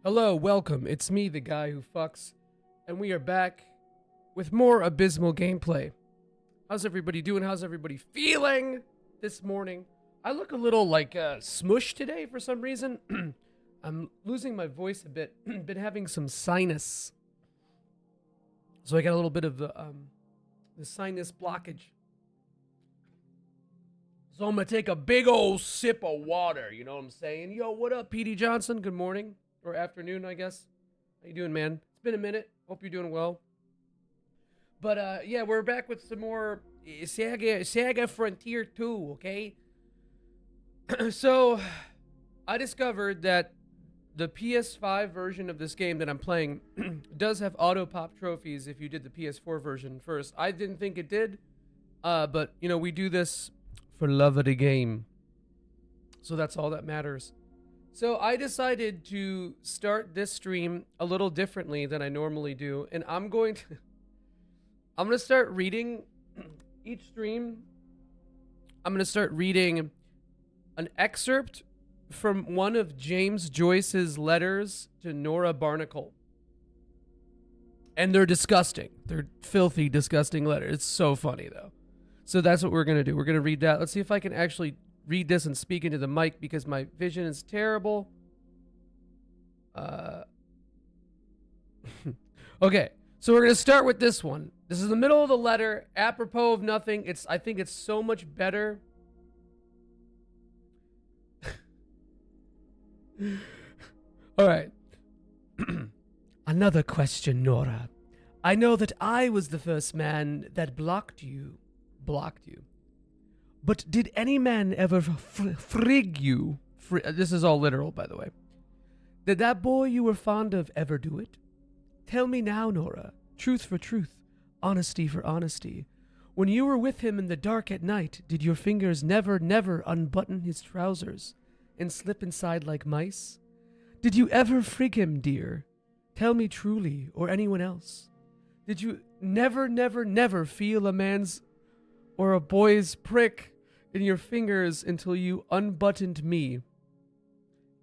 Hello, welcome. It's me, the guy who fucks, and we are back with more abysmal gameplay. How's everybody doing? How's everybody feeling this morning? I look a little like smushed today for some reason. I'm losing my voice a bit. Been having some sinus, so I got a little bit of the sinus blockage. So I'm gonna take a big old sip of water. You know what I'm saying? Yo, what up, PD Johnson? Good morning or afternoon, I guess. How you doing, man? It's been a minute. Hope you're doing well. But yeah, we're back with some more SaGa Frontier 2, okay? So I discovered that the PS5 version of this game that I'm playing does have auto pop trophies if you did the PS4 version first. I didn't think it did, but you know, we do this for love of the game. So that's all that matters. So I decided to start this stream a little differently than I normally do, and I'm going to start reading each stream. I'm going to start reading an excerpt from one of James Joyce's letters to Nora Barnacle. And they're disgusting. They're filthy, disgusting letters. It's so funny, though. So that's what we're going to do. We're going to read that. Let's see if I can actually read this and speak into the mic because my vision is terrible. Okay, so we're going to start with this one. This is the middle of the letter, apropos of nothing. I think it's so much better. All right. Another question, Nora. I know that I was the first man that blocked you. But did any man ever frig you? This is all literal, by the way. Did that boy you were fond of ever do it? Tell me now, Nora. Truth for truth. Honesty for honesty. When you were with him in the dark at night, did your fingers never unbutton his trousers and slip inside like mice? Did you ever frig him, dear? Tell me truly, or anyone else. Did you never feel a man's or a boy's prick in your fingers until you unbuttoned me?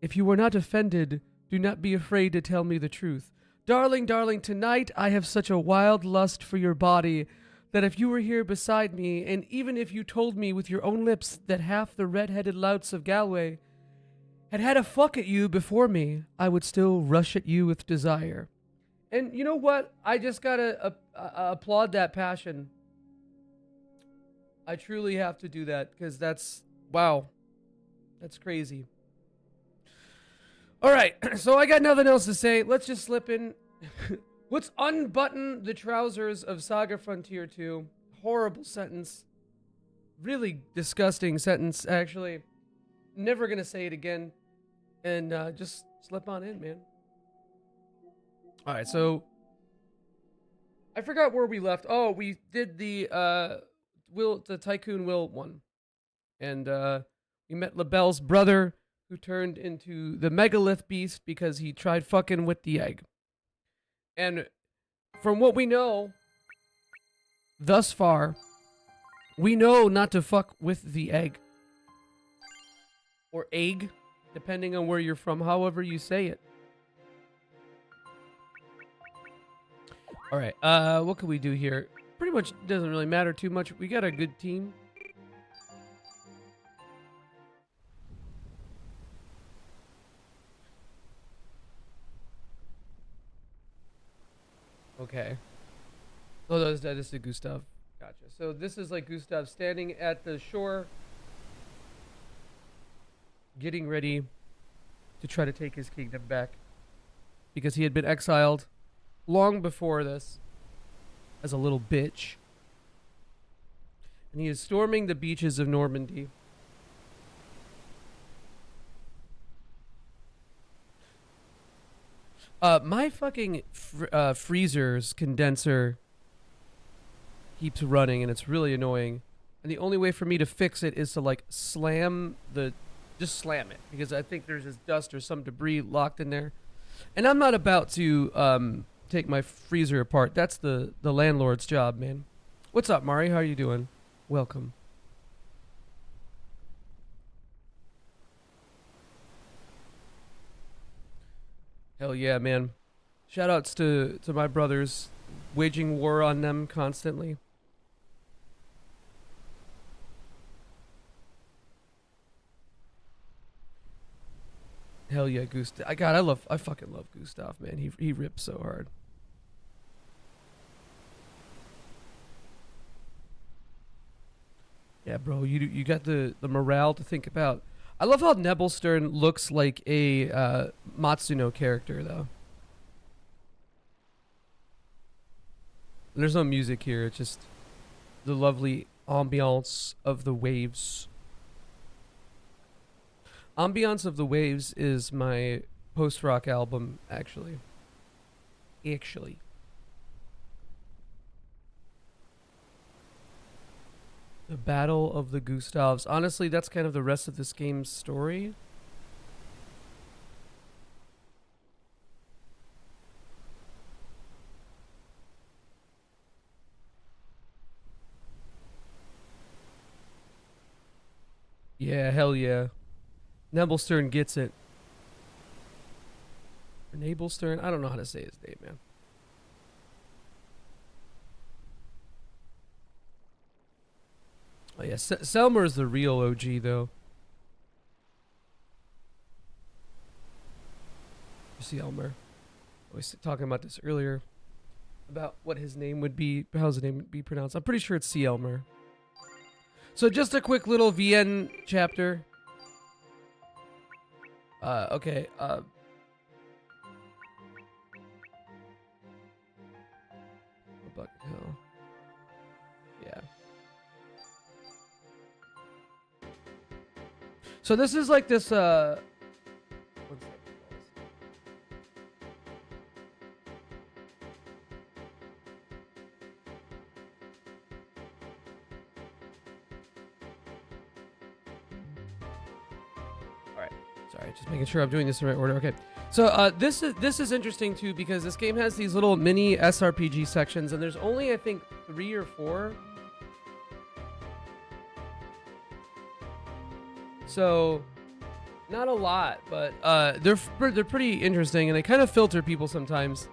If you were not offended, do not be afraid to tell me the truth. Darling, tonight I have such a wild lust for your body that if you were here beside me, and even if you told me with your own lips that half the red-headed louts of Galway had had a fuck at you before me, I would still rush at you with desire. And you know what? I just gotta applaud that passion. I truly have to do that because wow. That's crazy. All right, so I got nothing else to say. Let's just slip in. Let's unbutton the trousers of SaGa Frontier 2. Horrible sentence. Really disgusting sentence, actually. Never gonna say it again. And just slip on in, man. All right, so I forgot where we left. Oh, we did the Tycoon Will one, and we met LaBelle's brother, who turned into the megalith beast because he tried fucking with the egg. And from what we know thus far, we know not to fuck with the egg. Or egg, depending on where you're from, however you say it. Alright, what can we do here? Pretty much doesn't really matter too much. We got a good team. Okay. Oh, that is the Gustav. Gotcha. So this is like Gustav standing at the shore, getting ready to try to take his kingdom back. Because he had been exiled long before this as a little bitch. And he is storming the beaches of Normandy. My fucking freezer's condenser keeps running and it's really annoying. And the only way for me to fix it is to like just slam it, because I think there's just dust or some debris locked in there. And I'm not about to take my freezer apart. That's the landlord's job, man. What's up, Mari? How are you doing? Welcome. Hell yeah, man. Shout outs to my brothers, waging war on them constantly. Hell yeah, Gustav. I fucking love Gustav, man. He rips so hard. Yeah, bro, you got the morale to think about. I love how Nebelstern looks like a Matsuno character, though. There's no music here. It's just the lovely ambiance of the waves. Ambiance of the Waves is my post-rock album, actually. The Battle of the Gustavs. Honestly, that's kind of the rest of this game's story. Yeah, hell yeah. Nebelstern gets it. Or Nabelstern? I don't know how to say his name, man. Oh yeah, Selmer is the real OG, though. You see Elmer. I was talking about this earlier. About what his name would be, how his name would be pronounced. I'm pretty sure it's C. Elmer. So just a quick little VN chapter. Okay, Bucket Hill. Yeah. So this is like this, what's that called? Alright, sorry, just making sure I'm doing this in the right order. Okay. So this is interesting too, because this game has these little mini SRPG sections, and there's only, I think, 3 or 4. So not a lot, but they're pretty interesting, and they kind of filter people sometimes.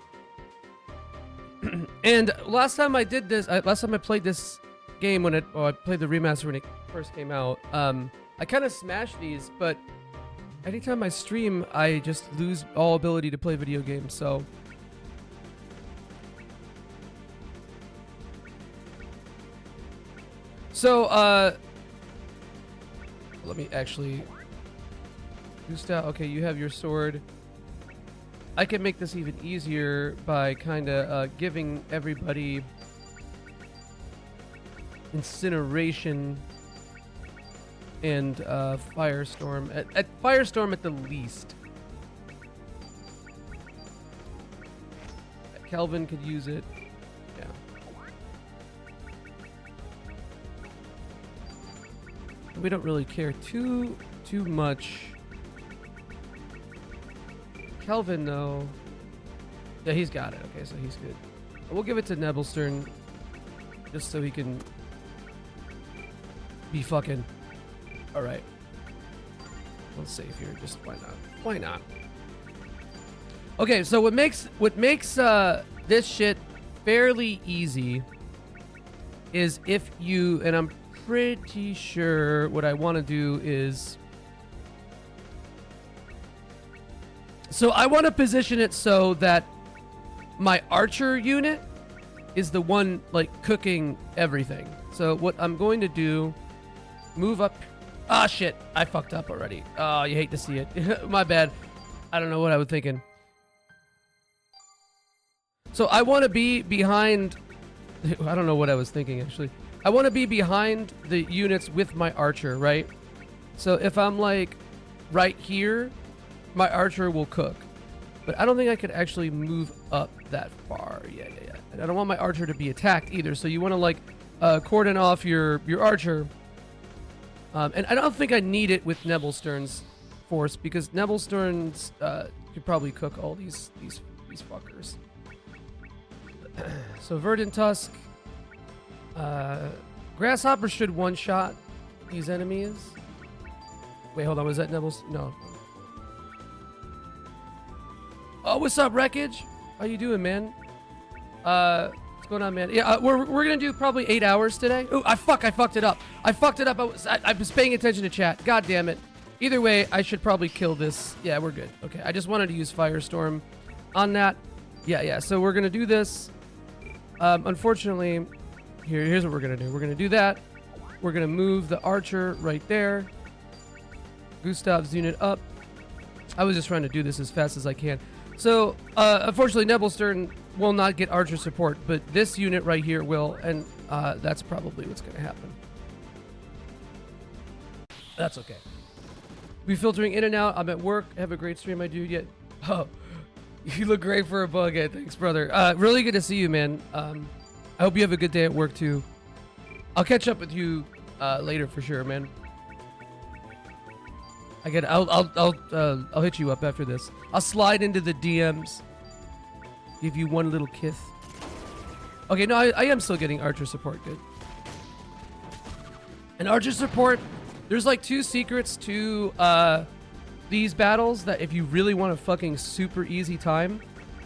And last time I did this, last time I played this game when I played the remaster when it first came out, I kind of smashed these, but anytime I stream, I just lose all ability to play video games, so. So, let me actually. Gustav, okay, you have your sword. I can make this even easier by kind of giving everybody incineration and firestorm at firestorm at the least. Kelvin could use it. Yeah. We don't really care too much. Kelvin, though. Yeah, he's got it. Okay, so he's good. We'll give it to Nebelstern just so he can be fucking. All right. Let's save here. Just why not? Why not? Okay, so what makes this shit fairly easy is if you, and I'm pretty sure what I want to do is, so I want to position it so that my archer unit is the one like cooking everything. So what I'm going to do, move up. Ah, shit. I fucked up already. Oh, you hate to see it. My bad. I don't know what I was thinking. So I want to be behind. I don't know what I was thinking, actually. I want to be behind the units with my archer, right? So if I'm like right here, my archer will cook. But I don't think I could actually move up that far. Yeah. And I don't want my archer to be attacked either. So you want to like cordon off your archer. And I don't think I need it with Nebelstern's force, because Nebelstern's could probably cook all these fuckers. So Verdant Tusk, Grasshopper should one-shot these enemies. Wait, hold on, was that Nebelstern? No. Oh what's up, Wreckage? How you doing, man? What's going on, man? Yeah, we're gonna do probably 8 hours today. Oh, I fucked it up. I fucked it up. I was paying attention to chat. God damn it. Either way, I should probably kill this. Yeah, we're good. Okay, I just wanted to use Firestorm on that. Yeah. So we're gonna do this. Unfortunately, here's what we're gonna do. We're gonna do that. We're gonna move the archer right there. Gustav's unit up. I was just trying to do this as fast as I can. So, unfortunately, Nebelstern will not get archer support, but this unit right here will, and that's probably what's going to happen. That's okay. Be filtering in and out. I'm at work. Have a great stream, my dude. Yet, oh, you look great for a bug. Thanks, brother. Really good to see you, man. I hope you have a good day at work too. I'll catch up with you later for sure, man. I'll hit you up after this. I'll slide into the DMs. Give you one little kiss. Okay, no, I am still getting archer support. Good. And archer support, there's like 2 secrets to these battles that if you really want a fucking super easy time.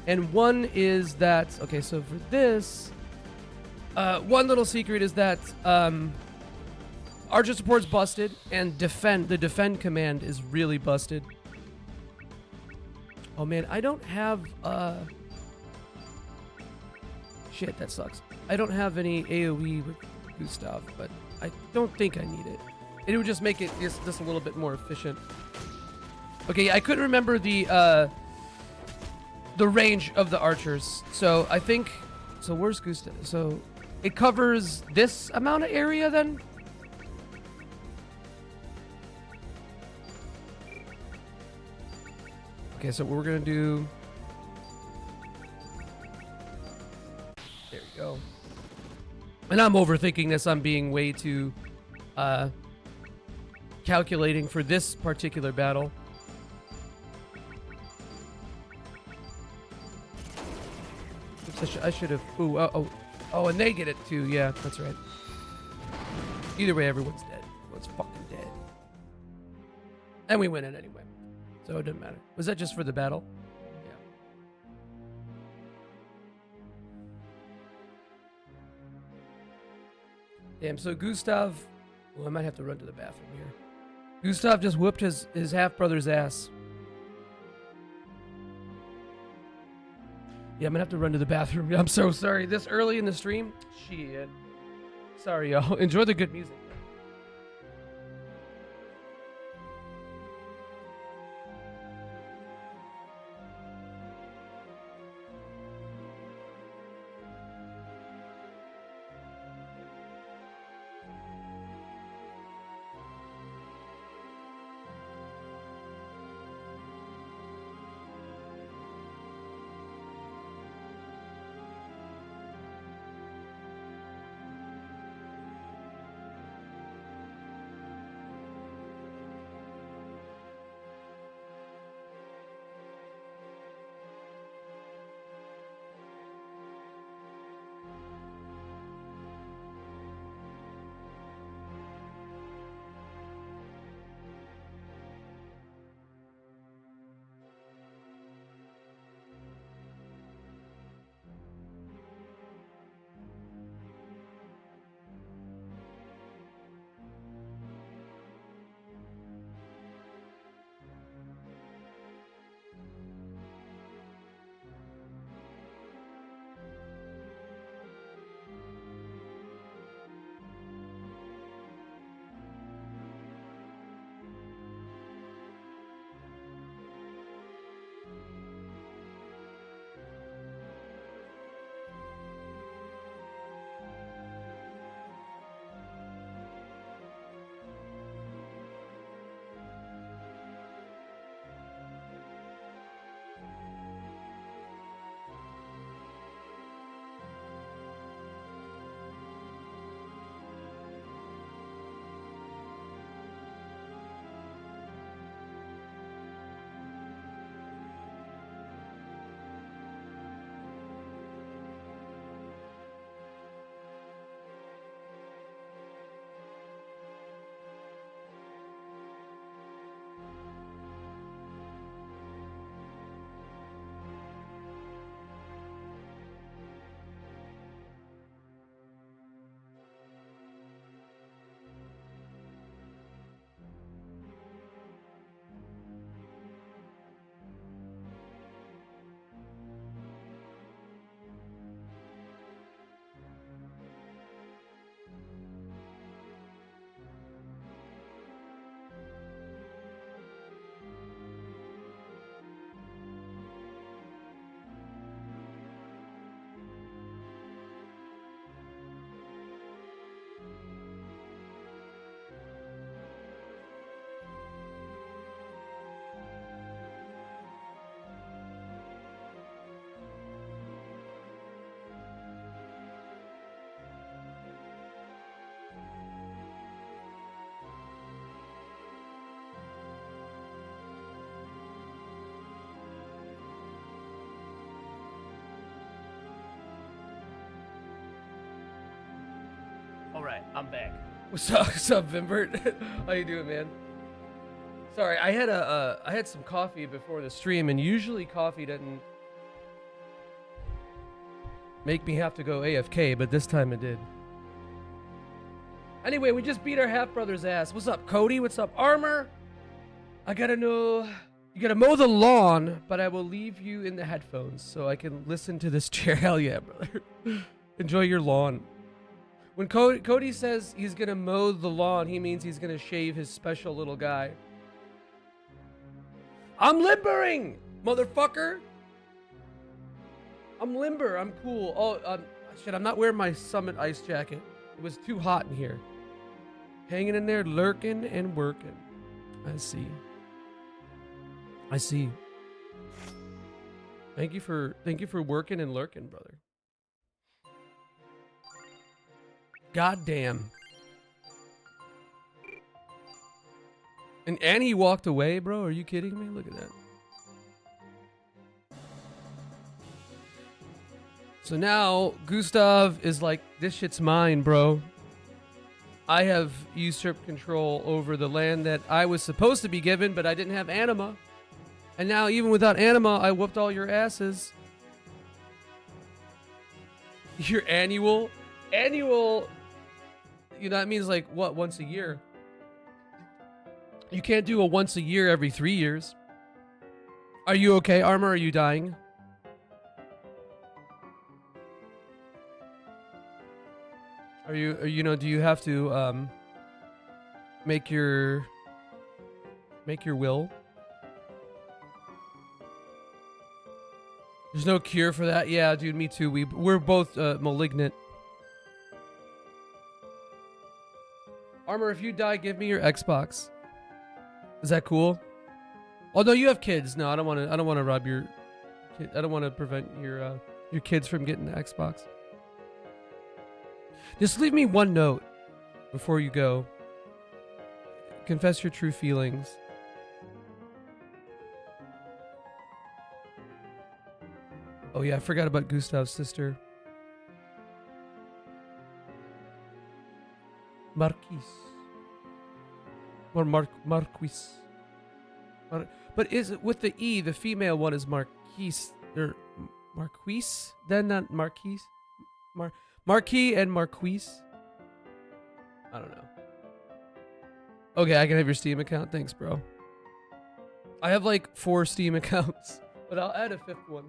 And one is that, okay, so for this, one little secret is that archer support's busted, and the defend command is really busted. Oh man, I don't have shit, that sucks. I don't have any AoE with Gustav, but I don't think I need it. It would just make it just a little bit more efficient. Okay, I couldn't remember the range of the archers. So I think, so where's Gustav? So it covers this amount of area then? Okay, so what we're gonna do, there we go. And I'm overthinking this. I'm being way too calculating for this particular battle. Oops, I should have. Ooh, oh, and they get it too. Yeah, that's right. Either way, everyone's dead. Everyone's fucking dead. And we win it anyway. So it doesn't matter. Was that just for the battle? Yeah. Damn, so Gustav... Well, I might have to run to the bathroom here. Gustav just whooped his half-brother's ass. Yeah, I'm gonna have to run to the bathroom. I'm so sorry. This early in the stream? Shit. Sorry, y'all. Enjoy the good music. right, I'm back. What's up, Vimbert? How you doing, man? Sorry, I had some coffee before the stream, and usually coffee doesn't make me have to go AFK, but this time it did. Anyway, we just beat our half-brother's ass. What's up, Cody? What's up, Armor? I gotta know... You gotta mow the lawn, but I will leave you in the headphones so I can listen to this chair. Hell yeah, brother. Enjoy your lawn. When Cody says he's gonna mow the lawn, he means he's gonna shave his special little guy. I'm limbering, motherfucker. I'm limber. I'm cool. Oh, shit, I'm not wearing my Summit ice jacket. It was too hot in here. Hanging in there, lurking and working. I see. I see. Thank you for working and lurking, brother. God damn. And Annie walked away, bro? Are you kidding me? Look at that. So now Gustav is like, this shit's mine, bro. I have usurped control over the land that I was supposed to be given, but I didn't have anima. And now, even without anima, I whooped all your asses. Your annual, you know, that means like, what, once a year? You can't do a once a year every 3 years. Are you okay, Armor? Are you dying? Are you know, do you have to, make your will? There's no cure for that. Yeah, dude, me too. We're both malignant. Armor, if you die, give me your Xbox. Is that cool? Oh no, you have kids. No, I don't want to rob your kid. I don't want to prevent your kids from getting the Xbox. Just leave me one note before you go. Confess your true feelings. Oh yeah, I forgot about Gustav's sister. Marquise. Or Marquise. But is it with the E, the female one is Marquise or Marquise? Then not Marquise? Marquis and Marquise? I don't know. Okay, I can have your Steam account. Thanks, bro. I have like 4 Steam accounts, but I'll add a 5th one.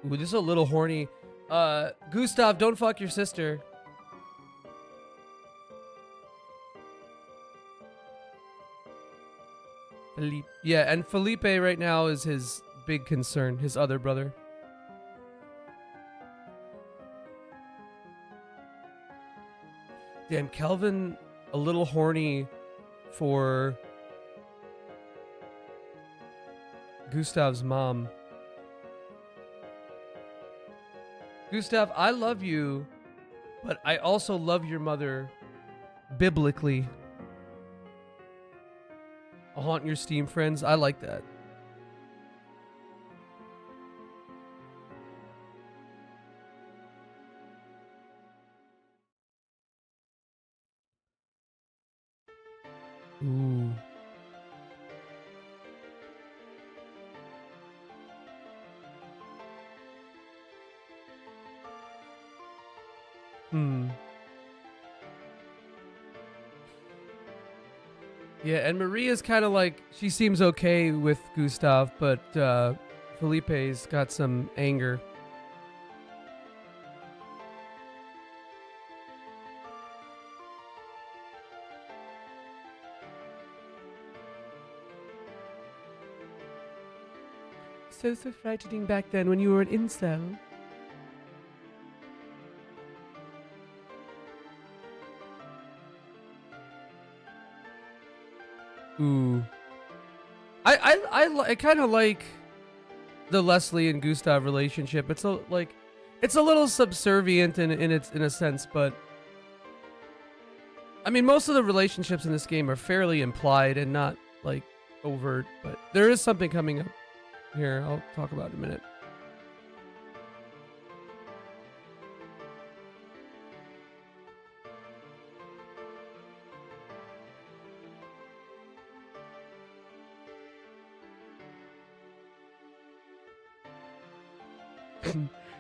Ooh, this is a little horny. Gustav, don't fuck your sister. Felipe. Yeah, and Felipe right now is his big concern, his other brother. Damn, Kelvin, a little horny for Gustav's mom. Gustav, I love you, but I also love your mother biblically. I'll haunt your Steam friends. I like that. Ooh. Yeah, and Maria's kind of like, she seems okay with Gustav, but Felipe's got some anger. So frightening back then when you were an incel. Ooh. I kind of like the Leslie and Gustav relationship. It's a little subservient in a sense, but I mean most of the relationships in this game are fairly implied and not like overt, but there is something coming up here I'll talk about in a minute.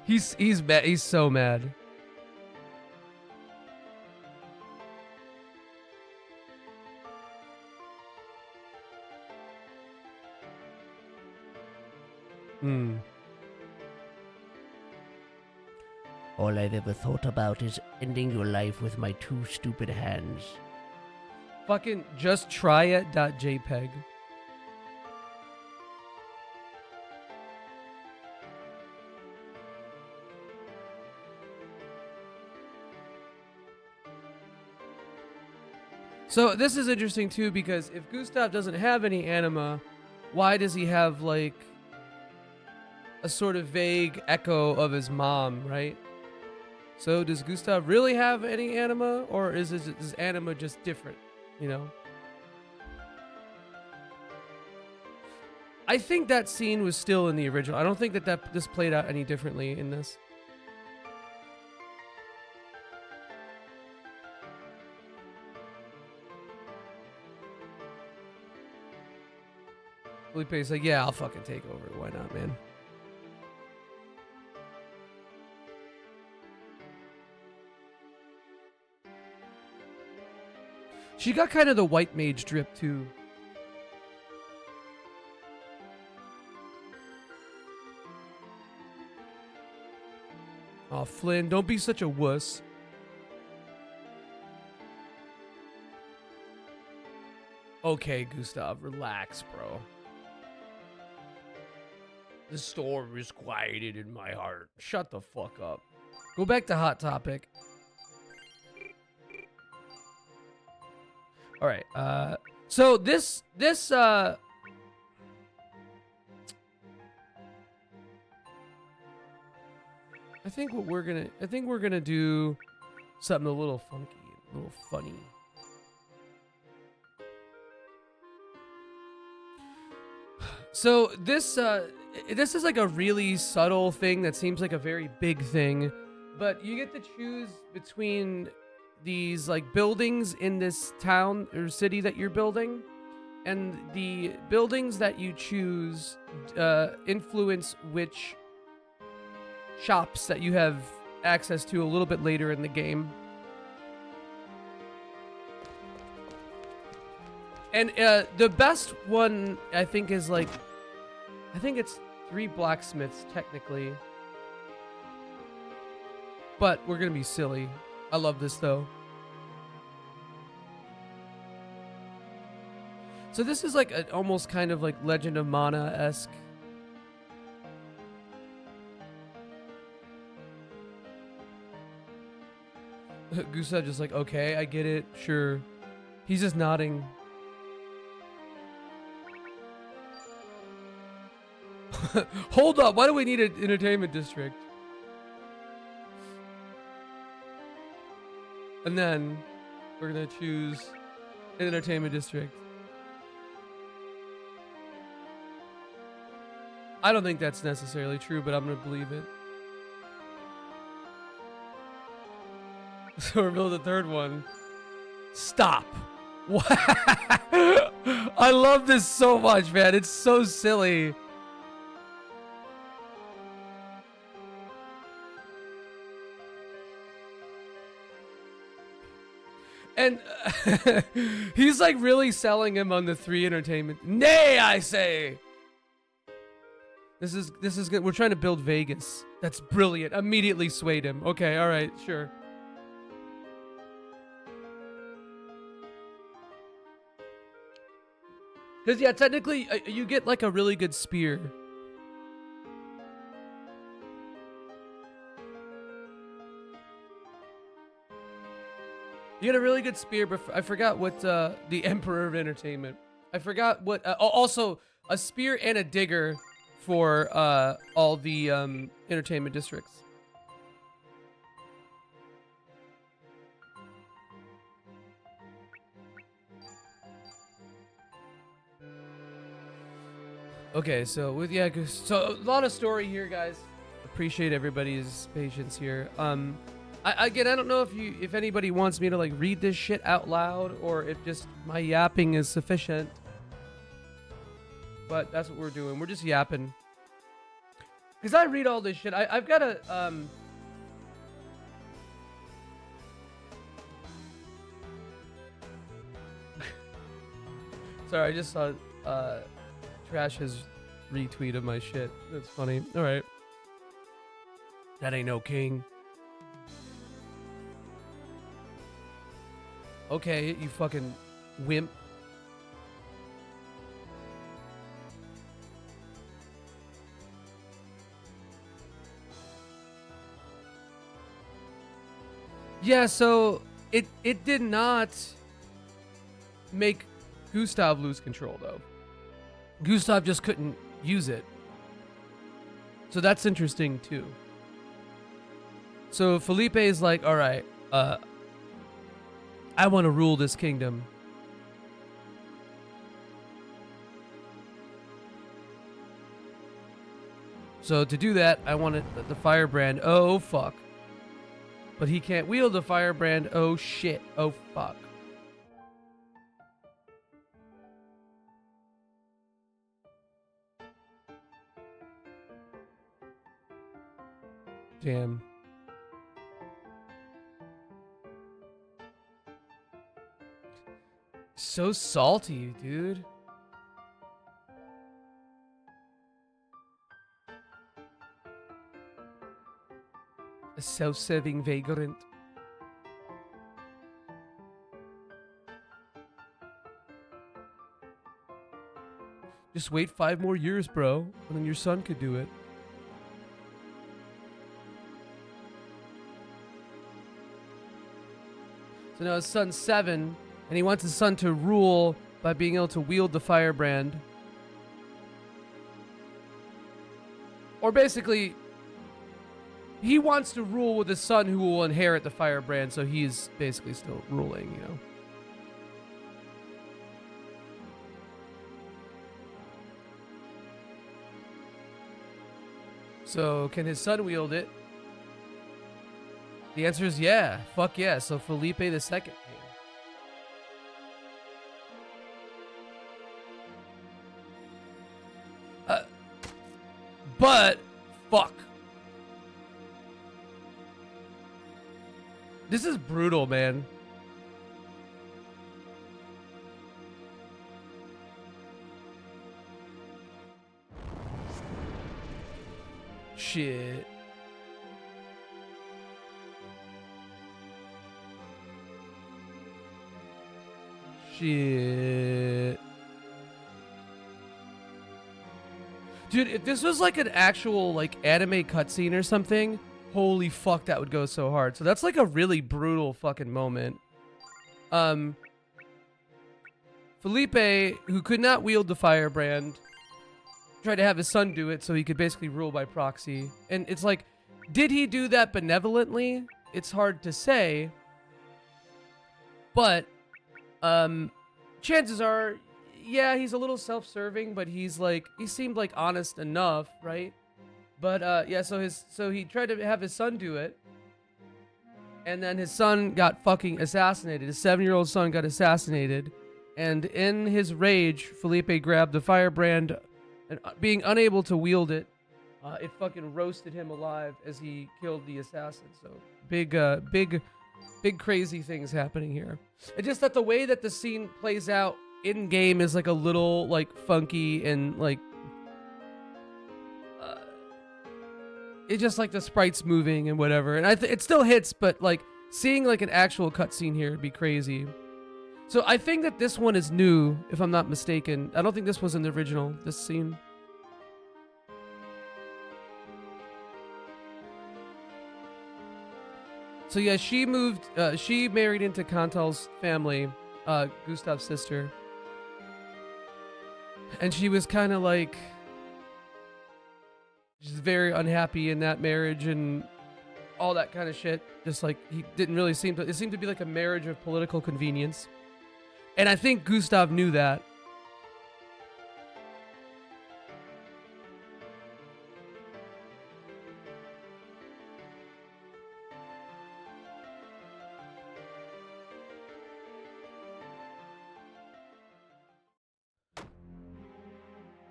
He's mad. He's so mad. Hmm. All I've ever thought about is ending your life with my 2 stupid hands. Fucking just try it.jpg. So this is interesting too, because if Gustav doesn't have any anima, why does he have like a sort of vague echo of his mom, right? So does Gustav really have any anima, or is his anima just different, you know? I think that scene was still in the original. I don't think that this played out any differently in this. Felipe's like, yeah, I'll fucking take over. Why not, man? She got kind of the white mage drip, too. Oh, Flynn, don't be such a wuss. Okay, Gustav, relax, bro. The storm is quieted in my heart. Shut the fuck up. Go back to Hot Topic. All right. So this I think we're gonna do something a little funky, a little funny. So this is like a really subtle thing that seems like a very big thing, but you get to choose between these like buildings in this town or city that you're building, and the buildings that you choose influence which shops that you have access to a little bit later in the game. And the best one I think is like, I think it's 3 blacksmiths technically, but we're gonna be silly. I love this though. So this is like almost kind of like Legend of Mana-esque. Gustav just like, okay, I get it, sure. He's just nodding. Hold up, why do we need an entertainment district? And then we're gonna choose an entertainment district. I don't think that's necessarily true, but I'm gonna believe it. So we're building the 3rd one. Stop. What? I love this so much, man. It's so silly. And he's like really selling him on the 3 entertainment. Nay, I say. This is good. We're trying to build Vegas. That's brilliant. Immediately swayed him. Okay, all right, sure. Because yeah, technically you get like a really good spear. You get a really good spear, but I forgot what the Emperor of Entertainment. I forgot what. Also, a spear and a digger for all the entertainment districts. Okay, so so a lot of story here, guys. Appreciate everybody's patience here. Again, I don't know if anybody wants me to like read this shit out loud or if just my yapping is sufficient. But that's what we're doing. We're just yapping. Because I read all this shit. I've got a Sorry, I just saw Trash his retweet of my shit. That's funny. All right. That ain't no king. Okay, you fucking wimp. Yeah, so it did not make Gustav lose control though. Gustav just couldn't use it. So that's interesting too. So Felipe is like, all right, I want to rule this kingdom. So to do that, I want the firebrand. Oh, fuck. But he can't wield the firebrand. Oh, shit. Oh, fuck. Damn. So salty, dude. A self-serving vagrant. Just wait 5 more years, bro, and then your son could do it. So now his son's 7, and he wants his son to rule by being able to wield the firebrand. Or basically, he wants to rule with his son who will inherit the firebrand, so he's basically still ruling, you know. So, can his son wield it? The answer is yeah. Fuck yeah. So Felipe the Second came. But fuck. This is brutal, man. Shit. Shit. Dude, if this was like an actual like anime cutscene or something, holy fuck, that would go so hard. So that's like a really brutal fucking moment. Felipe, who could not wield the firebrand, tried to have his son do it so he could basically rule by proxy. And it's like, did he do that benevolently? It's hard to say. But chances are, yeah, he's a little self-serving, but he seemed like honest enough, right? But yeah, so he tried to have his son do it, and then his son got fucking assassinated. His 7-year-old son got assassinated, and in his rage, Felipe grabbed the firebrand, and being unable to wield it, it fucking roasted him alive as he killed the assassin. So big crazy things happening here. It's just that the way that the scene plays out in game is like a little like funky and like it's just like the sprites moving and whatever. And it still hits, but like seeing like an actual cutscene here would be crazy. So I think that this one is new, if I'm not mistaken. I don't think this was in the original, this scene. So yeah, she married into Cantal's family, Gustav's sister. And she was kind of like, she's very unhappy in that marriage and all that kind of shit. Just like, he didn't really it seemed to be like a marriage of political convenience. And I think Gustav knew that.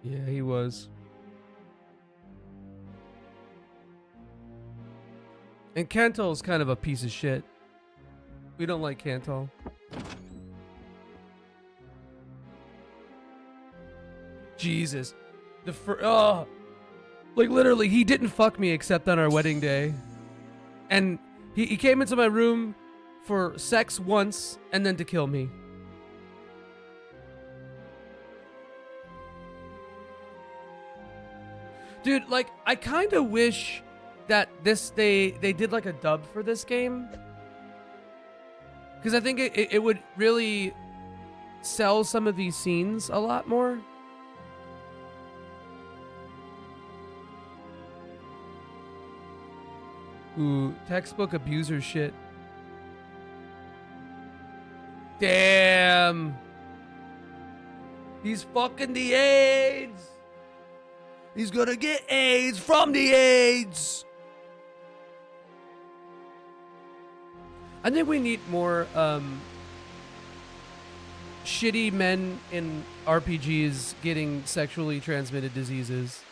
Yeah, he was. And Kantal's kind of a piece of shit. We don't like Kantal. Jesus. Like literally, he didn't fuck me except on our wedding day. And he came into my room for sex once and then to kill me. Dude, like, I kind of wish that they did like a dub for this game. Because I think it would really sell some of these scenes a lot more. Ooh, textbook abuser shit. Damn. He's fucking the AIDS. He's gonna get AIDS from the AIDS. I think we need more shitty men in RPGs getting sexually transmitted diseases.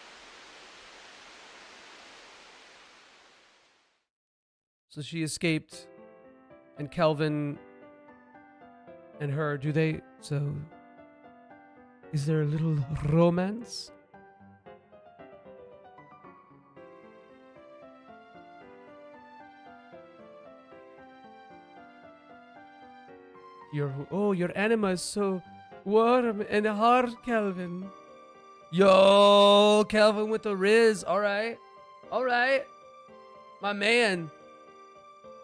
So she escaped, and Kelvin and her, so is there a little romance? Your anima is so warm and hard, Kelvin. Yo, Kelvin with the Riz. All right. My man.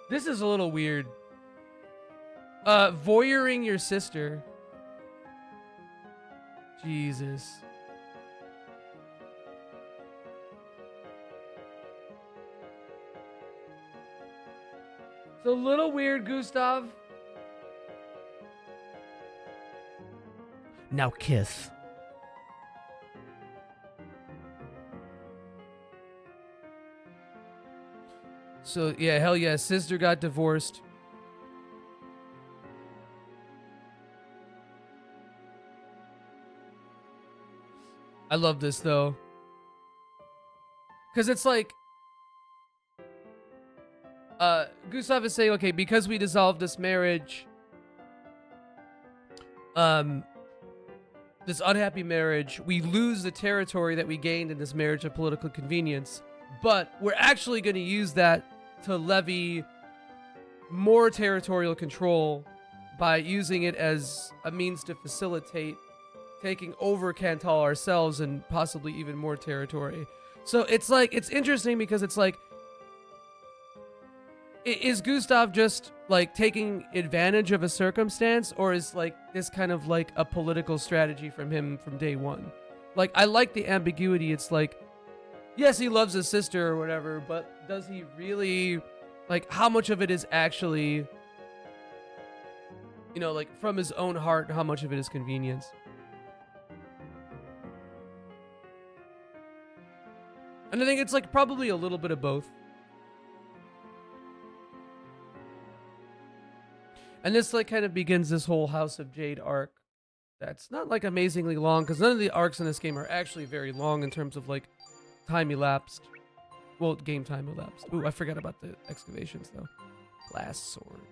This is a little weird. Voyeuring your sister. Jesus. It's a little weird, Gustav. Now kiss. So, yeah, hell yeah. Sister got divorced. I love this, though. Because it's like... Gustav is saying, okay, because we dissolved this marriage... this unhappy marriage, we lose the territory that we gained in this marriage of political convenience, but we're actually going to use that to levy more territorial control by using it as a means to facilitate taking over Kantal ourselves and possibly even more territory. So it's like, it's interesting because it's like, is Gustav just like taking advantage of a circumstance, or is like this kind of like a political strategy from him from day one? Like, I like the ambiguity. It's like, yes, he loves his sister or whatever, but does he really, like, how much of it is actually, you know, like from his own heart, and how much of it is convenience? And I think it's like probably a little bit of both. And this like kind of begins this whole House of Jade arc. That's not like amazingly long, because none of the arcs in this game are actually very long in terms of like time elapsed. Well, game time elapsed. Ooh, I forgot about the excavations though. Blast sword.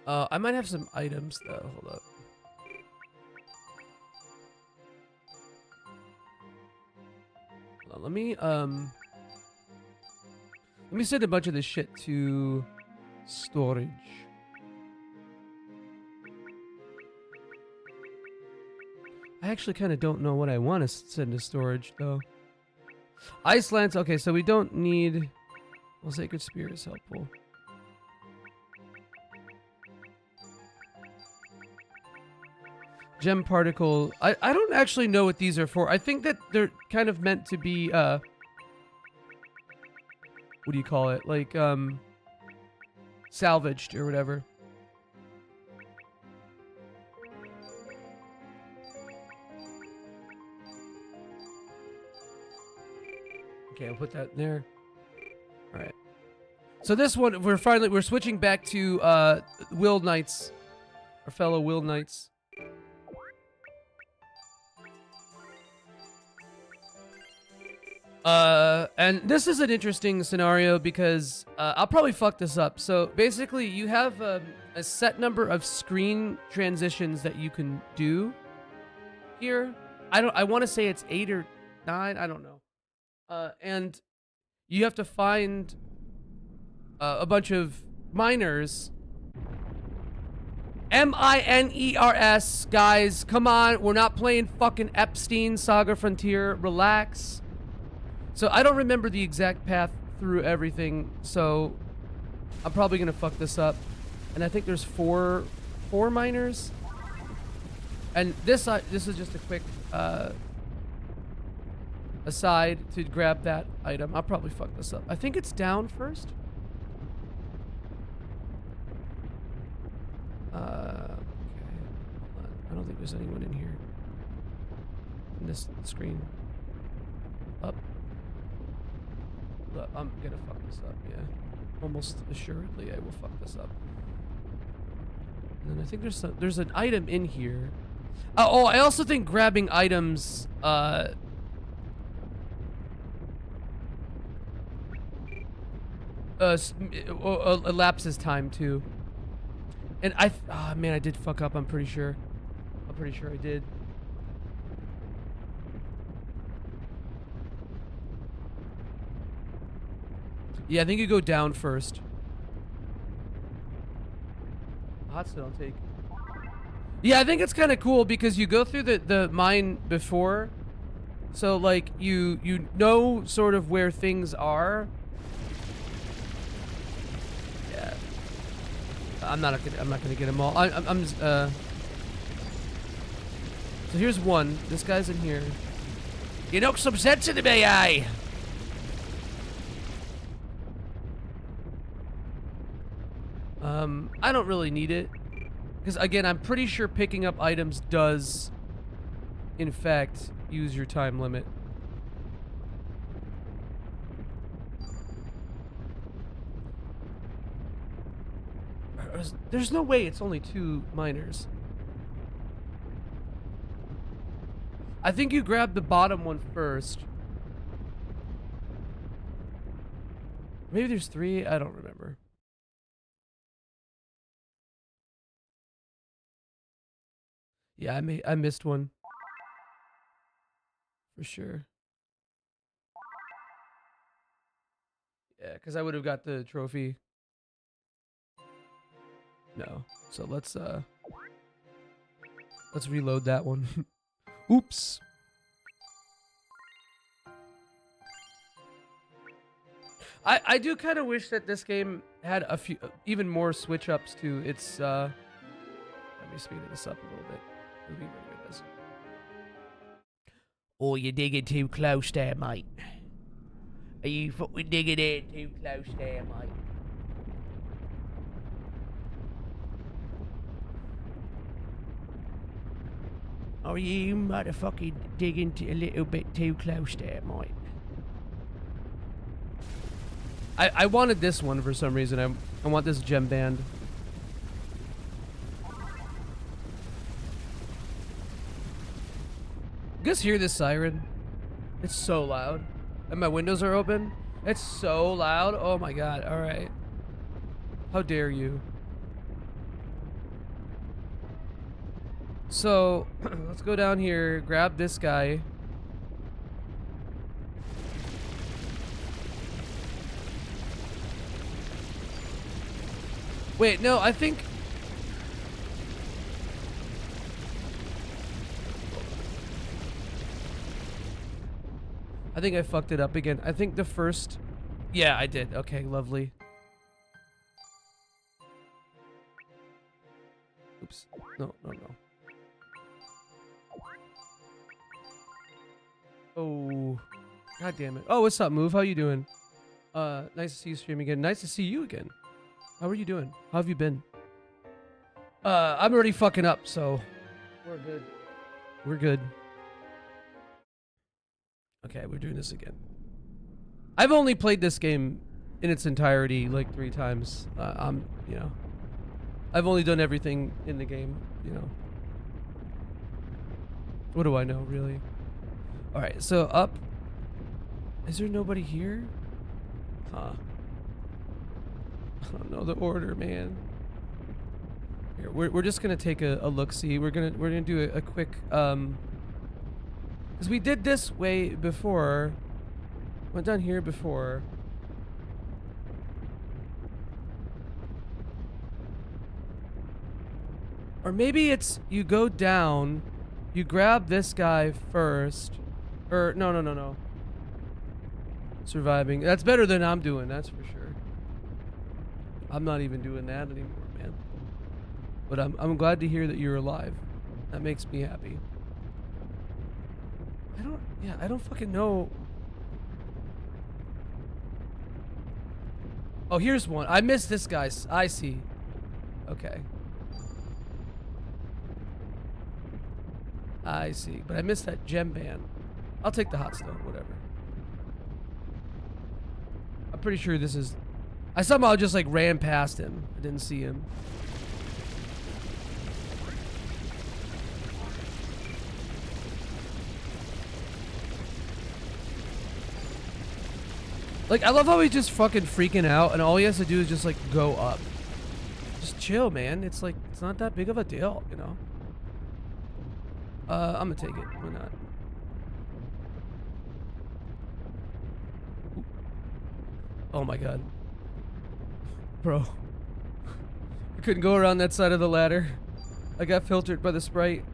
I might have some items though. Hold up. Hold on, let me send a bunch of this shit to storage. I actually kind of don't know what I want to send to storage, though. Icelands, okay, so we don't need... Well, Sacred Spear is helpful. Gem Particle... I don't actually know what these are for. I think that they're kind of meant to be, what do you call it? Like, salvaged or whatever. Okay, I'll put that in there. All right. So this one, we're switching back to Will Knights, our fellow Will Knights. And this is an interesting scenario because I'll probably fuck this up. So basically, you have a set number of screen transitions that you can do here. I want to say it's 8 or 9. I don't know. And you have to find a bunch of miners. M-I-N-E-R-S, guys. Come on, we're not playing fucking Epstein SaGa Frontier. Relax. So I don't remember the exact path through everything, so I'm probably gonna fuck this up. And I think there's four miners. And this is just a quick aside to grab that item. I'll probably fuck this up. I think it's down first. Okay. Hold on. I don't think there's anyone in here. In this screen. Up. Look, I'm gonna fuck this up, yeah. Almost assuredly I will fuck this up. And then I think there's an item in here. Oh, I also think grabbing items, elapses time too. And oh man, I did fuck up, I'm pretty sure. I'm pretty sure I did. Yeah, I think you go down first. Hot sit I'll take. Yeah, I think it's kind of cool because you go through the mine before. So like you know sort of where things are. Yeah. I'm not gonna get them all. I'm just, so here's one. This guy's in here. You knocked some sense into me, aye. I don't really need it. Because, again, I'm pretty sure picking up items does, in fact, use your time limit. There's no way it's only 2 miners. I think you grab the bottom one first. Maybe there's 3? I don't remember. Yeah, I missed one. For sure. Yeah, because I would have got the trophy. No. So let's reload that one. Oops. I do kind of wish that this game had a few even more switch ups to its let me speed this up a little bit. Oh, you're digging too close there, mate. Are you fucking digging in too close there, mate? Are you motherfucking digging a little bit too close there, mate? I wanted this one for some reason. I want this gem band. You guys hear this siren? It's so loud. And my windows are open. It's so loud. Oh my god. Alright. How dare you? So, let's go down here, grab this guy. Wait, no, I think... I think I fucked it up again. I think the first... Yeah, I did. Okay, lovely. Oops. No. Oh. God damn it. Oh, what's up, Move? How you doing? Nice to see you stream again. Nice to see you again. How are you doing? How have you been? I'm already fucking up, so... We're good. We're good. Okay, we're doing this again. I've only played this game in its entirety like 3 times. You know, I've only done everything in the game, you know. What do I know, really? Alright, so up. Is there nobody here? Huh. I don't know the order, man. Here, we're just gonna take a look-see. We're gonna do a quick because we did this way before. Went down here before. Or maybe it's you go down, you grab this guy first. Or no. Surviving. That's better than I'm doing, that's for sure. I'm not even doing that anymore, man. But I'm glad to hear that you're alive. That makes me happy. I don't fucking know. Oh, here's one. I missed this guy. I see. Okay. I see. But I missed that gem band. I'll take the hot stone, whatever. I'm pretty sure this is... I somehow just like ran past him. I didn't see him. Like, I love how he's just fucking freaking out and all he has to do is just like go up. Just chill, man. It's like, it's not that big of a deal, you know? I'm gonna take it. Why not? Ooh. Oh my god. Bro. I couldn't go around that side of the ladder. I got filtered by the sprite.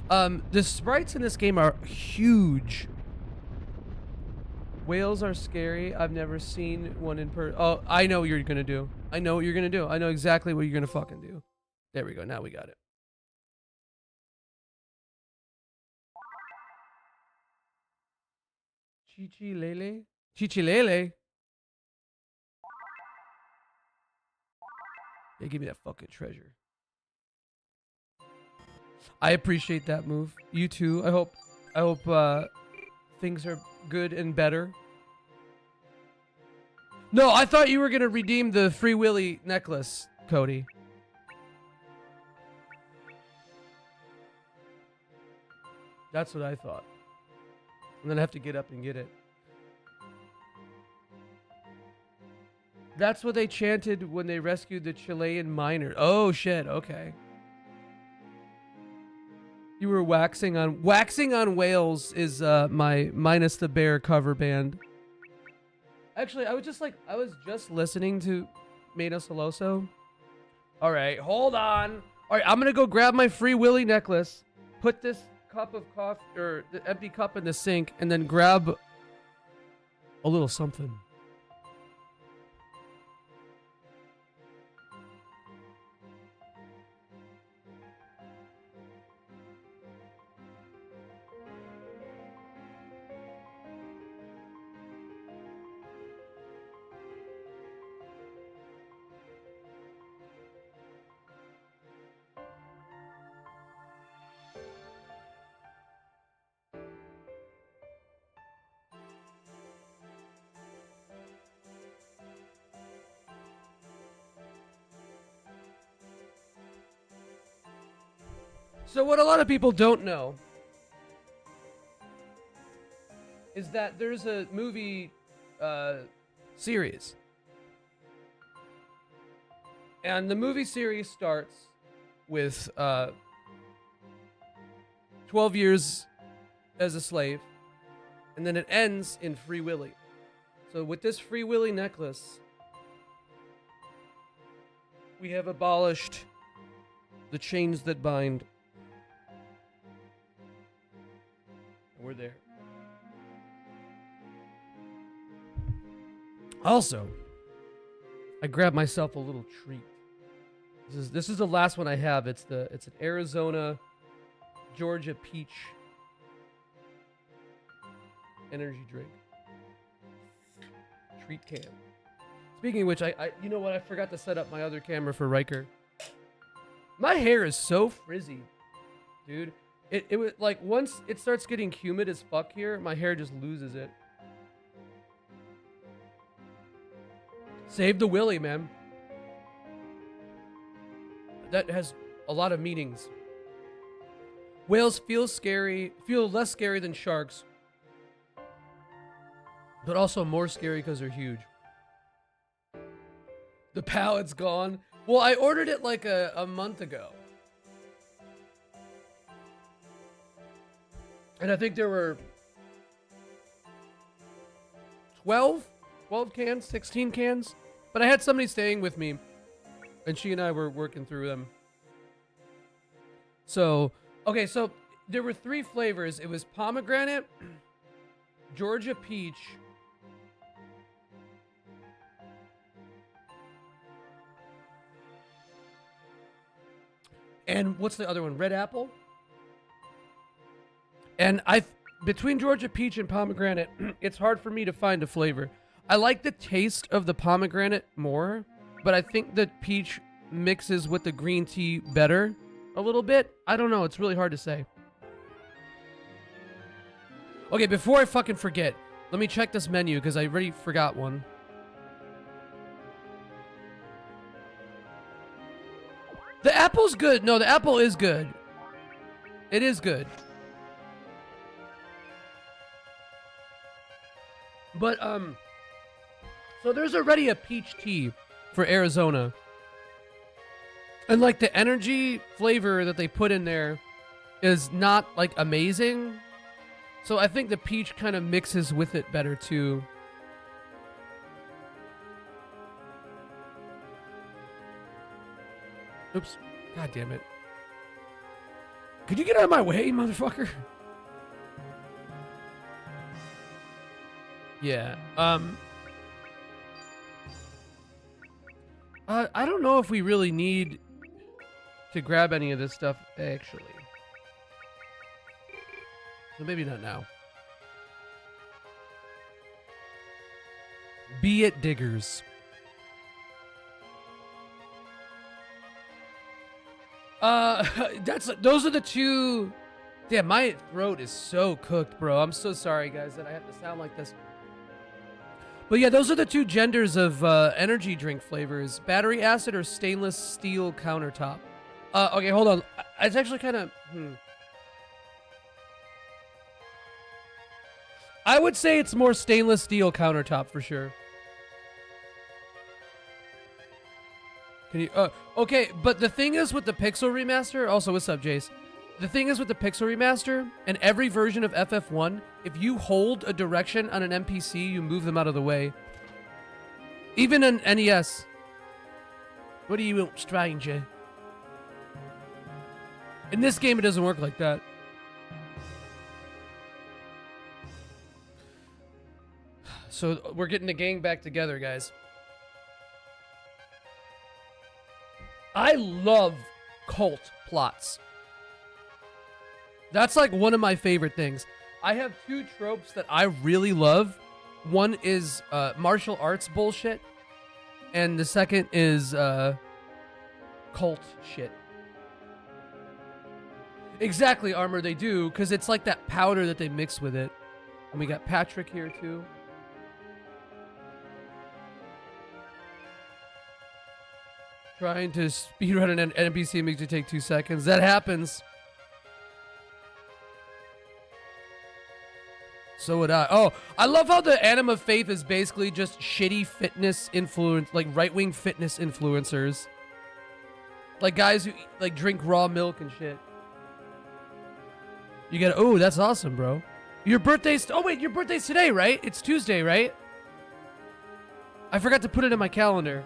The sprites in this game are huge. Whales are scary. I've never seen one in person. Oh, I know what you're gonna do. I know what you're gonna do. I know exactly what you're gonna fucking do. There we go. Now we got it. Chichi Lele? Chichi Lele? Yeah, give me that fucking treasure. I appreciate that move. You too. I hope things are good and better. No, I thought you were gonna redeem the Free Willy necklace, Cody. That's what I thought. And then I have to get up and get it. That's what they chanted when they rescued the Chilean miner. Oh shit, okay. You were waxing on whales is my Minus the Bear cover band. Actually, I was just listening to Mano Soloso. All right, hold on. All right, I'm gonna go grab my Free Willy necklace, put this cup of coffee or the empty cup in the sink, and then grab a little something. So what a lot of people don't know is that there's a movie series. And the movie series starts with 12 years as a slave, and then it ends in Free Willy. So with this Free Willy necklace, we have abolished the chains that bind. We're there. Also, I grabbed myself a little treat. This is the last one I have. It's an Arizona Georgia peach energy drink. Treat can. Speaking of which, I you know what? I forgot to set up my other camera for Riker. My hair is so frizzy, dude. It was like once it starts getting humid as fuck here, my hair just loses it. Save the Willy, man. That has a lot of meanings. Whales feel less scary than sharks. but also more scary because they're huge. The palette's gone. Well, I ordered it like a month ago. And I think there were 12 cans, 16 cans. But I had somebody staying with me, and she and I were working through them. So, okay, so there were 3 flavors. It was pomegranate, Georgia peach, and what's the other one? Red apple? And between Georgia peach and pomegranate, it's hard for me to find a flavor. I like the taste of the pomegranate more, but I think the peach mixes with the green tea better a little bit. I don't know. It's really hard to say. Okay, before I fucking forget, let me check this menu because I already forgot one. The apple's good. No, the apple is good. It is good. But, so there's already a peach tea for Arizona. And, like, the energy flavor that they put in there is not, like, amazing. So I think the peach kind of mixes with it better, too. Oops. God damn it. Could you get out of my way, motherfucker? Yeah. I don't know if we really need to grab any of this stuff, actually. So maybe not now. Be it diggers. Those are the 2. Damn, my throat is so cooked, bro. I'm so sorry, guys, that I have to sound like this. But yeah, those are the 2 genders of energy drink flavors. Battery acid or stainless steel countertop. Okay, hold on. It's actually kind of... I would say it's more stainless steel countertop for sure. Can you... okay, but the thing is with the Pixel Remaster... Also, what's up, Jace? The thing is with the Pixel Remaster, and every version of FF1, if you hold a direction on an NPC, you move them out of the way. Even in NES. What do you want, stranger? In this game, it doesn't work like that. So, we're getting the gang back together, guys. I love cult plots. That's like one of my favorite things. I have 2 tropes that I really love. One is martial arts bullshit. And the second is cult shit. Exactly, Armor, they do. Because it's like that powder that they mix with it. And we got Patrick here too. Trying to speedrun an NPC makes you take 2 seconds. That happens. So would I. Oh, I love how the Anima Faith is basically just shitty fitness influence, like right-wing fitness influencers. Like guys who like drink raw milk and shit. You gotta, oh, that's awesome, bro. Your birthday's, oh wait, your birthday's today, right? It's Tuesday, right? I forgot to put it in my calendar.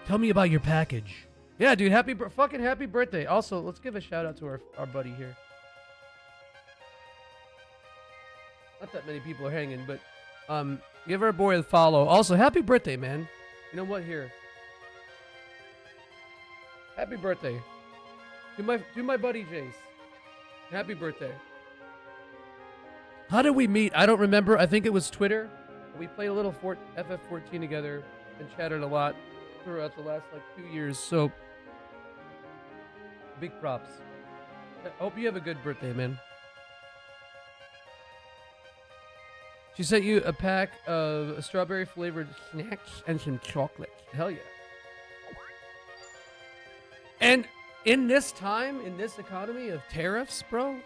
Tell me about your package. Yeah, dude, fucking happy birthday. Also, let's give a shout out to our buddy here. Not that many people are hanging, but give our boy a follow. Also, happy birthday, man. You know what? Here. Happy birthday. Do my buddy Jace. Happy birthday. How did we meet? I don't remember. I think it was Twitter. We played a little FF14 together and chatted a lot throughout the last like 2 years. So big props. I hope you have a good birthday, man. She sent you a pack of strawberry flavored snacks and some chocolate. Hell yeah. And in this time, in this economy of tariffs, bro,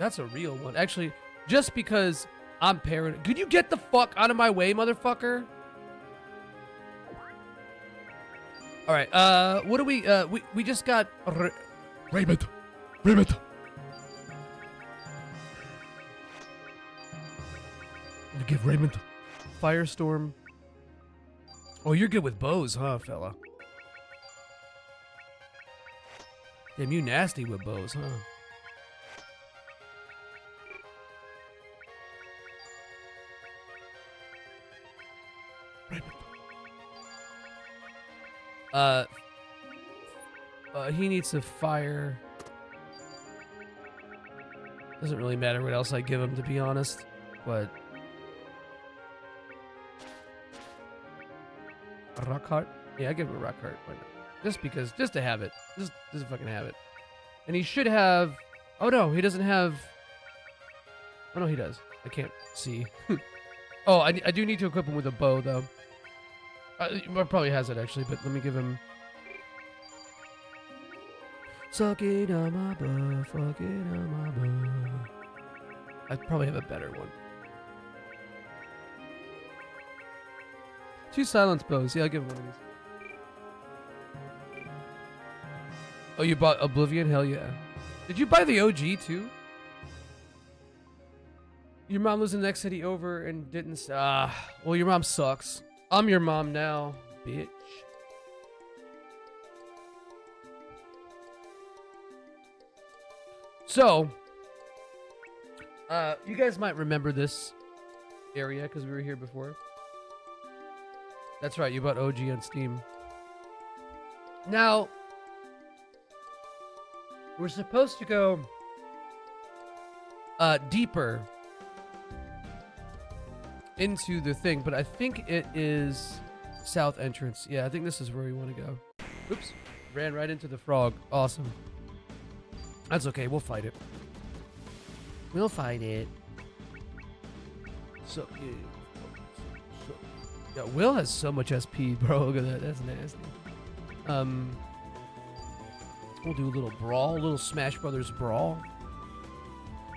That's a real one. Actually, just because I'm paranoid. Could you get the fuck out of my way, motherfucker? All right. What do we just got Raymond. Raymond. You give Raymond Firestorm. Oh, you're good with bows, huh, fella? Damn, you nasty with bows, huh? He needs to fire. Doesn't really matter what else I give him, to be honest, but a rock heart? Yeah, I give him a rock heart. Why not? Just because, just to have it. Just to fucking have it. And he should have. Oh no, he doesn't have. Oh no, he does. I can't see. Oh, I do need to equip him with a bow, though. He probably has it, actually, but let me give him... Suck it on my butt, fuck it on my butt. I probably have a better one. 2 silence bows. Yeah, I'll give him one of these. Oh, you bought Oblivion? Hell yeah. Did you buy the OG, too? Your mom lives in the next city over and didn't... well, your mom sucks. I'm your mom now, bitch. So, you guys might remember this area because we were here before. That's right, you bought OG on Steam. Now, we're supposed to go deeper into the thing, but I think it is south entrance. Yeah, I think this is where we want to go. Oops, ran right into the frog. Awesome. That's okay, we'll fight it. We'll fight it. So, yeah, Will has so much SP, bro. Look at that, that's nasty. We'll do a little brawl, a little Smash Brothers brawl.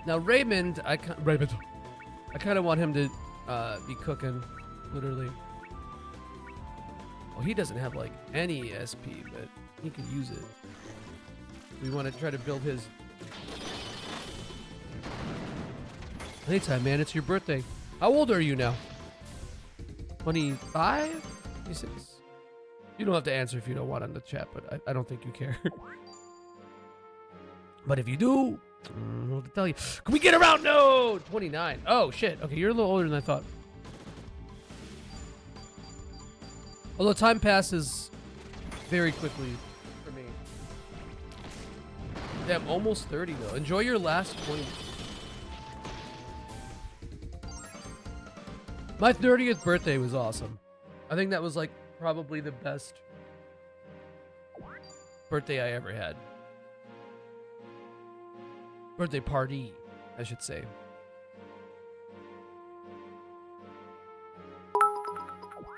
Now Raymond, I kind of want him to be cooking, literally. Well, he doesn't have like any SP, but he could use it. We want to try to build his. Anytime, man. It's your birthday. How old are you now? 25? 26? You don't have to answer if you don't want on the chat, but I don't think you care. But if you do, I don't know what to tell you. Can we get around? No! 29. Oh, shit. Okay, you're a little older than I thought. Although time passes very quickly for me. Damn, almost 30, though. Enjoy your last 20. My 30th birthday was awesome. I think that was, like, probably the best birthday I ever had. Birthday party, I should say.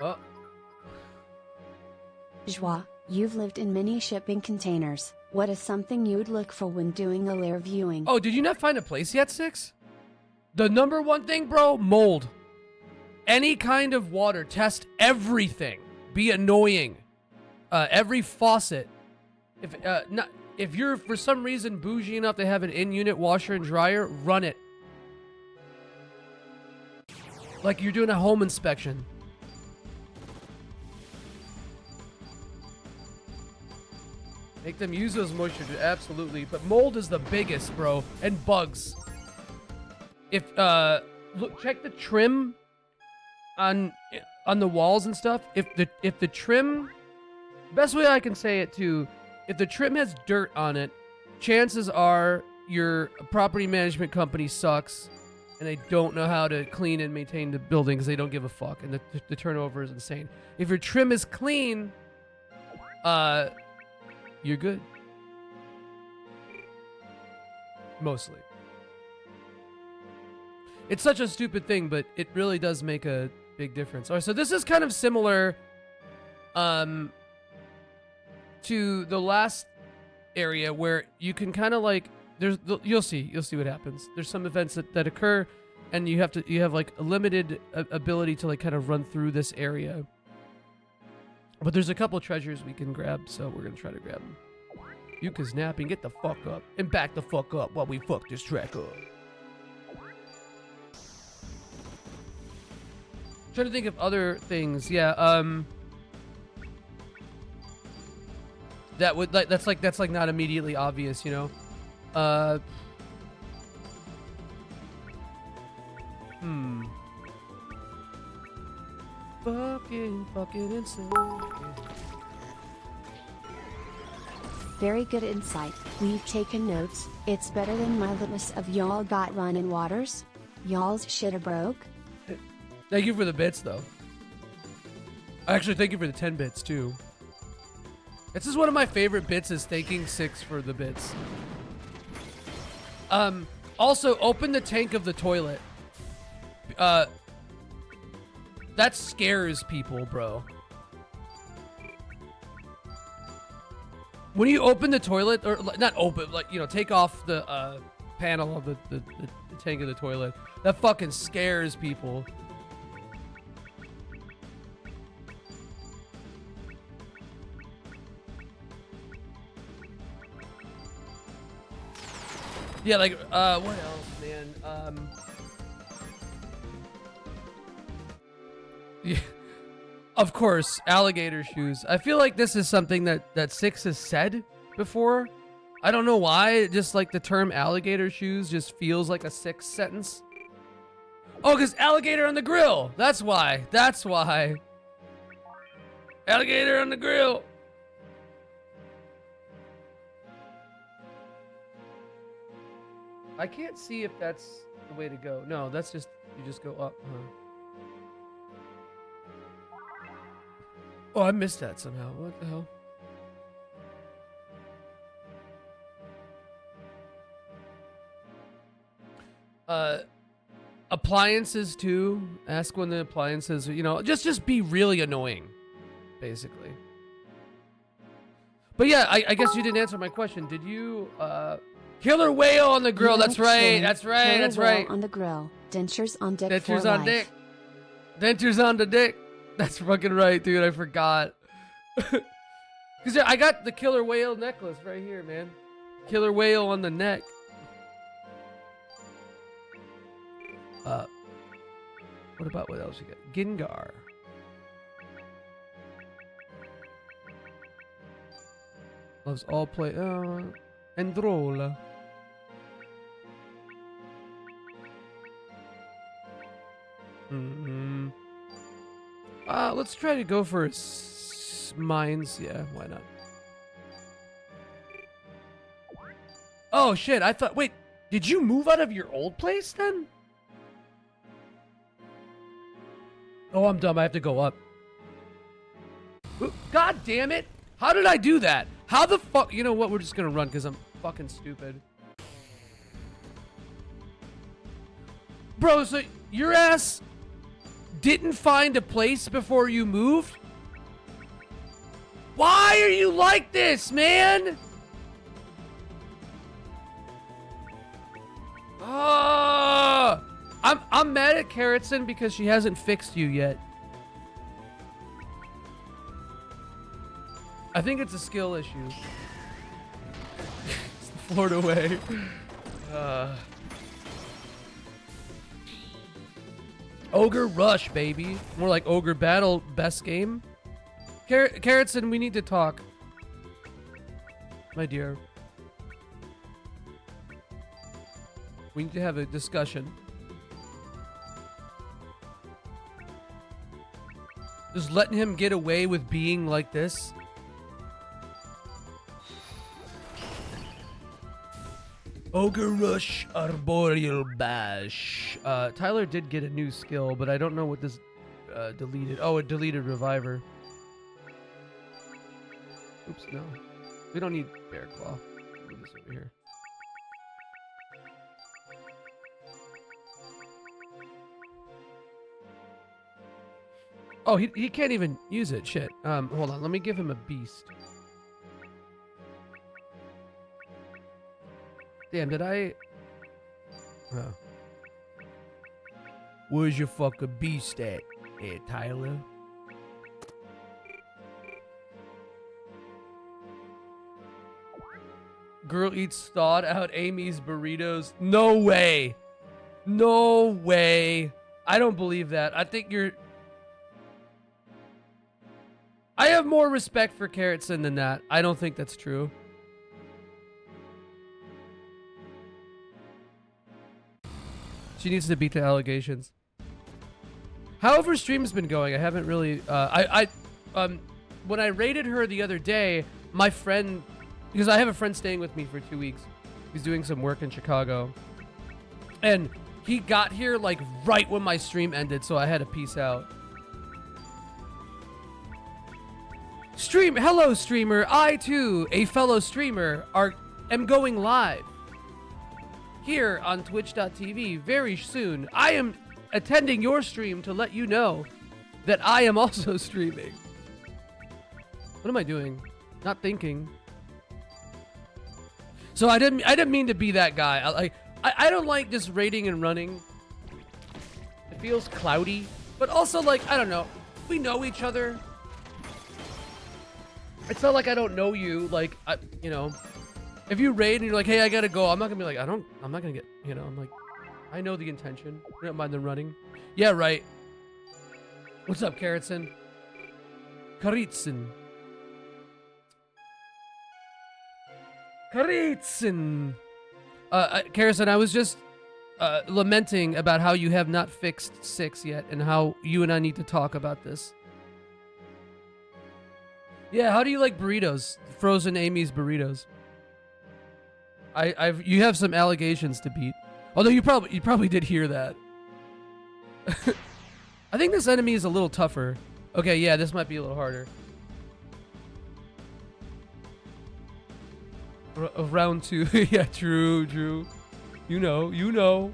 Oh. Joie, you've lived in many shipping containers. What is something you'd look for when doing a lair viewing? Oh, did you not find a place yet, Six? The number one thing, bro, mold. Any kind of water, test everything. Be annoying. Every faucet. If you're for some reason bougie enough to have an in-unit washer and dryer, run it. Like you're doing a home inspection. Make them use those moisture, absolutely. But mold is the biggest, bro, and bugs. If look, check the trim on the walls and stuff. If the trim, best way I can say it too, if the trim has dirt on it, chances are your property management company sucks and they don't know how to clean and maintain the building because they don't give a fuck, and the turnover is insane. If your trim is clean, you're good. Mostly. It's such a stupid thing, but it really does make a big difference. All right, so this is kind of similar to the last area where you can kind of like you'll see what happens. There's some events that occur, and you have like a limited ability to like kind of run through this area. But there's a couple treasures we can grab, so we're gonna try to grab them. Yuka's napping. Get the fuck up and back the fuck up while we fuck this track up. Trying to think of other things. Yeah. That would that's like not immediately obvious, you know. Fucking insane. Very good insight. We've taken notes. It's better than my litmus of y'all got running waters. Y'all's shit broke. Thank you for the bits, though. Actually, thank you for the 10 bits, too. This is one of my favorite bits, is thanking Six for the bits. Also, open the tank of the toilet. That scares people, bro. When you open the toilet, or not open, like, you know, take off the panel of the tank of the toilet, that fucking scares people. Yeah, like, what else, man? Yeah, of course, alligator shoes. I feel like this is something that Six has said before. I don't know why, just like the term alligator shoes just feels like a Six sentence. Oh, because alligator on the grill. That's why. That's why. Alligator on the grill. I can't see if that's the way to go. No, that's just, you just go up, huh? Oh, I missed that somehow. What the hell? Appliances too. Ask when the appliances, you know, just be really annoying, basically. But yeah, I guess you didn't answer my question. Did you, killer whale on the grill? That's right. That's right. Killer That's whale right. on the grill. Dentures on dick. Dentures for on life. dick. Dentures on the dick. That's fucking right, dude. I forgot. Because I got the killer whale necklace right here, man. Killer whale on the neck. What about what else you got? Gengar. Loves all play. Androla. Let's try to go for mines. Yeah, why not? Oh shit! I thought. Wait, did you move out of your old place then? Oh, I'm dumb. I have to go up. God damn it! How did I do that? How the fuck? You know what? We're just gonna run because I'm fucking stupid. Bro, so your ass didn't find a place before you moved? Why are you like this, man? I'm mad at Carrotson because she hasn't fixed you yet. I think it's a skill issue. It's the Florida way. Ogre Rush, baby. More like Ogre Battle, best game. Carrotson, we need to talk. My dear. We need to have a discussion. Just letting him get away with being like this. Ogre Rush Arboreal Bash. Tyler did get a new skill, but I don't know what this deleted. Oh, it deleted Reviver. Oops, no. We don't need Bear Claw. Move this over here. Oh, he can't even use it. Shit. Hold on. Let me give him a beast. Damn, did I? Oh. Where's your fucking beast at, Tyler? Girl eats thawed out Amy's burritos. No way. No way. I don't believe that. I think you're... I have more respect for Carrotson than that. I don't think that's true. She needs to beat the allegations. How have her streams been going? I haven't really... when I raided her the other day, my friend... Because I have a friend staying with me for 2 weeks. He's doing some work in Chicago. And he got here, like, right when my stream ended, so I had to peace out. Hello, streamer. I, too, a fellow streamer, am going live. Here on Twitch.tv very soon. I am attending your stream to let you know that I am also streaming. What am I doing? Not thinking. So I didn't mean to be that guy. I don't like just raiding and running. It feels cloudy, but also like, I don't know. We know each other. It's not like I don't know you. Like, you know, if you raid and you're like, hey, I gotta go, I'm not gonna be like, I'm not gonna get, you know, I'm like, I know the intention. I don't mind the running. Yeah, right. What's up, Carrotson? Karitsin. Karitsin. Carrotson, I was just lamenting about how you have not fixed 6 yet and how you and I need to talk about this. Yeah, how do you like burritos? Frozen Amy's burritos. You have some allegations to beat. Although you probably did hear that. I think this enemy is a little tougher. Okay, yeah, this might be a little harder. Round 2. Yeah, true. You know.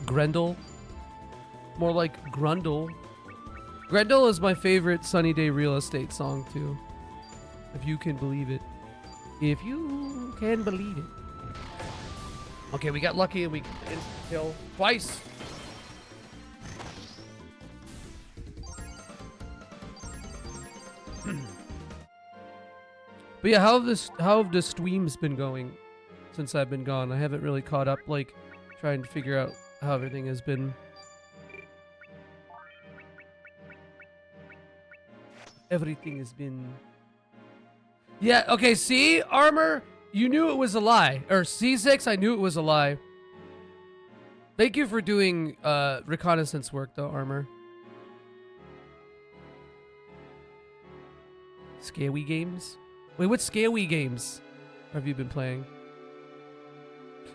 Grendel. More like Grundle. Grendel is my favorite Sunny Day Real Estate song, too. If you can believe it. If you can believe it. Okay, we got lucky and we instant kill twice. But yeah, how have the streams been going since I've been gone? I haven't really caught up, like, trying to figure out how everything has been. Everything has been... Yeah, okay, see? Armor, you knew it was a lie. Or C6, I knew it was a lie. Thank you for doing reconnaissance work, though, Armor. Scary games? Wait, what scary games have you been playing?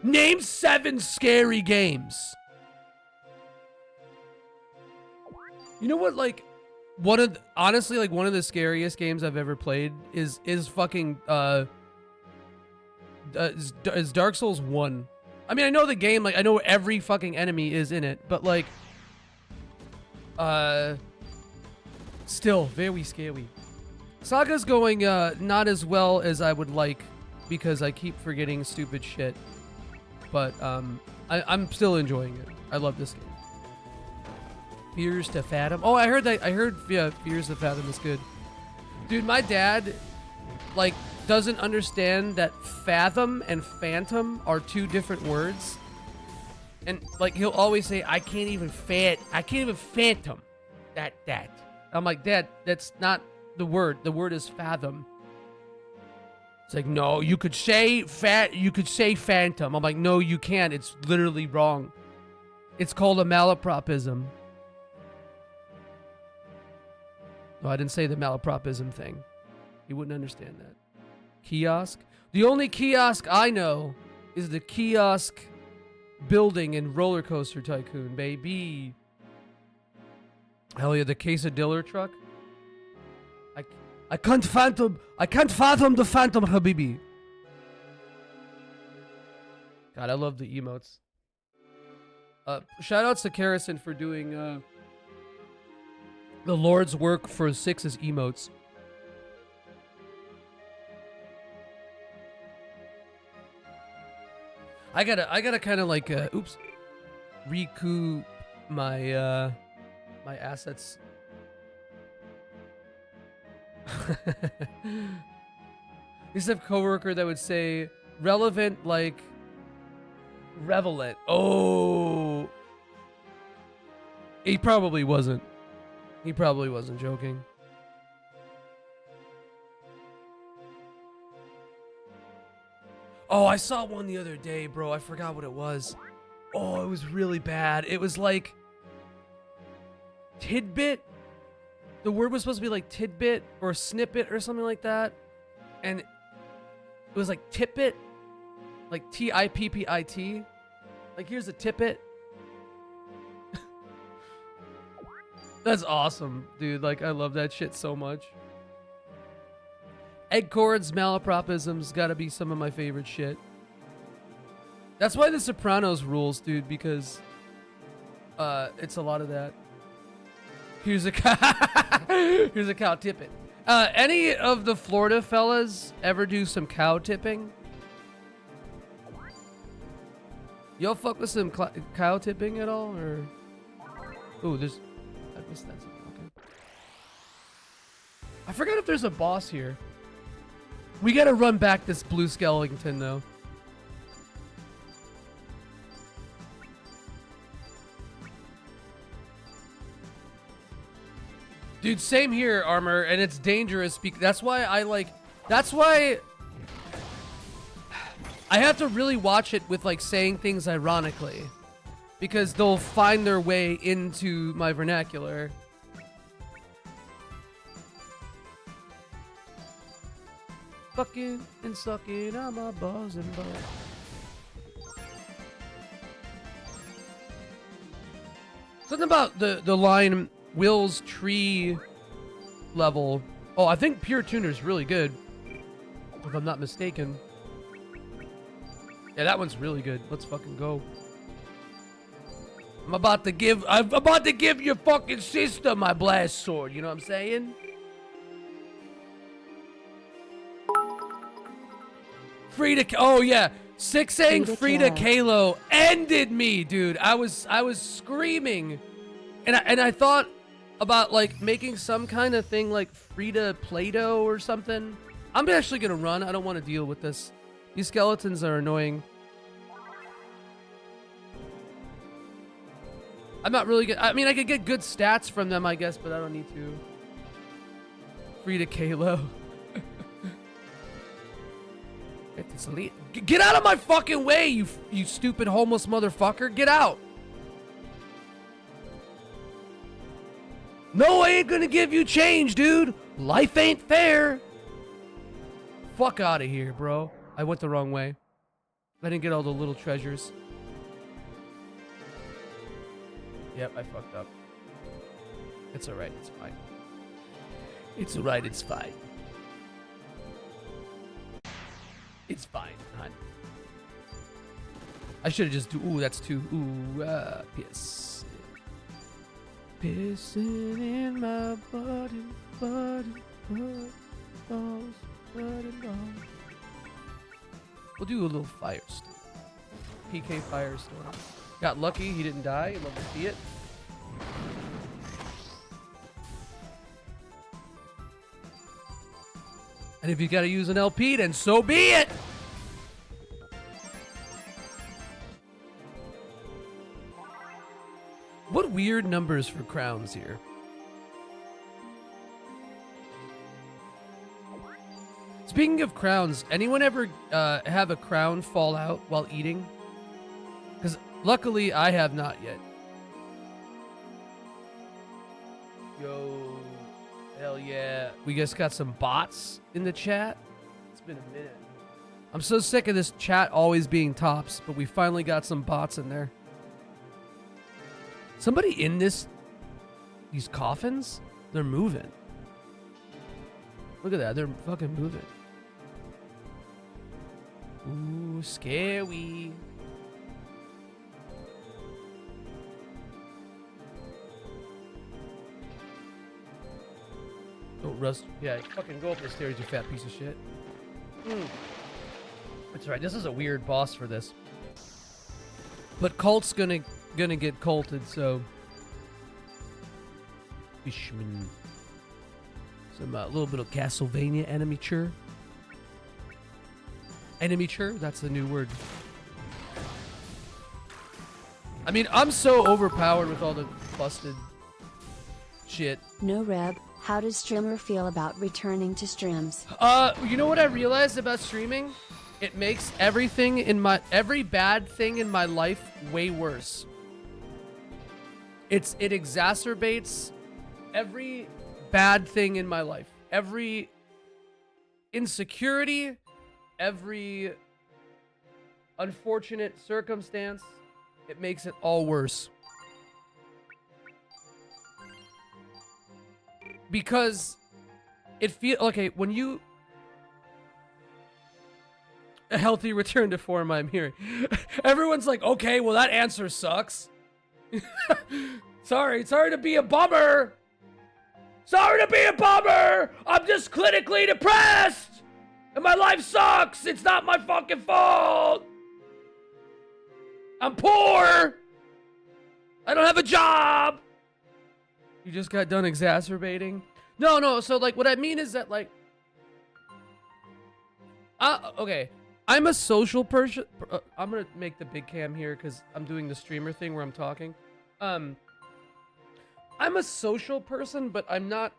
Name 7 scary games! You know what, like... honestly, like, one of the scariest games I've ever played is fucking, is Dark Souls 1. I mean, I know the game, like, I know every fucking enemy is in it, but, like, still, very scary. SaGa's going, not as well as I would like, because I keep forgetting stupid shit. But, I'm still enjoying it. I love this game. Fears to Fathom. Oh, I heard, yeah, Fears to Fathom is good. Dude, my dad, like, doesn't understand that fathom and phantom are 2 different words. And, like, he'll always say, I can't even phantom that. I'm like, Dad, that's not the word. The word is fathom. It's like, no, you could say phantom. I'm like, no, you can't. It's literally wrong. It's called a malapropism. No, I didn't say the malapropism thing. You wouldn't understand that. Kiosk? The only kiosk I know is the kiosk building in Roller Coaster Tycoon, baby. Hell yeah, the quesadilla truck. I can't fathom the phantom, Habibi. God, I love the emotes. Shoutouts to Karrison for doing the Lord's work for 6's emotes. I gotta kind of like, oops, recoup my, my assets. We used to have a coworker that would say relevant like relevant. Oh, he probably wasn't. He probably wasn't joking. Oh, I saw one the other day, bro. I forgot what it was. Oh, it was really bad. It was like tidbit. The word was supposed to be like tidbit or snippet or something like that. And it was like tippit. Like Tippit. Like, here's a tippit. That's awesome, dude. Like, I love that shit so much. Egg chords, malapropisms gotta be some of my favorite shit. That's why The Sopranos rules, dude, because it's a lot of that. Here's a cow. Here's a cow tipping. Any of the Florida fellas ever do some cow tipping? Y'all fuck with some cow tipping at all, or? Ooh, there's. I missed that. Okay. I forgot if there's a boss here. We gotta run back this blue skeleton though. Dude, same here, Armor, and it's dangerous because that's why I have to really watch it with like saying things ironically because they'll find their way into my vernacular. Fucking and sucking on my balls and butt. Something about the line Will's tree level. Oh, I think Pure Tuner's really good, if I'm not mistaken. Yeah, that one's really good. Let's fucking go. I'm about to give your fucking sister my blast sword. You know what I'm saying? Oh yeah, saying Frida Kahlo ended me, dude. I was screaming, and I thought about like making some kind of thing like Frida Play-Doh or something. I'm actually gonna run. I don't want to deal with this. These skeletons are annoying. I'm not really good. I mean, I could get good stats from them, I guess, but I don't need to. Frida Kahlo. Get out of my fucking way, you stupid homeless motherfucker. Get out. No, I ain't gonna give you change, dude. Life ain't fair. Fuck out of here, bro. I went the wrong way. I didn't get all the little treasures. Yep, I fucked up. It's alright, it's fine. It's alright, it's fine. It's fine, hon. I should have just ooh, that's two. Ooh, piss. Pissing in my body, balls, balls. We'll do a little firestorm. PK firestorm. Got lucky, he didn't die. Love to see it. And if you gotta use an LP, then so be it! What weird numbers for crowns here? Speaking of crowns, anyone ever have a crown fall out while eating? Because luckily I have not yet. Yo, hell yeah. We just got some bots in the chat. It's been a minute. I'm so sick of this chat always being tops, but we finally got some bots in there. Somebody in these coffins? They're moving. Look at that, they're fucking moving. Ooh, scary. Don't rust. Yeah, fucking go up the stairs, you fat piece of shit. That's right, this is a weird boss for this. But cult's gonna get culted, so Fishman. Some little bit of Castlevania enemy-ture. Enemy-ture? That's the new word. I mean, I'm so overpowered with all the busted shit. No Reb, how does streamer feel about returning to streams? You know what I realized about streaming? It makes every bad thing in my life way worse. It exacerbates every bad thing in my life. Every insecurity, every unfortunate circumstance, it makes it all worse. Because it feels okay when you a healthy return to form. I'm hearing everyone's like, okay, well that answer sucks. sorry to be a bummer. Sorry to be a bummer. I'm just clinically depressed, and my life sucks. It's not my fucking fault. I'm poor. I don't have a job. You just got done exacerbating? No, so like what I mean is that like okay, I'm a social person. I'm gonna make the big cam here because I'm doing the streamer thing where I'm talking. I'm a social person, but I'm not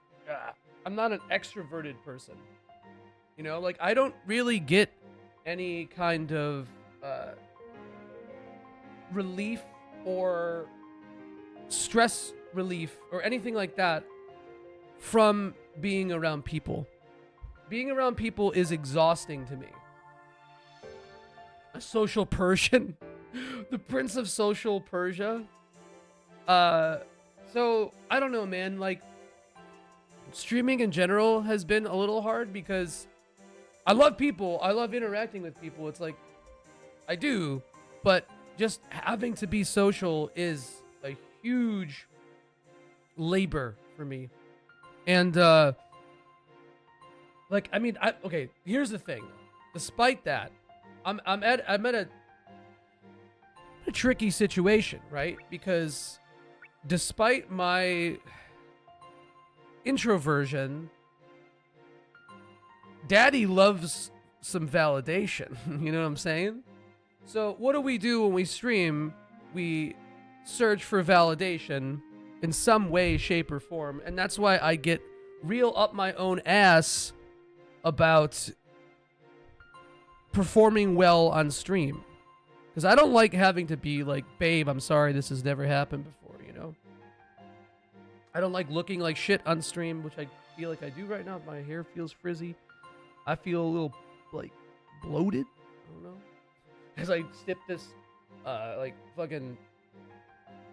an extroverted person. You know, like I don't really get any kind of relief or stress relief or anything like that from being around people. Being around people is exhausting to me. A social Persian. The Prince of Social Persia. So I don't know, man, like streaming in general has been a little hard because I love people. I love interacting with people. It's like I do, but just having to be social is a huge labor for me. And like I mean, okay, here's the thing. Despite that, I'm at a tricky situation, right? Because despite my introversion, Daddy loves some validation. You know what I'm saying? So what do we do when we stream? We search for validation in some way, shape, or form. And that's why I get real up my own ass about performing well on stream. Because I don't like having to be like, babe, I'm sorry, this has never happened before, you know? I don't like looking like shit on stream, which I feel like I do right now. My hair feels frizzy. I feel a little, like, bloated. I don't know. As I sip this, like, fucking...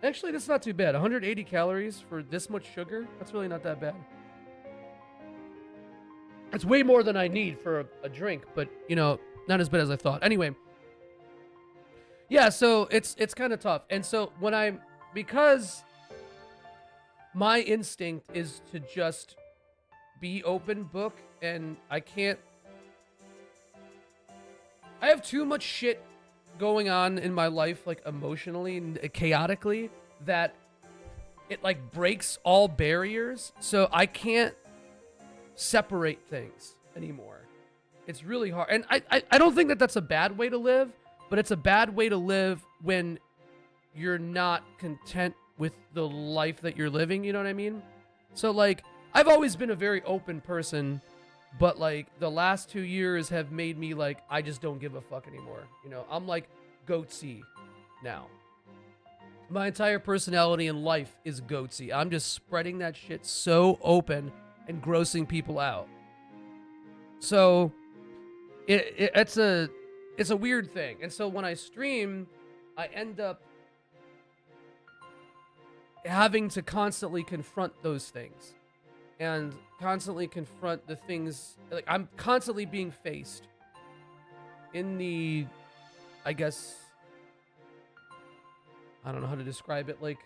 Actually, that's not too bad. 180 calories for this much sugar? That's really not that bad. It's way more than I need for a drink, but, you know, not as bad as I thought. Anyway. Yeah, so it's kind of tough. And so when because my instinct is to just be open book, and I have too much shit going on in my life, like emotionally and chaotically, that it like breaks all barriers. So I can't separate things anymore. It's really hard. And I don't think that that's a bad way to live, but it's a bad way to live when you're not content with the life that you're living. You know what I mean? So like, I've always been a very open person, but like the last 2 years have made me like, I just don't give a fuck anymore. You know, I'm like goatsy now. My entire personality in life is goatsy. I'm just spreading that shit so open and grossing people out. So it's a weird thing. And so when I stream, I end up having to constantly confront those things and constantly confront the things. Like I'm constantly being faced in the, I guess, I don't know how to describe it. Like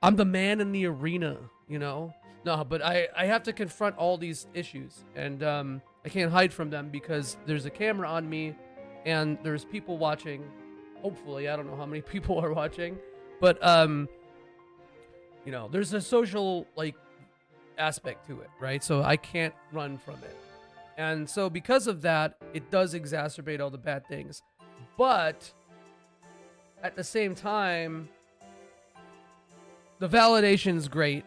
I'm the man in the arena, you know? No, but I have to confront all these issues, and I can't hide from them because there's a camera on me and there's people watching, Hopefully, I don't know how many people are watching, but you know, there's a social like aspect to it, right? So I can't run from it. And so because of that, it does exacerbate all the bad things. But at the same time, the validation is great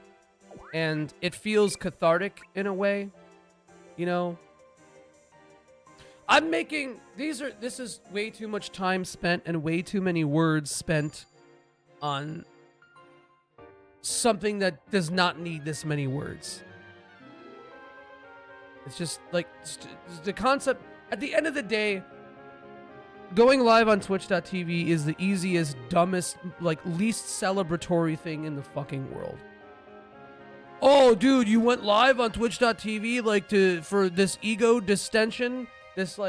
and it feels cathartic in a way, you know. I'm making this is way too much time spent and way too many words spent on something that does not need this many words. It's just like the concept. At the end of the day, going live on twitch.tv is the easiest, dumbest, like least celebratory thing in the fucking world. Oh, dude, you went live on twitch.tv like for this ego distension, this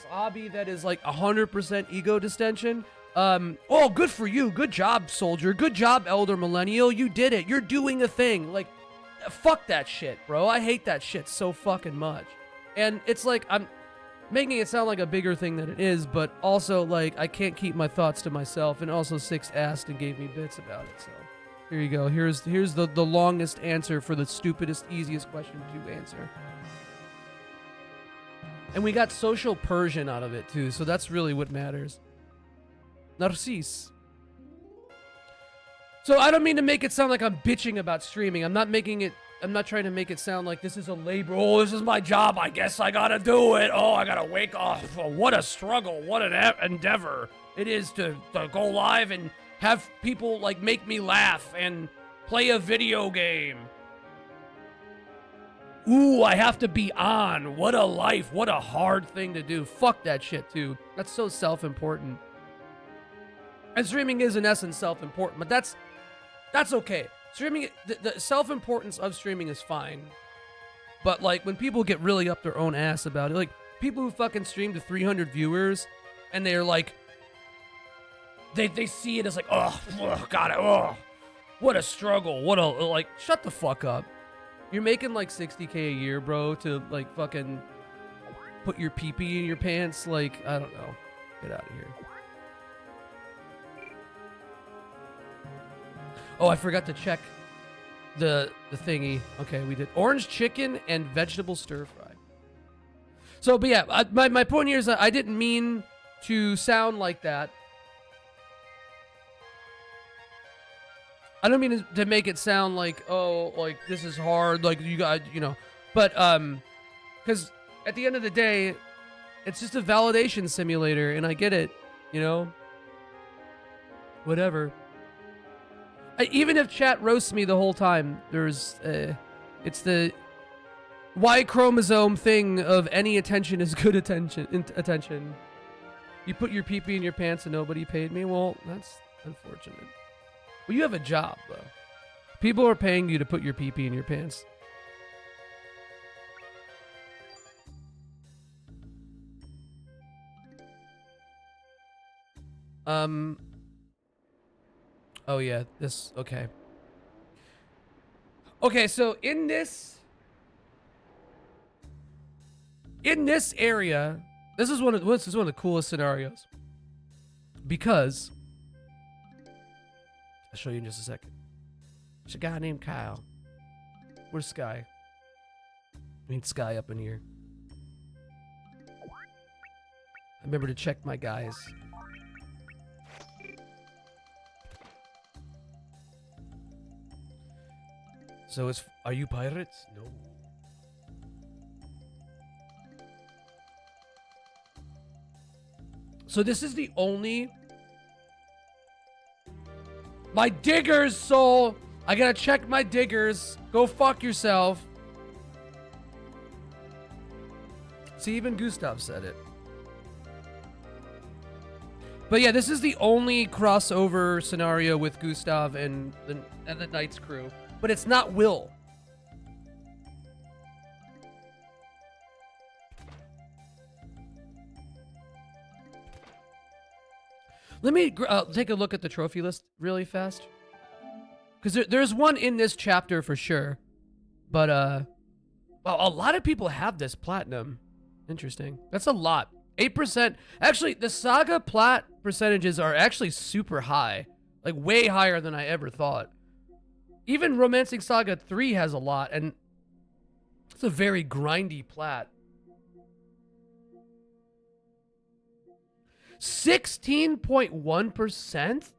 hobby that is like 100% ego distension. Oh, good for you. Good job, soldier. Good job, elder millennial. You did it. You're doing a thing. Like, fuck that shit, bro. I hate that shit so fucking much. And it's like, I'm making it sound like a bigger thing than it is, but also, like, I can't keep my thoughts to myself. And also, Six asked and gave me bits about it, so here you go. Here's the longest answer for the stupidest, easiest question to answer. And we got social Persian out of it, too, so that's really what matters. Narcisse. So I don't mean to make it sound like I'm bitching about streaming. I'm not trying to make it sound like this is a labor. Oh, this is my job. I guess I gotta do it. Oh, I gotta wake up. Oh, what a struggle. What an endeavor it is to go live and have people like make me laugh and play a video game. Ooh, I have to be on. What a life. What a hard thing to do. Fuck that shit, too. That's so self-important. And streaming is, in essence, self-important, but that's okay. Streaming, the self-importance of streaming is fine. But, like, when people get really up their own ass about it, like, people who fucking stream to 300 viewers, and they're like, they see it as like, oh, God, oh, what a struggle. What a, like, shut the fuck up. You're making like 60K a year, bro, to like fucking put your pee-pee in your pants. Like, I don't know. Get out of here. Oh, I forgot to check the thingy. Okay, we did orange chicken and vegetable stir fry. So, but yeah, my point here is that I didn't mean to sound like that. I don't mean to make it sound like, oh, like, this is hard, like, you got, you know. But, because at the end of the day, it's just a validation simulator, and I get it, you know? Whatever. Even if chat roasts me the whole time, there's, it's the Y chromosome thing of any attention is good attention. You put your pee-pee in your pants and nobody paid me? Well, that's unfortunate. Well, you have a job, though. People are paying you to put your pee-pee in your pants. Oh, yeah, this, okay. Okay, so in this area, this is one of the coolest scenarios. Because I'll show you in just a second. There's a guy named Kyle. Where's Sky? I need Sky up in here. I remember to check my guys. So are you pirates? No. So this is the only... My diggers, soul! I gotta check my diggers. Go fuck yourself. See, even Gustav said it. But yeah, this is the only crossover scenario with Gustav and the Knight's crew. But it's not Will. Let me take a look at the trophy list really fast. Because there's one in this chapter for sure. But, well, a lot of people have this platinum. Interesting. That's a lot. 8%. Actually, the SaGa plat percentages are actually super high. Like, way higher than I ever thought. Even Romancing Saga 3 has a lot, and it's a very grindy plat. 16.1%?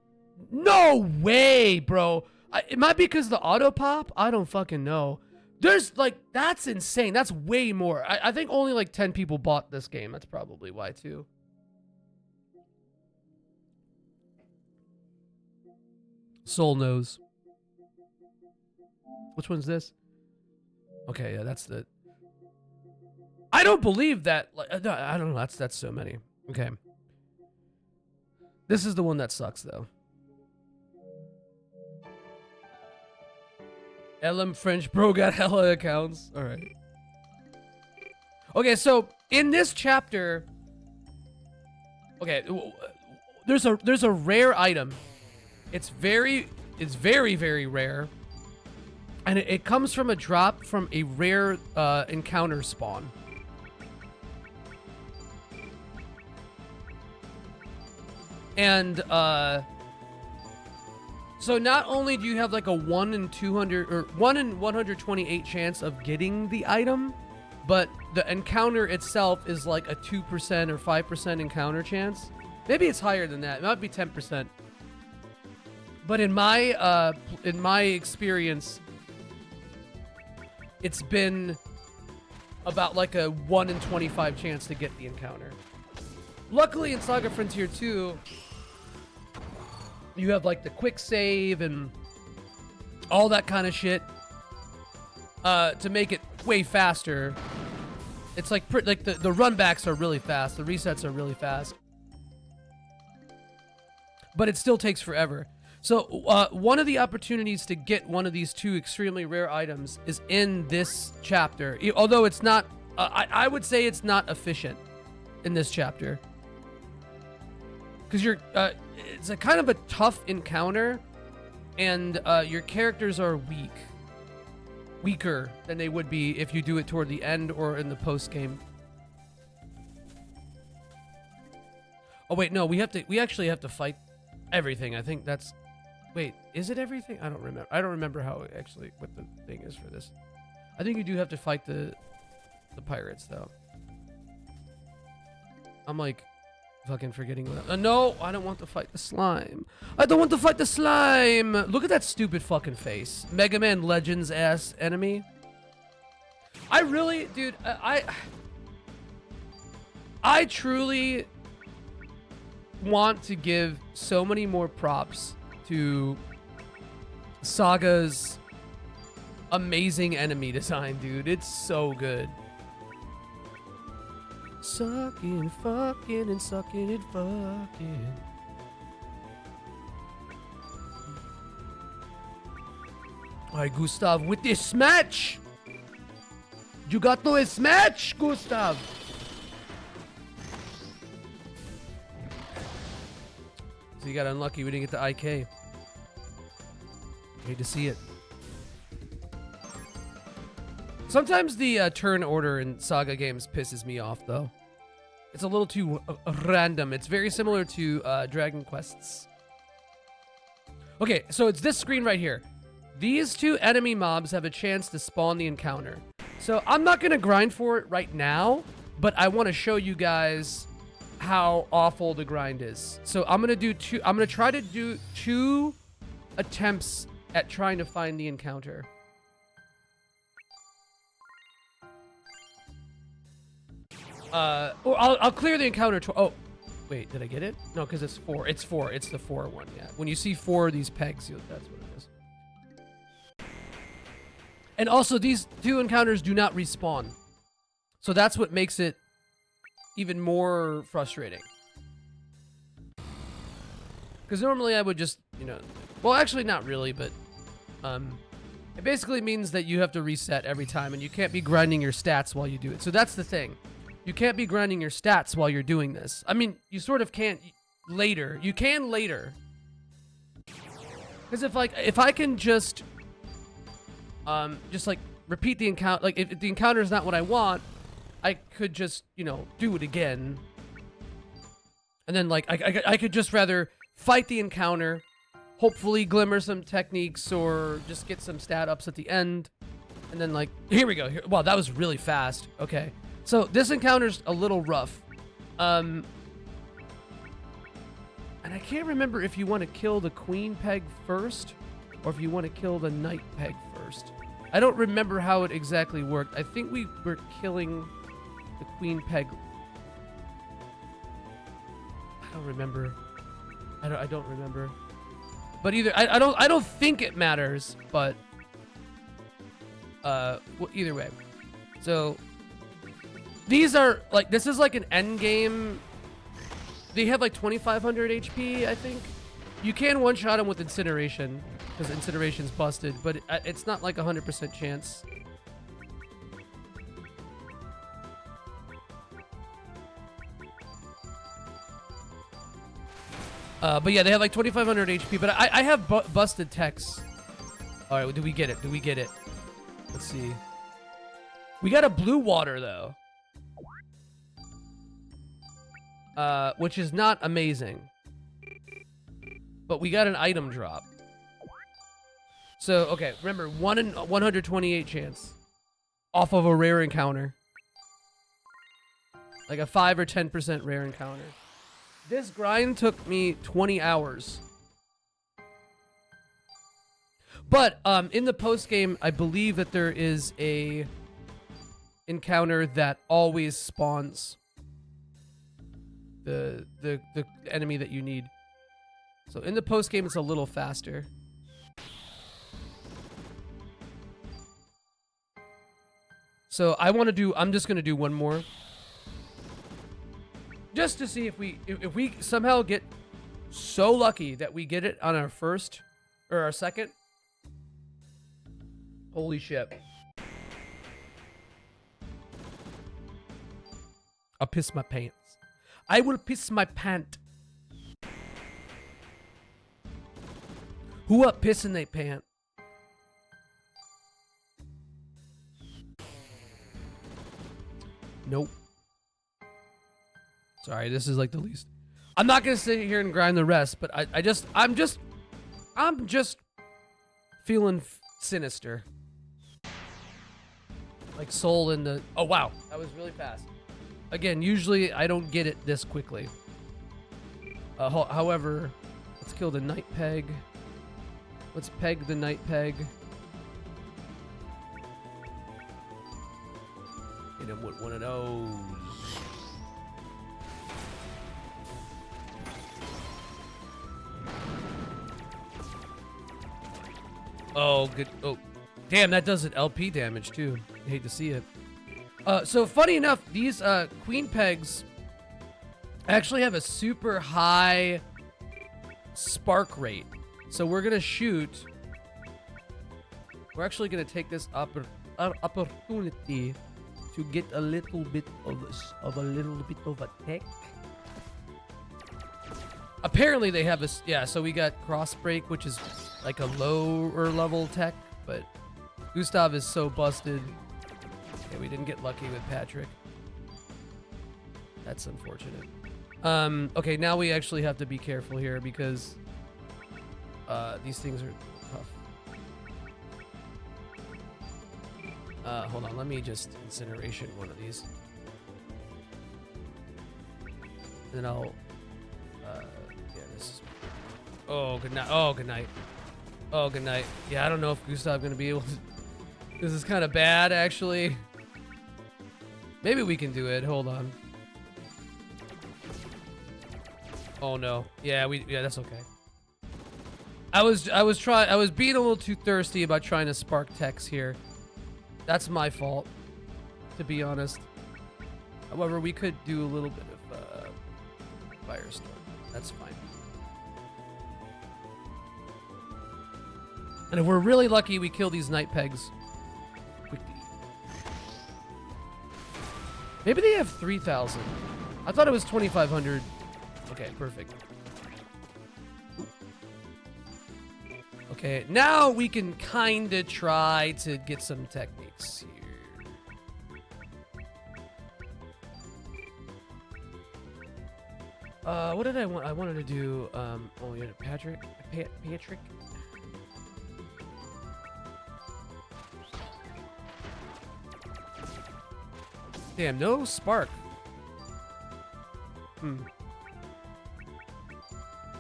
No way, bro. It might be because the auto pop. I don't fucking know. There's like, that's insane. That's way more. I think only like 10 people bought this game. That's probably why too. Soul knows. Which one's this? Okay, yeah, that's the. I don't believe that. Like, no, I don't know. That's so many. Okay. This is the one that sucks though. LM French bro got hella accounts. All right. Okay, so in this chapter, okay, there's a rare item. It's very rare, and it comes from a drop from a rare encounter spawn. And so not only do you have like a 1 in 200 or 1 in 128 chance of getting the item, but the encounter itself is like a 2% or 5% encounter chance. Maybe it's higher than that. It might be 10%. But in my experience, it's been about like a 1 in 25 chance to get the encounter. Luckily in SaGa Frontier 2, you have like the quick save and all that kind of shit to make it way faster. It's like the run backs are really fast. The resets are really fast. But it still takes forever. So one of the opportunities to get one of these two extremely rare items is in this chapter. Although it's not, I would say it's not efficient in this chapter. Because you're, it's a kind of a tough encounter, and your characters are weaker than they would be if you do it toward the end or in the post game. Oh wait, no, we actually have to fight everything. I think that's, wait, is it everything? I don't remember. I don't remember how actually what the thing is for this. I think you do have to fight the pirates though. I'm like fucking forgetting what no, I don't want to fight the slime. I don't want to fight the slime. Look at that stupid fucking face. Mega Man Legends ass enemy. I really, dude, I truly want to give so many more props to SaGa's amazing enemy design, dude. It's so good. Sucking, fucking, and sucking and fucking. Alright, Gustav, with this match! You got to a match, Gustav! So you got unlucky we didn't get the IK. Hate to see it. Sometimes the turn order in SaGa games pisses me off, though. It's a little too random. It's very similar to Dragon Quests. Okay, so it's this screen right here. These two enemy mobs have a chance to spawn the encounter. So I'm not going to grind for it right now, but I want to show you guys how awful the grind is. So I'm going to try to do 2 attempts at trying to find the encounter. I'll clear the encounter. Oh, wait, did I get it? No, because it's 4. It's 4. It's the 4 one. Yeah. When you see 4 of these pegs, that's what it is. And also, these 2 encounters do not respawn, so that's what makes it even more frustrating. Because normally I would just, well, actually not really, but it basically means that you have to reset every time, and you can't be grinding your stats while you do it. So that's the thing. You can't be grinding your stats while you're doing this. I mean, you sort of can't later. You can later. Because if I can just like repeat the encounter, like if the encounter is not what I want, I could just, do it again And then, like, I could just rather fight the encounter, hopefully glimmer some techniques or just get some stat ups at the end. And then, like, here we go. Wow, that was really fast. Okay. So this encounter's a little rough. And I can't remember if you want to kill the queen peg first or if you want to kill the knight peg first. I don't remember how it exactly worked. I think we were killing the queen peg. I don't remember. I don't remember. But either I don't think it matters, but well, either way. So these are like, this is like an end game. They have like 2,500 HP, I think. You can one-shot them with incineration because incineration's busted, but it's not like 100% chance. But yeah, they have like 2,500 HP, but I have busted techs. All right, do we get it? Do we get it? Let's see. We got a blue water though. Which is not amazing. But we got an item drop. So, okay, remember, 1 in 128 chance. Off of a rare encounter. Like a 5 or 10% rare encounter. This grind took me 20 hours. But, in the post-game, I believe that there is a encounter that always spawns the enemy that you need. So in the post game, it's a little faster. So I'm just gonna do one more, just to see if we somehow get so lucky that we get it on our first or our second. Holy shit! I'll piss my pants. I will piss my pant. Who up pissing they pant? Nope. Sorry, this is like the least. I'm not gonna sit here and grind the rest, but I'm just feeling sinister. Like soul in the. Oh wow, that was really fast. Again, usually I don't get it this quickly. However, let's kill the knight peg. Let's peg the knight peg. Hit him with one of those. Oh, good. Oh, damn, that does an LP damage too. I hate to see it. So funny enough, these queen pegs actually have a super high spark rate. So we're gonna shoot. We're actually gonna take this opportunity to get a little bit of a tech. Apparently they have this. Yeah. So we got cross break, which is like a lower level tech, but Gustav is so busted. Yeah, we didn't get lucky with Patrick. That's unfortunate. Okay, now we actually have to be careful here because these things are tough. Hold on, let me just incineration one of these. Then I'll yeah, this is. Oh, good night. Oh, good night. Oh, good night. Yeah, I don't know if Gustav's gonna be able to. This is kind of bad, actually. Maybe we can do it. Hold on. Oh no. Yeah, that's okay. I was being a little too thirsty about trying to spark techs here. That's my fault, to be honest. However, we could do a little bit of firestorm. That's fine. And if we're really lucky, we kill these night pegs quickly. Maybe they have 3,000. I thought it was 2,500. Okay, perfect. Okay, now we can kind of try to get some techniques here. What did I want? I wanted to do, oh yeah, Patrick. Damn, no spark.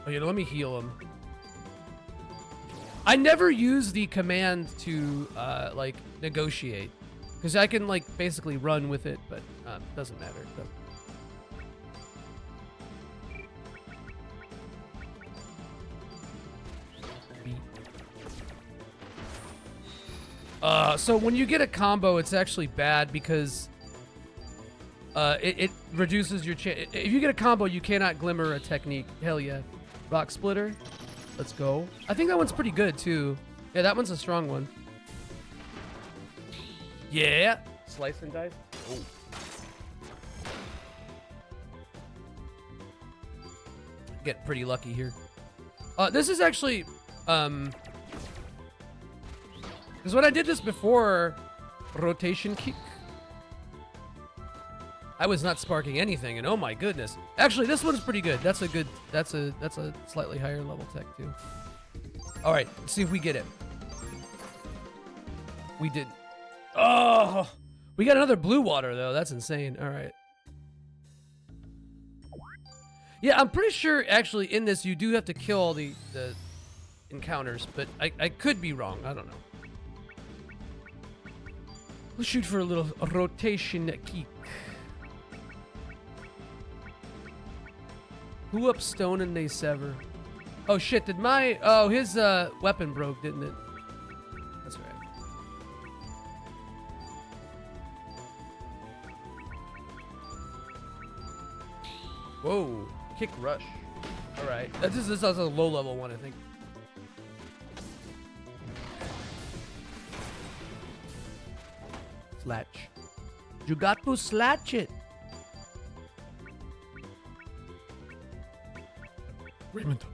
Oh, yeah, let me heal him. I never use the command to, like, negotiate. Because I can, like, basically run with it, but doesn't matter. So when you get a combo, it's actually bad because it reduces your chance. If you get a combo, you cannot glimmer a technique. Hell yeah. Rock Splitter. Let's go. I think that one's pretty good, too. Yeah, that one's a strong one. Yeah. Slice and dice. Oh. Get pretty lucky here. This is actually... Because when I did this before, rotation kick, I was not sparking anything, and oh my goodness. Actually, this one's pretty good. That's a good, that's a slightly higher level tech too. All right, let's see if we get it. We did. Oh, we got another blue water though. That's insane. All right. Yeah, I'm pretty sure actually in this you do have to kill all the encounters, but I could be wrong. I don't know. We'll shoot for a little rotation kick. Who up stone and they sever? Oh shit, did my... Oh, his weapon broke, didn't it? That's right. Whoa, kick rush. All right, this is also a low level one, I think. Slatch. You got to slatch it. Raymond.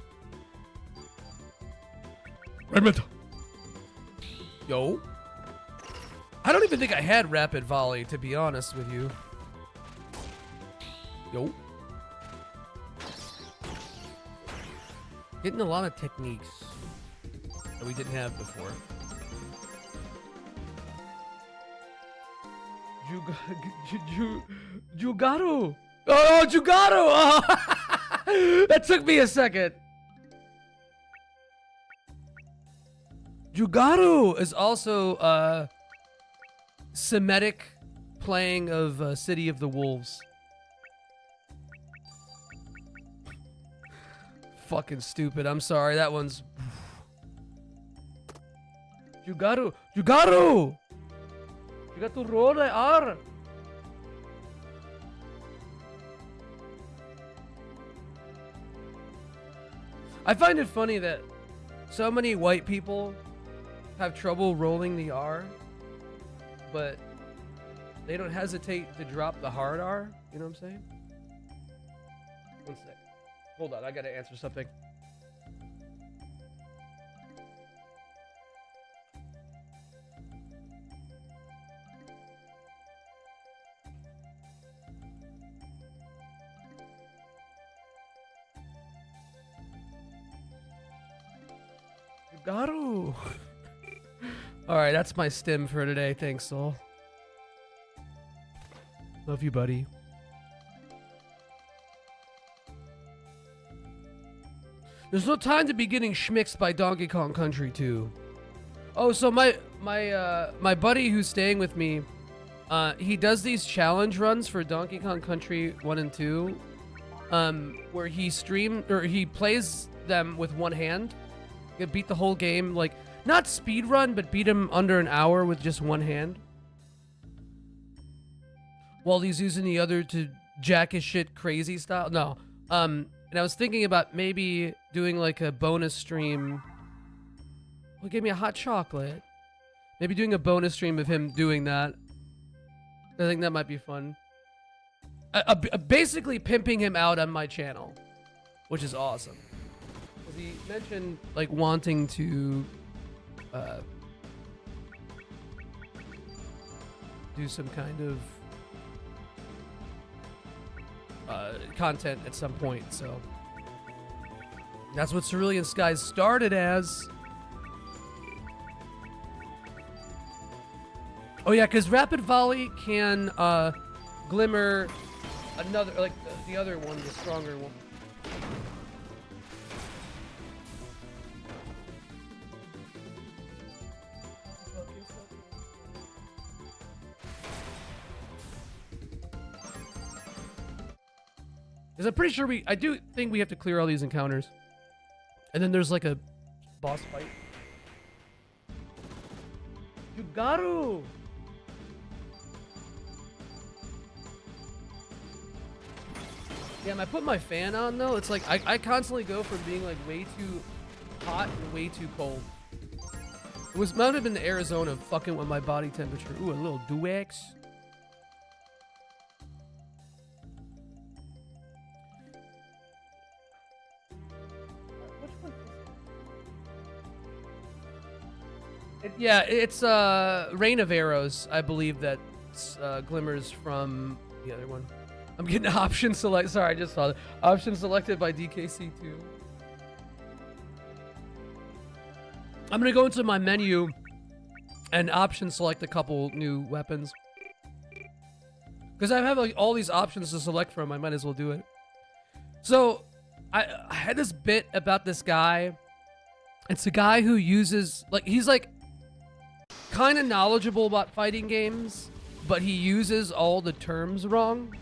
Yo. I don't even think I had rapid volley, to be honest with you. Yo. Getting a lot of techniques that we didn't have before. Jugaru! Oh, Jugaru! Oh. That took me a second. Jugaru is also Semitic playing of City of the Wolves. Fucking stupid. I'm sorry. That one's... Jugaru! Jugaru! You got to roll the R. I find it funny that so many white people have trouble rolling the R, but they don't hesitate to drop the hard R. You know what I'm saying? One sec. Hold on, I gotta answer something. Garu. All right, that's my stim for today. Thanks, Soul. Love you, buddy. There's no time to be getting schmixed by Donkey Kong Country 2. Oh, so my buddy who's staying with me, he does these challenge runs for Donkey Kong Country 1 and 2, where he plays them with one hand. You beat the whole game, like, not speed run, but beat him under an hour with just one hand. While he's using the other to jack his shit crazy style. No. And I was thinking about maybe doing like a bonus stream. Well, give me a hot chocolate. Maybe doing a bonus stream of him doing that. I think that might be fun. Basically pimping him out on my channel, which is awesome. He mentioned like wanting to do some kind content at some point. So that's what Cerulean Skies started as. Oh yeah, because Rapid Volley can glimmer another, like the other one, the stronger one. Because I'm pretty sure I do think we have to clear all these encounters. And then there's like a boss fight. Yugaru! Damn, I put my fan on though. It's like I constantly go from being like way too hot and way too cold. It might have been the Arizona fucking with my body temperature. Ooh, a little Duex. Yeah, it's Rain of Arrows, I believe that glimmers from the other one. I'm getting option select. Sorry, I just saw that. Option selected by DKC2. I'm gonna go into my menu and option select a couple new weapons. Because I have like all these options to select from, I might as well do it. So I had this bit about this guy. It's a guy who uses, like, he's like kind of knowledgeable about fighting games, but he uses all the terms wrong.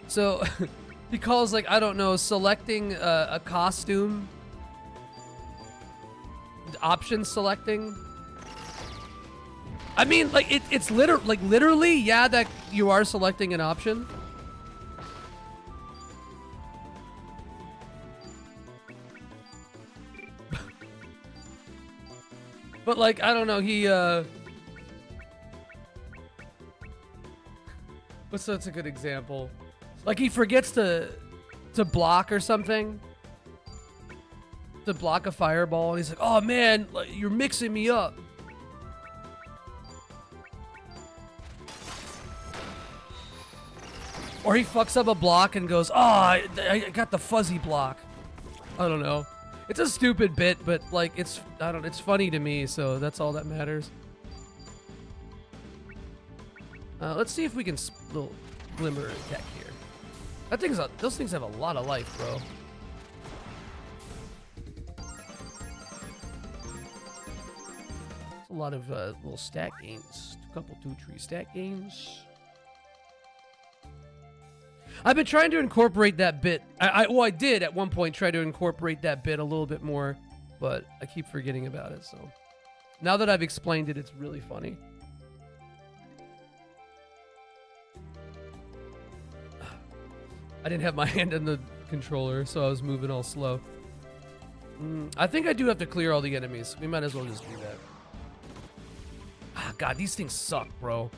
So he calls, like, I don't know, selecting a costume, option selecting. I mean, like, it's literally, yeah, that you are selecting an option. But, like, I don't know, he, what's a good example? Like, he forgets to block or something. To block a fireball, and he's like, oh man, like, you're mixing me up. Or he fucks up a block and goes, oh, I got the fuzzy block. I don't know. It's a stupid bit, but like it's funny to me, so that's all that matters. Let's see if we can little glimmer attack here. Those things have a lot of life, bro. It's a lot of little stat gains. A couple 2-3 stat gains. I've been trying to incorporate that bit. I did at one point try to incorporate that bit a little bit more, but I keep forgetting about it. So now that I've explained it, it's really funny. I didn't have my hand on the controller, so I was moving all slow. I think I do have to clear all the enemies. We might as well just do that. Ah, God, these things suck, bro.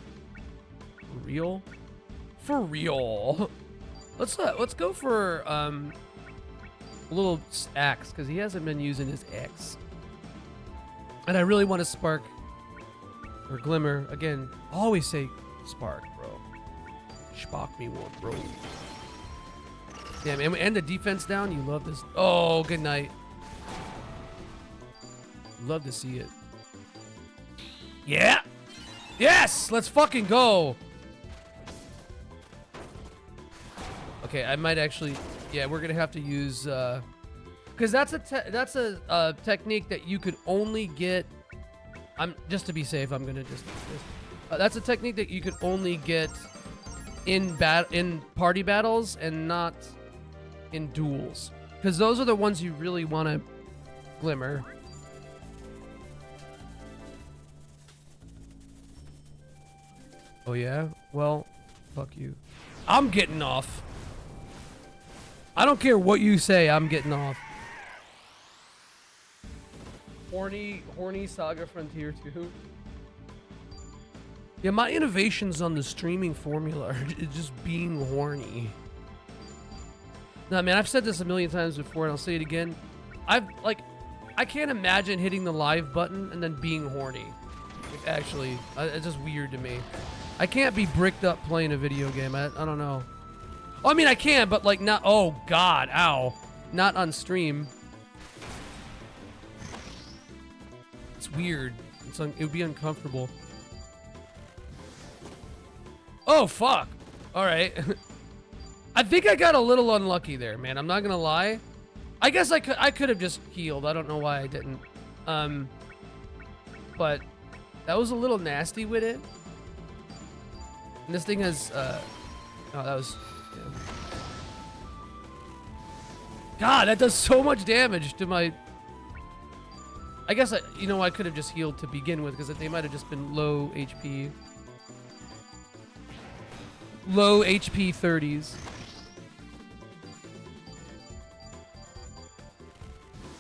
For real? For real. Let's go for a little axe, because he hasn't been using his axe. And I really want to spark or glimmer again. Always say spark, bro. Spark me one, bro. Damn, and the defense down. You love this. Oh, good night. Love to see it. Yeah. Yes. Let's fucking go. Okay, I might actually. Yeah, we're gonna have to use. Because that's a technique that you could only get. Just to be safe. I'm gonna just. That's a technique that you could only get in party battles and not in duels, because those are the ones you really want to glimmer. Oh yeah? Well, fuck you. I'm getting off. I don't care what you say, I'm getting off. Horny SaGa Frontier 2. Yeah, my innovations on the streaming formula are just being horny. Nah, man, I've said this a million times before, and I'll say it again. I can't imagine hitting the live button and then being horny. Actually, it's just weird to me. I can't be bricked up playing a video game. I don't know. Oh, I mean, I can, but like not. Oh God, ow! Not on stream. It's weird. It would be uncomfortable. Oh fuck! All right. I think I got a little unlucky there, man. I'm not gonna lie. I guess I could have just healed. I don't know why I didn't. But that was a little nasty with it. And this thing has oh, that was yeah. God, that does so much damage to my. I guess I could have just healed to begin with because they might have just been low HP. Low HP 30s.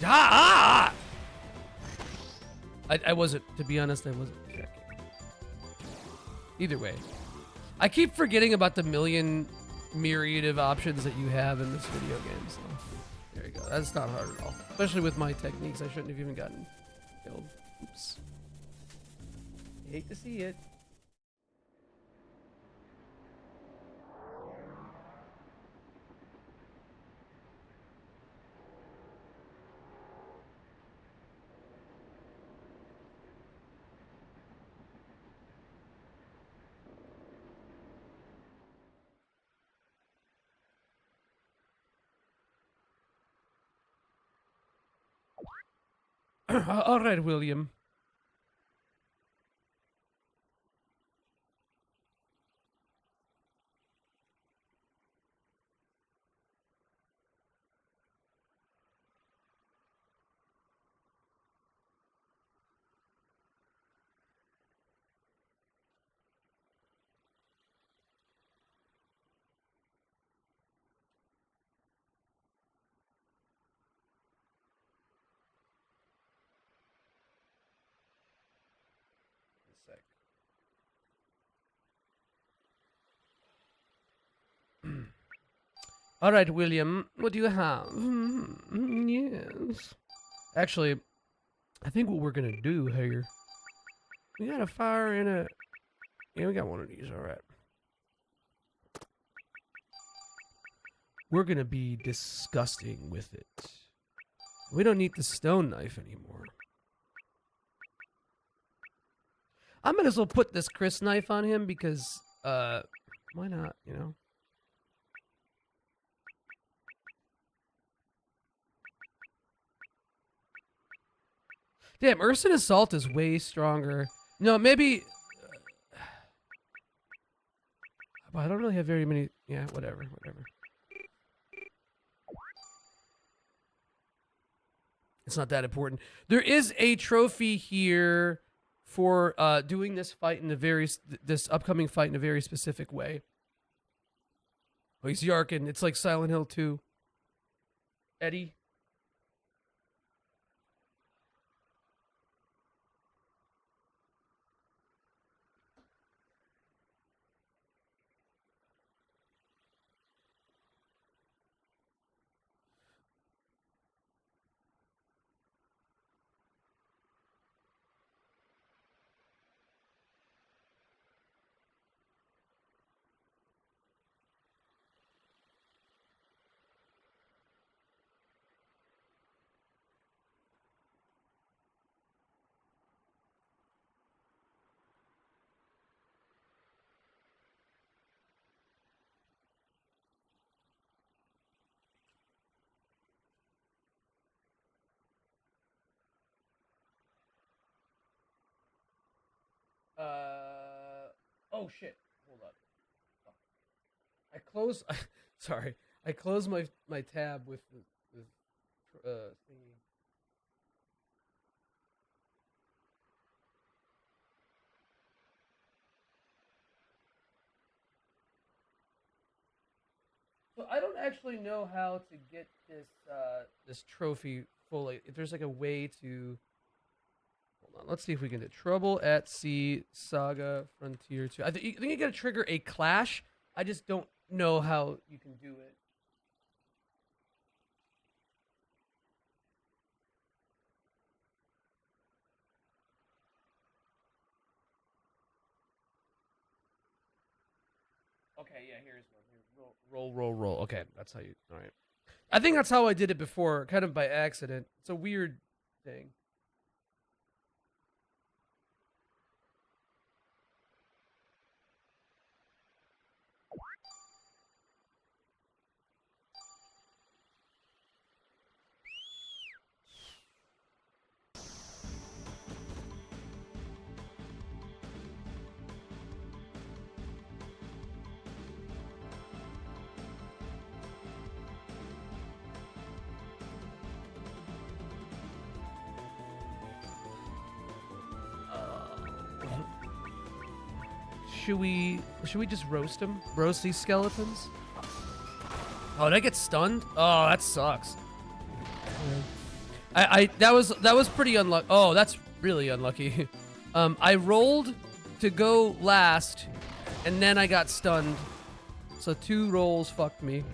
Ah! I wasn't, to be honest, I wasn't checking. Either way. I keep forgetting about the myriad of options that you have in this video game, so there you go. That's not hard at all. Especially with my techniques, I shouldn't have even gotten killed. Oops. I hate to see it. All right, William. All right, William, what do you have? Yes. Actually, I think what we're gonna do here, we got a fire and a. Yeah, we got one of these. All right. We're gonna be disgusting with it. We don't need the stone knife anymore. I might as well put this Chris knife on him because, why not? You know. Damn, Urson Assault is way stronger. No, maybe. I don't really have very many. Yeah, whatever. It's not that important. There is a trophy here for doing this fight in this upcoming fight in a very specific way. Oh, he's Yarkin. It's like Silent Hill 2. Eddie. Oh shit. Hold up. I close. Sorry. I closed my tab with thingy. So I don't actually know how to get this trophy fully. If there's like a way to. Hold on. Let's see if we can do Trouble at Sea SaGa Frontier 2. I think you gotta trigger a clash. I just don't know how you can do it. Okay, yeah, here's one. Here, roll. Okay, that's how you. All right. I think that's how I did it before, kind of by accident. It's a weird thing. Should we just roast them? Roast these skeletons? Oh, did I get stunned? Oh, that sucks. That was pretty unlucky. Oh, that's really unlucky. I rolled to go last, and then I got stunned. So 2 rolls fucked me.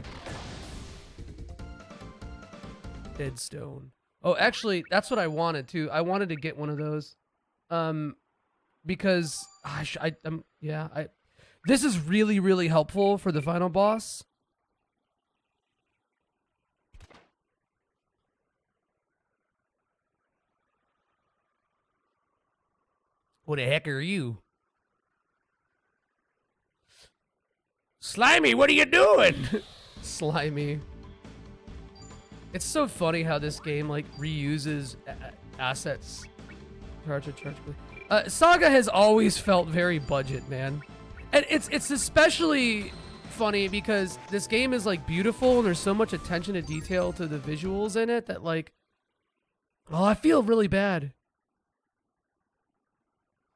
Dead stone. Oh, actually, that's what I wanted too. I wanted to get one of those. Because this is really, really helpful for the final boss. What the heck are you? Slimy, what are you doing? Slimy. It's so funny how this game like reuses assets. Charge. SaGa has always felt very budget, man. And it's especially funny because this game is like beautiful and there's so much attention to detail to the visuals in it that like, oh, I feel really bad.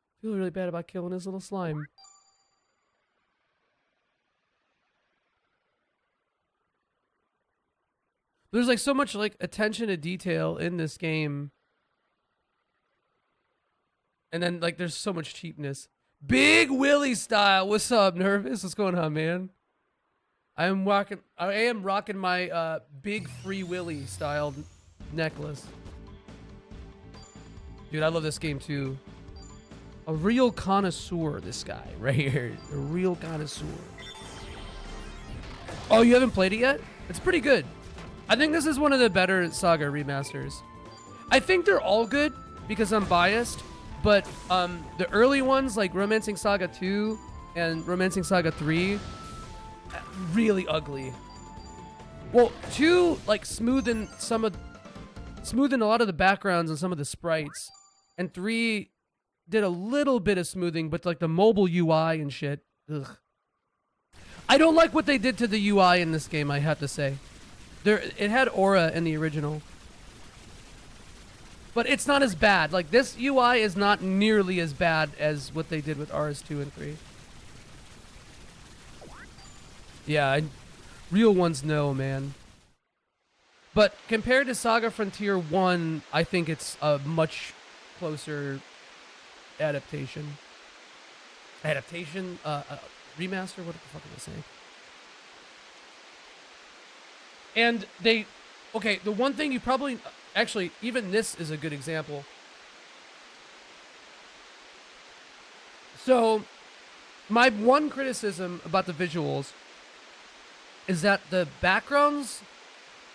I feel really bad about killing this little slime. There's like so much like attention to detail in this game. And then, like, there's so much cheapness. Big Willie style. What's up, Nervous? What's going on, man? I am rocking my Big Free Willy style necklace. Dude, I love this game too. A real connoisseur, this guy right here. A real connoisseur. Oh, you haven't played it yet? It's pretty good. I think this is one of the better SaGa remasters. I think they're all good because I'm biased. But the early ones, like Romancing Saga 2 and Romancing Saga 3, really ugly. Well, 2 like smoothened a lot of the backgrounds and some of the sprites, and 3 did a little bit of smoothing, but like the mobile UI and shit. Ugh. I don't like what they did to the UI in this game. I have to say, it had aura in the original. But it's not as bad. Like, this UI is not nearly as bad as what they did with RS2 and 3. Yeah, real ones know, man. But compared to Saga Frontier 1, I think it's a much closer adaptation. Remaster? What the fuck am I saying? And they... Okay, the one thing you probably... Actually, even this is a good example. So, my one criticism about the visuals is that the backgrounds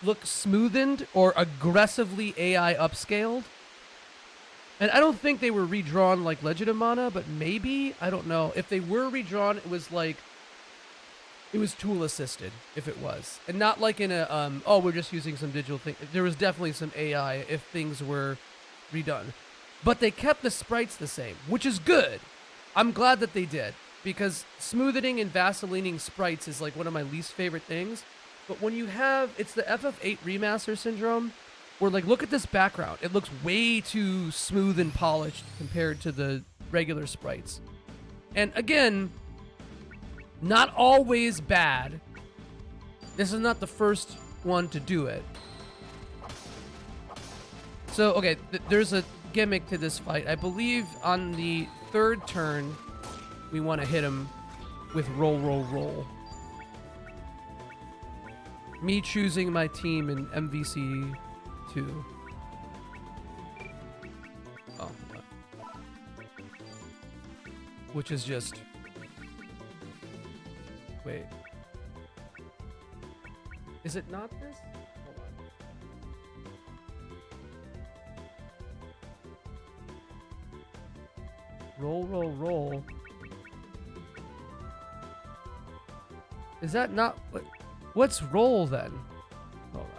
look smoothened or aggressively AI upscaled. And I don't think they were redrawn like Legend of Mana, but maybe, I don't know. If they were redrawn, it was like... It was tool assisted, if it was. And not like in a, oh, we're just using some digital thing. There was definitely some AI if things were redone. But they kept the sprites the same, which is good. I'm glad that they did. Because smoothing and vaselining sprites is like one of my least favorite things. But when you have, it's the FF8 remaster syndrome, where like, look at this background. It looks way too smooth and polished compared to the regular sprites. And again... Not always bad. This is not the first one to do it. So, okay, there's a gimmick to this fight. I believe on the 3rd turn, we want to hit him with roll. Me choosing my team in MVC 2. Oh. Which is just... Wait. Is it not this? Hold on. Roll, roll, roll. Is that not what? What's roll then? Hold on.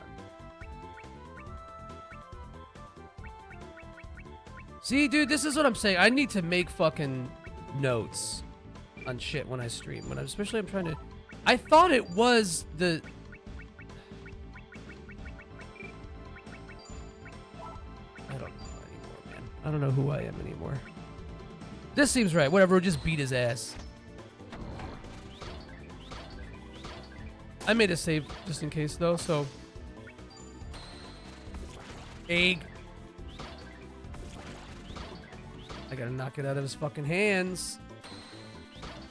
See, dude, this is what I'm saying. I need to make fucking notes on shit when I stream. Especially I'm trying to. I thought it was the. I don't know anymore, man. I don't know who I am anymore. This seems right. Whatever. We'll just beat his ass. I made a save just in case though, so. Egg. I gotta knock it out of his fucking hands.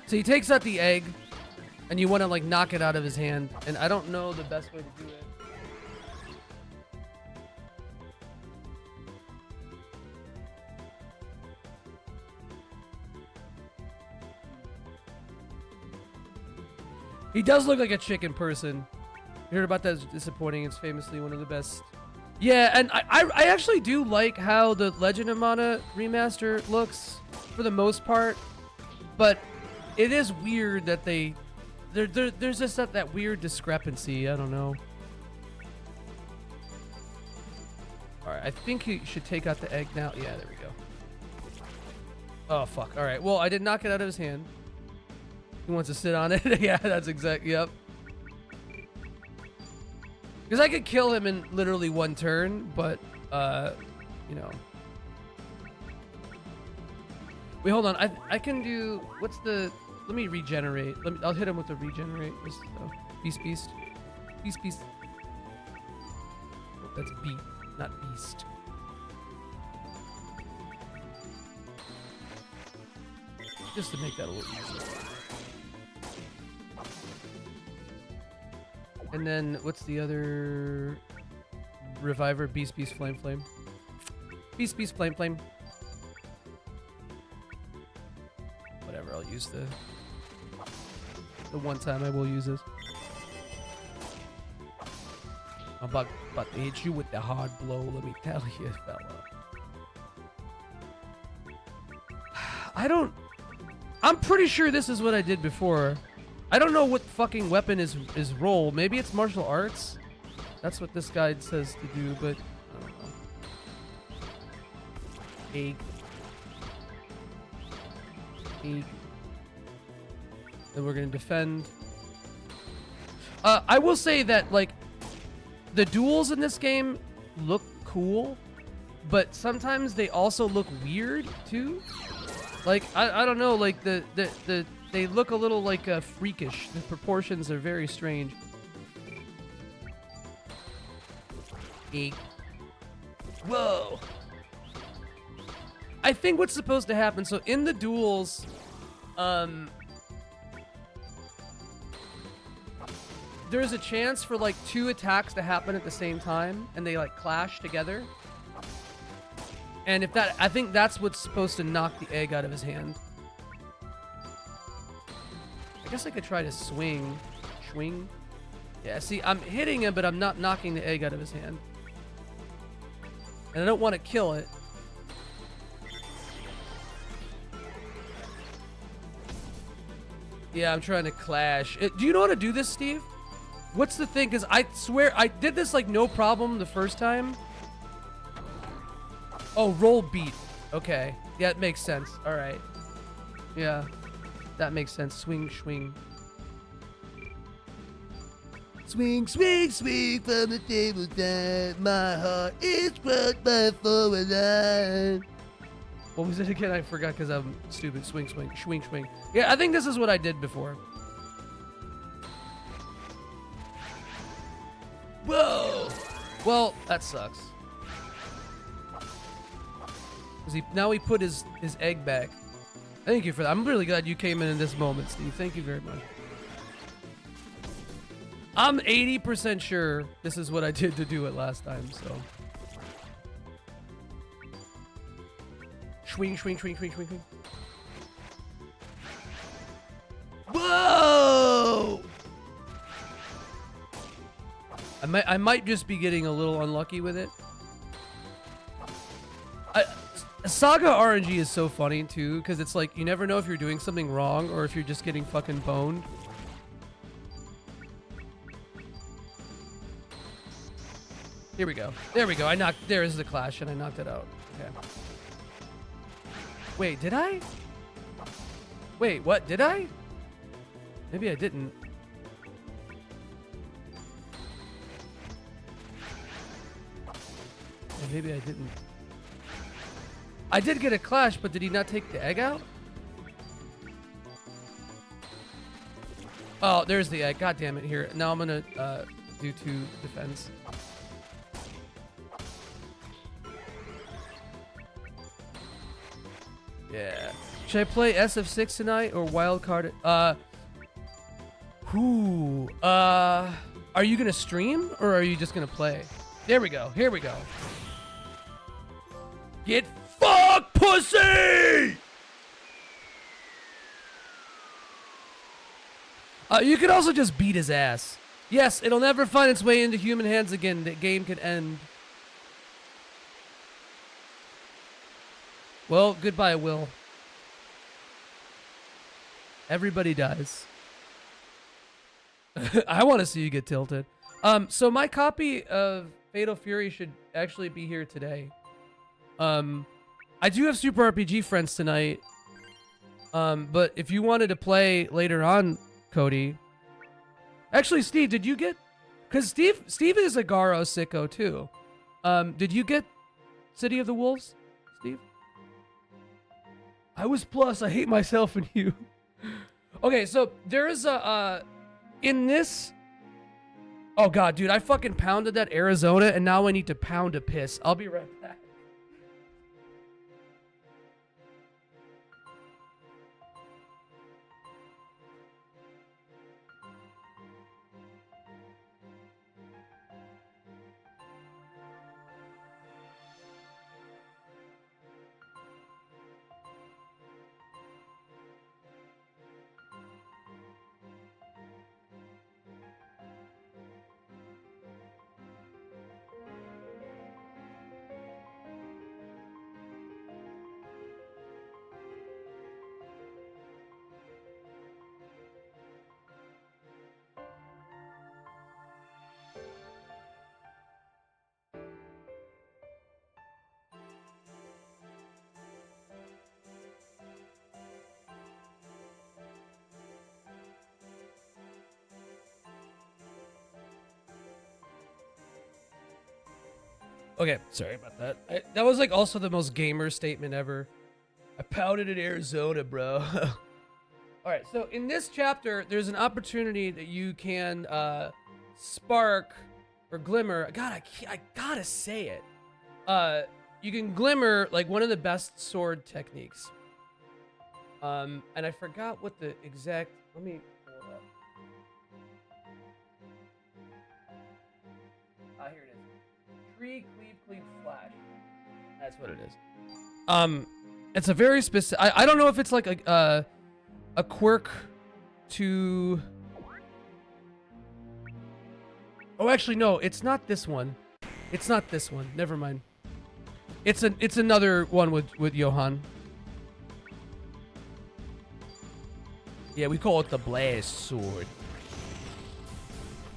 So he takes out the egg, and you want to like knock it out of his hand, and I don't know the best way to do it. He does look like a chicken person. You heard about that? It's disappointing. It's famously one of the best. Yeah, and I actually do like how the Legend of Mana remaster looks for the most part, but it is weird that there's just that weird discrepancy. I don't know. All right, I think he should take out the egg now. Yeah, there we go. Oh fuck. All right. Well, I did knock it out of his hand. He wants to sit on it. Yeah, that's exactly. Yep. Because I could kill him in literally one turn, but, you know. Wait, hold on. I can do... What's the... Let me regenerate. I'll hit him with the regenerate. Beast, beast. Beast, beast. Oh, that's beat, not beast. Just to make that a little easier. And then, what's the other reviver? Beast, beast, flame, flame. Beast, beast, flame, flame. Whatever, I'll use the one time I will use this. I'm about to hit you with the hard blow, let me tell you, fella. I'm pretty sure this is what I did before. I don't know what fucking weapon is roll. Maybe it's martial arts. That's what this guide says to do, but I don't know. Egg. Egg. Then we're gonna defend. I will say that like the duels in this game look cool, but sometimes they also look weird too. Like I don't know, like they look a little like freakish. The proportions are very strange. Eek. Whoa. I think what's supposed to happen, so in the duels, there's a chance for like 2 attacks to happen at the same time, and they like clash together. And if that, I think that's what's supposed to knock the egg out of his hand. I guess I could try to swing. Swing. Yeah, see, I'm hitting him, but I'm not knocking the egg out of his hand. And I don't want to kill it. Yeah, I'm trying to clash. Do you know how to do this, Steve? What's the thing? Because I swear, I did this like no problem the first time. Oh, roll beat. Okay. Yeah, it makes sense. All right. Yeah. That makes sense. Swing, swing. Swing, swing, swing from the table down. My heart is broke by forward line. What was it again? I forgot because I'm stupid. Swing, swing, swing, swing. Yeah, I think this is what I did before. Whoa! Well, that sucks. Now he put his egg back. Thank you for that. I'm really glad you came in this moment, Steve. Thank you very much. I'm 80% sure this is what I did to do it last time, so. Swing, swing, swing, swing, swing, swing. Whoa! I might just be getting a little unlucky with it. SaGa RNG is so funny too, because it's like you never know if you're doing something wrong or if you're just getting fucking boned. Here we go. There we go. There is the clash and I knocked it out. Okay. Wait, did I? Wait, what? Did I? Maybe I didn't. Yeah, maybe I didn't. I did get a clash, but did he not take the egg out? Oh, there's the egg. God damn it. Here. Now I'm gonna do 2 defense. Yeah. Should I play SF6 tonight or wildcard? Are you gonna stream or are you just gonna play? There we go. Here we go. Get fucked, pussy! You could also just beat his ass. Yes, it'll never find its way into human hands again. The game could end. Well, goodbye, Will. Everybody dies. I want to see you get tilted. So my copy of Fatal Fury should actually be here today. I do have Super RPG Friends tonight. But if you wanted to play later on, Cody. Actually, Steve, did you get... Because Steve is a Garo sicko, too. Did you get City of the Wolves, Steve? I was plus. I hate myself and you. Okay, so there is a... in this... Oh, God, dude. I fucking pounded that Arizona, and now I need to pound a piss. I'll be right back. Okay, sorry about that. That was like also the most gamer statement ever. I pounded in Arizona, bro. All right, so in this chapter, there's an opportunity that you can spark or glimmer. God, I gotta say it. You can glimmer like one of the best sword techniques. And I forgot what the exact. Let me pull it up. Here it is. Tree cleave flash. That's what it is. It's a very specific. I don't know if it's like a quirk to. Oh, actually, no. It's not this one. It's not this one. Never mind. It's another one with Johan. Yeah, we call it the blast sword.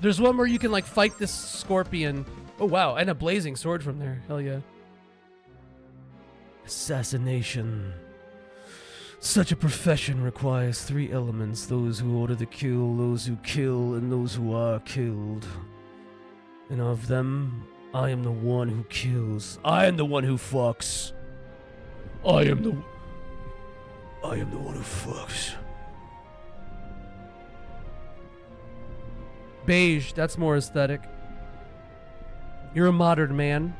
There's one where you can like fight this scorpion. Oh wow, and a blazing sword from there. Hell yeah. Assassination. Such a profession requires 3 elements: those who order the kill, those who kill, and those who are killed. And of them, I am the one who kills. I am the one who fucks. I am the one who fucks. Beige, that's more aesthetic. You're a modern man.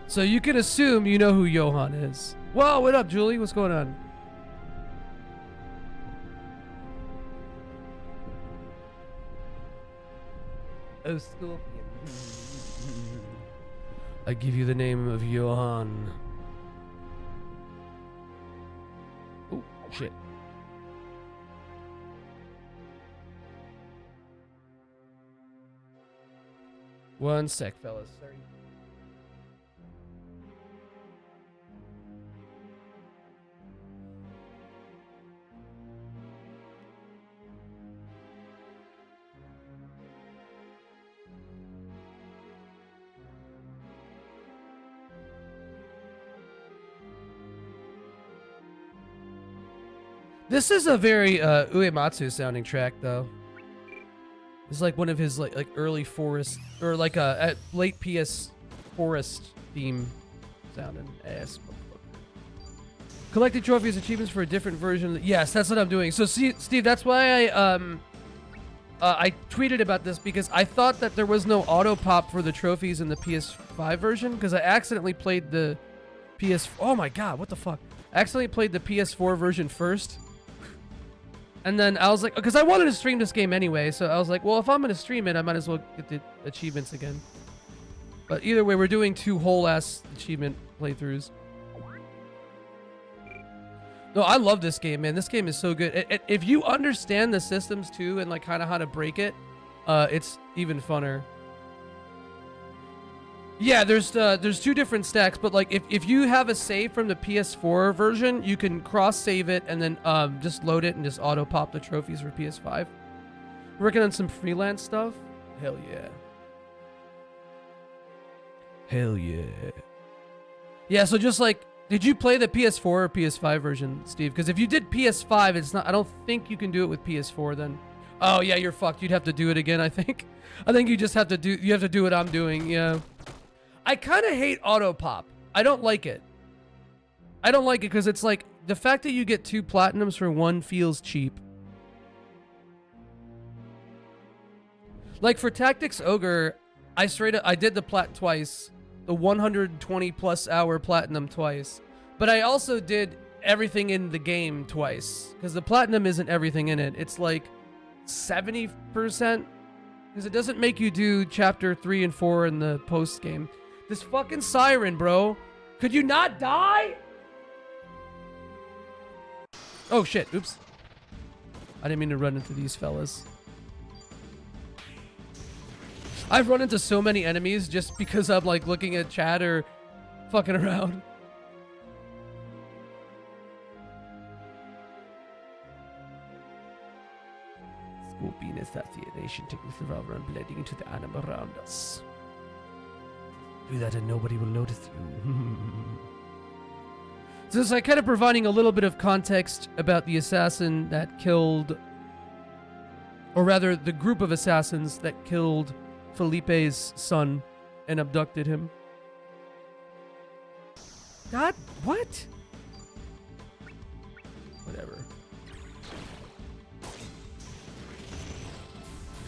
So you can assume you know who Johan is. Whoa, what up, Julie? What's going on? Oh, scorpion. I give you the name of Johan. Shit. One sec, fellas. Sorry. This is a very Uematsu sounding track, though. It's like one of his like early forest or like a late PS forest theme sounding ass. Collecting trophies, achievements for a different version. Yes, that's what I'm doing. So, see, Steve, that's why I tweeted about this because I thought that there was no auto pop for the trophies in the PS5 version because I accidentally played the PS. Oh my god, what the fuck! I accidentally played the PS4 version first. And then I was like, because I wanted to stream this game anyway, so I was like, well, if I'm going to stream it, I might as well get the achievements again. But either way, we're doing 2 whole-ass achievement playthroughs. No, I love this game, man. This game is so good. If you understand the systems, too, and like kind of how to break it, it's even funner. Yeah, there's 2 different stacks, but like if you have a save from the PS4 version, you can cross save it and then just load it and just auto pop the trophies for PS5. Working on some freelance stuff. Hell yeah. Hell yeah. Yeah, so just like, did you play the PS4 or PS5 version, Steve? Because if you did PS5, it's not. I don't think you can do it with PS4 then. Oh yeah, you're fucked. You'd have to do it again, I think. I think you just have to do. You have to do what I'm doing. Yeah. I kind of hate auto pop. I don't like it. I don't like it because it's like the fact that you get 2 platinums for 1 feels cheap. Like for Tactics Ogre, I did the plat twice, the 120 plus hour platinum twice, but I also did everything in the game twice because the platinum isn't everything in it. It's like 70% because it doesn't make you do chapter 3 and 4 in the post game. This fucking siren, bro. Could you not die? Oh, shit. Oops. I didn't mean to run into these fellas. I've run into so many enemies just because I'm, like, looking at chat or fucking around. Scorpion assassination taking survivor and blending into the animal around us. Do that and nobody will notice you. So it's like kind of providing a little bit of context about the assassin that killed, or rather the group of assassins that killed Felipe's son and abducted him. God, what? Whatever.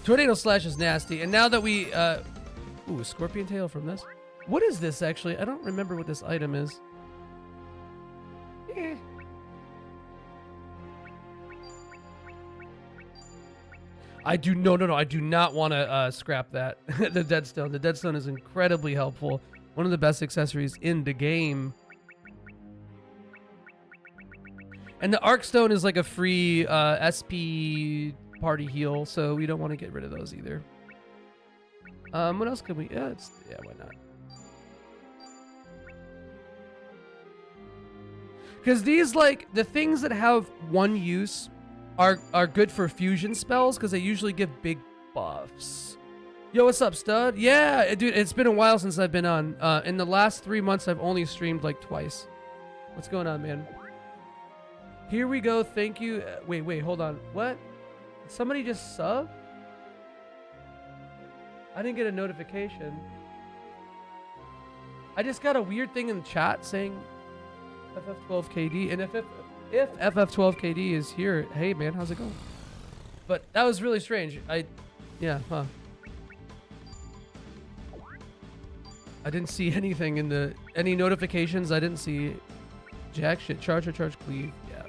Tornado Slash is nasty, and now that we, ooh, a scorpion tail from this. What is this, actually? I don't remember what this item is. Eh. I do... No. I do not want to scrap that. The Deadstone. The Deadstone is incredibly helpful. One of the best accessories in the game. And the Arkstone is like a free SP party heal, so we don't want to get rid of those either. What else can we... Yeah, why not? Because these, like, the things that have 1 use are good for fusion spells because they usually give big buffs. Yo, what's up, stud? Yeah, dude, it's been a while since I've been on. In the last 3 months, I've only streamed, like, twice. What's going on, man? Here we go. Thank you. Wait, hold on. What? Did somebody just sub? I didn't get a notification. I just got a weird thing in the chat saying FF12KD, and if FF12KD is here, hey man, how's it going? But that was really strange. Yeah, huh. I didn't see anything in any notifications. I didn't see jack shit. Charge, cleave. Yeah.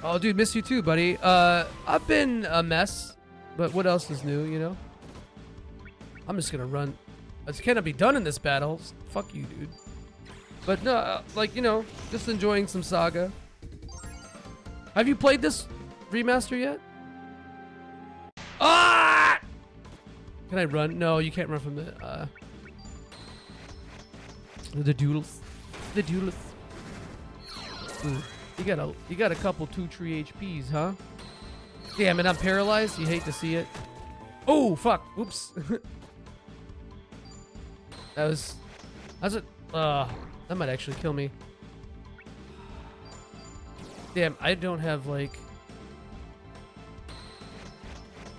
Oh, dude, miss you too, buddy. I've been a mess, but what else is new, you know? I'm just gonna run. This cannot be done in this battle. Fuck you, dude. But no, like, you know, just enjoying some SaGa. Have you played this remaster yet? Ah! Can I run? No, you can't run from the doodles. The doodles. Ooh, you got a couple 2-3 HPs, huh? Damn it, I'm paralyzed. You hate to see it. Oh, fuck. Oops. That might actually kill me. Damn, I don't have like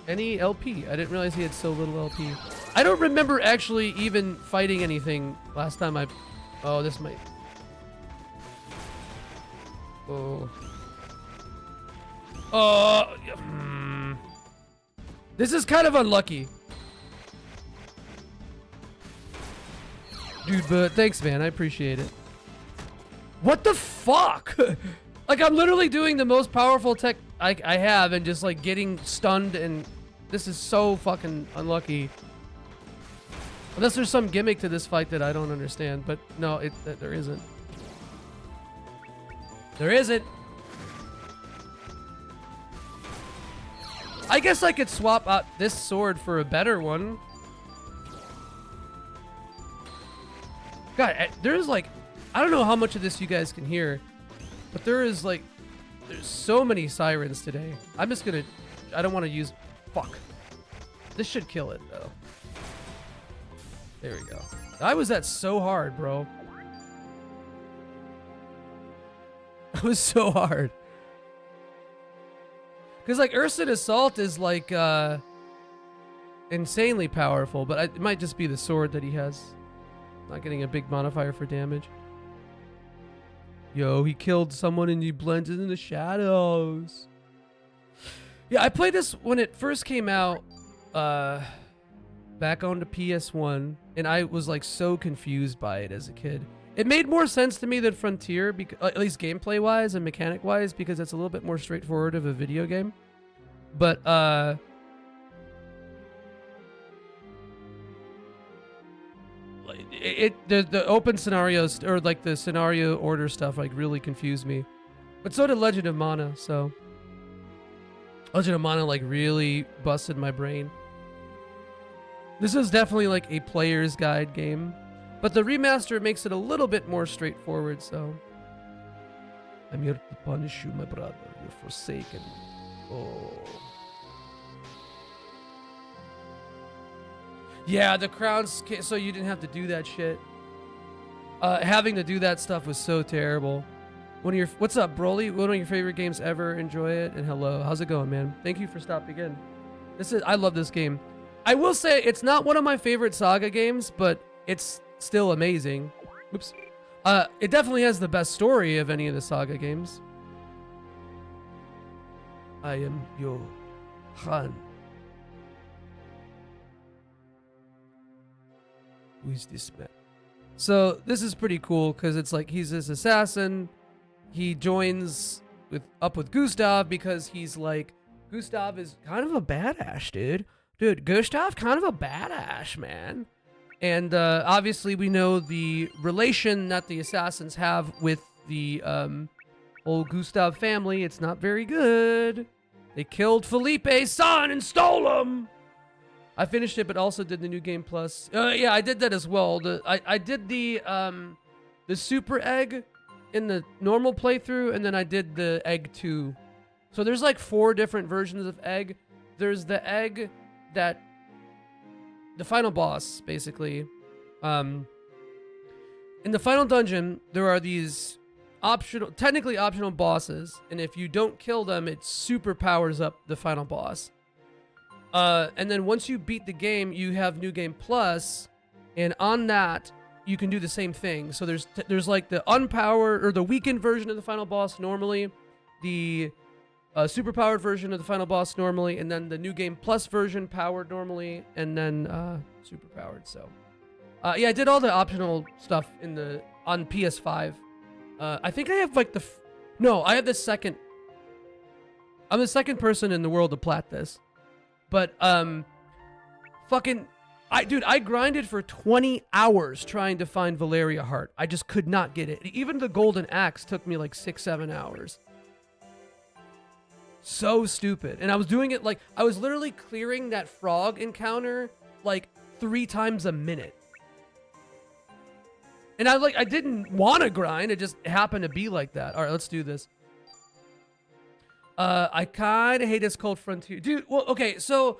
any LP. I didn't realize he had so little LP. I don't remember actually even fighting anything last time I... Oh, this might... Oh. This is kind of unlucky. Dude, but thanks, man. I appreciate it. What the fuck? Like, I'm literally doing the most powerful tech I have and just, like, getting stunned, and this is so fucking unlucky. Unless there's some gimmick to this fight that I don't understand, but no, there isn't. There isn't. I guess I could swap out this sword for a better one. God, there's like, I don't know how much of this you guys can hear, but there's so many sirens today. I'm just gonna, I don't want to use, fuck. This should kill it though. There we go. I was at so hard, bro. It was so hard. Because like Urson Assault is like insanely powerful, but it might just be the sword that he has. Not getting a big modifier for damage. Yo, he killed someone and he blended in the shadows. Yeah, I played this when it first came out back on the PS1, and I was like so confused by it as a kid. It made more sense to me than Frontier, at least gameplay-wise and mechanic-wise, because it's a little bit more straightforward of a video game. But, the open scenarios, or like the scenario order stuff, like really confused me. But so did Legend of Mana, so... Legend of Mana, like, really busted my brain. This is definitely like a player's guide game. But the remaster makes it a little bit more straightforward, so... I'm here to punish you, my brother. You're forsaken. Oh. Yeah, the crowns, so you didn't have to do that shit. Having to do that stuff was so terrible. What's up, Broly? One of your favorite games ever. Enjoy it. And hello. How's it going, man? Thank you for stopping in. I love this game. I will say it's not one of my favorite SaGa games, but it's still amazing. Oops. It definitely has the best story of any of the SaGa games. I am your Han. Who is this man? So this is pretty cool because it's like he's this assassin. He joins up with Gustav because he's like, Gustav is kind of a badass, dude. Dude, Gustav, kind of a badass, man. And obviously we know the relation that the assassins have with the old Gustav family. It's not very good. They killed Felipe's son and stole him. I finished it, but also did the new game plus. Yeah, I did that as well. I did the super egg in the normal playthrough, and then I did the egg 2. So there's like 4 different versions of egg. There's the egg that the final boss, basically. In the final dungeon, there are these technically optional bosses, and if you don't kill them, it super powers up the final boss. And then once you beat the game, you have New Game Plus, and on that, you can do the same thing. So there's like the unpowered or the weakened version of the final boss normally, the super powered version of the final boss normally, and then the New Game Plus version powered normally, and then super powered. So yeah, I did all the optional stuff on PS5. I think I have like I have the second. I'm the second person in the world to plat this. But, fucking, I grinded for 20 hours trying to find Valeria Heart. I just could not get it. Even the Golden Axe took me like 6-7 hours. So stupid. And I was doing it like, I was literally clearing that frog encounter like 3 times a minute. And I didn't want to grind. It just happened to be like that. All right, let's do this. I kind of hate this Cold Frontier. Dude, well, okay, so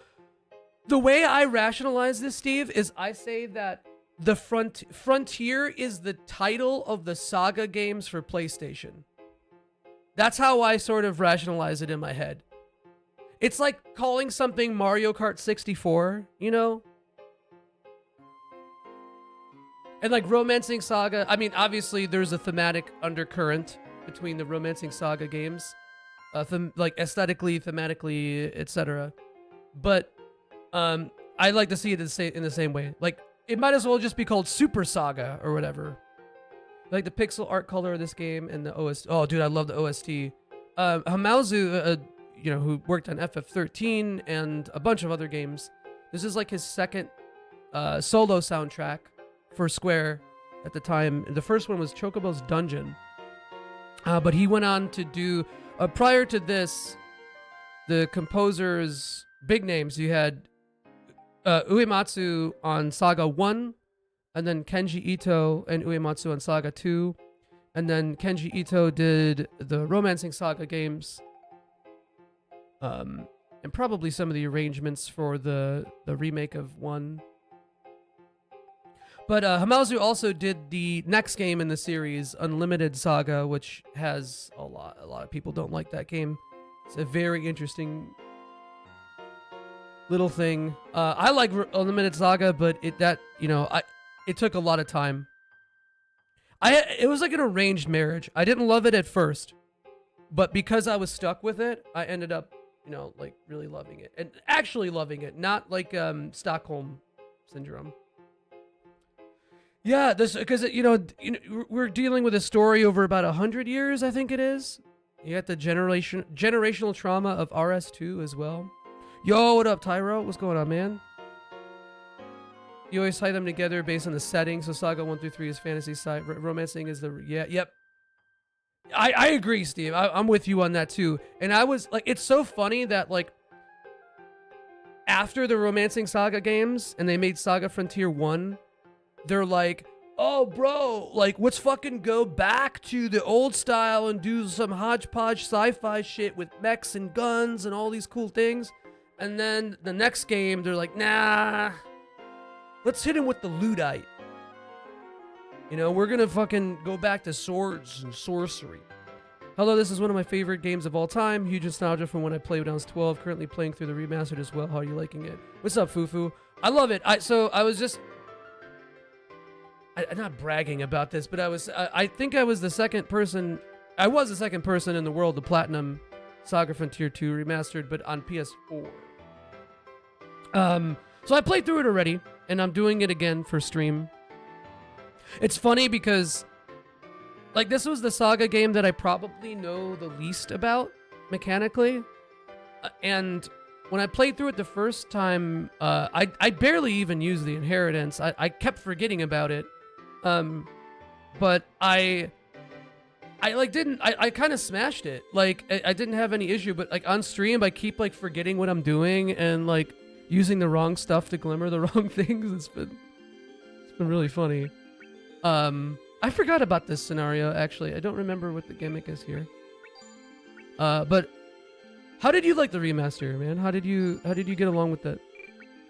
the way I rationalize this, Steve, is I say that the Frontier is the title of the SaGa games for PlayStation. That's how I sort of rationalize it in my head. It's like calling something Mario Kart 64, you know? And like Romancing SaGa, I mean, obviously there's a thematic undercurrent between the Romancing SaGa games. Like aesthetically, thematically, etc. But I like to see it in the same way. Like, it might as well just be called Super SaGa or whatever. Like the pixel art color of this game and the OST. Oh, dude, I love the OST. Hamauzu, you know, who worked on FF13 and a bunch of other games. This is like his second solo soundtrack for Square at the time. The first one was Chocobo's Dungeon. But he went on to do, prior to this, the composer's big names. You had Uematsu on SaGa 1, and then Kenji Ito and Uematsu on SaGa 2, and then Kenji Ito did the Romancing SaGa games, and probably some of the arrangements for the remake of 1. But Hamauzu also did the next game in the series, Unlimited SaGa, which has a lot of people don't like that game. It's a very interesting little thing. I like Unlimited SaGa, but it took a lot of time. It was like an arranged marriage. I didn't love it at first, but because I was stuck with it, I ended up, like really loving it and actually loving it, not like Stockholm Syndrome. Yeah, this because we're dealing with a story over about 100 years, I think it is. You got the generational trauma of RS2 as well. Yo, what up, Tyro? What's going on, man? You always tie them together based on the setting. So SaGa 1 through 3 is fantasy side. Romancing is yep. I agree, Steve. I'm with you on that too. And I was like, it's so funny that like after the Romancing SaGa games and they made SaGa Frontier 1, they're like, oh, bro, like, let's fucking go back to the old style and do some hodgepodge sci-fi shit with mechs and guns and all these cool things. And then the next game, they're like, nah, let's hit him with the Luddite. We're gonna fucking go back to swords and sorcery. Hello, this is one of my favorite games of all time. Huge nostalgia from when I played when I was 12. Currently playing through the Remastered as well. How are you liking it? What's up, Fufu? I love it. I'm not bragging about this, but I think I was the second person in the world to platinum SaGa Frontier 2 Remastered, but on PS4. So I played through it already, and I'm doing it again for stream. It's funny because, like, this was the SaGa game that I probably know the least about mechanically, and when I played through it the first time, I barely even used the inheritance. I kept forgetting about it. But I kind of smashed it. Like, I didn't have any issue, but like on stream, I keep like forgetting what I'm doing and like using the wrong stuff to glimmer the wrong things. It's been really funny. I forgot about this scenario, actually. I don't remember what the gimmick is here. But how did you like the remaster, man? How did you get along with it?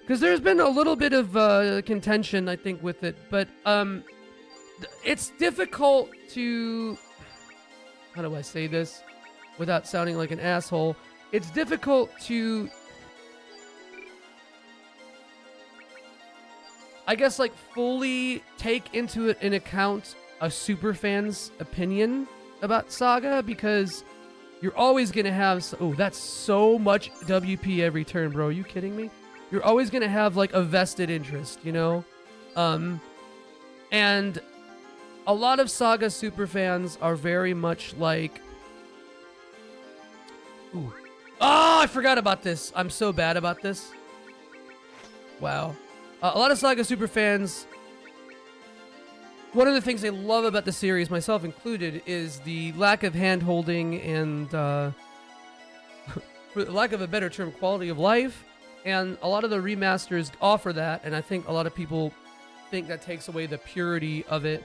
Because there's been a little bit of contention, I think, with it, but it's difficult to, how do I say this without sounding like an asshole? It's difficult to, I guess, like, fully take into it in account a superfan's opinion about SaGa, because you're always going to have, that's so much WP every turn, bro. Are you kidding me? You're always going to have, like, a vested interest, and a lot of SaGa superfans are very much like, I forgot about this. I'm so bad about this. Wow. A lot of Saga super fans, one of the things they love about the series, myself included, is the lack of hand-holding and, for lack of a better term, quality of life. And a lot of the remasters offer that, and I think a lot of people think that takes away the purity of it.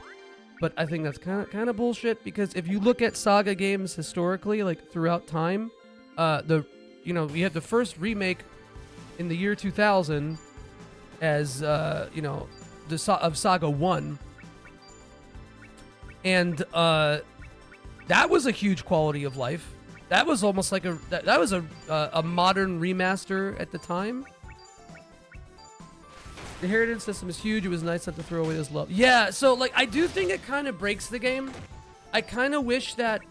But I think that's kind of bullshit, because if you look at Saga games historically, like throughout time, we had the first remake in the year 2000 as of Saga 1, and that was a huge quality of life. That was almost like that was a modern remaster at the time. The Heritage system is huge. It was nice not to throw away this love. Yeah, so like I do think it kind of breaks the game. I kind of wish that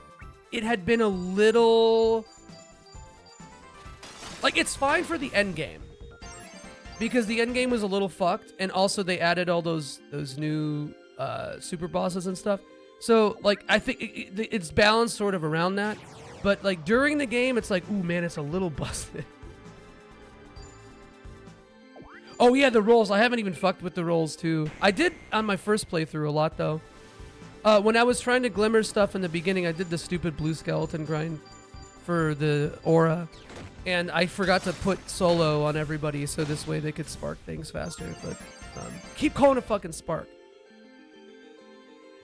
it had been a little, like, it's fine for the end game, because the end game was a little fucked, and also they added all those new super bosses and stuff. So like I think it's balanced sort of around that. But like during the game, it's like, ooh man, it's a little busted. Oh yeah, the rolls. I haven't even fucked with the rolls too. I did on my first playthrough a lot though. When I was trying to glimmer stuff in the beginning, I did the stupid blue skeleton grind for the aura, and I forgot to put solo on everybody so this way they could spark things faster. But keep calling it fucking spark.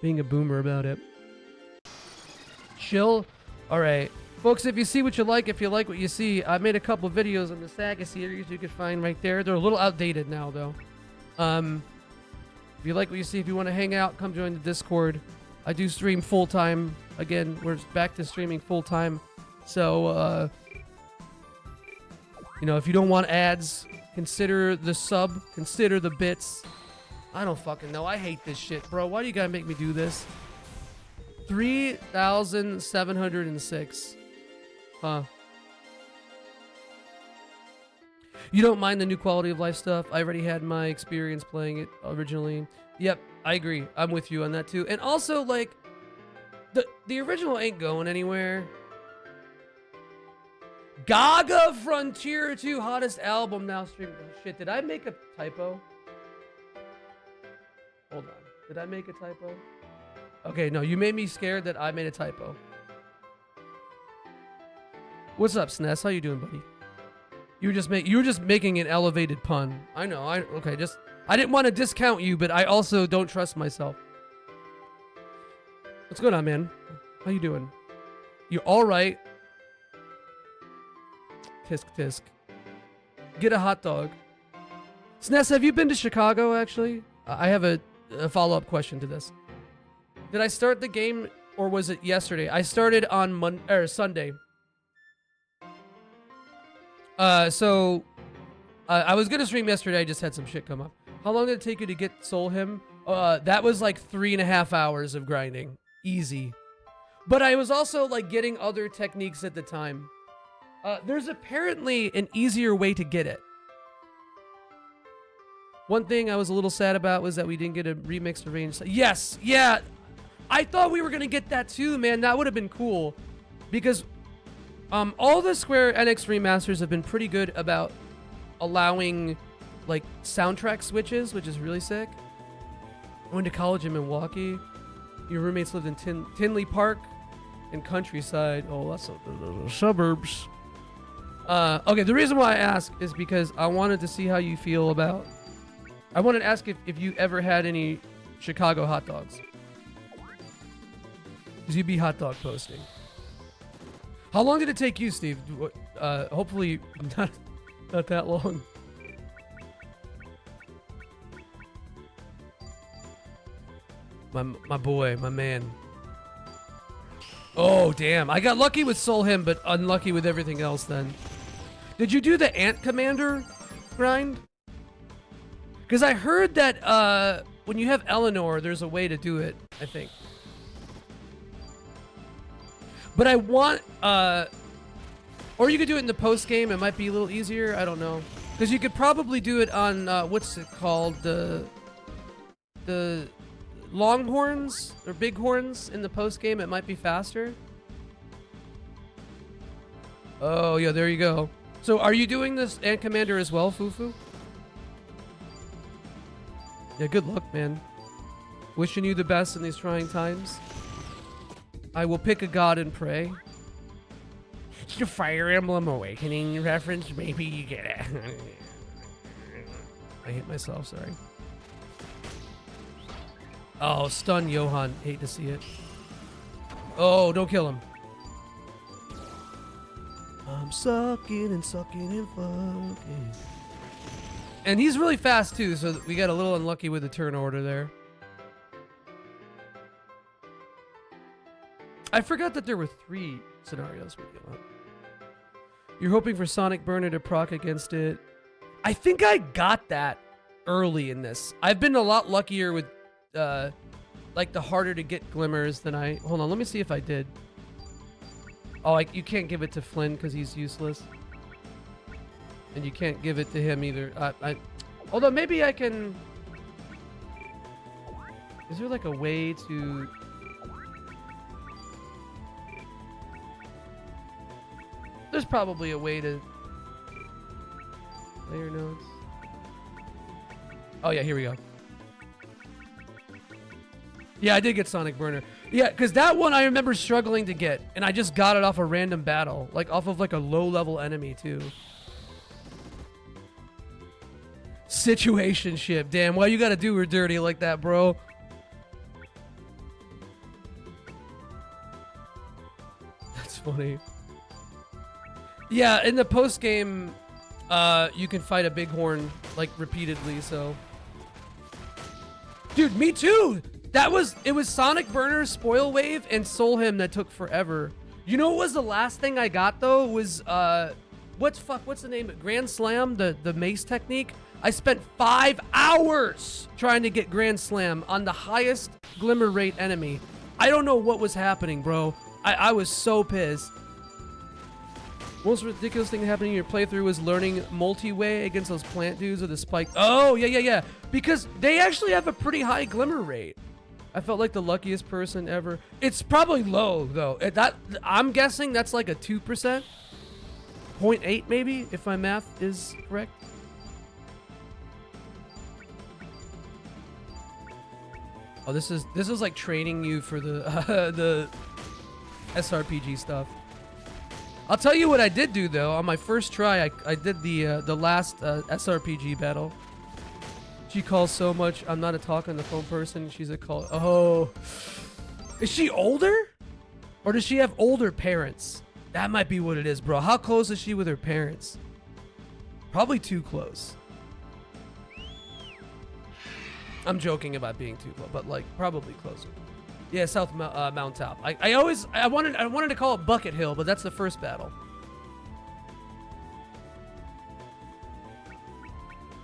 Being a boomer about it. Chill. All right, folks, if you see what you like, if you like what you see, I made a couple videos on the SaGa series you can find right there. They're a little outdated now, though. If you like what you see, if you want to hang out, come join the Discord. I do stream full-time. Again, we're back to streaming full-time. So, if you don't want ads, consider the sub, consider the bits. I don't fucking know. I hate this shit, bro. Why do you gotta make me do this? 3,706. Huh. You don't mind the new quality of life stuff? I already had my experience playing it originally. Yep, I agree. I'm with you on that too. And also, like, the original ain't going anywhere. Gaga Frontier 2 hottest album now streaming. Oh, shit, did I make a typo? Hold on. Did I make a typo? Okay, no, you made me scared that I made a typo. What's up, SNES? How you doing, buddy? You were just making an elevated pun. I know. I didn't want to discount you, but I also don't trust myself. What's going on, man? How you doing? You all right? Tisk tisk. Get a hot dog. SNES, have you been to Chicago? Actually, I have a follow-up question to this. Did I start the game, or was it yesterday? I started on Sunday. I was gonna stream yesterday. I just had some shit come up. How long did it take you to get Soul Him? That was like 3.5 hours of grinding, easy. But I was also like getting other techniques at the time. There's apparently an easier way to get it. One thing I was a little sad about was that we didn't get a remixed range. Yes, yeah. I thought we were gonna get that too, man. That would have been cool, because all the Square Enix remasters have been pretty good about allowing like soundtrack switches, which is really sick. I went to college in Milwaukee. Your roommates lived in Tinley Park and Countryside. Oh, that's the suburbs. Okay, the reason why I ask is because I wanted to see how you feel about. I wanted to ask if you ever had any Chicago hot dogs. Because you'd be hot dog posting. How long did it take you, Steve? Hopefully not that long. My boy, my man. Oh, damn. I got lucky with Soul Him, but unlucky with everything else then. Did you do the Ant Commander grind? Because I heard that when you have Eleanor, there's a way to do it, I think. But I want, or you could do it in the post game. It might be a little easier. I don't know, because you could probably do it on what's it called, the Longhorns or Bighorns in the post game. It might be faster. Oh yeah, there you go. So are you doing this Ant Commander as well, Fufu? Yeah, good luck, man. Wishing you the best in these trying times. I will pick a god and pray. It's the Fire Emblem Awakening reference. Maybe you get it. I hate myself, sorry. Oh, stun Johan. Hate to see it. Oh, don't kill him. I'm sucking and fucking. And he's really fast too, so we got a little unlucky with the turn order there. I forgot that there were 3 scenarios with you. You're hoping for Sonic Burner to proc against it. I think I got that early in this. I've been a lot luckier with like the harder to get glimmers than I... Hold on, let me see if I did. Oh, you can't give it to Flynn because he's useless. And you can't give it to him either. Although maybe I can... Is there like a way to... There's probably a way to... Layer nodes. Oh yeah, here we go. Yeah, I did get Sonic Burner. Yeah, because that one I remember struggling to get, and I just got it off a random battle. Like, off of, like, a low-level enemy, too. Situationship. Damn, why you gotta do her dirty like that, bro? That's funny. Yeah, in the post-game, you can fight a bighorn, like, repeatedly, so... Dude, me too! It was Sonic Burner, Spoil Wave, and Soul Hymn that took forever. You know what was the last thing I got, though? Was, what's the name? Grand Slam, the mace technique? I spent 5 hours trying to get Grand Slam on the highest glimmer rate enemy. I don't know what was happening, bro. I was so pissed. Most ridiculous thing happening in your playthrough was learning multi-way against those plant dudes with the spike. Oh, yeah. Because they actually have a pretty high glimmer rate. I felt like the luckiest person ever. It's probably low, though. I'm guessing that's like a 2%. 0.8 maybe, if my math is correct. Oh, this is like training you for the the SRPG stuff. I'll tell you what I did do though. On my first try, I did the last SRPG battle. She calls so much. I'm not a talk on the phone person. She's a call. Oh, is she older, or does she have older parents? That might be what it is, bro. How close is she with her parents? Probably too close. I'm joking about being too close, but like probably closer. Yeah, South Mount Top. I wanted to call it Bucket Hill, but that's the first battle.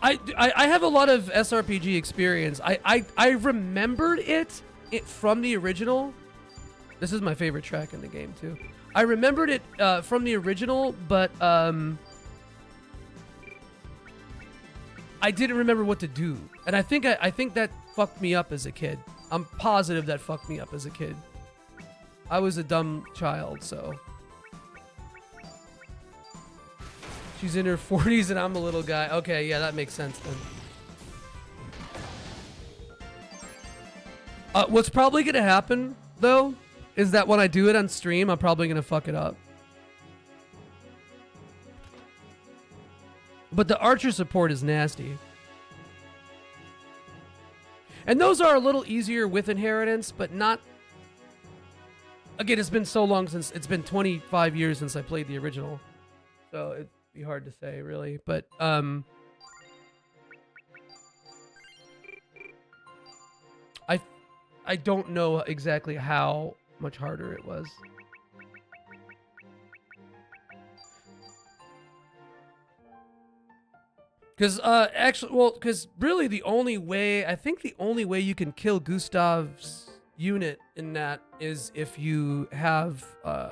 I have a lot of SRPG experience. I remembered it from the original. This is my favorite track in the game too. I remembered it from the original, but I didn't remember what to do, and I think that fucked me up as a kid. I'm positive that fucked me up as a kid. I was a dumb child, so. She's in her 40s and I'm a little guy. Okay, yeah, that makes sense then. What's probably gonna happen, though, is that when I do it on stream, I'm probably gonna fuck it up. But the archer support is nasty. And those are a little easier with inheritance, but not... Again, it's been so long since... It's been 25 years since I played the original. So it'd be hard to say, really. But, I don't know exactly how much harder it was. Because really the only way, I think the only way you can kill Gustav's unit in that is if you have a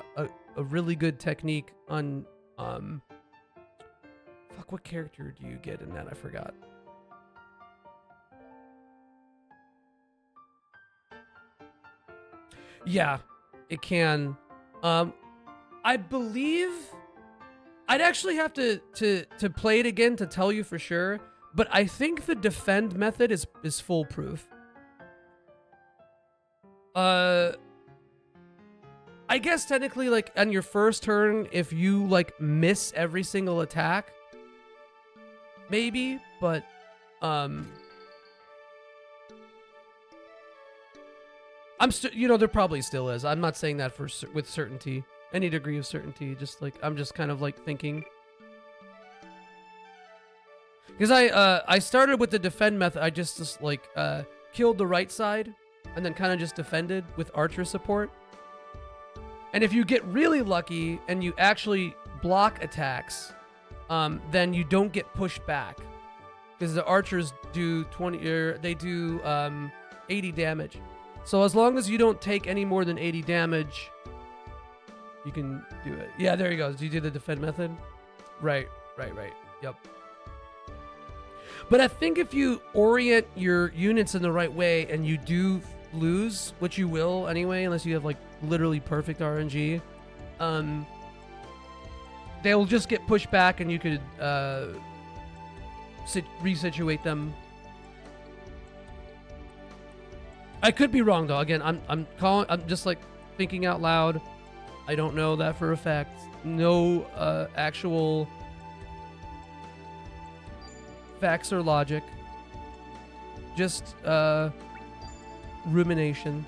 really good technique on, fuck, what character do you get in that? I forgot. Yeah, it can. I believe... I'd actually have to play it again to tell you for sure, But I think the defend method is foolproof. I guess technically, like, on your first turn, if you, like, miss every single attack, maybe, but, you know, there probably still is. I'm not saying that with certainty, any degree of certainty, just, like, I'm just kind of, like, thinking. Because I started with the defend method. I just like, killed the right side, and then kind of just defended with archer support. And if you get really lucky and you actually block attacks, then you don't get pushed back, because the archers do 80 damage. So as long as you don't take any more than 80 damage, you can do it. Yeah, there you go. You do the defend method. Right. Yep. But I think if you orient your units in the right way and you do lose, which you will anyway, unless you have like literally perfect RNG, they'll just get pushed back and you could resituate them. I could be wrong though. Again, I'm just like thinking out loud. I don't know that for a fact. No actual facts or logic. Just rumination.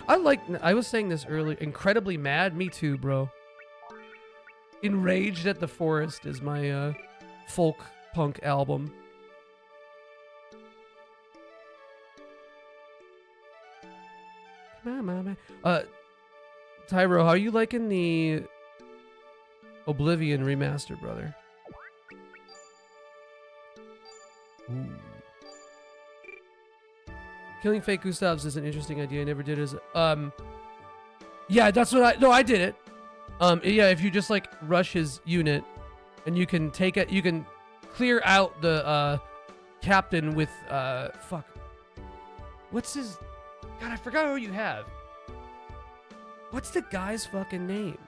I was saying this earlier. Incredibly mad. Me too, bro. Enraged at the Forest is my folk punk album. Come on, man. Tyro, how are you liking the Oblivion Remastered, brother? Ooh. Killing fake Gustavs is an interesting idea. I never did as yeah, that's what I did it. Yeah, if you just like rush his unit and you can take it, you can clear out the captain with fuck. What's his God, I forgot who you have. What's the guy's fucking name?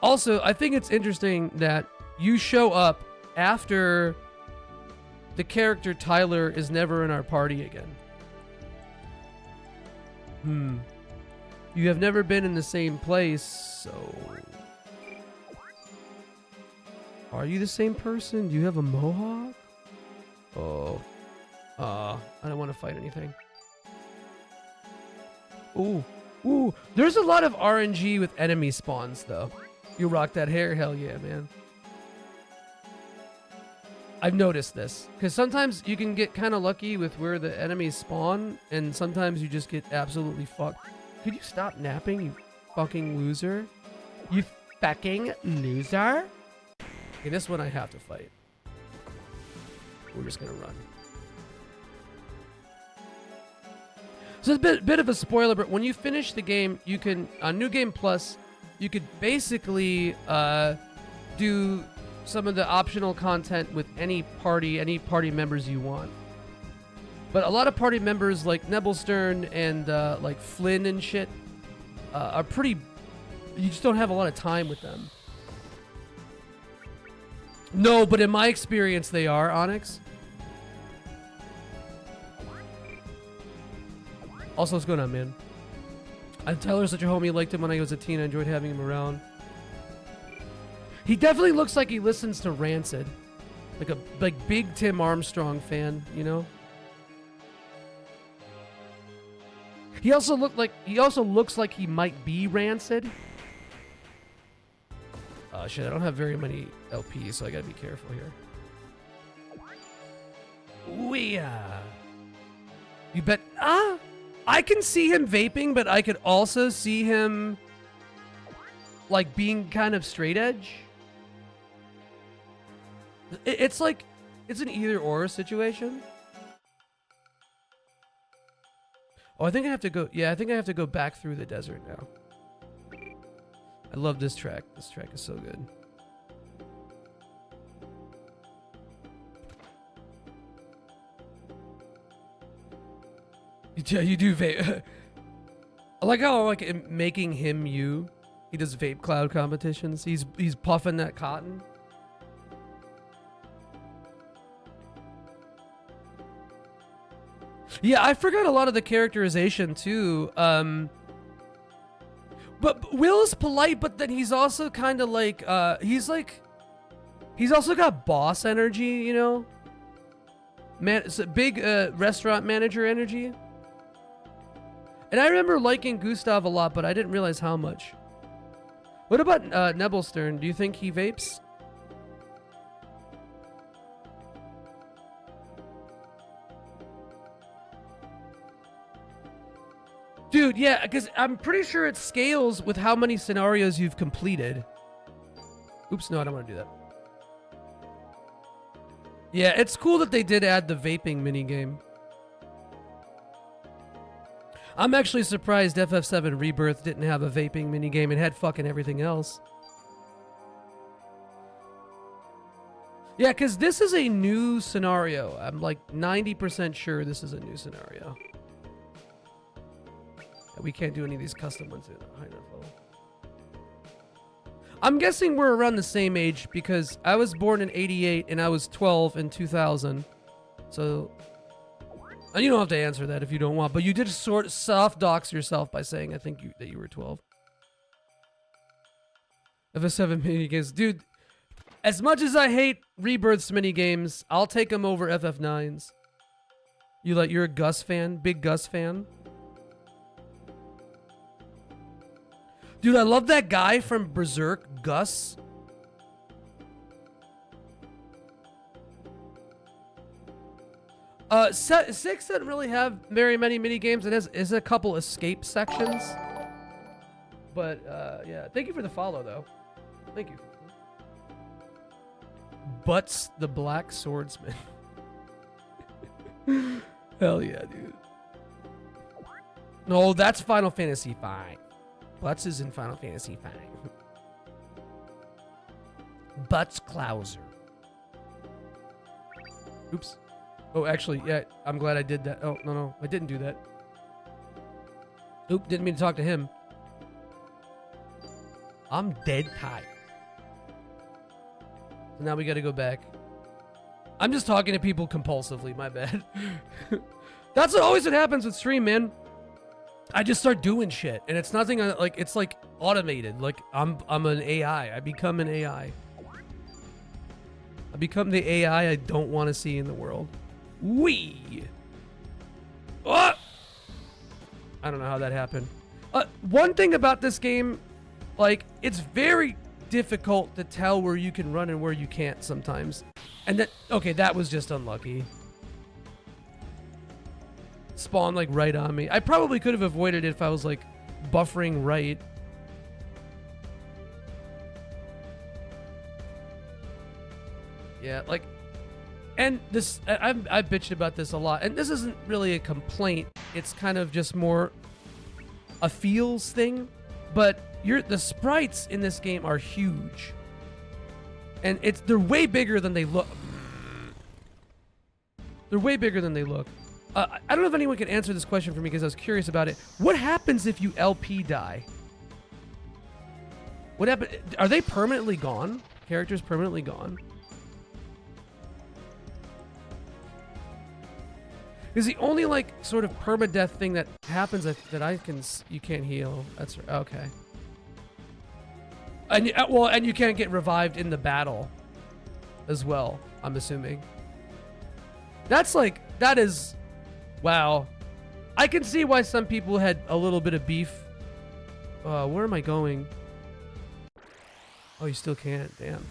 Also, I think it's interesting that you show up after the character Tyler is never in our party again. You have never been in the same place, so... Are you the same person? Do you have a mohawk? Oh. I don't want to fight anything. Ooh. Ooh. There's a lot of RNG with enemy spawns, though. You rock that hair? Hell yeah, man. I've noticed this, because sometimes you can get kind of lucky with where the enemies spawn, and sometimes you just get absolutely fucked. Could you stop napping, you fucking loser? You fucking loser? Okay, this one I have to fight. We're just gonna run. So it's a bit of a spoiler, but when you finish the game, you can, on New Game Plus, you could basically do some of the optional content with any party members you want. But a lot of party members like Nebelstern and like Flynn and shit are pretty... You just don't have a lot of time with them. No, but in my experience, they are, Onyx. Also, what's going on, man? Tyler's such a homie. Liked him when I was a teen. I enjoyed having him around. He definitely looks like he listens to Rancid. Like a big Tim Armstrong fan, you know? He also looks like he might be Rancid. Oh shit, I don't have very many LPs, so I gotta be careful here. You bet. I can see him vaping, but I could also see him like being kind of straight edge. It's like, it's an either or situation. Oh, I think I have to go. Yeah, I think I have to go back through the desert now. I love this track. This track is so good. Yeah, you do vape. I like how like making him you. He does vape cloud competitions. He's puffing that cotton. Yeah, I forgot a lot of the characterization too. But Will's polite, but then he's also kind of like, he's also got boss energy, you know? It's a big restaurant manager energy. And I remember liking Gustav a lot, but I didn't realize how much. What about Nebelstern? Do you think he vapes? Dude, yeah, because I'm pretty sure it scales with how many scenarios you've completed. Oops, no, I don't want to do that. Yeah, it's cool that they did add the vaping minigame. I'm actually surprised FF7 Rebirth didn't have a vaping minigame. It had fucking everything else. Yeah, because this is a new scenario. I'm like 90% sure this is a new scenario. We can't do any of these custom ones at high enough level. I'm guessing we're around the same age because I was born in 88 and I was 12 in 2000. So, and you don't have to answer that if you don't want, but you did sort of soft dox yourself by saying I think that you were 12. FF7 minigames. Dude, as much as I hate Rebirth's minigames, I'll take them over FF9's. You're a Gus fan? Big Gus fan? Dude, I love that guy from Berserk, Gus. Six doesn't really have very many mini games. It has a couple escape sections. But yeah, thank you for the follow though. Thank you. Butts the Black Swordsman. Hell yeah, dude. No, that's Final Fantasy V. Butts is in Final Fantasy V. Butts Klauser. Oops. Oh, actually, yeah, I'm glad I did that. Oh, no, I didn't do that. Oop, didn't mean to talk to him. I'm dead tired. So now we gotta go back. I'm just talking to people compulsively, my bad. That's always what happens with stream, man. I just start doing shit, and it's nothing like it's like automated. Like I'm an AI. I become an AI. I become the AI I don't want to see in the world. Wee. Oh! I don't know how that happened. One thing about this game, like it's very difficult to tell where you can run and where you can't sometimes. And that was just unlucky. Spawn like right on me. I probably could have avoided it if I was like buffering right. Yeah, like, and this I've bitched about this a lot, and this isn't really a complaint. It's kind of just more a feels thing. But the sprites in this game are huge, and they're way bigger than they look. They're way bigger than they look. I don't know if anyone can answer this question for me because I was curious about it. What happens if you LP die? What happens? Are they permanently gone? Characters permanently gone? Is the only like sort of permadeath thing that happens that you can't heal? That's okay. And and you can't get revived in the battle as well, I'm assuming. That is wow. I can see why some people had a little bit of beef. Where am I going? Oh, you still can't. Damn.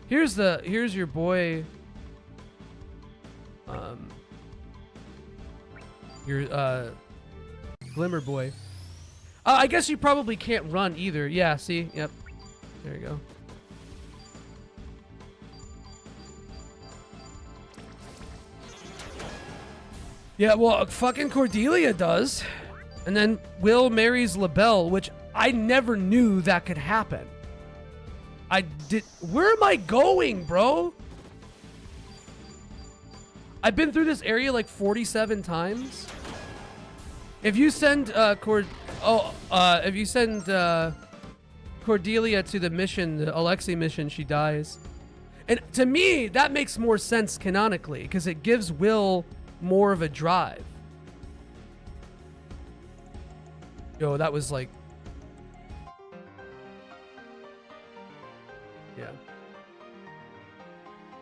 Here's your boy. Your Glimmer boy. I guess you probably can't run either. Yeah, see? Yep. There you go. Yeah, well, fucking Cordelia does. And then Will marries LaBelle, which I never knew that could happen. Where am I going, bro? I've been through this area like 47 times. If you send Cordelia to the mission, the Alexei mission, she dies. And to me, that makes more sense canonically because it gives Will more of a drive. Yo, that was like... Yeah.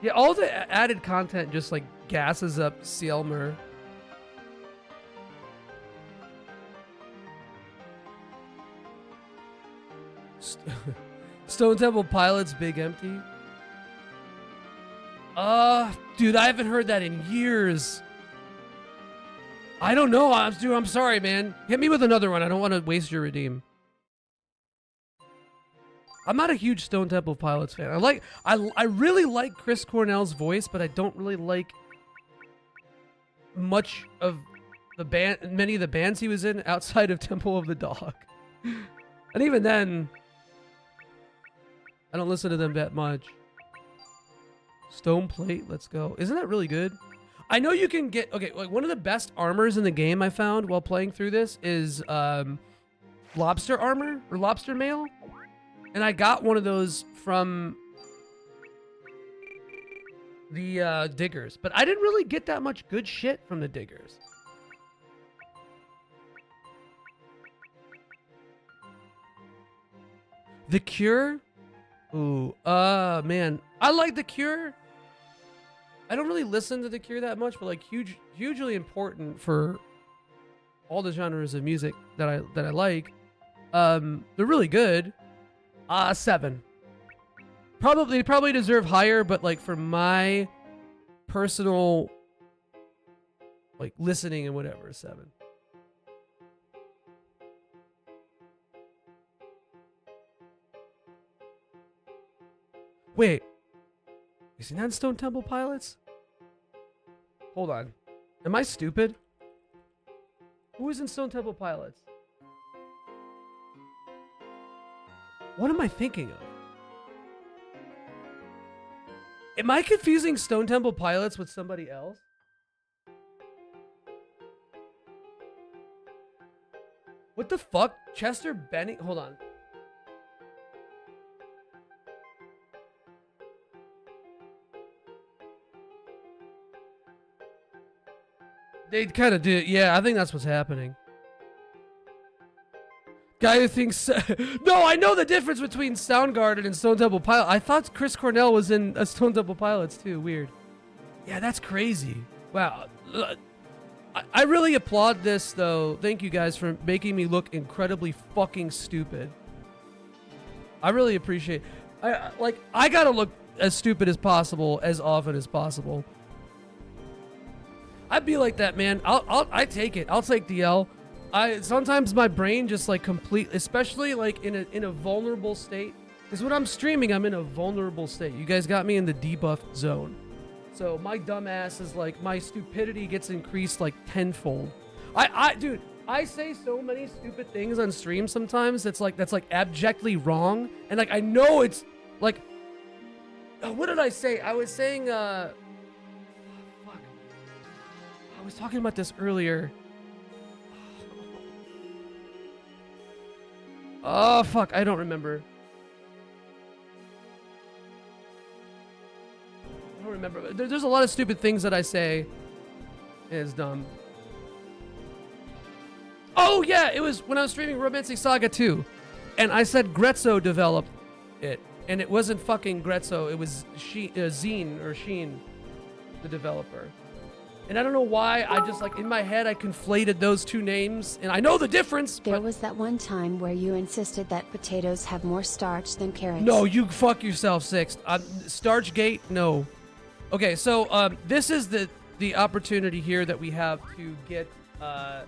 Yeah, all the added content just like gasses up Cielmer. Stone Temple Pilots, Big Empty. Dude, I haven't heard that in years. I don't know. I'm sorry, man. Hit me with another one. I don't want to waste your redeem. I'm not a huge Stone Temple Pilots fan. I really like Chris Cornell's voice, but I don't really like much of the band, many of the bands he was in outside of Temple of the Dog. And even then, I don't listen to them that much. Stone Plate, let's go. Isn't that really good? I know you can get, okay, like one of the best armors in the game I found while playing through this is lobster armor or lobster mail. And I got one of those from the diggers, but I didn't really get that much good shit from the diggers. The Cure? Ooh, man. I like The Cure. I don't really listen to The Cure that much, but like hugely important for all the genres of music that I like. They're really good. 7. Probably deserve higher, but like for my personal like listening and whatever, 7. Wait, is he not in Stone Temple Pilots? Hold on. Am I stupid? Who is in Stone Temple Pilots? What am I thinking of? Am I confusing Stone Temple Pilots with somebody else? What the fuck? Chester Benning? Hold on. They kind of did. Yeah, I think that's what's happening. Guy who thinks... No, I know the difference between Soundgarden and Stone Temple Pilots. I thought Chris Cornell was in Stone Temple Pilots too. Weird. Yeah, that's crazy. Wow. I really applaud this, though. Thank you guys for making me look incredibly fucking stupid. I really appreciate... I gotta look as stupid as possible, as often as possible. I'd be like that, man. I take it. I'll take the L. Sometimes my brain just like especially like in a vulnerable state. Because when I'm streaming, I'm in a vulnerable state. You guys got me in the debuff zone. So my dumb ass is like, my stupidity gets increased like tenfold. Dude, I say so many stupid things on stream sometimes that's like abjectly wrong. And like, I know it's like, what did I say? I was saying, I was talking about this earlier. Oh, fuck. I don't remember. I don't remember. There's a lot of stupid things that I say. It's dumb. Oh, yeah. It was when I was streaming Romancing Saga 2. And I said Grezzo developed it. And it wasn't fucking Grezzo. It was Zine or Sheen, the developer. And I don't know why, I just like in my head I conflated those two names, and I know the difference. There was that one time where you insisted that potatoes have more starch than carrots. No, you fuck yourself, Six. Starchgate, no. Okay, so this is the opportunity here that we have to get what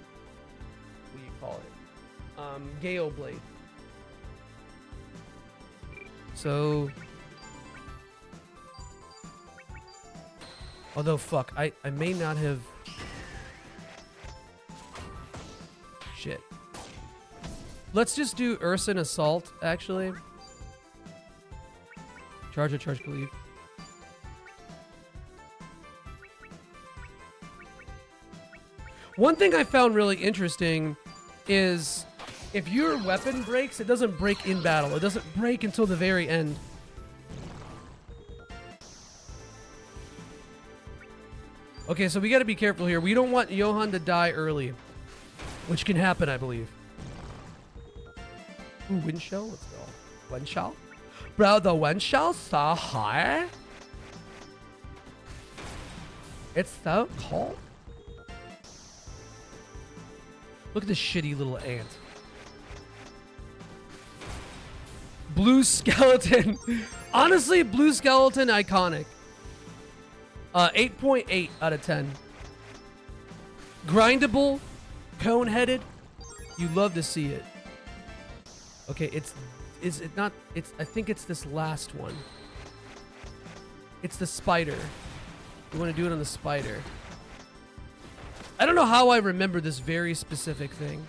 do you call it? Gale Blade. So. Although, fuck, I may not have... Shit. Let's just do Urson Assault, actually. Charge Cleave. One thing I found really interesting is if your weapon breaks, it doesn't break in battle. It doesn't break until the very end. Okay, so we gotta be careful here. We don't want Johan to die early, which can happen, I believe. Ooh, wind shell. Let's go. Wind shell. Bro, the wind shell's so high. It's so cold. Look at this shitty little ant. Blue skeleton. Honestly, blue skeleton, iconic. 8.8 out of 10. Grindable, cone-headed. You love to see it. Okay, is it not? I think it's this last one. It's the spider. You want to do it on the spider. I don't know how I remember this very specific thing.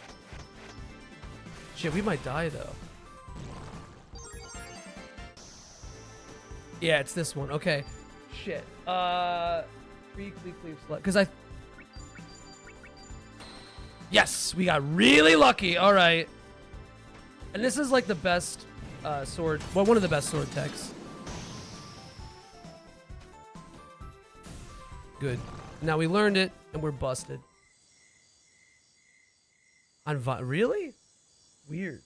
Shit, we might die though. Yeah, it's this one. Okay. Shit. Because Yes, we got really lucky. All right. And this is like the best sword. Well, one of the best sword techs. Good. Now we learned it, and we're busted. Really? Weird.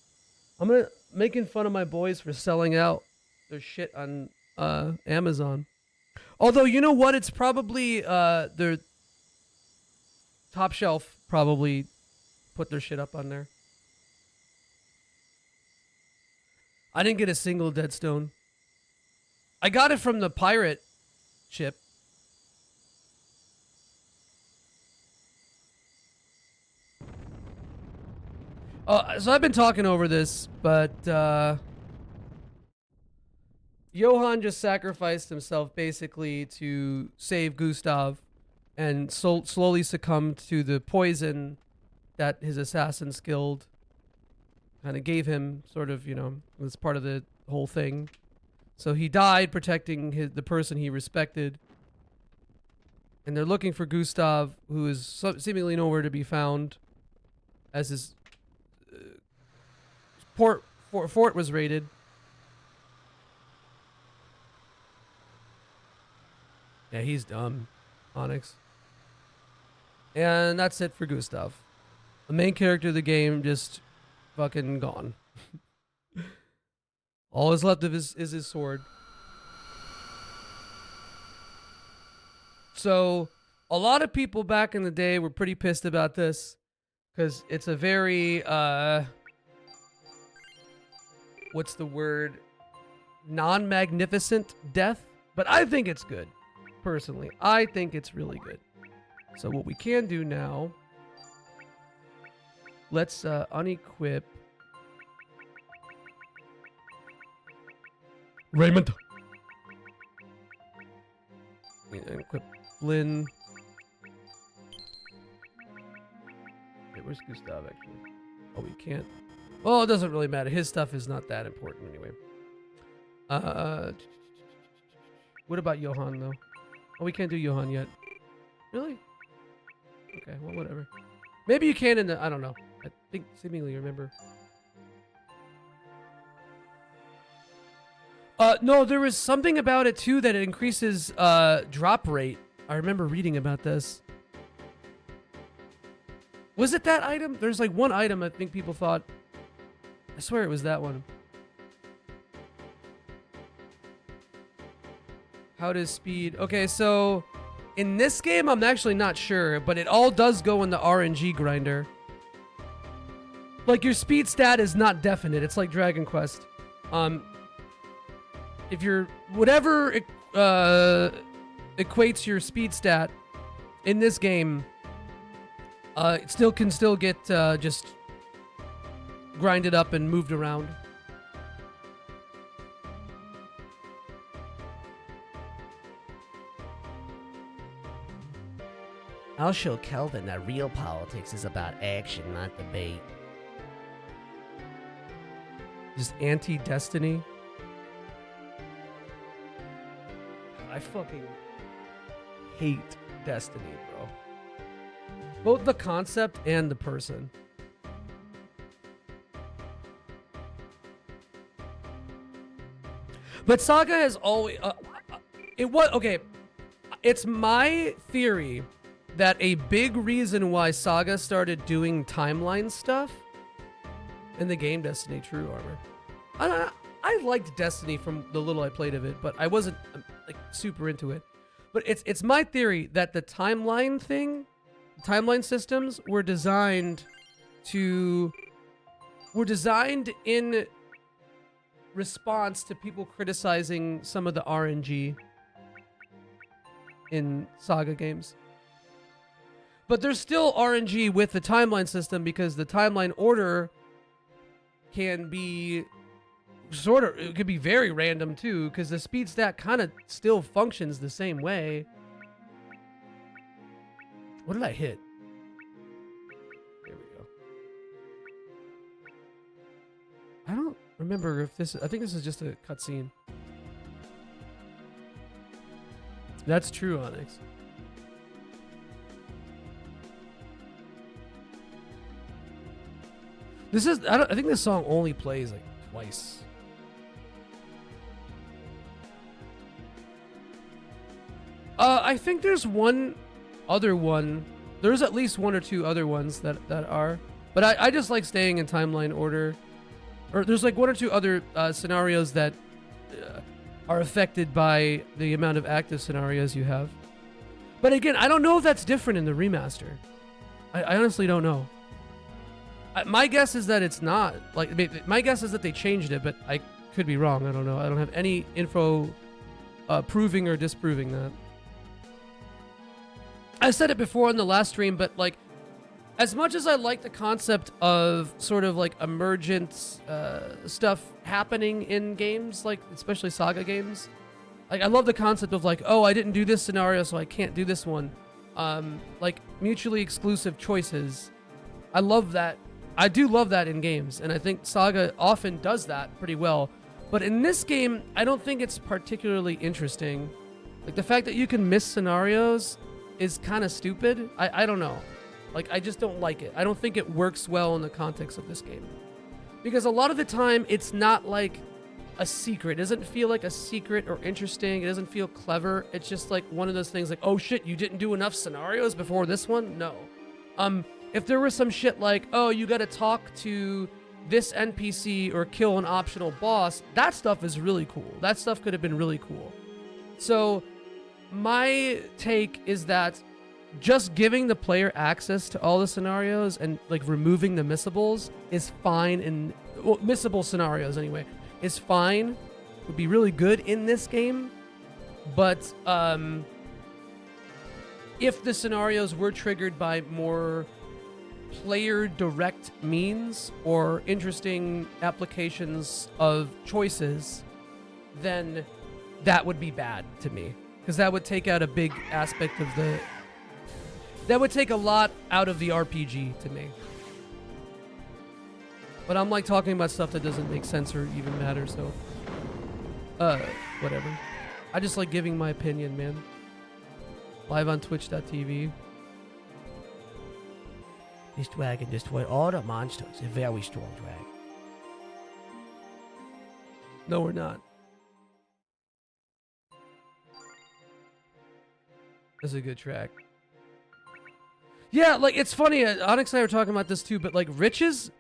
I'm making fun of my boys for selling out their shit on Amazon. Although, you know what? It's probably their top shelf probably put their shit up on there. I didn't get a single deadstone. I got it from the pirate ship. So I've been talking over this, but Johan just sacrificed himself basically to save Gustav and slowly succumbed to the poison that his Assassin's Guild kind of gave him, sort of, you know, as part of the whole thing. So he died protecting the person he respected. And they're looking for Gustav, who is seemingly nowhere to be found, as his fort was raided. Yeah, he's dumb, Onyx. And that's it for Gustav. The main character of the game just fucking gone. All is left of is his sword. So, a lot of people back in the day were pretty pissed about this, because it's a very, what's the word? Non-magnificent death. But I think it's good. Personally, I think it's really good. So what we can do now, let's unequip Raymond. And equip Flynn. Wait, where's Gustav actually? Oh, we can't. Well, it doesn't really matter. His stuff is not that important anyway. What about Johan though? Oh, we can't do Johan yet. Really? Okay, well, whatever. Maybe you can in the... I don't know. I think seemingly remember. No, there was something about it, too, that it increases drop rate. I remember reading about this. Was it that item? There's, like, one item I think people thought... I swear it was that one. How does speed... Okay, so... In this game, I'm actually not sure, but it all does go in the RNG grinder. Like, your speed stat is not definite. It's like Dragon Quest. If you're... Whatever equates your speed stat in this game, it can still get just grinded up and moved around. I'll show Kelvin that real politics is about action, not debate. Just anti-Destiny. I fucking hate Destiny, bro. Both the concept and the person. But SaGa has always... it was... Okay. It's my theory that a big reason why SaGa started doing timeline stuff in the game Destiny True Armor. I liked Destiny from the little I played of it, but I wasn't like super into it. But it's my theory that the timeline systems were designed in response to people criticizing some of the RNG in SaGa games. But there's still RNG with the timeline system because the timeline order can be it could be very random too, because the speed stack kind of still functions the same way. What did I hit? There we go. I don't remember if this... I think this is just a cutscene. That's true, Onyx. This is... I think this song only plays like twice. I think there's one other one. There's at least one or two other ones that are. But I just like staying in timeline order. Or there's like one or two other scenarios that are affected by the amount of active scenarios you have. But again, I don't know if that's different in the remaster. I honestly don't know. My guess is that it's not. Like, my guess is that they changed it, but I could be wrong. I don't know. I don't have any info proving or disproving that. I said it before in the last stream, but like, as much as I like the concept of sort of like emergent stuff happening in games, like especially SaGa games, like I love the concept of like, oh, I didn't do this scenario, so I can't do this one. Like mutually exclusive choices. I love that. I do love that in games, and I think SaGa often does that pretty well. But in this game, I don't think it's particularly interesting. Like the fact that you can miss scenarios is kind of stupid. I don't know. Like, I just don't like it. I don't think it works well in the context of this game. Because a lot of the time, it's not like a secret. It doesn't feel like a secret or interesting. It doesn't feel clever. It's just like one of those things like, oh shit, you didn't do enough scenarios before this one? No. If there was some shit like, oh, you gotta talk to this NPC or kill an optional boss, that stuff is really cool. That stuff could have been really cool. So my take is that just giving the player access to all the scenarios and like removing the missables is fine in, well, missable scenarios anyway, is fine, would be really good in this game. But if the scenarios were triggered by more player direct means or interesting applications of choices, then that would be bad to me. Because that would take out a big aspect of the... That would take a lot out of the RPG to me. But I'm like talking about stuff that doesn't make sense or even matter, so... whatever. I just like giving my opinion, man. Live on twitch.tv. This dragon destroyed all the monsters. A very strong dragon. No, we're not. That's a good track. Yeah, like, it's funny. Onyx and I were talking about this too, but like Rich's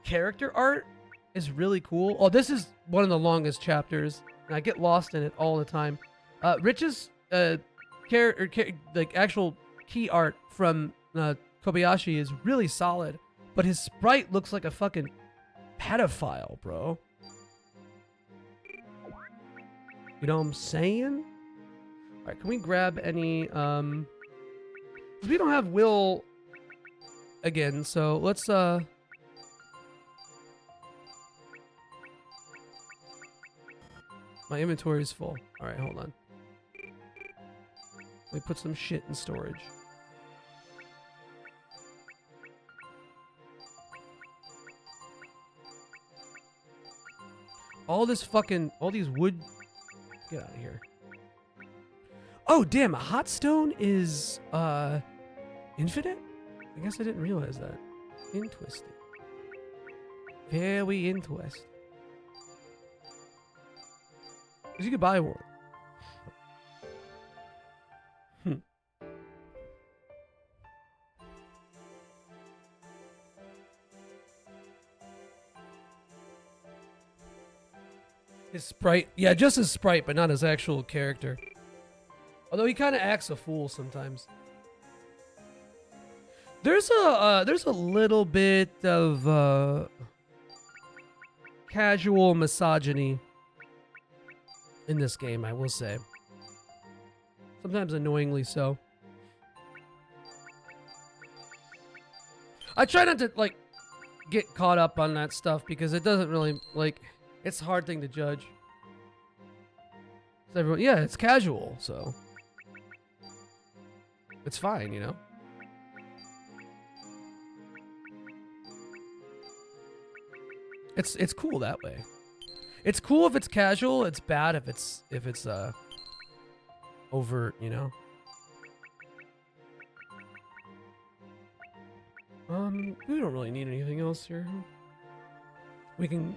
character art is really cool. Oh, this is one of the longest chapters, and I get lost in it all the time. Rich's like actual key art from Kobayashi is really solid, but his sprite looks like a fucking pedophile, bro. You know what I'm saying? All right, can we grab any? 'Cause we don't have Will again, so let's my inventory is full. All right, hold on. Let me put some shit in storage. All these wood. Get out of here. Oh, damn, a hot stone is, infinite? I guess I didn't realize that. Interesting. Very interesting. Because you could buy one. His sprite, yeah, just his sprite, but not his actual character. Although he kind of acts a fool sometimes. There's a little bit of casual misogyny in this game, I will say. Sometimes annoyingly so. I try not to like get caught up on that stuff because it doesn't really like. It's a hard thing to judge. So everyone, yeah, it's casual, so it's fine, you know. It's cool that way. It's cool if it's casual. It's bad if it's overt, you know. We don't really need anything else here. We can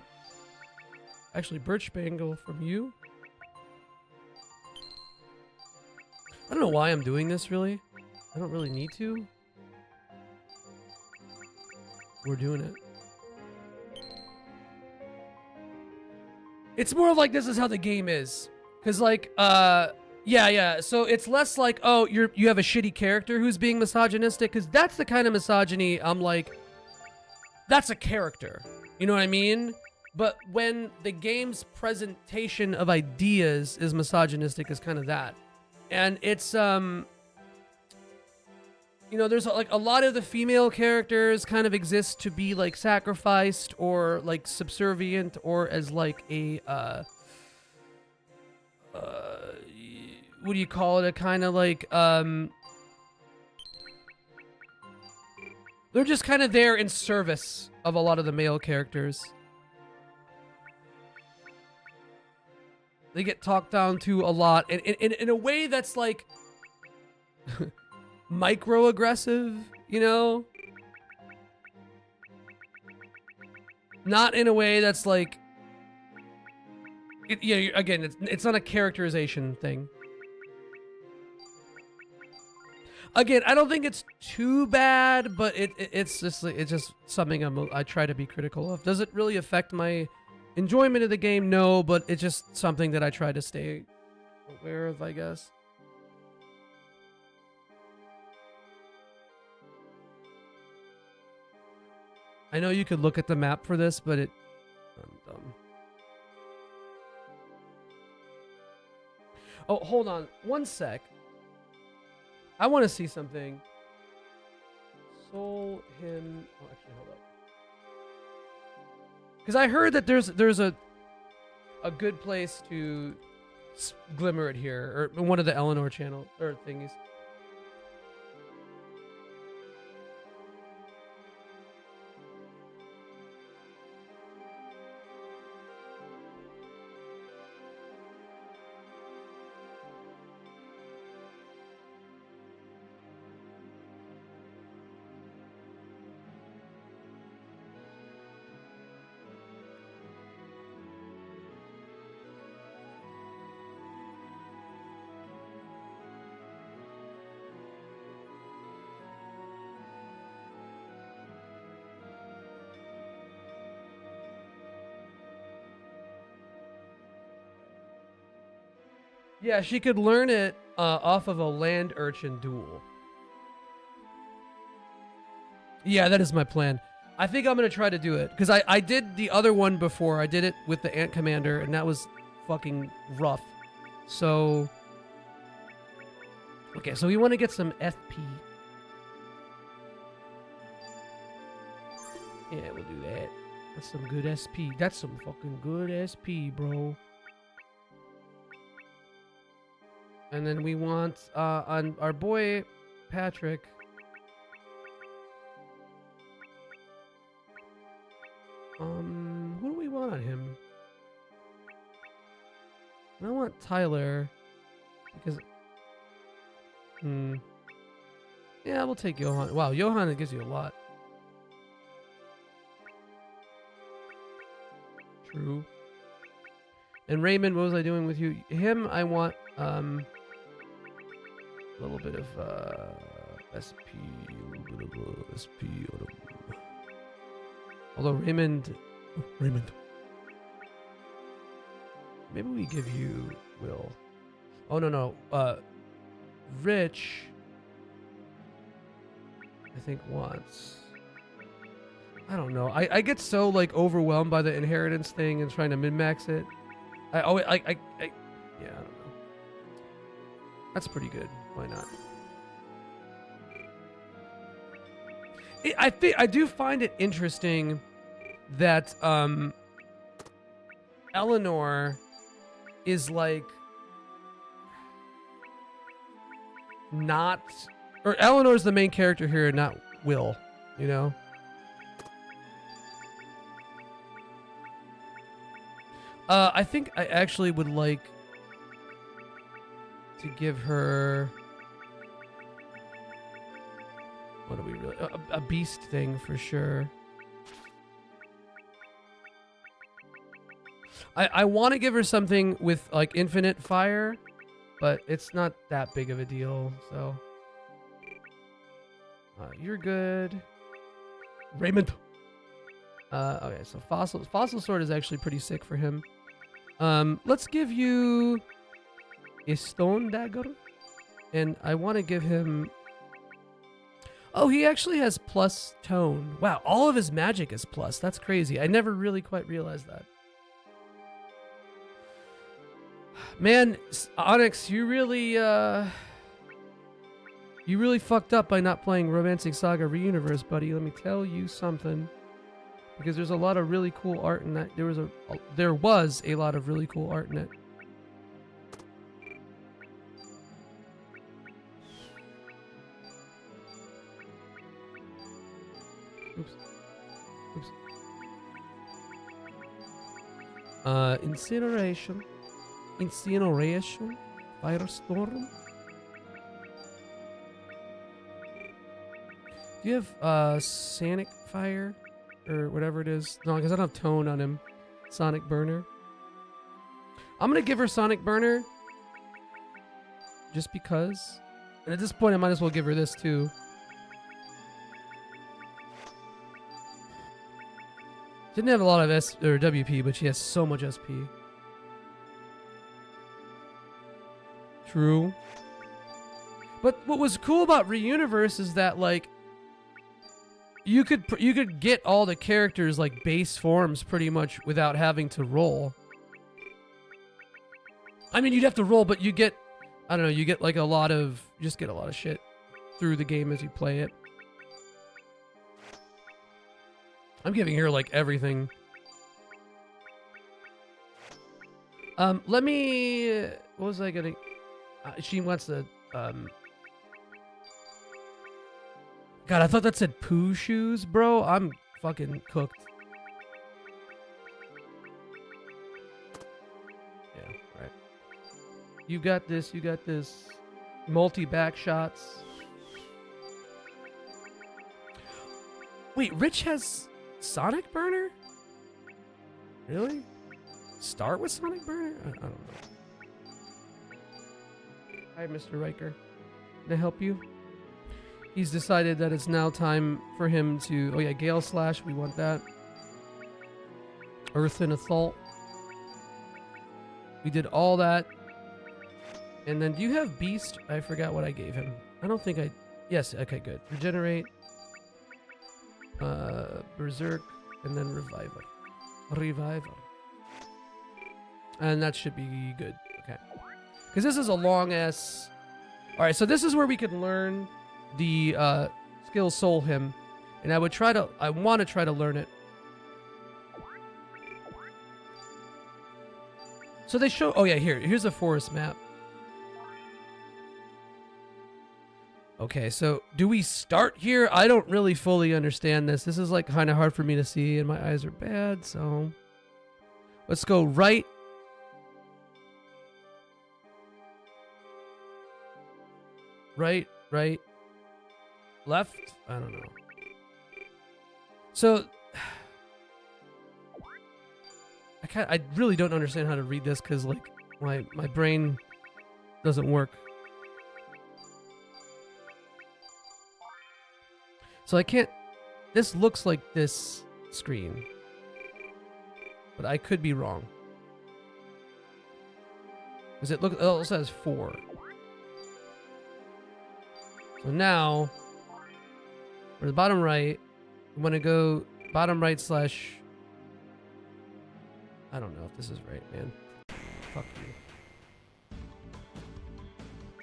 actually birch bangle from you. I don't know why I'm doing this really. I don't really need to. We're doing it. It's more like this is how the game is. Cause like, yeah. So it's less like, oh, you have a shitty character who's being misogynistic. Cause that's the kind of misogyny I'm like, that's a character. You know what I mean? But when the game's presentation of ideas is misogynistic, is kind of that. And it's, you know, there's like a lot of the female characters kind of exist to be like sacrificed or like subservient or as like a, what do you call it? A kind of like, they're just kind of there in service of a lot of the male characters. They get talked down to a lot, and in a way that's like microaggressive, you know? Not in a way that's like, yeah. Again, it's not a characterization thing. Again, I don't think it's too bad, but it's just something I try to be critical of. Does it really affect my enjoyment of the game? No, but it's just something that I try to stay aware of, I guess. I know you could look at the map for this, but I'm dumb. Oh, hold on. One sec. I want to see something. Soul him. Oh, actually, hold up. Because I heard that there's a good place to glimmer it here, or one of the Eleanor channel or thingies. Yeah, she could learn it off of a land urchin duel. Yeah, that is my plan. I think I'm going to try to do it. Because I did the other one before. I did it with the Ant Commander, and that was fucking rough. So... Okay, so we want to get some FP. Yeah, we'll do that. That's some good SP. That's some fucking good SP, bro. And then we want, on our boy, Patrick. Who do we want on him? I want Tyler. Because... Yeah, we'll take Johan. Wow, Johan, it gives you a lot. True. And Raymond, what was I doing with you? Him, I want, a little bit of SP, a little bit of SP on him. Although Raymond. maybe we give you Will. Oh no. Rich, I think wants. I don't know. I get so like overwhelmed by the inheritance thing and trying to min-max it. Yeah, I don't know. That's pretty good. Why not? I do find it interesting that Eleanor is like not, or Eleanor's the main character here, not Will, you know? I think I actually would like to give her, what do we really, a beast thing for sure. I want to give her something with like infinite fire, but it's not that big of a deal, so. You're good. Raymond. Okay, so Fossil Sword is actually pretty sick for him. Let's give you a Stone Dagger. And I want to give him... Oh, he actually has plus tone. Wow, all of his magic is plus. That's crazy. I never really quite realized that. Man, Onyx, you really fucked up by not playing Romancing Saga Reuniverse, buddy. Let me tell you something. Because there's a lot of really cool art in that. There was a lot of really cool art in it. Oops. Incineration. Firestorm. Do you have Sonic Fire? Or whatever it is. No, because I don't have tone on him. Sonic Burner. I'm going to give her Sonic Burner. Just because. And at this point, I might as well give her this too. She didn't have a lot of S or WP, but she has so much SP. True. But what was cool about Reuniverse is that, like, you could get all the characters like base forms pretty much without having to roll. I mean, you'd have to roll, but you get, I don't know, you get like a lot of, you just get a lot of shit through the game as you play it. I'm giving her like everything. Let me, what was I gonna, she wants to, God, I thought that said poo shoes, bro. I'm fucking cooked. Yeah, right. You got this, you got this. Multi-back shots. Wait, Rich has Sonic Burner? Really? Start with Sonic Burner? I don't know. Hi, Mr. Riker. Can I help you? He's decided that it's now time for him to... Oh yeah, Gale Slash, we want that. Earth and Assault. We did all that. And then do you have Beast? I forgot what I gave him. I don't think I... Yes, okay, good. Regenerate. Berserk. And then Reviver. Reviver. And that should be good. Okay. Because this is a long-ass... Alright, so this is where we can learn the skill Soul Hymn. And I want to try to learn it. So they show... Oh yeah, here's a forest map. Okay, so do we start here? I don't really fully understand this. This is like kind of hard for me to see and my eyes are bad, so... Let's go right. Right. Left? I don't know. So... I really don't understand how to read this because like my brain doesn't work. So I can't... This looks like this screen. But I could be wrong. Because it also has 4. So now, for the bottom right, I'm going to go bottom right / I don't know if this is right, man. Fuck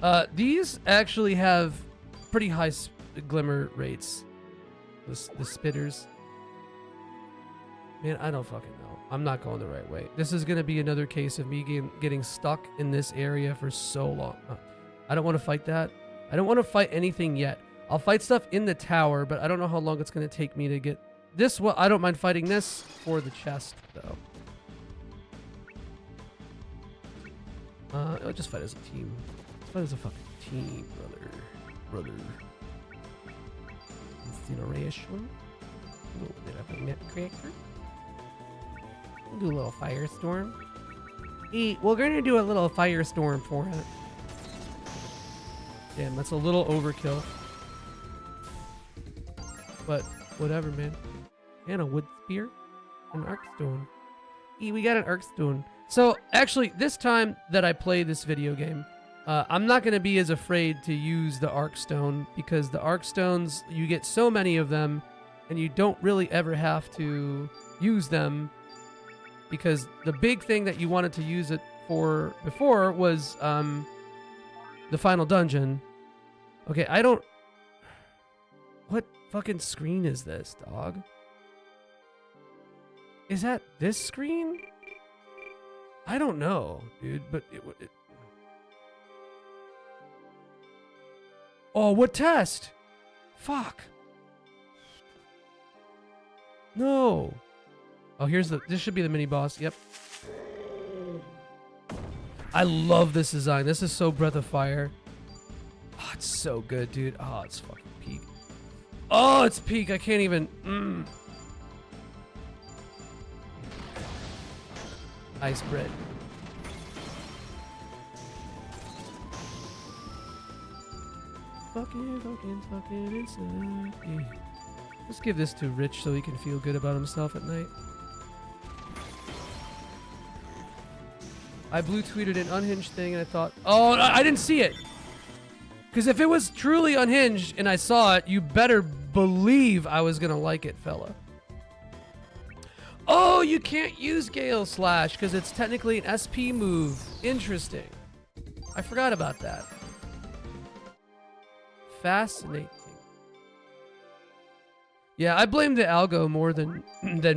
you. These actually have pretty high glimmer rates. The spitters. Man, I don't fucking know. I'm not going the right way. This is going to be another case of me getting stuck in this area for so long. I don't want to fight that. I don't want to fight anything yet. I'll fight stuff in the tower, but I don't know how long it's going to take me to get this. Well, I don't mind fighting this for the chest, though. I'll just fight as a team. Let's fight as a fucking team, brother. Incineration. A little bit of a nutcracker. We'll do a little firestorm. We're gonna do a little firestorm for it. Damn, that's a little overkill. But whatever, man. And a wood spear, an arcstone. We got an arcstone. So actually, this time that I play this video game, I'm not going to be as afraid to use the arcstone, because the arcstones, you get so many of them and you don't really ever have to use them, because the big thing that you wanted to use it for before was the final dungeon. Okay, what fucking screen is this, dog? Is that this screen? I don't know, dude, but it... Oh, what test? Fuck. No. Oh, this should be the mini boss. Yep. I love this design. This is so Breath of Fire. Oh, it's so good, dude. Oh, it's fucking peak. Oh, it's peak. I can't even... Ice bread. Fucking inside. Let's give this to Rich so he can feel good about himself at night. I blue tweeted an unhinged thing and I thought, oh, I didn't see it. Because if it was truly unhinged and I saw it, you better believe I was gonna like it, fella. Oh, you can't use Gale Slash because it's technically an SP move. Interesting. I forgot about that. Fascinating. Yeah, I blame the algo more than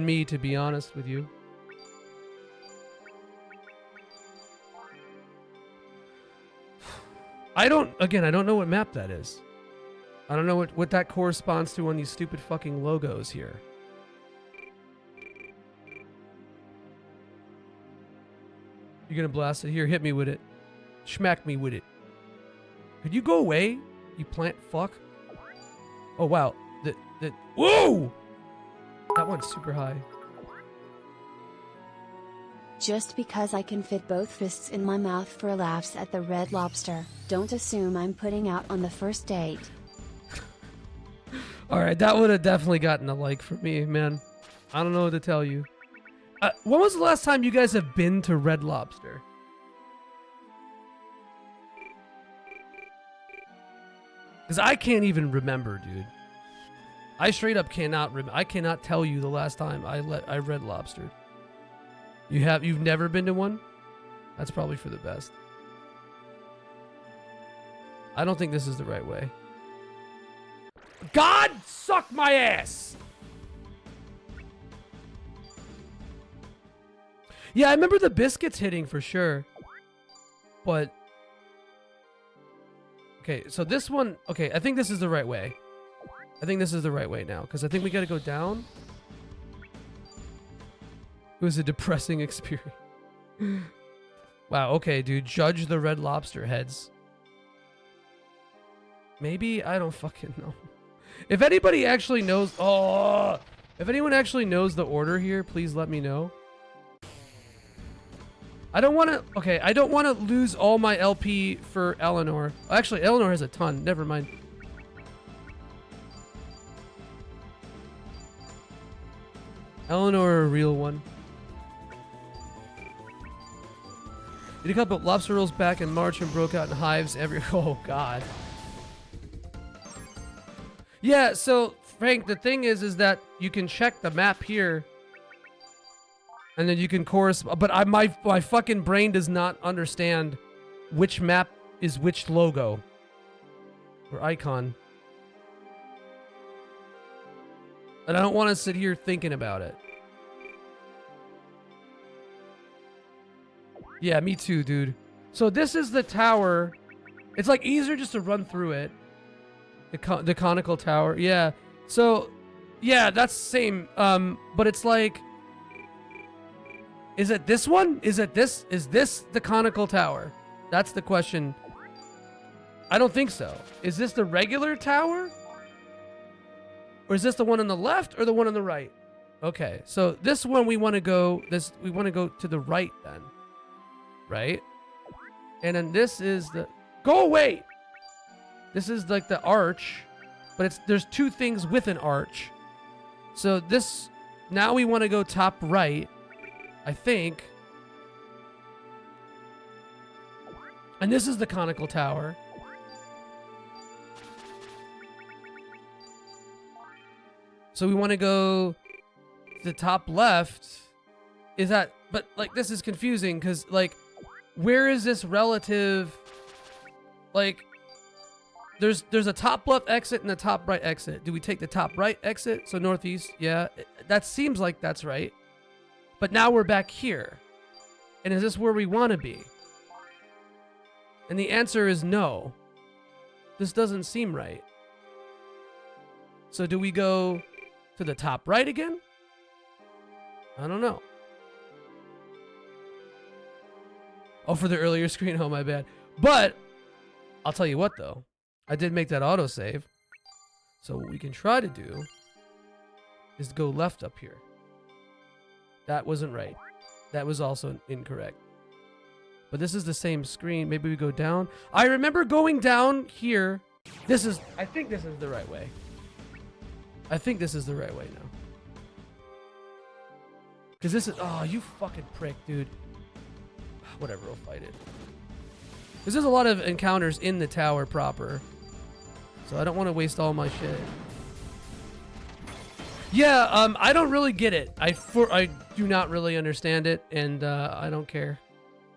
me, to be honest with you. I don't know what map that is. I don't know what that corresponds to on these stupid fucking logos here. You're gonna blast it? Here, hit me with it. Schmack me with it. Could you go away, you plant fuck? Oh, wow. Whoa! That one's super high. Just because I can fit both fists in my mouth for laughs at the Red Lobster, don't assume I'm putting out on the first date. Alright, that would have definitely gotten a like from me, man. I don't know what to tell you. When was the last time you guys have been to Red Lobster? Because I can't even remember, dude. I straight up cannot I cannot tell you the last time I Red Lobstered. You've never been to one? That's probably for the best. I don't think this is the right way. God suck my ass! Yeah, I remember the biscuits hitting for sure. But... Okay, so this one... Okay, I think this is the right way. I think this is the right way now, because I think we gotta go down. It was a depressing experience. Wow, okay, dude. Judge the Red Lobster heads. Maybe? I don't fucking know. If anybody actually knows... Oh! If anyone actually knows the order here, please let me know. I don't want to... Okay, I don't want to lose all my LP for Eleanor. Actually, Eleanor has a ton. Never mind. Eleanor, a real one. Did a couple lobster rolls back in March and broke out in hives every. Oh God. Yeah. So Frank, the thing is that you can check the map here, and then you can correspond. But my fucking brain does not understand which map is which logo or icon, and I don't want to sit here thinking about it. Yeah, me too, dude. So this is the tower. It's like easier just to run through it. The conical tower. Yeah. So, yeah, that's the same. But it's like, is it this one? Is this the conical tower? That's the question. I don't think so. Is this the regular tower? Or is this the one on the left or the one on the right? Okay. So this one we want to go to the right then. Right? And then this is the... Go away! This is like the arch, but there's two things with an arch. So this... Now we want to go top right, I think. And this is the conical tower. So we want to go to the top left. Is that... But, like, this is confusing, because, like... Where is this relative? Like, there's a top left exit and a top right exit. Do we take the top right exit? So northeast, yeah. That seems like that's right. But now we're back here. And is this where we want to be? And the answer is no. This doesn't seem right. So do we go to the top right again? I don't know. Oh, for the earlier screen? Oh, my bad. But, I'll tell you what, though. I did make that autosave. So what we can try to do is go left up here. That wasn't right. That was also incorrect. But this is the same screen. Maybe we go down. I remember going down here. I think this is the right way. I think this is the right way now. Because this is... Oh, you fucking prick, dude. Whatever, we'll fight it. Because there's a lot of encounters in the tower proper. So I don't want to waste all my shit. Yeah, I don't really get it. I do not really understand it, and I don't care,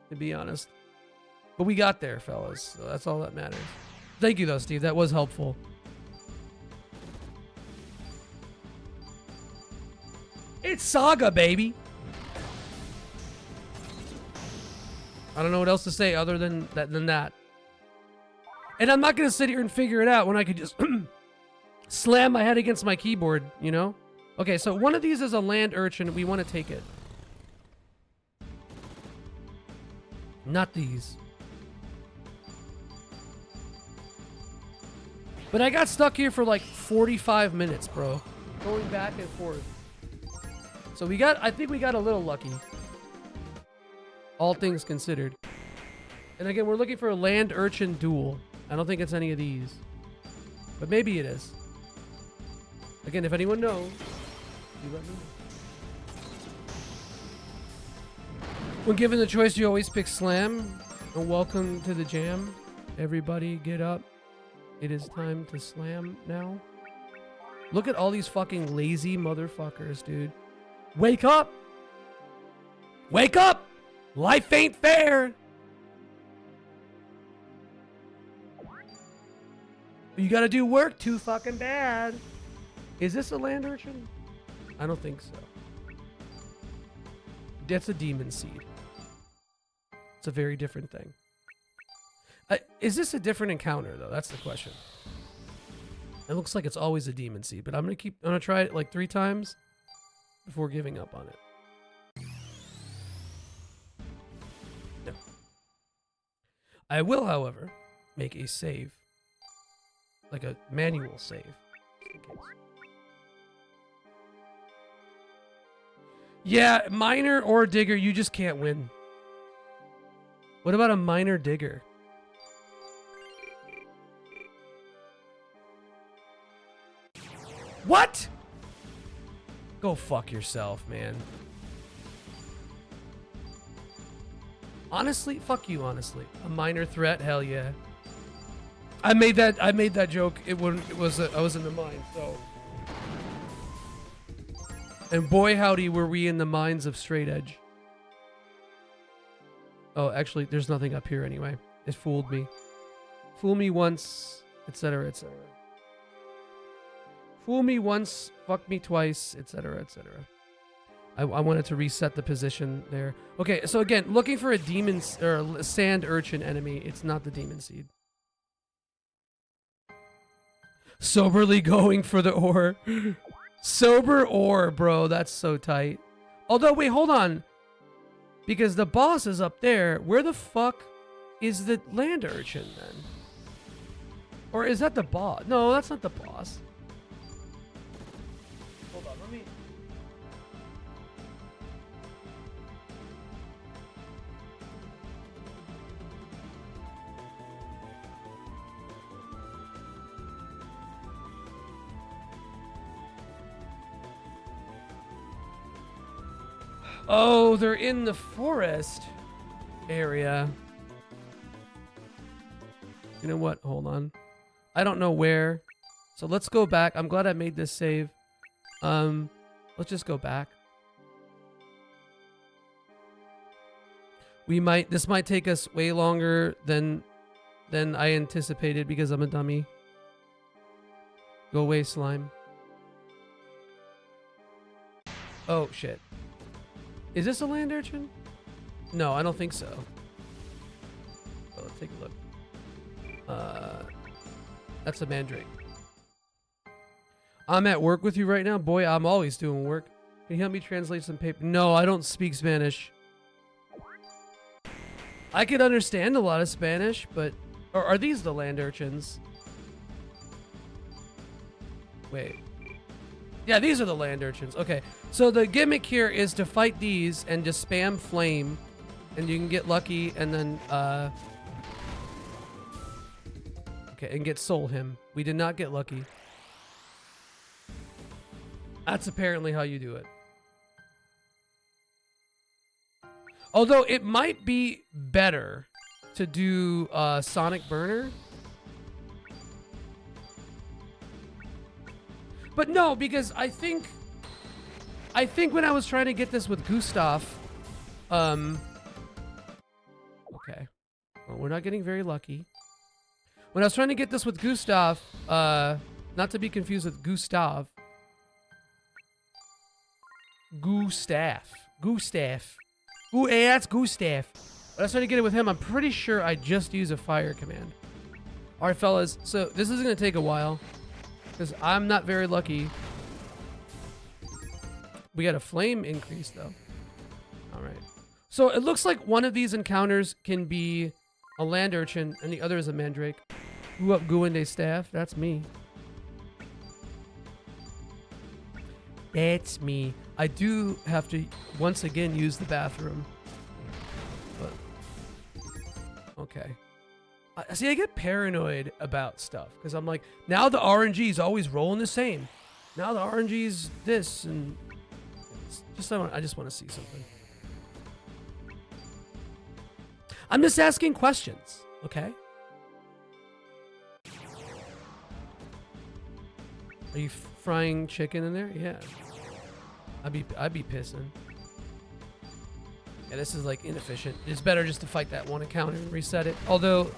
to be honest. But we got there, fellas. So that's all that matters. Thank you, though, Steve. That was helpful. It's SaGa, baby! I don't know what else to say other than that. And I'm not going to sit here and figure it out when I could just slam my head against my keyboard, you know? Okay, so one of these is a land urchin. We want to take it. Not these. But I got stuck here for like 45 minutes, bro. Going back and forth. So I think we got a little lucky. All things considered. And again, we're looking for a land urchin duel. I don't think it's any of these. But maybe it is. Again, if anyone knows, you let me know. When given the choice, you always pick slam. And welcome to the jam. Everybody get up. It is time to slam now. Look at all these fucking lazy motherfuckers, dude. Wake up! Wake up! Life ain't fair! You gotta do work too fucking bad. Is this a land urchin? I don't think so. That's a demon seed. It's a very different thing. Is this a different encounter, though? That's the question. It looks like it's always a demon seed, but I'm gonna try it like 3 times before giving up on it. No. I will, however, make a save. Like a manual save. Just in case. Yeah, miner or digger, you just can't win. What about a miner digger? What? Go fuck yourself, man. Honestly, fuck you, honestly. A minor threat, hell yeah. I made that joke. I was in the mine, so. And boy howdy were we in the mines of Straight Edge. Oh, actually, there's nothing up here anyway. It fooled me. Fool me once, etc., etc. Fool me once, fuck me twice, etc., etc. I wanted to reset the position there. Okay, so again, looking for a demon or a sand urchin enemy. It's not the demon seed. Soberly going for the ore. Sober ore, bro. That's so tight. Although, wait, hold on. Because the boss is up there. Where the fuck is the land urchin then? Or is that the boss? No, that's not the boss. Hold on, let me... Oh, they're in the forest area. You know what? Hold on. I don't know where. So let's go back. I'm glad I made this save. Let's just go back. This might take us way longer than I anticipated because I'm a dummy. Go away, slime. Oh, shit. Is this a land urchin? No, I don't think so. Oh, let's take a look. That's a mandrake. I'm at work with you right now. Boy, I'm always doing work. Can you help me translate some paper? No, I don't speak Spanish. I could understand a lot of Spanish, but... Or are these the land urchins? Wait. Yeah, these are the land urchins. Okay, so the gimmick here is to fight these and just spam flame, and you can get lucky and then, okay, and get soul him. We did not get lucky. That's apparently how you do it. Although it might be better to do Sonic Burner. But no, because I think when I was trying to get this with Gustav, okay. Well, we're not getting very lucky. When I was trying to get this with Gustav, not to be confused with Gustav. Gustav. Ooh, hey, that's Gustav. When I was trying to get it with him, I'm pretty sure I just use a fire command. All right, fellas. So this is going to take a while because I'm not very lucky. We got a flame increase, though. All right. So it looks like one of these encounters can be a land urchin and the other is a mandrake. Who up Guinde staff? That's me. That's me. I do have to once again use the bathroom. But okay. See, I get paranoid about stuff because I'm like, now the RNG is always rolling the same. Now the RNG is this, and it's just I just want to see something. I'm just asking questions, okay? Are you frying chicken in there? Yeah. I'd be pissing. Yeah, this is like inefficient. It's better just to fight that one encounter and reset it. Although,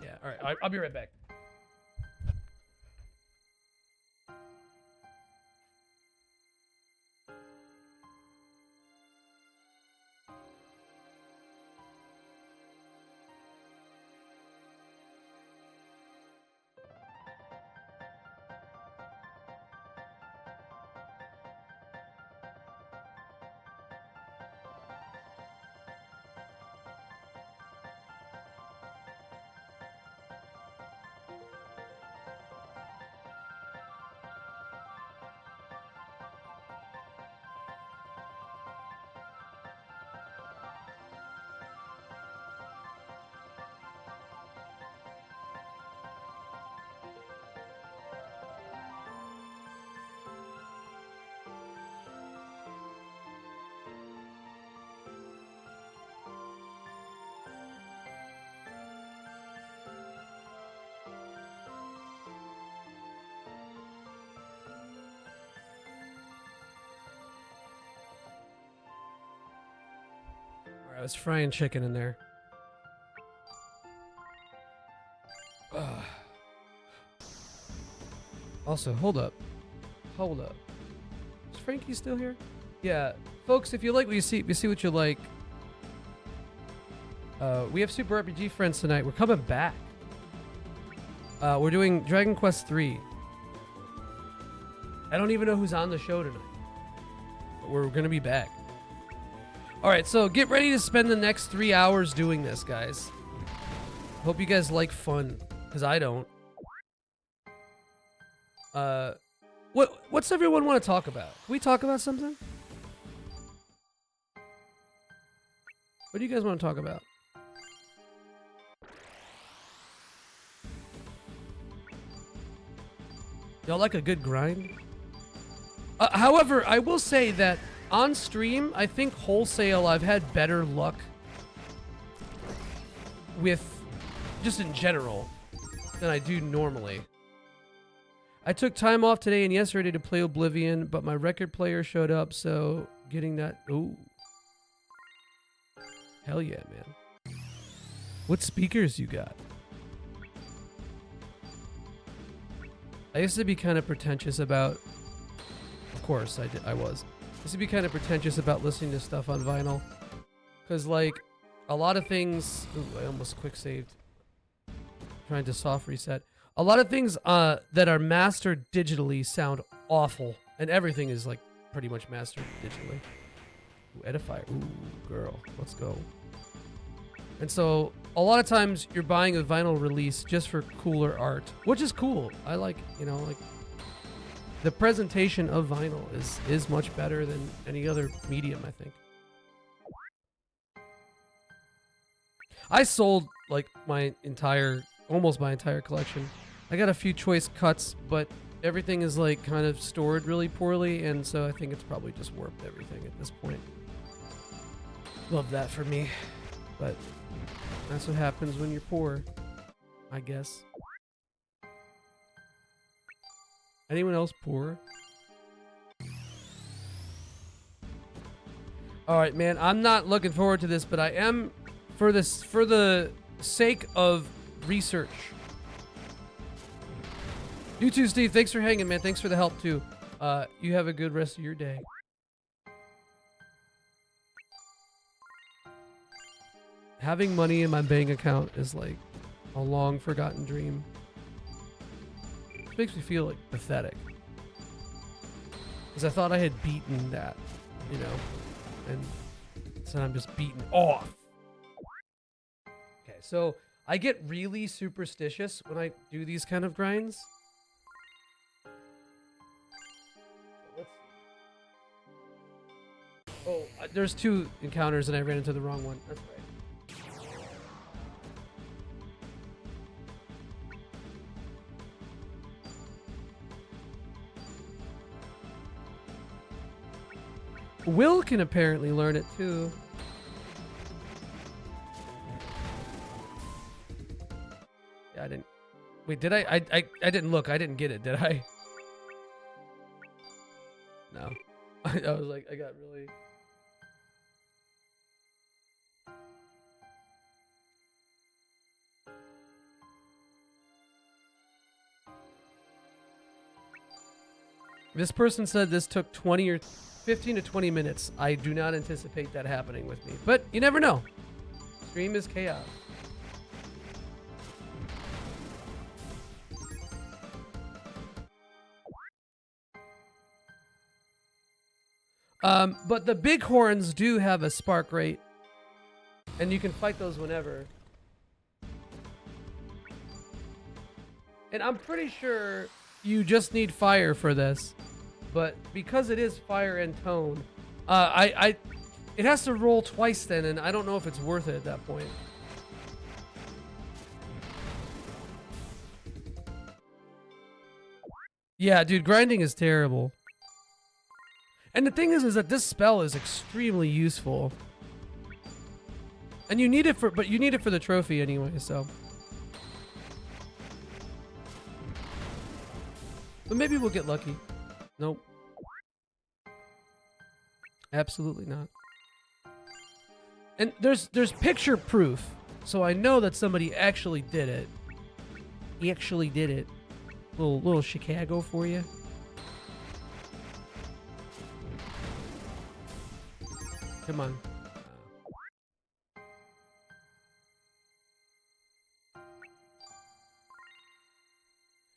yeah. All right, I'll be right back. I was frying chicken in there. Also, hold up. Hold up. Is Frankie still here? Yeah. Folks, if you like what you see what you like. We have Super RPG friends tonight. We're coming back. We're doing Dragon Quest 3. I don't even know who's on the show tonight. But we're going to be back. Alright, so get ready to spend the next 3 hours doing this, guys. Hope you guys like fun, because I don't. What's everyone want to talk about? Can we talk about something? What do you guys want to talk about? Y'all like a good grind? However, I will say that on stream, I think wholesale I've had better luck with, just in general, than I do normally. I took time off today and yesterday to play Oblivion, but my record player showed up, so getting that... Ooh. Hell yeah, man. What speakers you got? I used to be kind of pretentious about... Of course, I was. I used to be kind of pretentious about listening to stuff on vinyl. Because, like, a lot of things... Ooh, I almost quick saved. Trying to soft reset. A lot of things that are mastered digitally sound awful. And everything is, like, pretty much mastered digitally. Ooh, Edifier. Ooh, girl. Let's go. And so, a lot of times, you're buying a vinyl release just for cooler art. Which is cool. I like, you know, like... The presentation of vinyl is much better than any other medium, I think. I sold, like, almost my entire collection. I got a few choice cuts, but everything is, like, kind of stored really poorly, and so I think it's probably just warped everything at this point. Love that for me. But that's what happens when you're poor, I guess. Anyone else poor? Alright, man, I'm not looking forward to this, but I am, for the sake of research. You too, Steve. Thanks for hanging, man. Thanks for the help, too. You have a good rest of your day. Having money in my bank account is like a long forgotten dream. It makes me feel like pathetic. Because I thought I had beaten that, you know, and so I'm just beaten off. Okay, so I get really superstitious when I do these kind of grinds. Let's see. Oh, there's 2 encounters and I ran into the wrong one. That's right. Will can apparently learn it too. Yeah, I didn't. Wait, did I didn't look. I didn't get it, did I? No. I was like, I got really... This person said this took 20 or 15 to 20 minutes. I do not anticipate that happening with me, but you never know. Stream is chaos. But the bighorns do have a spark rate, and you can fight those whenever. And I'm pretty sure you just need fire for this. But because it is fire and tone, it has to roll twice then, and I don't know if it's worth it at that point. Yeah, dude, grinding is terrible. And the thing is that this spell is extremely useful. And you need it for the trophy anyway, so. But maybe we'll get lucky. Nope. Absolutely not. And there's picture proof, so I know that somebody actually did it. He actually did it. Little Chicago for you. Come on.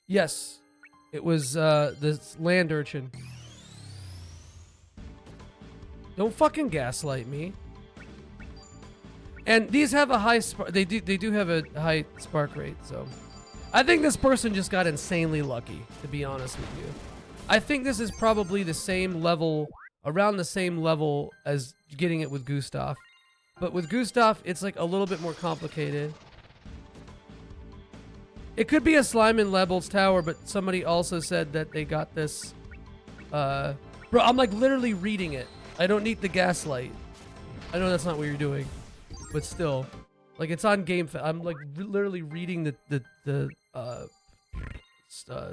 Yes, it was this land urchin. Don't fucking gaslight me. And these have a high spark. They do have a high spark rate. So, I think this person just got insanely lucky. To be honest with you, I think this is probably the same level, around the same level as getting it with Gustav. But with Gustav, it's like a little bit more complicated. It could be a slime in Lebel's tower, but somebody also said that they got this. Bro, I'm like literally reading it. I don't need the gaslight. I know that's not what you're doing, but still, like it's on Game. I'm like literally reading the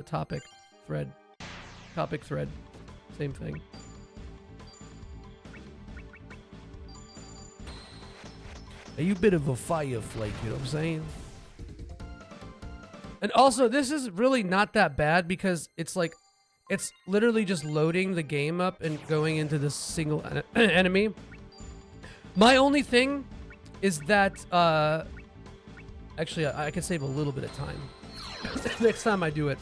topic thread. Topic thread, same thing. Are you a bit of a fire flake? You know what I'm saying? And also, this is really not that bad because it's like, it's literally just loading the game up and going into this single enemy. My only thing is that, actually, I can save a little bit of time next time I do it.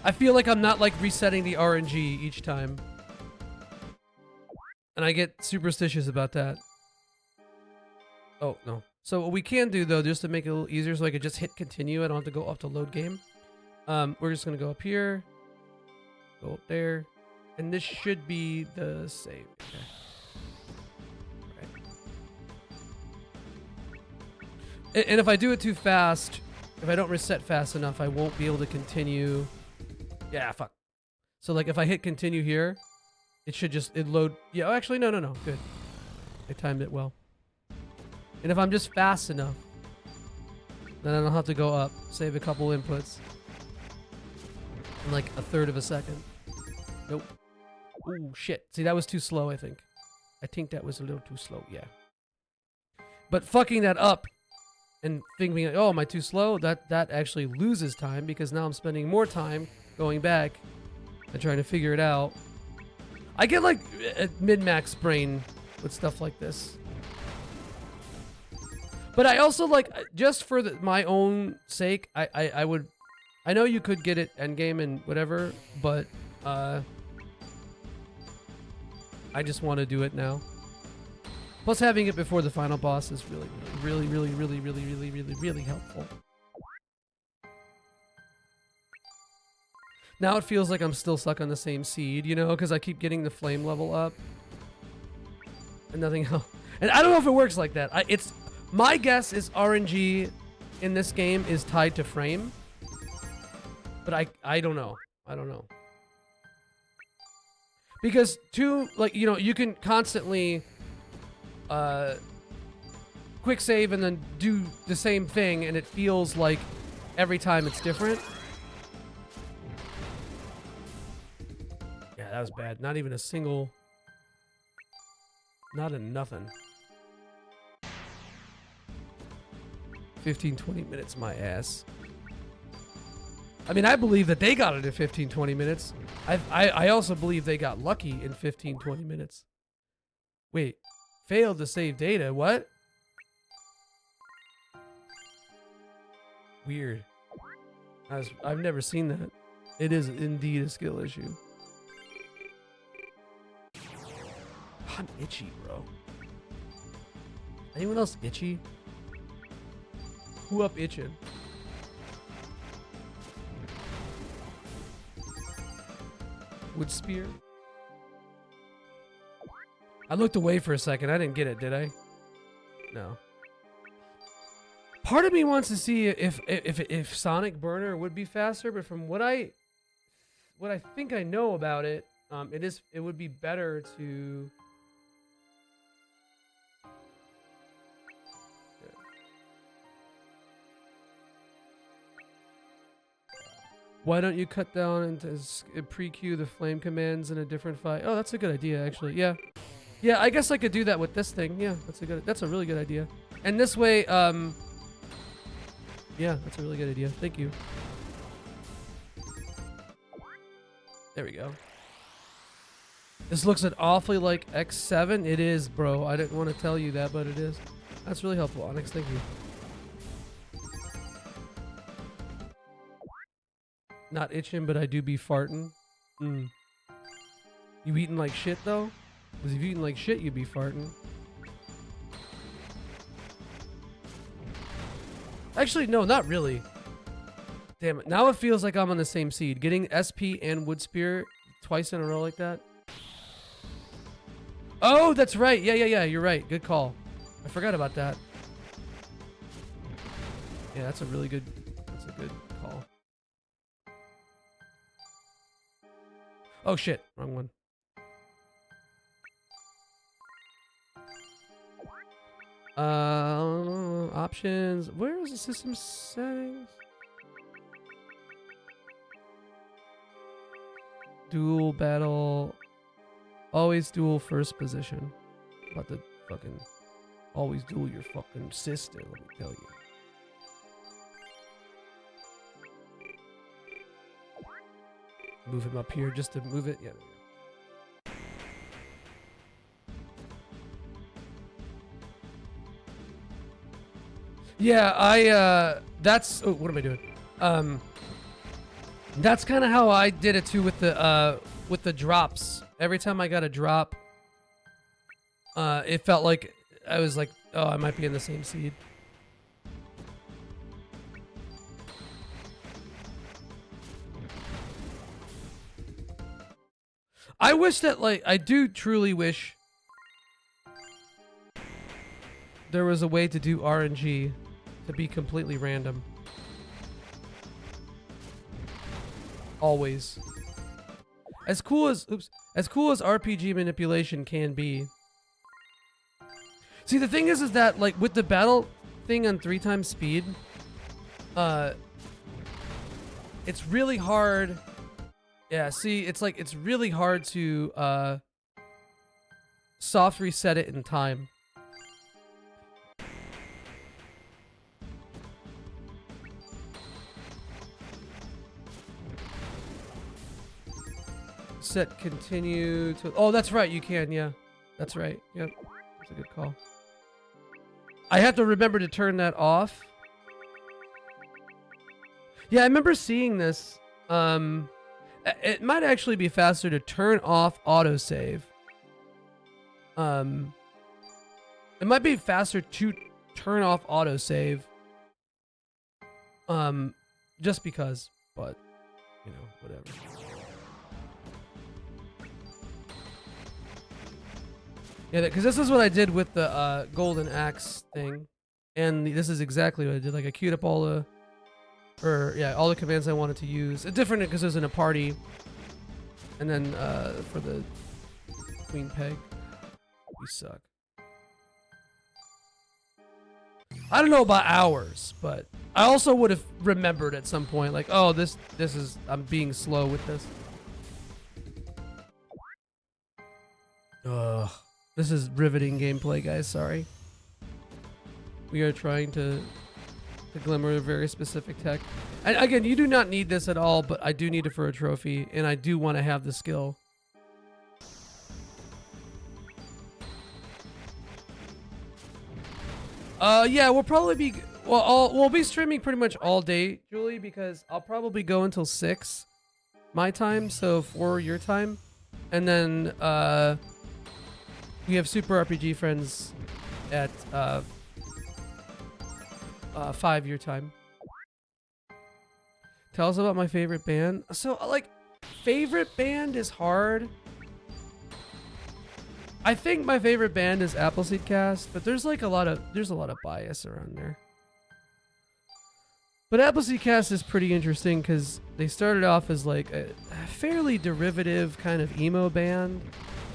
I feel like I'm not like resetting the RNG each time. And I get superstitious about that. Oh, no. So what we can do, though, just to make it a little easier so I could just hit continue. I don't have to go up to load game. We're just going to go up here. Go up there. And this should be the save. Okay. Right. And if I do it too fast, if I don't reset fast enough, I won't be able to continue. Yeah, fuck. So, like, if I hit continue here, it should just load. Yeah, actually, no. Good. I timed it well. And if I'm just fast enough, then I don't have to go up, save a couple inputs. In like a third of a second. Nope. Ooh, shit. See, that was too slow, I think. I think that was a little too slow, yeah. But fucking that up and thinking, oh, am I too slow? That actually loses time because now I'm spending more time going back and trying to figure it out. I get like a min-max brain with stuff like this. But I also like, just for my own sake, I would, I know you could get it endgame and whatever, but I just want to do it now. Plus having it before the final boss is really helpful. Now it feels like I'm still stuck on the same seed, you know, because I keep getting the flame level up. And nothing else. And I don't know if it works like that. My guess is RNG in this game is tied to frame. But I don't know. I don't know. Because like, you know, you can constantly quick save and then do the same thing and it feels like every time it's different. Yeah, that was bad. Not even a single, not a nothing. 15, 20 minutes, my ass. I mean, I believe that they got it in 15, 20 minutes. I also believe they got lucky in 15, 20 minutes. Wait, failed to save data, what? Weird. I've never seen that. It is indeed a skill issue. I'm itchy, bro. Anyone else itchy? Who up itching? Wood spear? I looked away for a second. I didn't get it, did I? No. Part of me wants to see if Sonic Burner would be faster, but from what I think I know about it, it would be better to. Why don't you cut down and pre-queue the flame commands in a different file? Oh, that's a good idea, actually. Yeah. Yeah, I guess I could do that with this thing. Yeah, that's a really good idea. And this way, yeah, that's a really good idea. Thank you. There we go. This looks an awfully like X7. It is, bro. I didn't want to tell you that, but it is. That's really helpful, Onyx. Thank you. Not itching, but I do be farting. You eating like shit, though? Because if you eating like shit, you'd be farting. Actually, no, not really. Damn it. Now it feels like I'm on the same seed. Getting SP and Wood Spear twice in a row like that. Oh, that's right. Yeah. You're right. Good call. I forgot about that. Yeah, that's a really good... That's a good call. Oh, shit. Wrong one. Options. Where is the system settings? Dual battle. Always dual first position. About to fucking always duel your fucking sister, let me tell you. Move him up here just to move it. Yeah. Yeah, that's... Oh, what am I doing? That's kind of how I did it too with the drops. Every time I got a drop, it felt like I was like, oh, I might be in the same seed. I wish that, like, I do truly wish there was a way to do RNG to be completely random. Always. As cool as RPG manipulation can be. See, the thing is that, like, with the battle thing on 3 times speed, it's really hard. Yeah, see, it's like, it's really hard to, soft reset it in time. Set continue to... Oh, that's right, you can, yeah. That's right, yep. That's a good call. I have to remember to turn that off. Yeah, I remember seeing this. It might actually be faster to turn off autosave. It might be faster to turn off autosave. Just because, but, you know, whatever. Yeah, because this is what I did with the golden axe thing, and this is exactly what I did. Like, I queued up all the, all the commands I wanted to use. It's different because it was in a party, and then for the queen peg, we suck. I don't know about hours, but I also would have remembered at some point, like, oh, this is, I'm being slow with this. Ugh. This is riveting gameplay, guys. Sorry. We are trying to glimmer a very specific tech. And again, you do not need this at all, but I do need it for a trophy, and I do want to have the skill. Yeah, we'll probably be... Well, we'll be streaming pretty much all day, Julie, because I'll probably go until 6 my time, so 4 your time. And then, we have Super RPG friends at 5 your time. Tell us about my favorite band. So, like, favorite band is hard. I think my favorite band is Appleseed Cast, but there's like a lot of bias around there. But Appleseed Cast is pretty interesting because they started off as like a fairly derivative kind of emo band,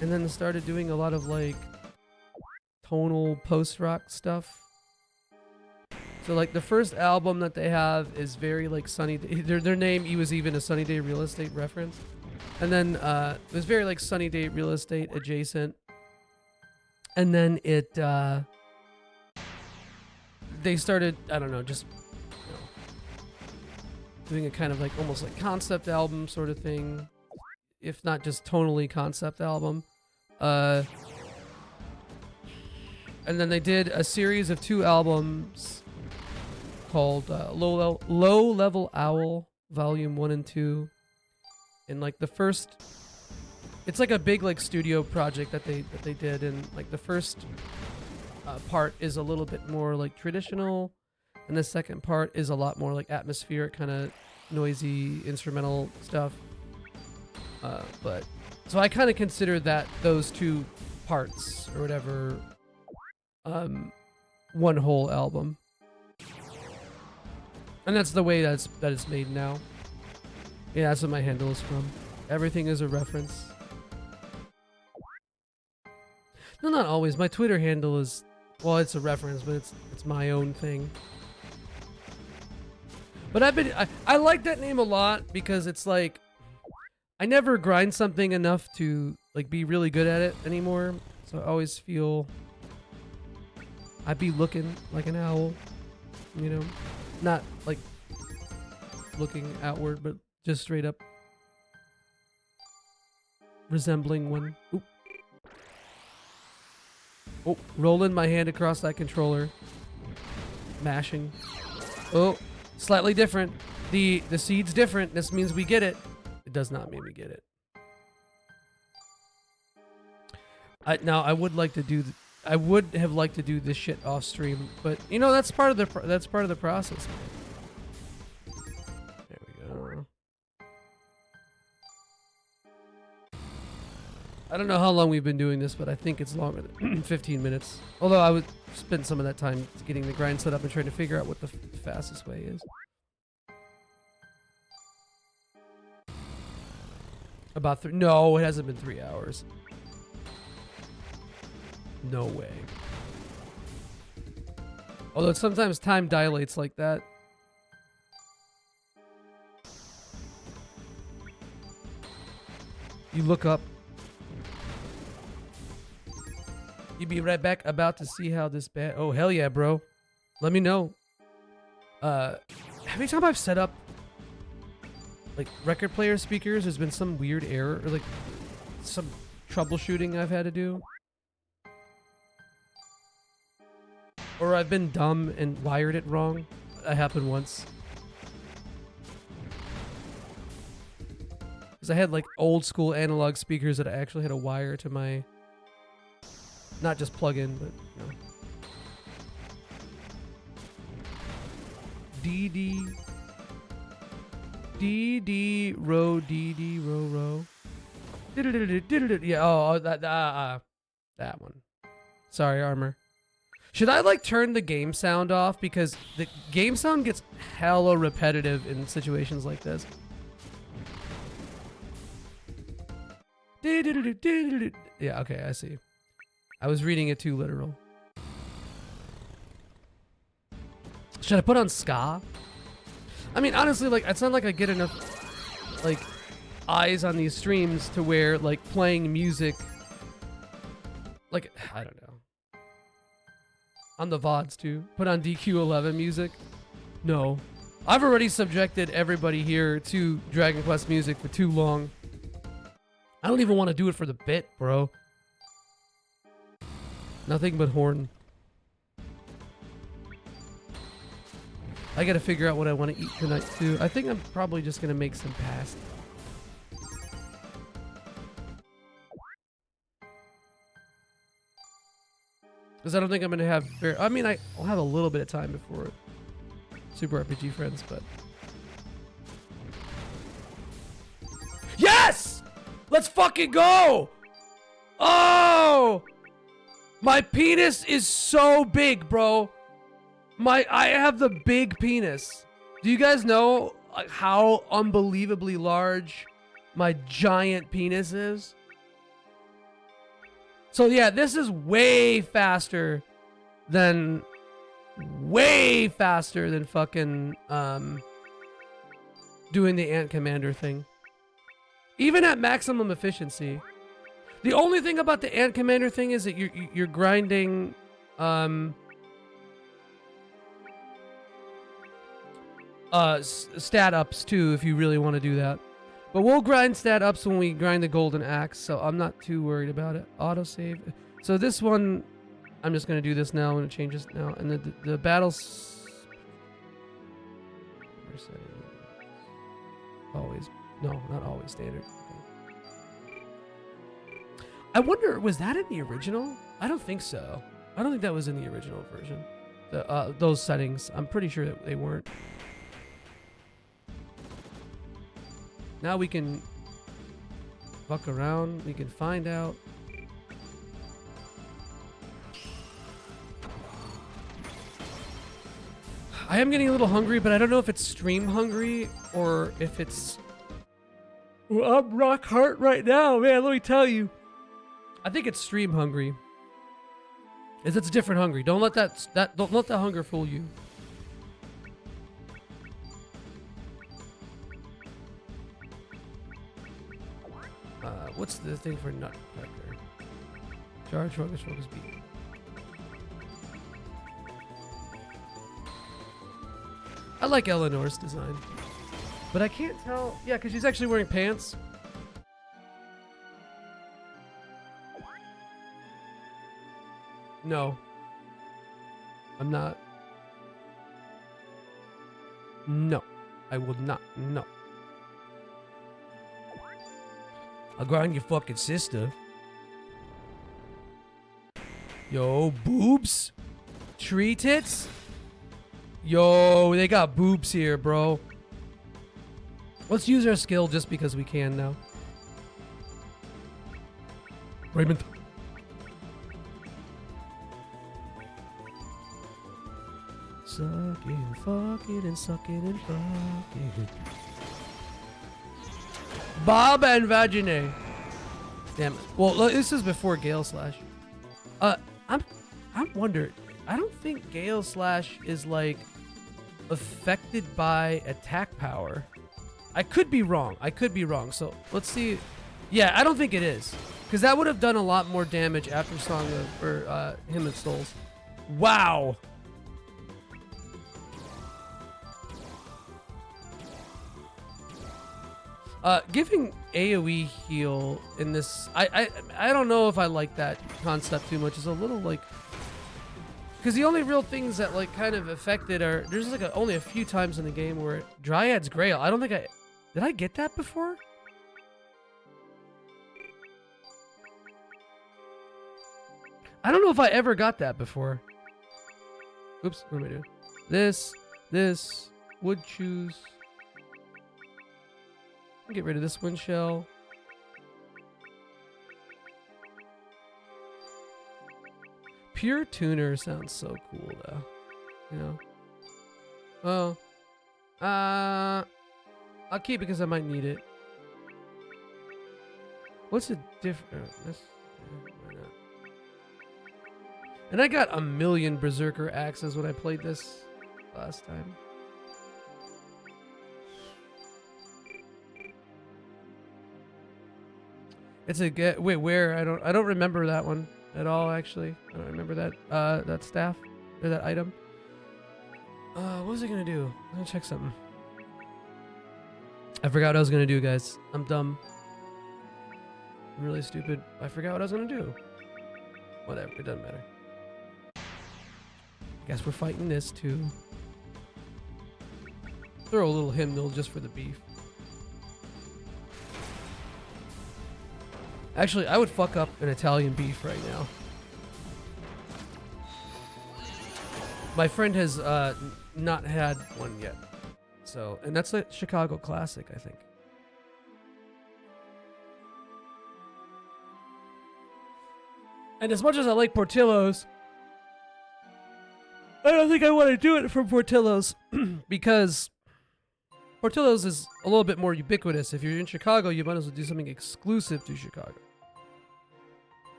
and then started doing a lot of like tonal post-rock stuff. So like the first album that they have is very like Sunny Day. Their name was even a Sunny Day Real Estate reference. And then it was very like Sunny Day Real Estate adjacent. And then it, they started, I don't know, just doing a kind of like almost like concept album sort of thing, if not just tonally concept album. And then they did a series of 2 albums called Low Level Owl Volume 1 and 2. And like the first, it's like a big like studio project that they did, and like the first part is a little bit more like traditional, and the second part is a lot more like atmospheric, kind of noisy instrumental stuff. But so I kind of consider that those 2 parts or whatever one whole album, and that's the way that it's made now. Yeah, that's what my handle is from. Everything is a reference. No, not always. My Twitter handle is, well, it's a reference, but it's my own thing. But I like that name a lot because it's like I never grind something enough to like be really good at it anymore. So I always feel I'd be looking like an owl, you know, not like looking outward, but just straight up resembling one. Oop. Oh, rolling my hand across that controller. Mashing. Oh, slightly different. The seed's different. This means we get it. It does not mean we get it. Now I would like to do I would have liked to do this shit off stream, but you know that's part of the process, man. There we go. I don't know how long we've been doing this, but I think it's longer than 15 minutes. Although I would spend some of that time getting the grind set up and trying to figure out what the fastest way is. About no, it hasn't been 3 hours. No way. Although sometimes time dilates like that. You look up. You be right back. About to see how this bad. Oh hell yeah, bro. Let me know. Every time I've set up like record player speakers, there's been some weird error or like some troubleshooting I've had to do. Or I've been dumb and wired it wrong. That happened once. Because I had like old school analog speakers that I actually had a wire to my, not just plug in, but you know. DD row DD row. Yeah, oh that one. Sorry, Armor. Should I like turn the game sound off, because the game sound gets hella repetitive in situations like this. Yeah, okay, I see. I was reading it too literal. Should I put on ska? I mean, honestly, like, it's not like I get enough, like, eyes on these streams to where, like, playing music, like, I don't know. On the VODs, too. Put on DQ11 music? No. I've already subjected everybody here to Dragon Quest music for too long. I don't even want to do it for the bit, bro. Nothing but horn. I gotta figure out what I want to eat tonight, too. I think I'm probably just gonna make some pasta. Because I don't think I'm gonna have I mean, I'll have a little bit of time before Super RPG Friends, but... Yes! Let's fucking go! Oh! My penis is so big, bro. I have the big penis. Do you guys know like, how unbelievably large my giant penis is? So yeah, this is way faster than fucking doing the Ant Commander thing. Even at maximum efficiency. The only thing about the Ant Commander thing is that you're grinding stat ups too if you really want to do that. But we'll grind stat ups when we grind the golden axe, so I'm not too worried about it. Autosave. So this one, I'm just gonna do this now and it changes now. And the battles always, no, not always standard. Okay. I wonder, was that in the original? I don't think so. I don't think that was in the original version. Those settings, I'm pretty sure that they weren't. Now we can fuck around. We can find out. I am getting a little hungry, but I don't know if it's stream hungry or if it's... Well, I'm rock hard right now, man. Let me tell you. I think it's stream hungry. It's a different hungry. Don't let don't let that hunger fool you. What's the thing for Nutcracker? Charge, focus, beat. I like Eleanor's design. But I can't tell. Yeah, because she's actually wearing pants. No. I'm not. No. I will not. No. I'll grind your fucking sister. Yo, boobs? Tree tits? Yo, they got boobs here, bro. Let's use our skill just because we can now. Raymond. Suck it and fuck it and suck it and fuck it. Bob and Vagine. Damn it. Well, this is before Gale Slash. I'm wondering. I don't think Gale Slash is like affected by attack power. I could be wrong. So let's see. Yeah, I don't think it is, because that would have done a lot more damage after Song of Hymn of Souls. Wow. Giving AoE heal in this, I don't know if I like that concept too much. It's a little like, because the only real things that like kind of affected are, there's like only a few times in the game where Dryad's Grail. I don't think did I get that before? I don't know if I ever got that before. Oops, what am I doing? This, wood choose. Get rid of this wind shell. Pure tuner sounds so cool though. You know? Oh. I'll keep it because I might need it. What's the difference? Why not? And I got a million Berserker axes when I played this last time. It's a get. Wait, where? I don't remember that one at all. Actually, I don't remember that staff or that item. What was I gonna do? I'm gonna check something. I forgot what I was gonna do, guys. I'm dumb. I'm really stupid. I forgot what I was gonna do. Whatever. It doesn't matter. Guess we're fighting this too. Throw a little hymnal just for the beef. Actually, I would fuck up an Italian beef right now. My friend has not had one yet. So, and that's a Chicago classic, I think. And as much as I like Portillo's, I don't think I want to do it from Portillo's because Portillo's is a little bit more ubiquitous. If you're in Chicago, you might as well do something exclusive to Chicago.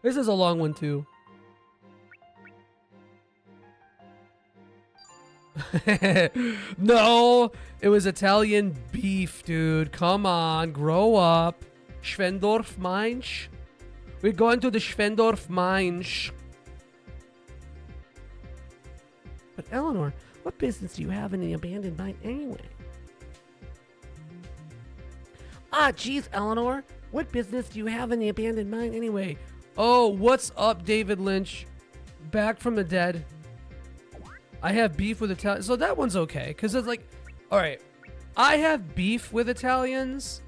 This is a long one too. No, it was Italian beef, dude. Come on, grow up. Schwendorf Mines. We're going to the Schwendorf Mines. But Eleanor, what business do you have in the abandoned mine anyway? Ah, geez, Eleanor. What business do you have in the abandoned mine anyway? Oh, what's up, David Lynch? Back from the dead. I have beef with Italians. So that one's okay. Because it's like, all right. I have beef with Italians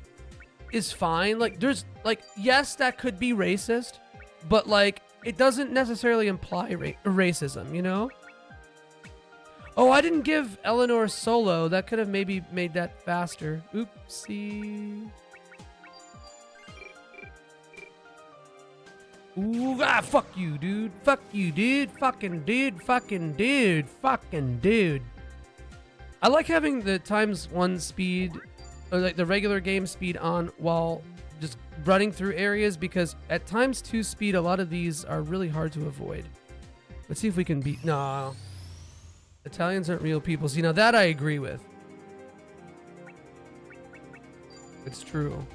is fine. Like, there's, like, yes, that could be racist. But, like, it doesn't necessarily imply racism, you know? Oh, I didn't give Eleanor solo. That could have maybe made that faster. Oopsie. Ooh, fuck you, dude. Fuck you, dude. Fucking dude. Fucking dude. Fucking dude. I like having the ×1 speed, or like the regular game speed on while just running through areas, because at ×2 speed, a lot of these are really hard to avoid. Let's see if we can beat... No. Italians aren't real people. See, now that I agree with. It's true.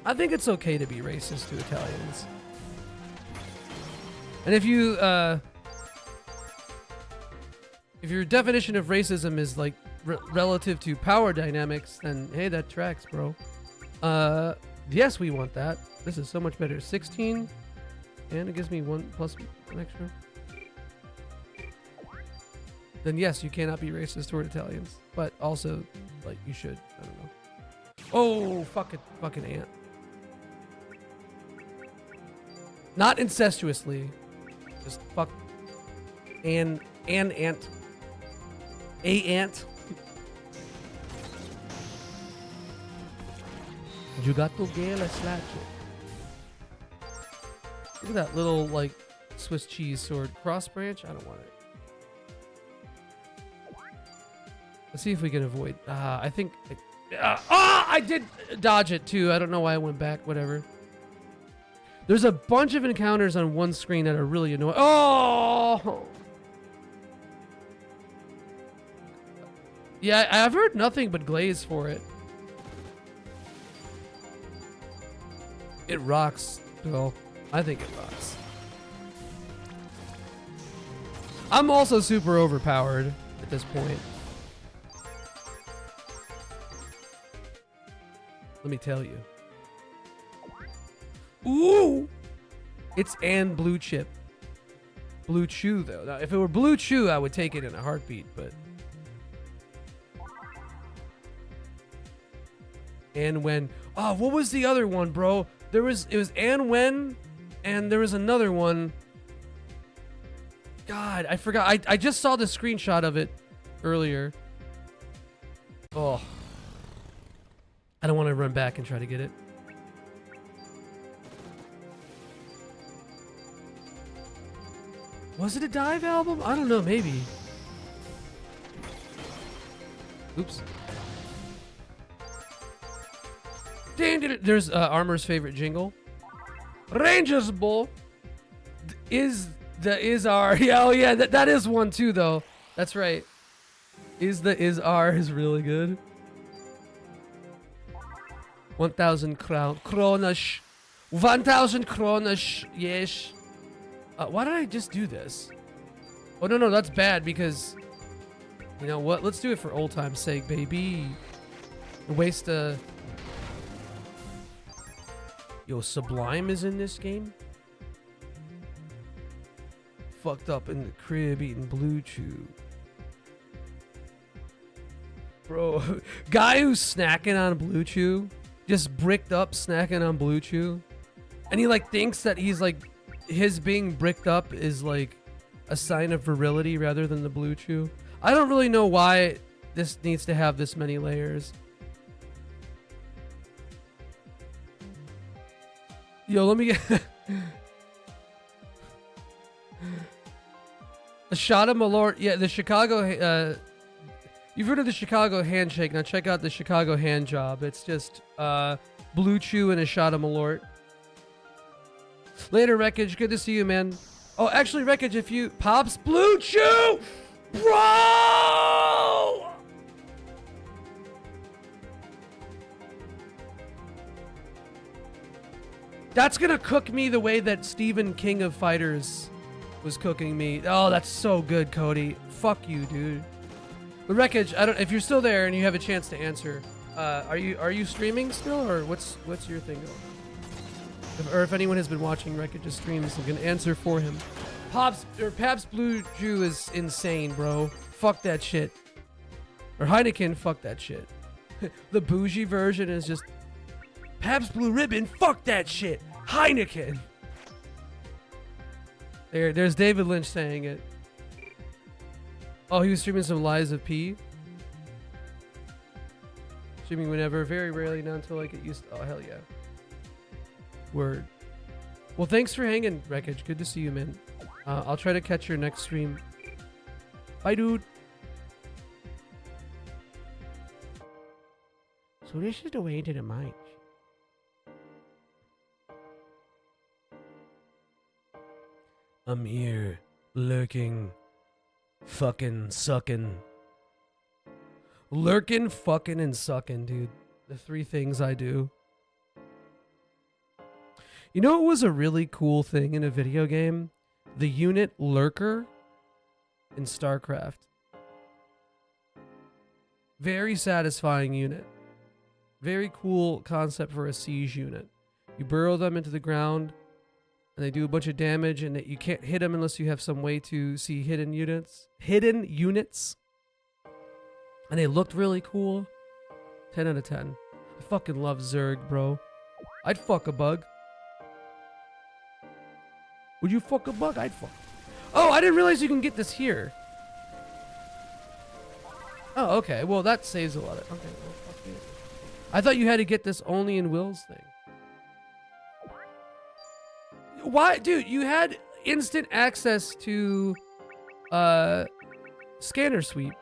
I think it's okay to be racist to Italians. And if you, if your definition of racism is like relative to power dynamics, then hey, that tracks, bro. Yes, we want that. This is so much better. 16, and it gives me 1 plus an extra. Then yes, you cannot be racist toward Italians, but also, like, you should. I don't know. Oh, fucking ant. Not incestuously. Just fuck. An ant. A ant. Jugato gela slash. Look at that little, like, Swiss cheese sword. Cross branch? I don't want it. Let's see if we can avoid. I think. I did dodge it too. I don't know why I went back. Whatever. There's a bunch of encounters on one screen that are really annoying. Oh! Yeah, I've heard nothing but glaze for it. It rocks, Bill. I think it rocks. I'm also super overpowered at this point. Let me tell you. Ooh! It's and blue chip. Blue chew, though. Now, if it were blue chew, I would take it in a heartbeat, but... And when... Oh, what was the other one, bro? It was and when, and there was another one. God, I forgot. I just saw the screenshot of it earlier. Oh. I don't want to run back and try to get it. Was it a Dive album? I don't know, maybe. Oops. There's Armor's favorite jingle. Rangers Bull is our... Yeah, oh yeah, that is one too, though. That's right. Is our is really good. 1,000 kronas. 1,000 kronas. Yes. Why did I just do this? Oh, no, that's bad because... You know what? Let's do it for old time's sake, baby. Waste a... Yo, Sublime is in this game? Fucked up in the crib eating Blue Chew. Bro, guy who's snacking on Blue Chew, just bricked up snacking on Blue Chew. And he like thinks that he's like, his being bricked up is like a sign of virility rather than the Blue Chew. I don't really know why this needs to have this many layers. Yo, let me get a shot of Malort. Yeah, the Chicago. You've heard of the Chicago handshake. Now check out the Chicago hand job. It's just Blue Chew and a shot of Malort. Later, Wreckage. Good to see you, man. Oh, actually, Wreckage, if you pops Blue Chew, bro. That's gonna cook me the way that Stephen King of Fighters was cooking me. Oh, that's so good, Cody. Fuck you, dude. The Wreckage, I don't. If you're still there and you have a chance to answer, are you streaming still, or what's your thing going? Or if anyone has been watching Wreckage's streams, you can answer for him. Pabst Blue Jew is insane, bro. Fuck that shit. Or Heineken, fuck that shit. The bougie version is just Pabst Blue Ribbon, fuck that shit. Heineken. There's David Lynch saying it. Oh, he was streaming some Lies of P. Streaming whenever, very rarely, not until I get used to. Oh, hell yeah. Word. Well, thanks for hanging, Wreckage. Good to see you, man. I'll try to catch your next stream. Bye, dude. So this is the way into the mines. I'm here, lurking, fucking sucking. Lurking, fucking, and sucking, dude. The three things I do. You know what was a really cool thing in a video game? The unit Lurker in StarCraft. Very satisfying unit. Very cool concept for a siege unit. You burrow them into the ground, and they do a bunch of damage, and you can't hit them unless you have some way to see hidden units. Hidden units. And they looked really cool. 10 out of 10. I fucking love Zerg, bro. I'd fuck a bug. Would you fuck a bug? I'd fuck. Oh, I didn't realize you can get this here. Oh, okay. Well, that saves a lot of... Okay, well, fuck you. I thought you had to get this only in Will's thing. Why? Dude, you had instant access to scanner sweep.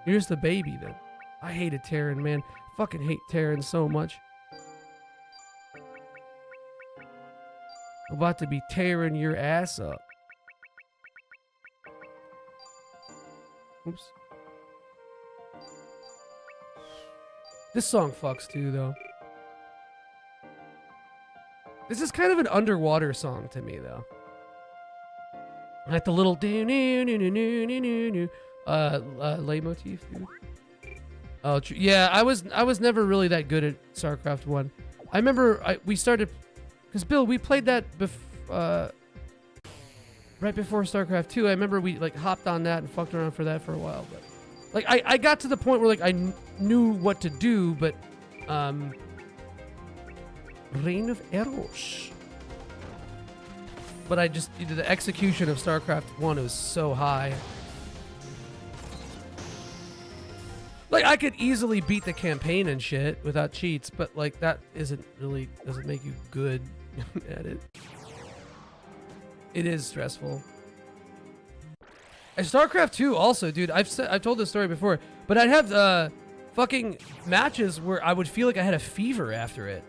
Here's the baby, then. I hated Terran, man. Fucking hate Terran so much. I'm about to be tearing your ass up. Oops. This song fucks too, though. This is kind of an underwater song to me, though. Like the little leitmotif, dude. Oh, yeah. I was never really that good at StarCraft 1. I remember we started, because Bill, we played that right before StarCraft 2. I remember we like hopped on that and fucked around for that for a while, but like I got to the point where like I knew what to do, but Reign of Eros. But I just, the execution of StarCraft 1 was so high. Like, I could easily beat the campaign and shit without cheats, but like that doesn't make you good at it. It is stressful. And StarCraft 2 also, dude, I've told this story before, but I'd have fucking matches where I would feel like I had a fever after it.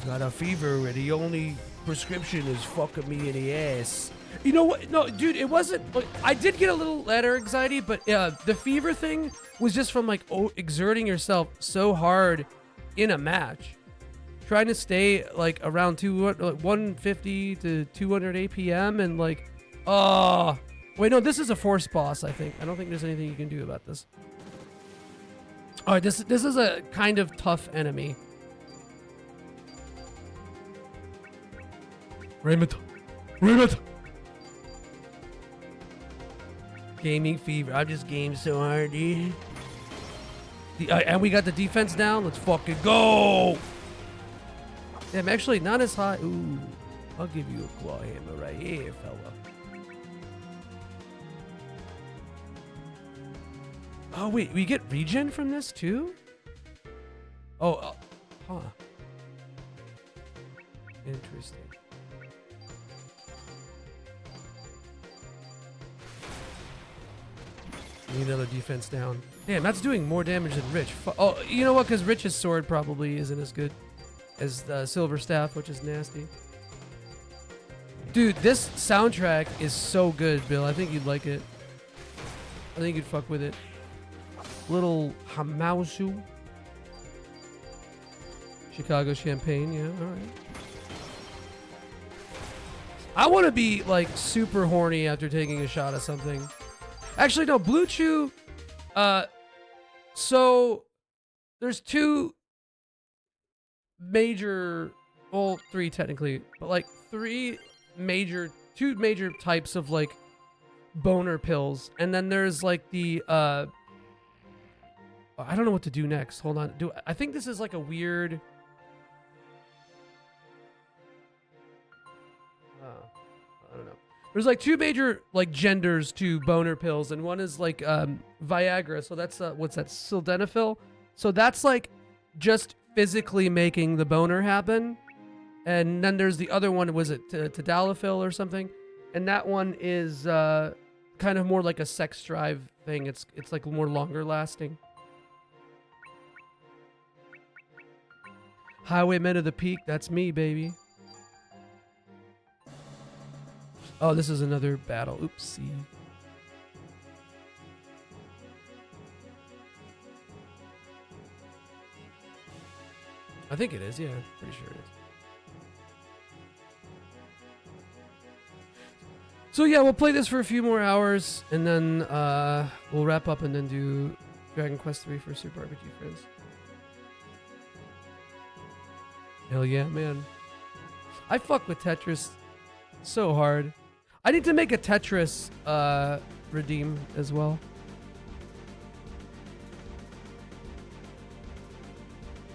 Got a fever and the only prescription is fucking me in the ass. You know what? No, dude, it wasn't. Like, I did get a little ladder anxiety, but the fever thing was just from like exerting yourself so hard in a match, trying to stay like around 150 to 200 APM, and like, oh, wait, no, this is a force boss. I think. I don't think there's anything you can do about this. All right, this is a kind of tough enemy. Raymond. Gaming fever. I just gamed so hard, dude. And we got the defense down. Let's fucking go. Damn, actually not as high. Ooh, I'll give you a claw hammer right here, fella. Oh wait, we get regen from this too? Oh, huh. Interesting. Need another defense down. Damn, that's doing more damage than Rich. Oh, you know what? Because Rich's sword probably isn't as good as the Silver Staff, which is nasty. Dude, this soundtrack is so good, Bill. I think you'd like it. I think you'd fuck with it. little Hamauzu. Chicago champagne, yeah, alright. I want to be, like, super horny after taking a shot of something. Actually, no, Blue Chew, so there's two major, well, three technically, but like two major types of like boner pills. And then there's like the, I don't know what to do next. Hold on. I think this is like a weird, I don't know. There's like two major like genders to boner pills, and one is like Viagra. So that's what's that? Sildenafil. So that's like just physically making the boner happen. And then there's the other one. Was it Tadalafil or something? And that one is kind of more like a sex drive thing. It's like more longer lasting. Highwaymen of the Peak. That's me, baby. Oh, this is another battle. Oopsie. I think it is, yeah. Pretty sure it is. So yeah, we'll play this for a few more hours, and then we'll wrap up and then do Dragon Quest III for Super RPG Friends. Hell yeah, man. I fuck with Tetris so hard. I need to make a Tetris redeem as well.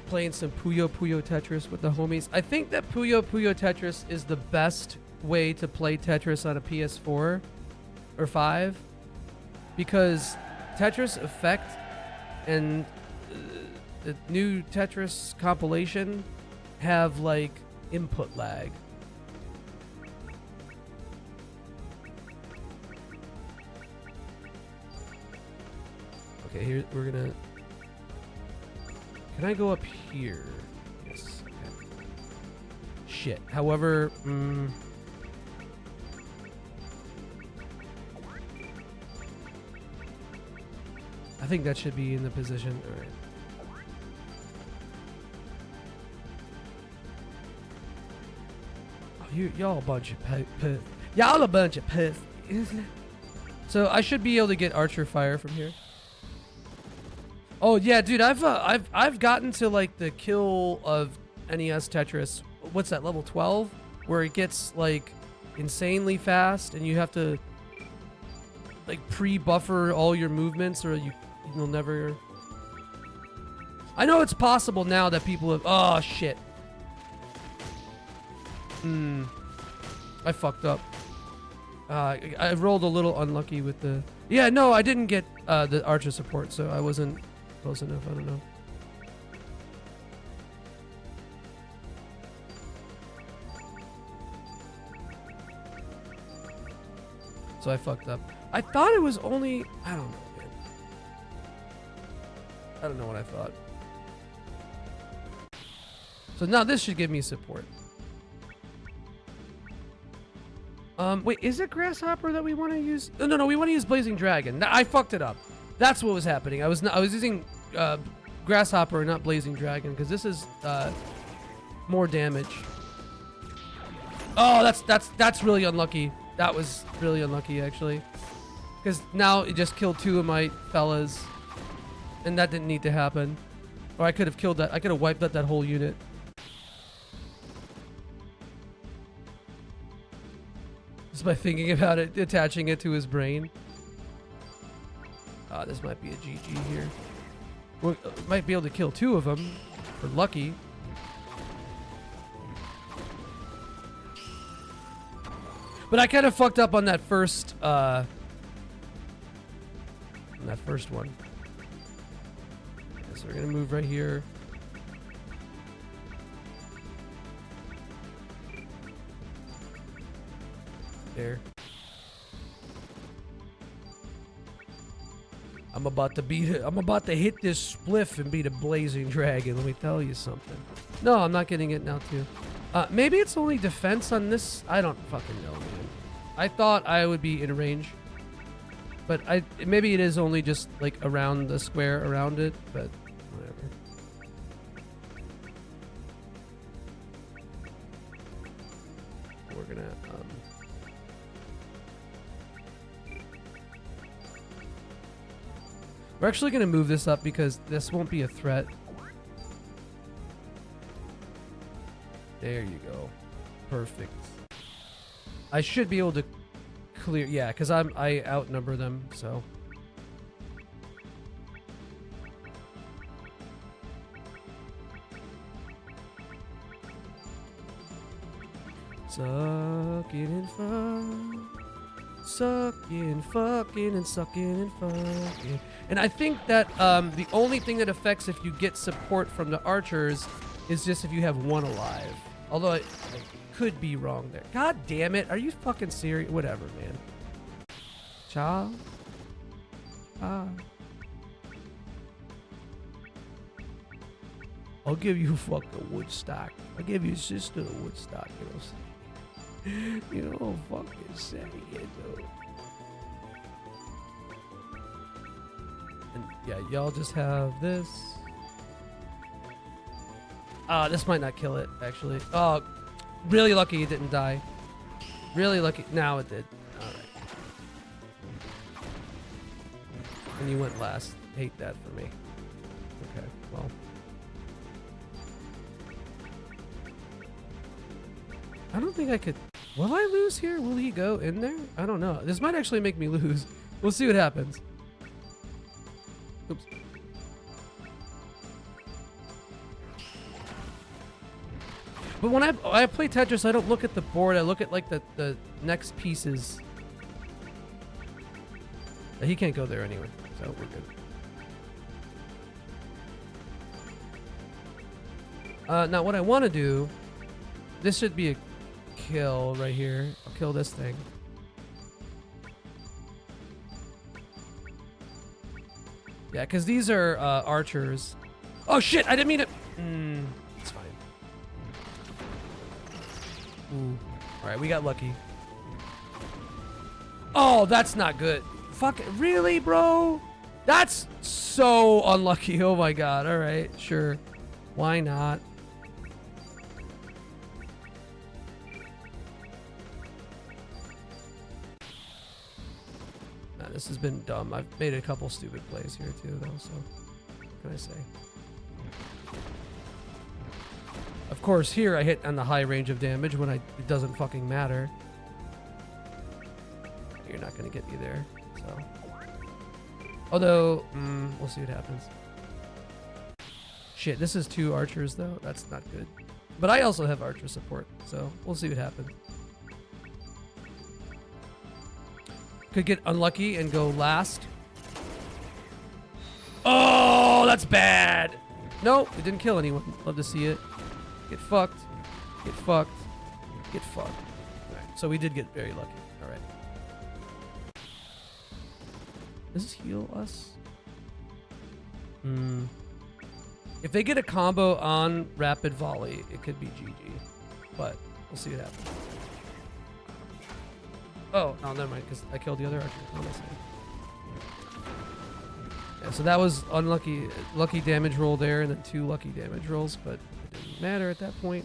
Playing some Puyo Puyo Tetris with the homies. I think that Puyo Puyo Tetris is the best way to play Tetris on a PS4 or 5, because Tetris Effect and the new Tetris compilation have like input lag. Okay, here we're gonna. Can I go up here? Yes. Okay. Shit. However, I think that should be in the position. All right. Oh, y'all a bunch of y'all a bunch of puss. So I should be able to get Archer Fire from here. Oh yeah, dude, I've gotten to like the kill of NES Tetris. What's that, level 12? Where it gets like insanely fast and you have to like pre-buffer all your movements or you'll never. I know it's possible now that people have. Oh shit. I fucked up. I rolled a little unlucky with the. Yeah, no, I didn't get the Archer support, so I wasn't close enough. I don't know. So I fucked up. I thought it was only. I don't know, man. I don't know what I thought. So now this should give me support. Wait, is it Grasshopper that we want to use? No, we want to use Blazing Dragon. I fucked it up. That's what was happening. I was using Grasshopper, not Blazing Dragon, because this is more damage. Oh, that's really unlucky. That was really unlucky, actually, because now it just killed two of my fellas, and that didn't need to happen. Or I could have killed that. I could have wiped out that whole unit. Just by thinking about it, attaching it to his brain. Ah, this might be a GG here. We might be able to kill two of them. We're lucky. But I kind of fucked up on that first, one. Okay, so we're gonna move right here. There. I'm about to hit this spliff and beat a Blazing Dragon. Let me tell you something. No, I'm not getting it now too. Maybe it's only defense on this. I don't fucking know, man. I thought I would be in range. But maybe it is only just like around the square around it, but whatever. We're gonna we're actually gonna move this up because this won't be a threat. There you go. Perfect. I should be able to clear, yeah, because I outnumber them, so. Sucking and fucking, sucking, fucking, and sucking and fucking. And I think that the only thing that affects if you get support from the archers is just if you have one alive. Although I could be wrong there. God damn it. Are you fucking serious? Whatever, man. Child. I'll give you fucking Woodstock. I'll give your sister a Woodstock, you know what I'm saying? You know what I'm fucking saying, though. And yeah, y'all just have this. This might not kill it, actually. Oh, really lucky it didn't die. Really lucky. Now it did. Alright. And you went last. Hate that for me. Okay, well. I don't think I could... Will I lose here? Will he go in there? I don't know. This might actually make me lose. We'll see what happens. Oops. But when I play Tetris, I don't look at the board. I look at like the next pieces. He can't go there anyway, so we're good. Now what I want to do, this should be a kill right here. I'll kill this thing. Yeah, because these are archers. Oh shit! I didn't mean to. It's fine. Ooh. All right, we got lucky. Oh, that's not good. Fuck it. Really, bro? That's so unlucky. Oh my god. All right, sure. Why not? Nah, this has been dumb. I've made a couple stupid plays here too, though, so what can I say? Of course, here I hit on the high range of damage when it doesn't fucking matter. You're not gonna get me there, so. Although, we'll see what happens. Shit, this is 2 archers though. That's not good. But I also have archer support, so we'll see what happens. Could get unlucky and go last. Oh, that's bad. Nope, it didn't kill anyone. Love to see it. Get fucked. Get fucked. Get fucked. Alright, so we did get very lucky. Alright. Does this heal us? If they get a combo on rapid volley, it could be GG. But we'll see what happens. Oh, no, never mind, because I killed the other archer. What am I saying? Yeah, so that was unlucky, lucky damage roll there, and then 2 lucky damage rolls, but it didn't matter at that point.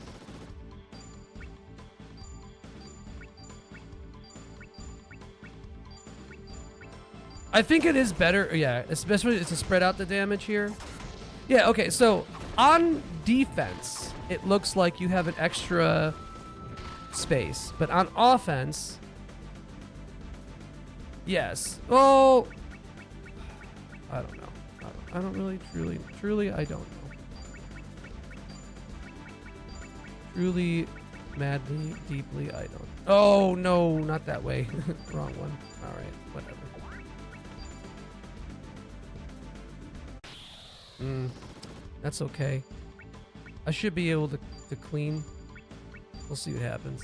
I think it is better, yeah, especially to spread out the damage here. Yeah, okay, so on defense, it looks like you have an extra space, but on offense, yes. Well, I don't know. I don't really, truly, I don't know. Truly, madly, deeply, I don't. Oh, no, not that way. Wrong one. All right, whatever. That's okay. I should be able to clean. We'll see what happens.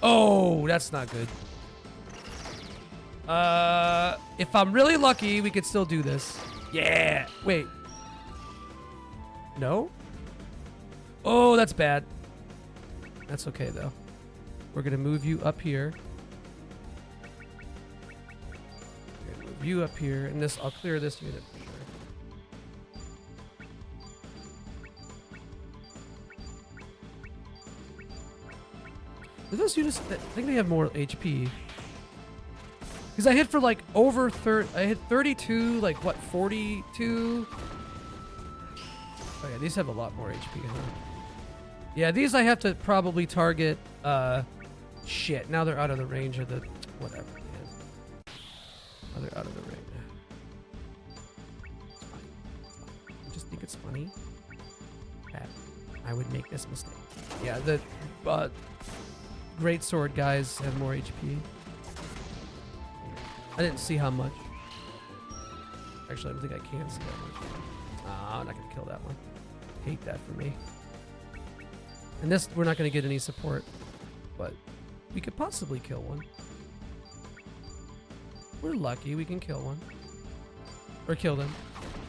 Oh, that's not good. If I'm really lucky, we could still do this. Yeah. Wait. No? Oh, that's bad. That's okay, though. We're going to move you up here. view up here, and this I'll clear this unit for sure. Do those units, I think they have more HP. Because I hit for like over 30, I hit 32, like what, 42? Oh yeah, these have a lot more HP, huh? Yeah, these I have to probably target, shit, now they're out of the range of the, whatever, man. Now they're out of the range. It's fine. I just think it's funny that I would make this mistake. Yeah, the, great sword guys have more HP. I didn't see how much. Actually, I don't think I can see that much. I'm not gonna kill that one. Hate that for me. And this, we're not gonna get any support, but we could possibly kill one. We're lucky we can kill one. Or kill them.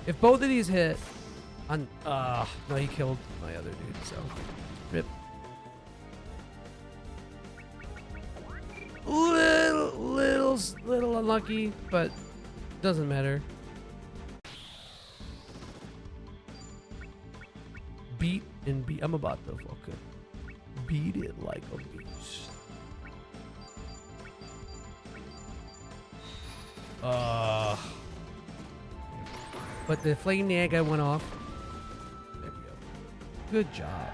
If both of these hit on, no, he killed my other dude, so rip. Little unlucky, but doesn't matter. Beat and beat. I'm about to fucking beat it like a beast. But the flame naga went off. There we go. Good job.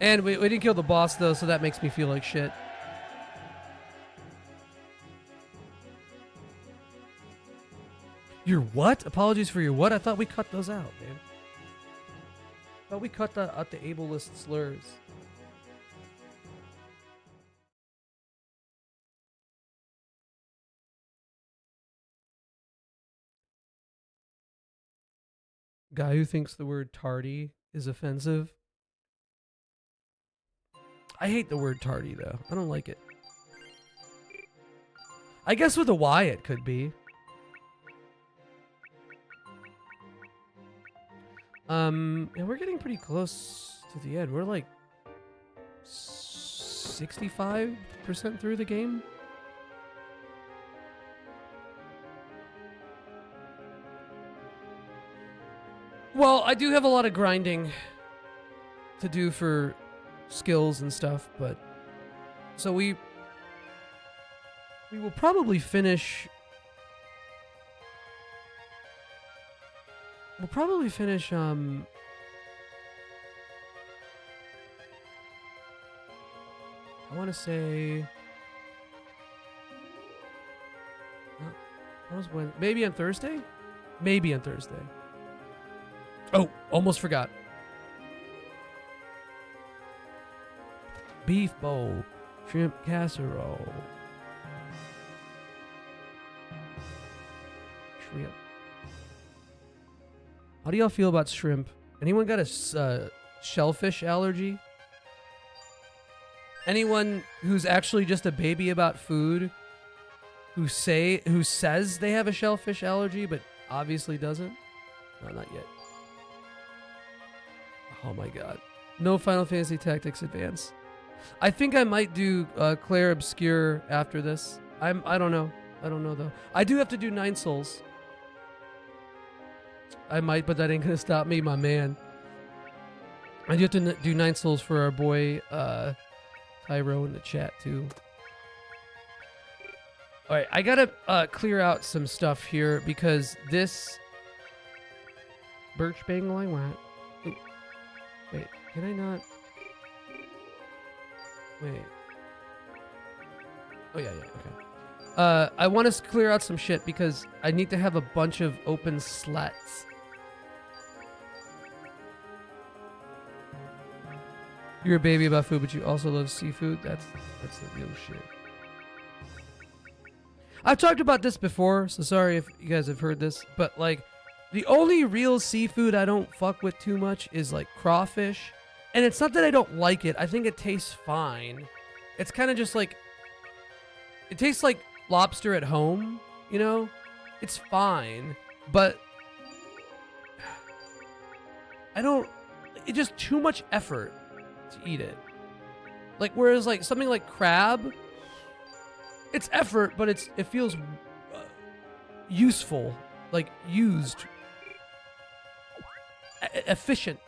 And we didn't kill the boss though, so that makes me feel like shit. Your what? Apologies for your what? I thought we cut those out, man. I thought we cut out the ableist slurs. Guy who thinks the word tardy is offensive. I hate the word tardy though. I don't like it. I guess with a Y it could be. Yeah, we're getting pretty close to the end. We're like 65% through the game. Well, I do have a lot of grinding to do for skills and stuff, but so we will probably finish. We'll probably finish, I want to say, what was when? Maybe on Thursday? Maybe on Thursday. Oh, almost forgot. Beef bowl, shrimp casserole. Shrimp. How do y'all feel about shrimp? Anyone got a shellfish allergy? Anyone who's actually just a baby about food, who says they have a shellfish allergy but obviously doesn't? No, not yet. Oh my god. No Final Fantasy Tactics Advance. I think I might do Claire Obscure after this. I don't know. I don't know though. I do have to do 9 Souls. I might, but that ain't gonna stop me, my man. I do have to do 9 Souls for our boy Tyro in the chat too. All right, I gotta clear out some stuff here because this birch bangling what? Wait, can I not? Wait. Oh yeah, okay. I want to clear out some shit because I need to have a bunch of open slats. You're a baby about food, but you also love seafood. That's the real shit. I've talked about this before, so sorry if you guys have heard this, but like the only real seafood I don't fuck with too much is like crawfish. And it's not that I don't like it. I think it tastes fine. It's kind of just like, it tastes like lobster at home, you know? It's fine, but it's just too much effort to eat it. Like, whereas like something like crab, It's effort, but it feels useful, like used, efficient.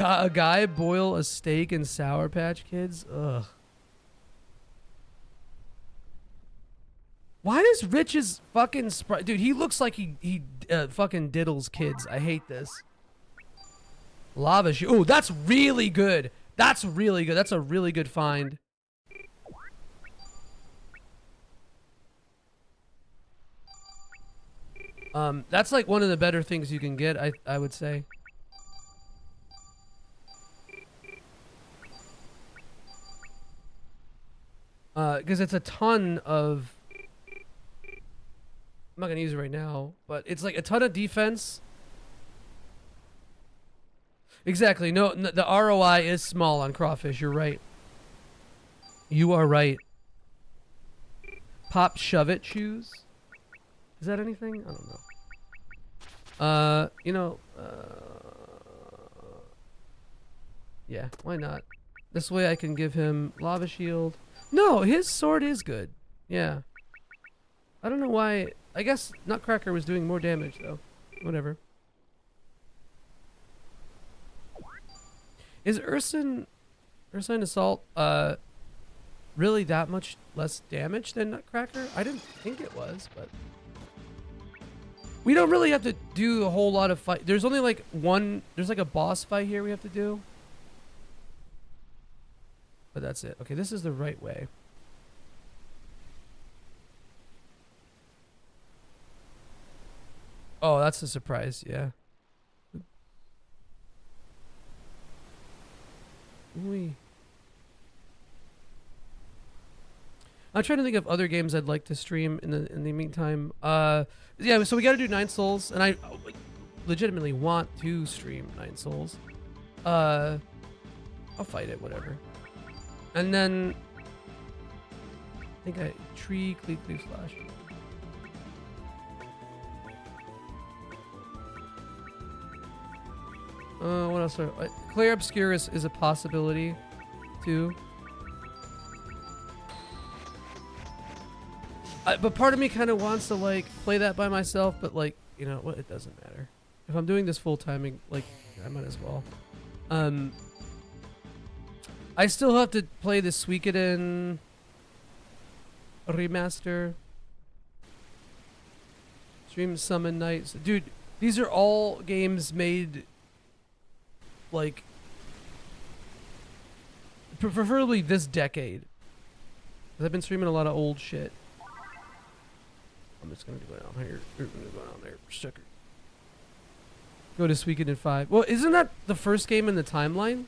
A guy boil a steak in Sour Patch Kids? Ugh. Why does Rich's fucking sprite... Dude, he looks like he fucking diddles kids. I hate this. Lava shoe. Oh, that's really good. That's really good. That's a really good find. That's like one of the better things you can get, I would say. Because it's a ton of... I'm not going to use it right now, but it's like a ton of defense. Exactly. No, the ROI is small on crawfish. You're right. You are right. Pop shove it shoes. Is that anything? I don't know. You know, yeah, why not? This way I can give him lava shield. No, his sword is good. Yeah. I don't know why. I guess Nutcracker was doing more damage though. Whatever. Is Ursine Assault really that much less damage than Nutcracker? I didn't think it was, but we don't really have to do a whole lot of fight. There's only like one, there's like a boss fight here we have to do. But that's it. Okay, this is the right way. Oh, that's a surprise, yeah. I'm trying to think of other games I'd like to stream in the meantime. Yeah, so we got to do Nine Souls, and I legitimately want to stream Nine Souls. I'll fight it, whatever. And then I think tree cleave slash. What else? Clair Obscurus is a possibility, too. But part of me kind of wants to like play that by myself, but like, you know what? It doesn't matter. If I'm doing this full time, like, I might as well. I still have to play the Suikoden remaster. Stream Summon Nights. Dude, these are all games made like preferably this decade. 'Cause I've been streaming a lot of old shit. I'm just gonna go down here. We're gonna go down there. Sucker. Go to Suikoden 5. Well, isn't that the first game in the timeline?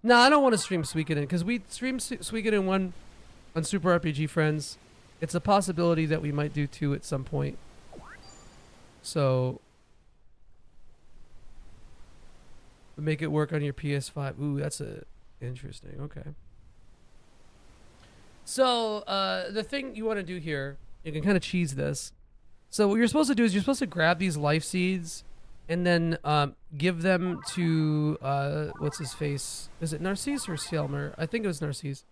No, I don't want to stream Suikoden because we streamed Suikoden 1 on Super RPG Friends. It's a possibility that we might do 2 at some point. So make it work on your PS5. Ooh, that's interesting. Okay. So the thing you want to do here, you can kind of cheese this. So what you're supposed to do is you're supposed to grab these life seeds and then give them to what's his face? Is it Narcisse or Selmer? I think it was Narcisse.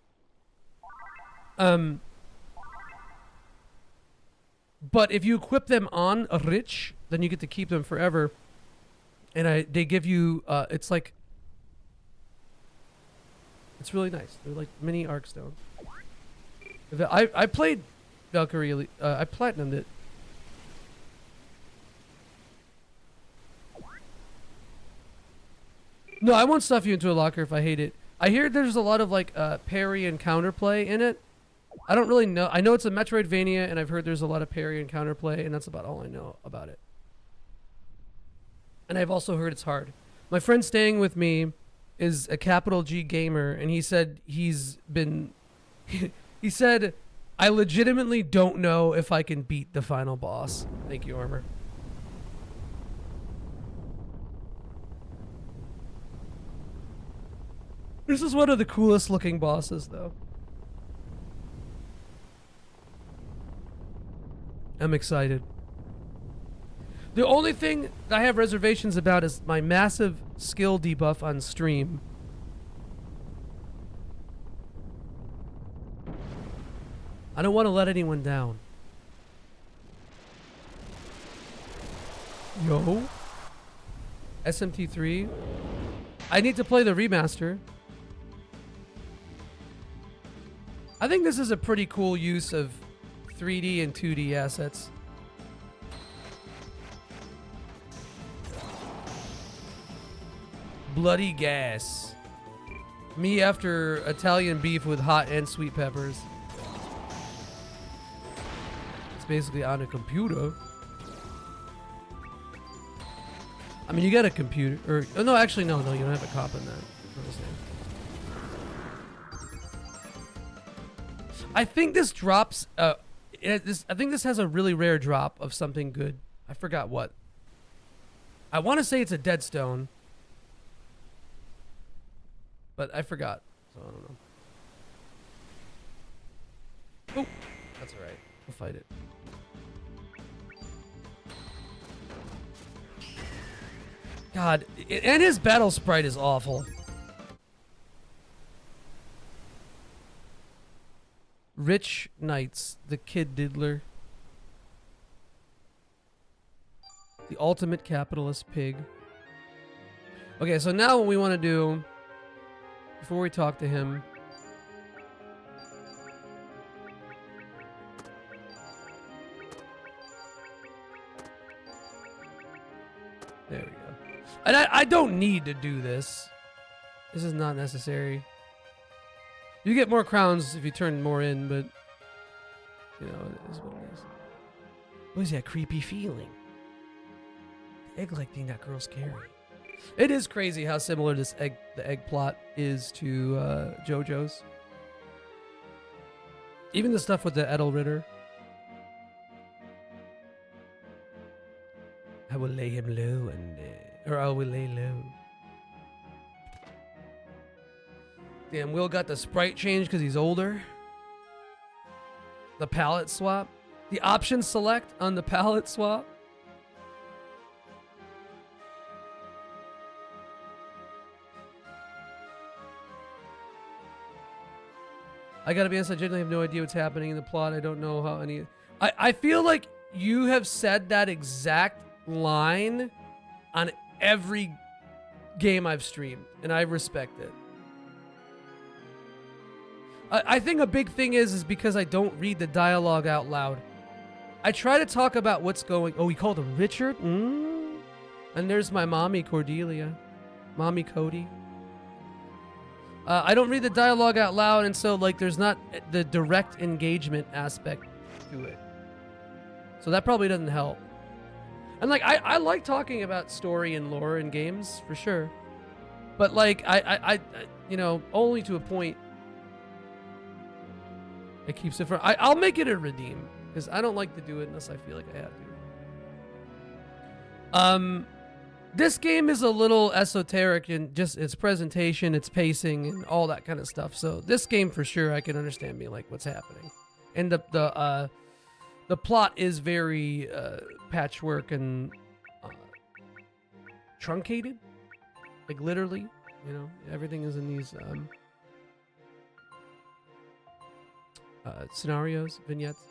But if you equip them on a Rich, then you get to keep them forever. And they give you it's like, it's really nice. They're like mini Arkstone. I played Valkyrie. I platinumed it. No, I won't stuff you into a locker if I hate it. I hear there's a lot of like parry and counterplay in it. I don't really know. I know it's a Metroidvania, and I've heard there's a lot of parry and counterplay, and that's about all I know about it. And I've also heard it's hard. My friend staying with me is a capital G gamer, and he said he's been... he said, I legitimately don't know if I can beat the final boss. Thank you, Armor. This is one of the coolest looking bosses, though. I'm excited. The only thing I have reservations about is my massive skill debuff on stream. I don't want to let anyone down. Yo. SMT3. I need to play the remaster. I think this is a pretty cool use of 3D and 2D assets. Bloody gas. Me after Italian beef with hot and sweet peppers. It's basically on a computer. I mean, you got a computer, or oh no, actually no, you don't have a cop in that. I think this drops. I think this has a really rare drop of something good. I forgot what. I want to say it's a deadstone, but I forgot, so I don't know. Oh, that's all right. We'll fight it. God, and his battle sprite is awful. Rich Knights, the Kid Diddler. The ultimate capitalist pig. Okay, so now what we want to do, before we talk to him, there we go. And I don't need to do this. This is not necessary. You get more crowns if you turn more in, but you know, it is what it is. What is that creepy feeling? The egg-like thing, that girl's scary. It is crazy how similar the egg plot is to JoJo's. Even the stuff with the Edelritter. I will lay him low and or I will lay low. Damn, Will got the sprite change because he's older. The palette swap. The option select on the palette swap. I gotta be honest, I genuinely have no idea what's happening in the plot. I don't know how any... I feel like you have said that exact line on every game I've streamed, and I respect it. I think a big thing is because I don't read the dialogue out loud. I try to talk about what's going... Oh, he called him Richard? And there's my mommy, Cordelia. Mommy, Cody. I don't read the dialogue out loud, and so, like, there's not the direct engagement aspect to it. So that probably doesn't help. And, like, I like talking about story and lore in games, for sure. But, like, I you know, only to a point. It keeps it for... I'll make it a redeem, because I don't like to do it unless I feel like I have to. This game is a little esoteric in just its presentation, its pacing, and all that kind of stuff. So this game, for sure, I can understand being like, what's happening. And the plot is very patchwork and truncated, like literally. You know, everything is in these scenarios, vignettes.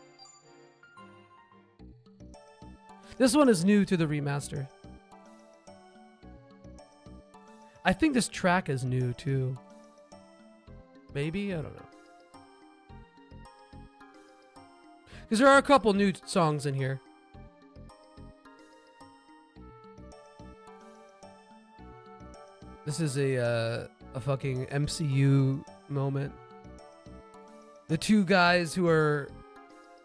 This one is new to the remaster. I think this track is new too. Maybe? I don't know. Because there are a couple new songs in here. This is a fucking MCU moment. The two guys who are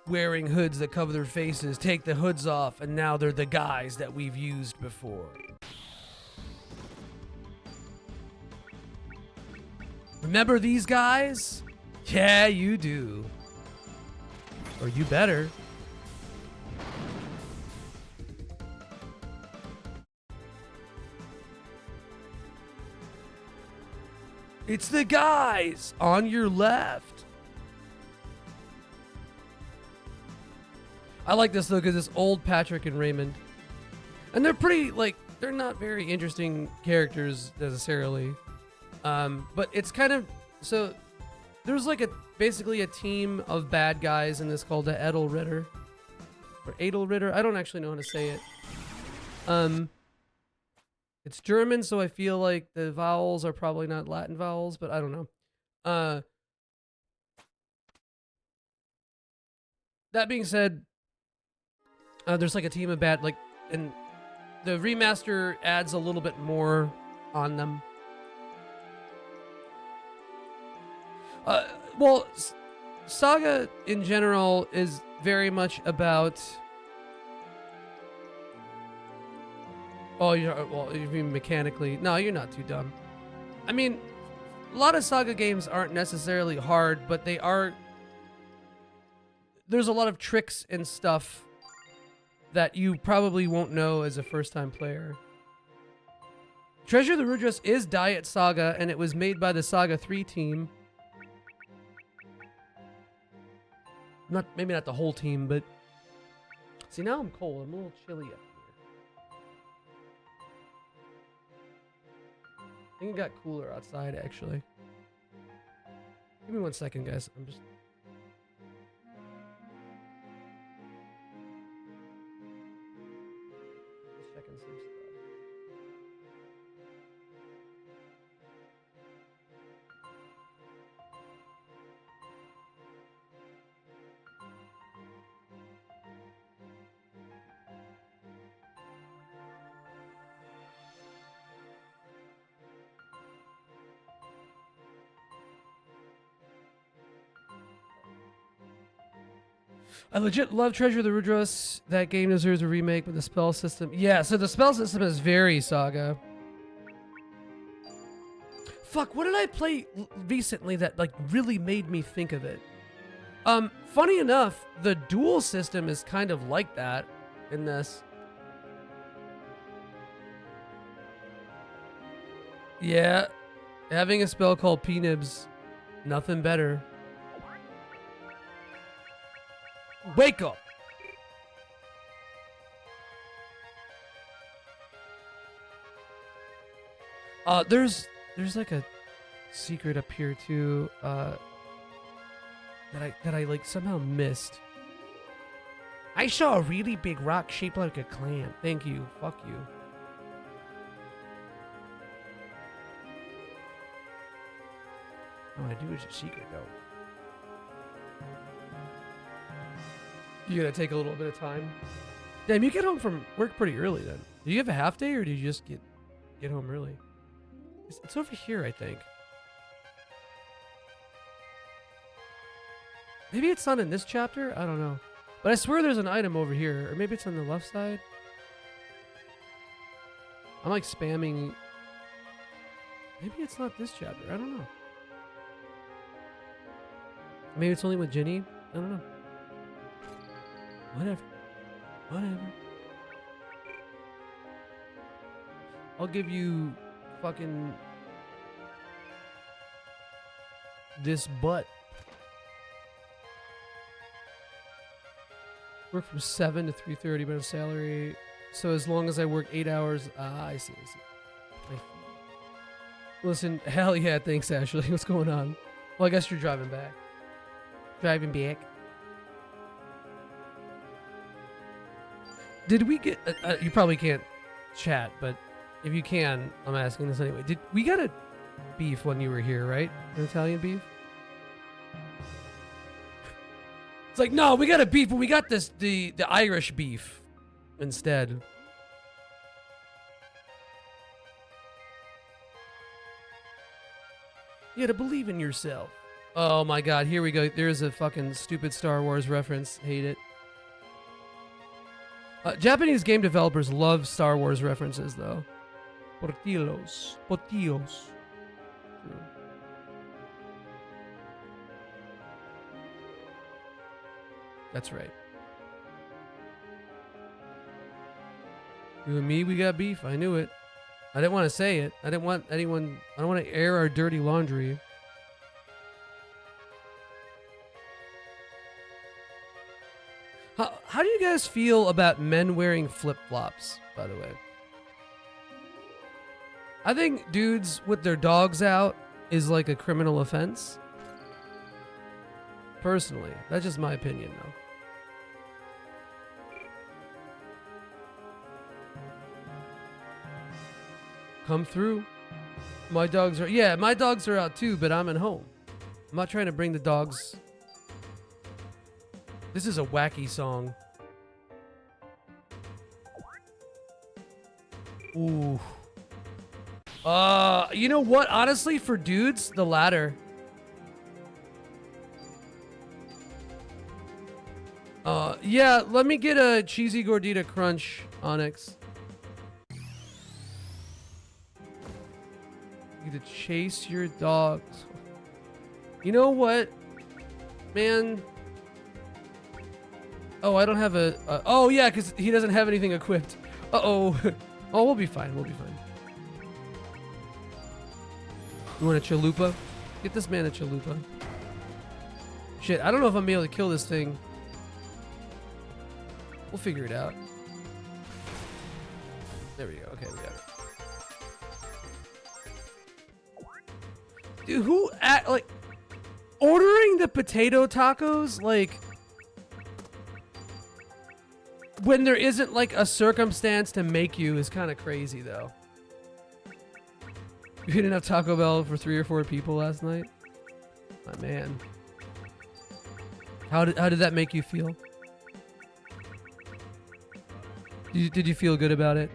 wearing hoods that cover their faces take the hoods off, and now they're the guys that we've used before. Remember these guys? Yeah, you do. Or you better. It's the guys on your left. I like this though, because it's old Patrick and Raymond. And they're pretty, like, they're not very interesting characters necessarily. But it's kind of, so there's like basically a team of bad guys in this called the Edelritter. Or Edelritter, I don't actually know how to say it. It's German, so I feel like the vowels are probably not Latin vowels, but I don't know. That being said, there's like a team of bad, like, and the remaster adds a little bit more on them. Well, SaGa in general is very much about. Oh, well, you mean mechanically? No, you're not too dumb. I mean, a lot of SaGa games aren't necessarily hard, but they are. There's a lot of tricks and stuff that you probably won't know as a first-time player. Treasure the Rudras is Diet SaGa, and it was made by the SaGa 3 team. Maybe not the whole team, but see, now I'm cold. I'm a little chilly up here. I think it got cooler outside, actually. Give me 1 second, guys. I'm just checking some stuff. I legit love Treasure of the Rudras. That game deserves a remake with the spell system. Yeah, so the spell system is very SaGa. Fuck, what did I play recently that like really made me think of it? Funny enough, the duel system is kind of like that in this. Yeah, having a spell called P-Nibs, nothing better. Wake up! There's like a secret up here too, that I like somehow missed. I saw a really big rock shaped like a clam. Thank you. Fuck you. Oh, I do is a secret though. You gotta take a little bit of time. Damn, you get home from work pretty early then. Do you have a half day or do you just get home early? It's over here, I think. Maybe it's not in this chapter? I don't know. But I swear there's an item over here. Or maybe it's on the left side. I'm like spamming. Maybe it's not this chapter. I don't know. Maybe it's only with Ginny. I don't know. Whatever. I'll give you fucking this butt. Work from 7 to 3:30, but a salary. So as long as I work 8 hours, I see. Listen, hell yeah, thanks, Ashley. What's going on? Well, I guess you're driving back. Driving back. Did we get... you probably can't chat, but if you can, I'm asking this anyway. Did we got a beef when you were here, right? An Italian beef? It's like, no, we got a beef, but we got this the Irish beef instead. You gotta believe in yourself. Oh my god, here we go. There's a fucking stupid Star Wars reference. Hate it. Japanese game developers love Star Wars references, though. Portillos. True. That's right. You and me, we got beef. I knew it. I didn't want to say it. I didn't want anyone... I don't want to air our dirty laundry. How do you guys feel about men wearing flip-flops, by the way? I think dudes with their dogs out is like a criminal offense. Personally, that's just my opinion, though. Come through. My dogs are... Yeah, my dogs are out too, but I'm at home. I'm not trying to bring the dogs... This is a wacky song. Ooh. You know what? Honestly, for dudes, the latter. Yeah, let me get a cheesy gordita crunch, Onyx. You to chase your dogs. You know what, man? Oh, I don't have a oh yeah, because he doesn't have anything equipped. Uh-oh. Oh, we'll be fine. We'll be fine. You want a chalupa? Get this man a chalupa. Shit, I don't know if I'm gonna be able to kill this thing. We'll figure it out. There we go. Okay, we got it. Dude, who like ordering the potato tacos like when there isn't like a circumstance to make you is kind of crazy though. You didn't have Taco Bell for 3 or 4 people last night? My man. How did that make you feel? Did you feel good about it?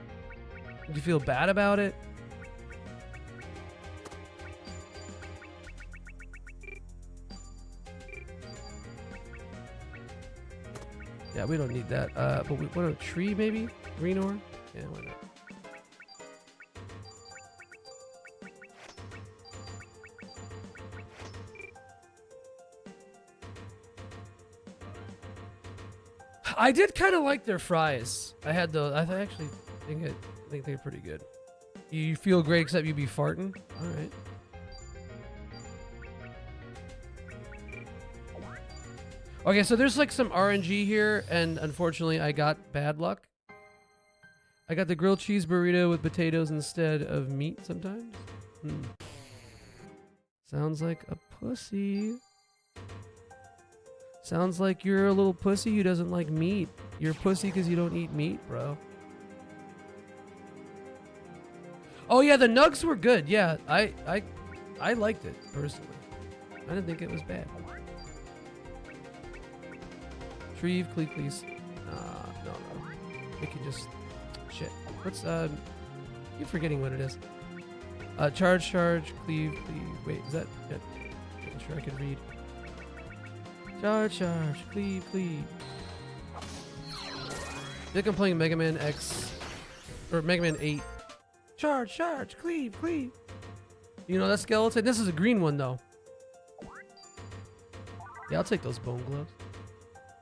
Did you feel bad about it? Yeah, we don't need that. But we want a tree maybe? Green ore? Yeah, why not? I did kind of like their fries. I had the. I actually think they're pretty good. You feel great, except you be farting. All right. Okay, so there's like some RNG here, and unfortunately, I got bad luck. I got the grilled cheese burrito with potatoes instead of meat sometimes. Sounds like a pussy. Sounds like you're a little pussy who doesn't like meat. You're a pussy because you don't eat meat, bro. Oh yeah, the nugs were good. Yeah, I liked it personally. I didn't think it was bad. Retrieve, please. No. We can just shit. What's keep forgetting what it is. Charge, cleave. Wait, is that? Yeah, making sure I can read. Charge, cleave. I think I'm playing Mega Man X or Mega Man 8. Charge, cleave. You know that skeleton? This is a green one though. Yeah, I'll take those bone gloves.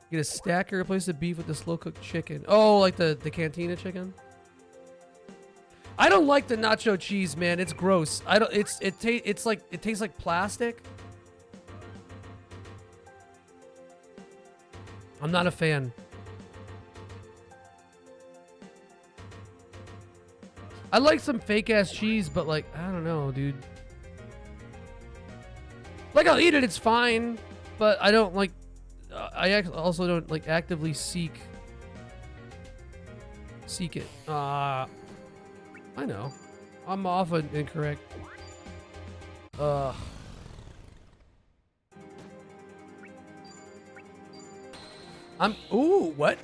Get a stacker, replace the beef with the slow cooked chicken. Oh, like the cantina chicken? I don't like the nacho cheese, man. It's gross. I don't it tastes like plastic. I'm not a fan. I like some fake ass cheese, but like, I don't know, dude. Like, I'll eat it, it's fine, but I don't like, I also don't like actively seek it. I know. I'm often incorrect. Ooh, what?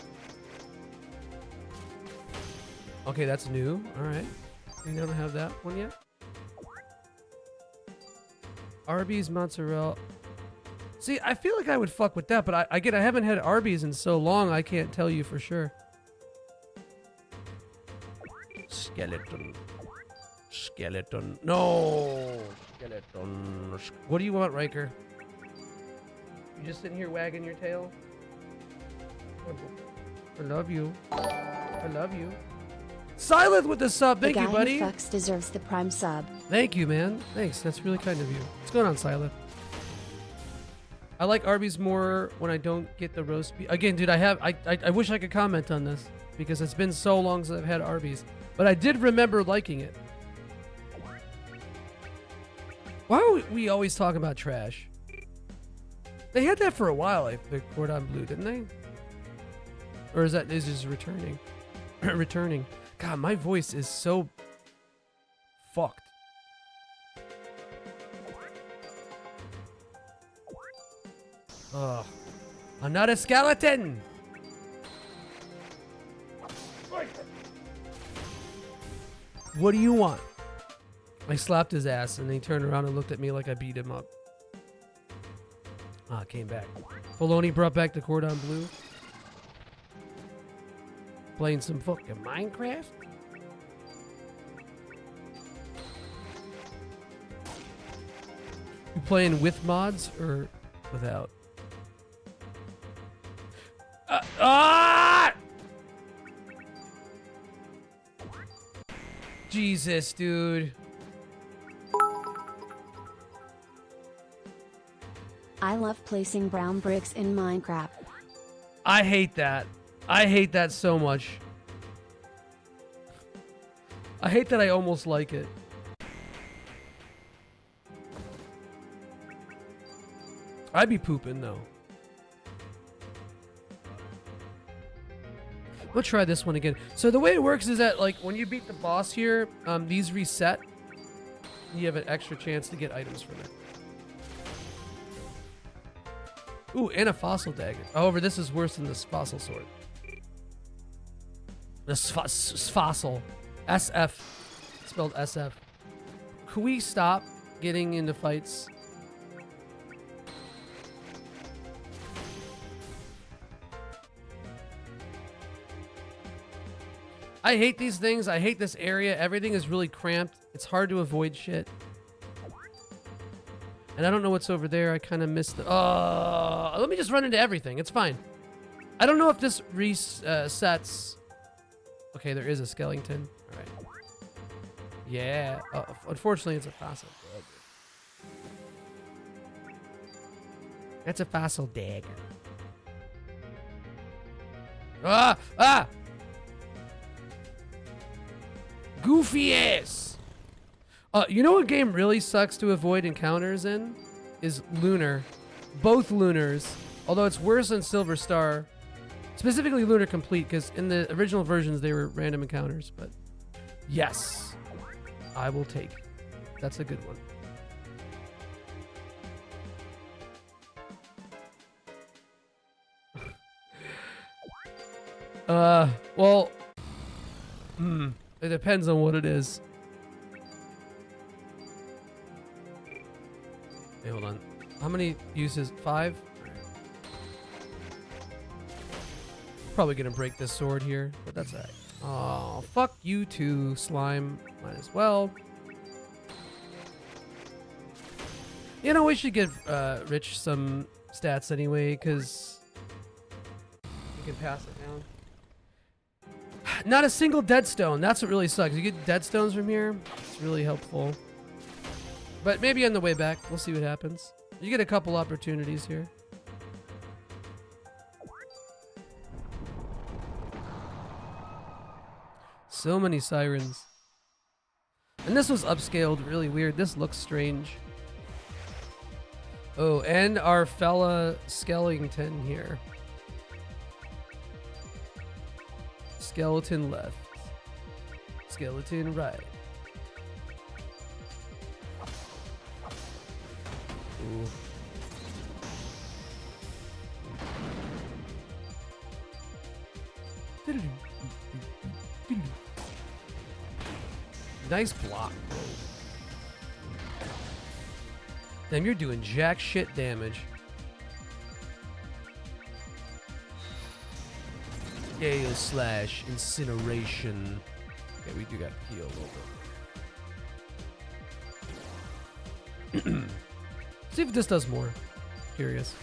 Okay, that's new. All right. We don't have that one yet. Arby's mozzarella. See, I feel like I would fuck with that, but I haven't had Arby's in so long, I can't tell you for sure. Skeleton. No. Skeleton. What do you want, Riker? You just sitting here wagging your tail? I love you. Silent with the sub. Thank you, buddy. The guy who fucks deserves the prime sub. Thank you, man. Thanks. That's really kind of you. What's going on, Silent? I like Arby's more when I don't get the roast beef. Again, dude, I wish I could comment on this because it's been so long since I've had Arby's. But I did remember liking it. Why are we always talking about trash? They had that for a while, like the cordon bleu, didn't they? Or is just returning? Returning. God, my voice is so fucked. Ugh. I'm not a skeleton! What do you want? I slapped his ass and he turned around and looked at me like I beat him up. Ah, came back. Filoni brought back the cordon bleu. Playing some fucking Minecraft? You playing with mods or without? Jesus, dude. I love placing brown bricks in Minecraft. I hate that. I hate that so much. I hate that I almost like it. I'd be pooping though. We'll try this one again. So the way it works is that like when you beat the boss here, these reset. You have an extra chance to get items from it. Ooh, and a fossil dagger. However, this is worse than this fossil sword. This fossil. SF. Spelled SF. Can we stop getting into fights? I hate these things. I hate this area. Everything is really cramped. It's hard to avoid shit. And I don't know what's over there. I kind of missed the... let me just run into everything. It's fine. I don't know if this resets... Okay, there is a skeleton. All right. Yeah. Unfortunately, it's a fossil dagger. That's a fossil dagger. Ah! Goofy ass! You know what game really sucks to avoid encounters in? Is Lunar. Both Lunars. Although it's worse than Silver Star. Specifically Lunar Complete, because in the original versions they were random encounters, but... Yes! I will take. That's a good one. Well... It depends on what it is. Hey, hold on. How many uses? 5? Probably gonna break this sword here, but that's alright. Oh, fuck you too, slime. Might as well. You know, we should give Rich some stats anyway, because you can pass it down. Not a single dead stone. That's what really sucks. You get dead stones from here. It's really helpful. But maybe on the way back, we'll see what happens. You get a couple opportunities here. So many sirens. And this was upscaled really weird. This looks strange. Oh, and our fella skeleton here. Skeleton left. Skeleton right. Ooh. Nice block, bro. Damn, you're doing jack shit damage. Gale slash incineration. Okay, we do got to heal a little bit. See if this does more. Curious.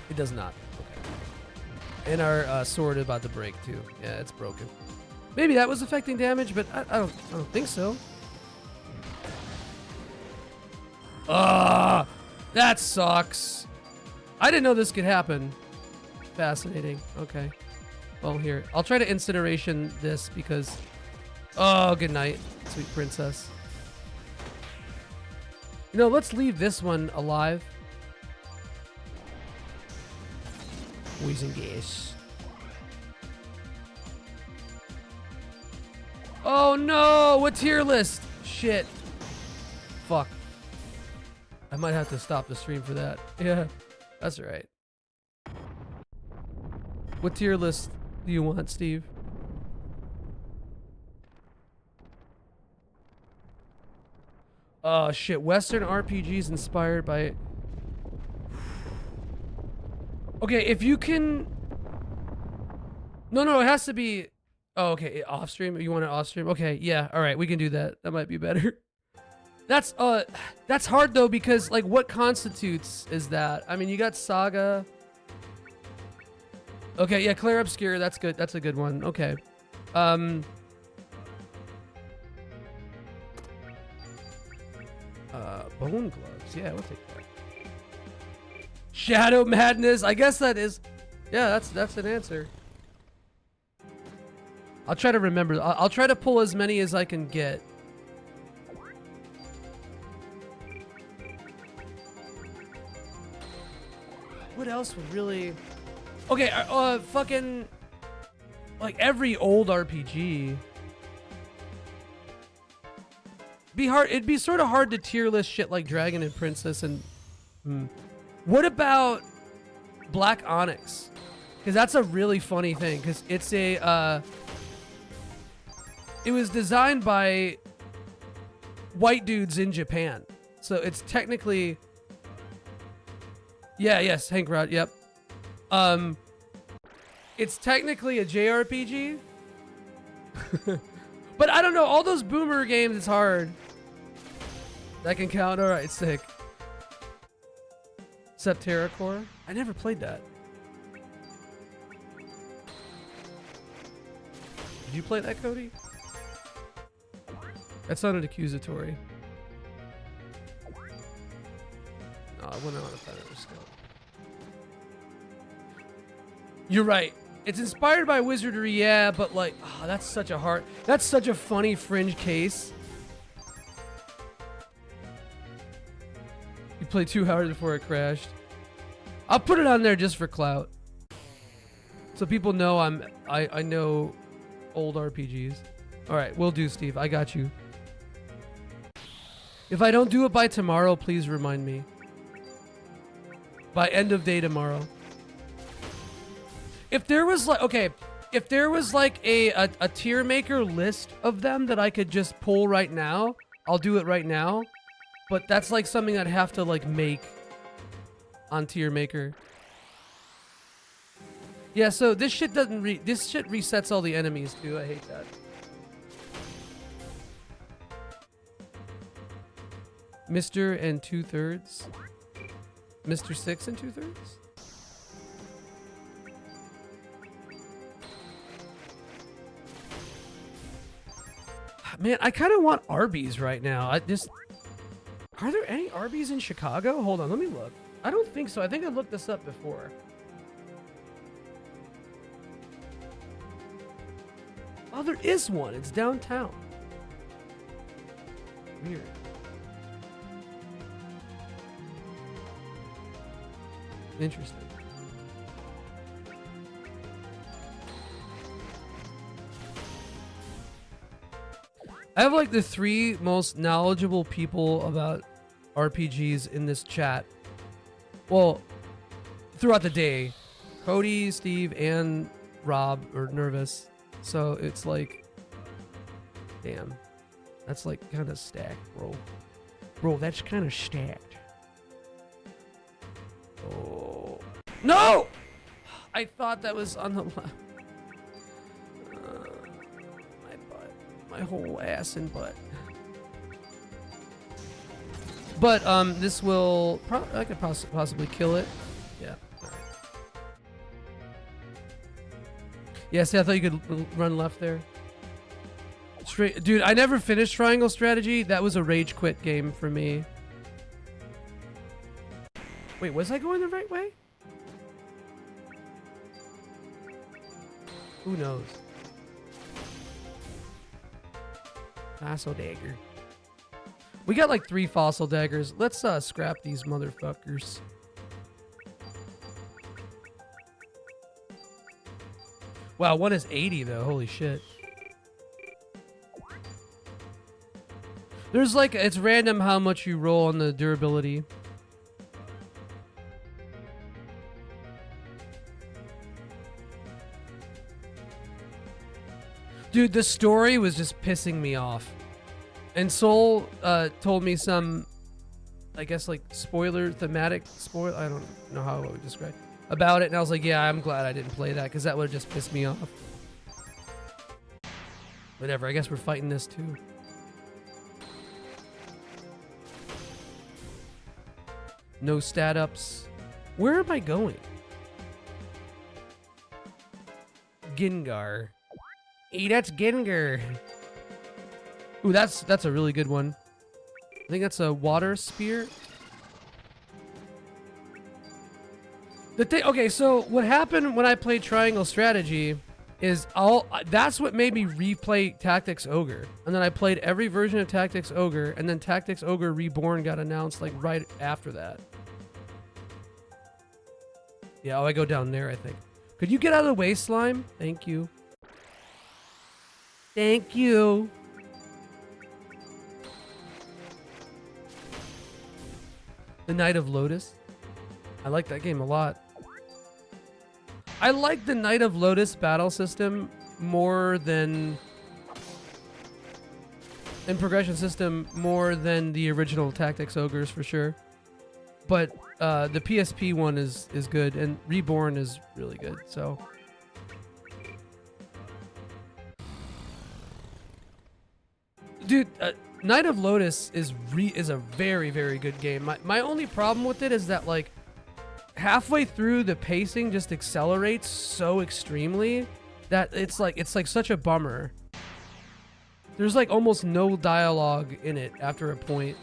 It does not. Okay. And our sword is about to break too. Yeah, it's broken. Maybe that was affecting damage, but I don't think so. That sucks. I didn't know this could happen. Fascinating. Okay. Well, here. I'll try to incineration this because... Oh, good night, sweet princess. You know, let's leave this one alive. Poison gas. Oh no! What tier list? Shit. Fuck. I might have to stop the stream for that. Yeah, that's right. What tier list do you want, Steve? Oh shit, Western RPGs inspired by... Okay, if you can... No, it has to be... Oh, okay, off stream? You want it off stream? Okay, yeah, alright, we can do that. That might be better. That's hard though, because, like, what constitutes is that? I mean, you got SaGa. Okay, yeah, Claire Obscure, that's good. That's a good one. Okay. Bone gloves. Yeah, we'll take that. Shadow Madness. I guess that is... Yeah, that's an answer. I'll try to remember. I'll try to pull as many as I can get. What else would really... Okay, fucking... Like, every old RPG... It'd be sort of hard to tier list shit like Dragon and Princess and... What about Black Onyx? Because that's a really funny thing, because it's a... It was designed by white dudes in Japan. So it's technically... Yeah, yes, Hank Rod, yep. It's technically a JRPG. But I don't know, all those boomer games, it's hard. That can count, alright, sick. Septerracore? I never played that. Did you play that, Cody? That sounded accusatory. No, I wouldn't want to find another skill. You're right. It's inspired by wizardry, yeah, but like, oh, that's such a funny fringe case. You played 2 hours before it crashed. I'll put it on there just for clout. So people know I know old RPGs. Alright, will do, Steve. I got you. If I don't do it by tomorrow, please remind me. By end of day tomorrow. If there was like, okay, if there was like a tier maker list of them that I could just pull right now, I'll do it right now. But that's like something I'd have to like make on tier maker. Yeah, so this shit doesn't this shit resets all the enemies too. I hate that. Mr. and 2/3. Mr. 6 and 2/3. Man, I kind of want Arby's right now. Are there any Arby's in Chicago? Hold on, let me look. I don't think so. I think I looked this up before. Oh, there is one. It's downtown. Weird. Interesting. I have like the 3 most knowledgeable people about RPGs in this chat. Well, throughout the day. Cody, Steve, and Rob are nervous. So it's like, damn. That's like kind of stacked, bro. Bro, that's kind of stacked. Oh. No! I thought that was on the left. My whole ass and butt. But this will I could possibly kill it. Yeah. All right. Yeah, see, I thought you could run left there. Straight, dude. I never finished Triangle Strategy. That was a rage quit game for me. Wait, was I going the right way? Who knows? Fossil dagger. We got like 3 fossil daggers. Let's scrap these motherfuckers. Wow, one is 80 though. Holy shit. There's like, it's random how much you roll on the durability. Dude, the story was just pissing me off. And Soul told me some, I guess like thematic spoiler, I don't know how I would describe about it. And I was like, yeah, I'm glad I didn't play that because that would have just pissed me off. Whatever, I guess we're fighting this too. No stat ups. Where am I going? Gengar. Hey, that's Gengar. Ooh, that's a really good one. I think that's a water spear. The thing, okay, so what happened when I played Triangle Strategy is that's what made me replay Tactics Ogre. And then I played every version of Tactics Ogre, and then Tactics Ogre Reborn got announced like right after that. Yeah, oh, I go down there, I think. Could you get out of the way, slime? Thank you. Thank you. The Knight of Lotus. I like that game a lot. I like the Knight of Lotus battle system more than... and progression system more than the original Tactics Ogres for sure. But the PSP one is good, and Reborn is really good, so... Dude, Knight of Lotus is a very, very good game. My only problem with it is that, like, halfway through the pacing just accelerates so extremely that it's like such a bummer. There's like almost no dialogue in it after a point.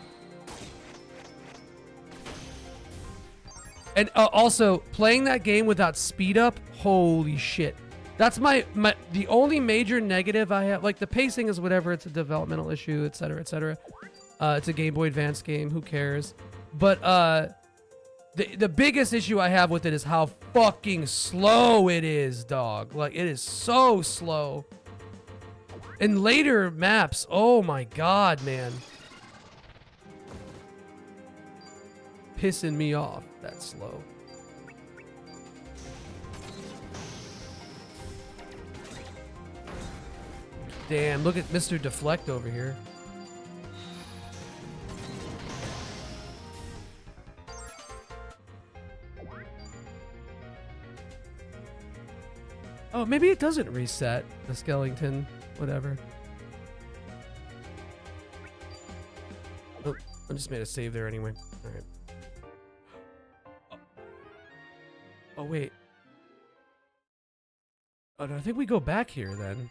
And also, playing that game without speed up, holy shit. That's the only major negative I have. Like, the pacing is whatever, it's a developmental issue, etc., etc. It's a Game Boy Advance game, who cares? But the biggest issue I have with it is how fucking slow it is, dog. Like, it is so slow. In later maps, oh my god, man. Pissing me off, that slow. Damn, look at Mr. Deflect over here. Oh, maybe it doesn't reset the skeleton, whatever. Oh, I just made a save there anyway. All right. Oh, wait. Oh, no, I think we go back here then.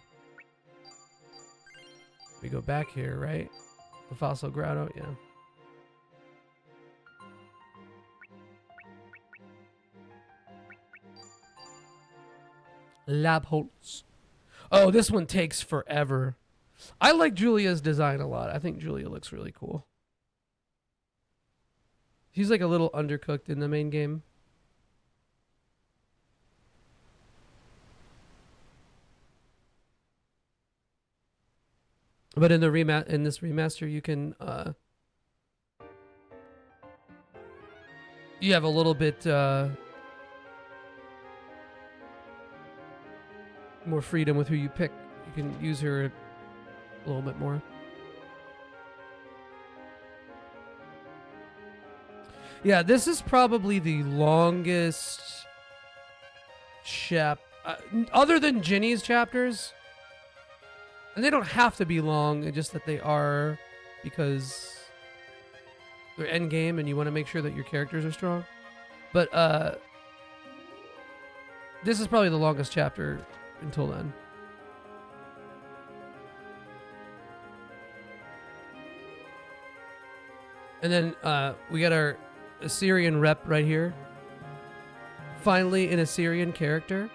We go back here, right? The Fossil Grotto, yeah. Lab Holtz. Oh, this one takes forever. I like Julia's design a lot. I think Julia looks really cool. She's like a little undercooked in the main game. But in the this remaster, you can you have a little bit more freedom with who you pick. You can use her a little bit more. Yeah, this is probably the longest other than Ginny's chapters. And they don't have to be long, it's just that they are, because they're end game and you want to make sure that your characters are strong. But this is probably the longest chapter until then. And then we got our Assyrian rep right here. Finally, an Assyrian character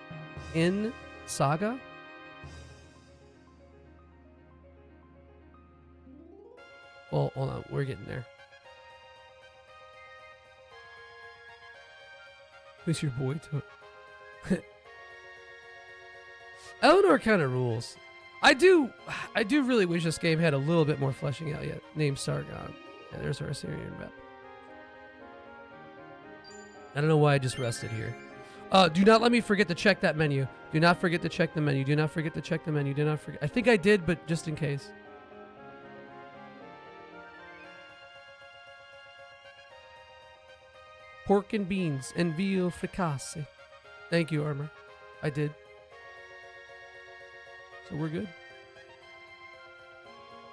in SaGa. Well, hold on. We're getting there. Who's your boy? Eleanor kind of rules. I do really wish this game had a little bit more fleshing out yet. Named SaGa. Yeah, there's our Assyrian rep. I don't know why I just rested here. Do not let me forget to check that menu. Do not forget to check the menu. Do not forget to check the menu. Do not forget. I think I did, but just in case. Pork and beans and veal fricassee. Thank you, Armor. I did. So we're good.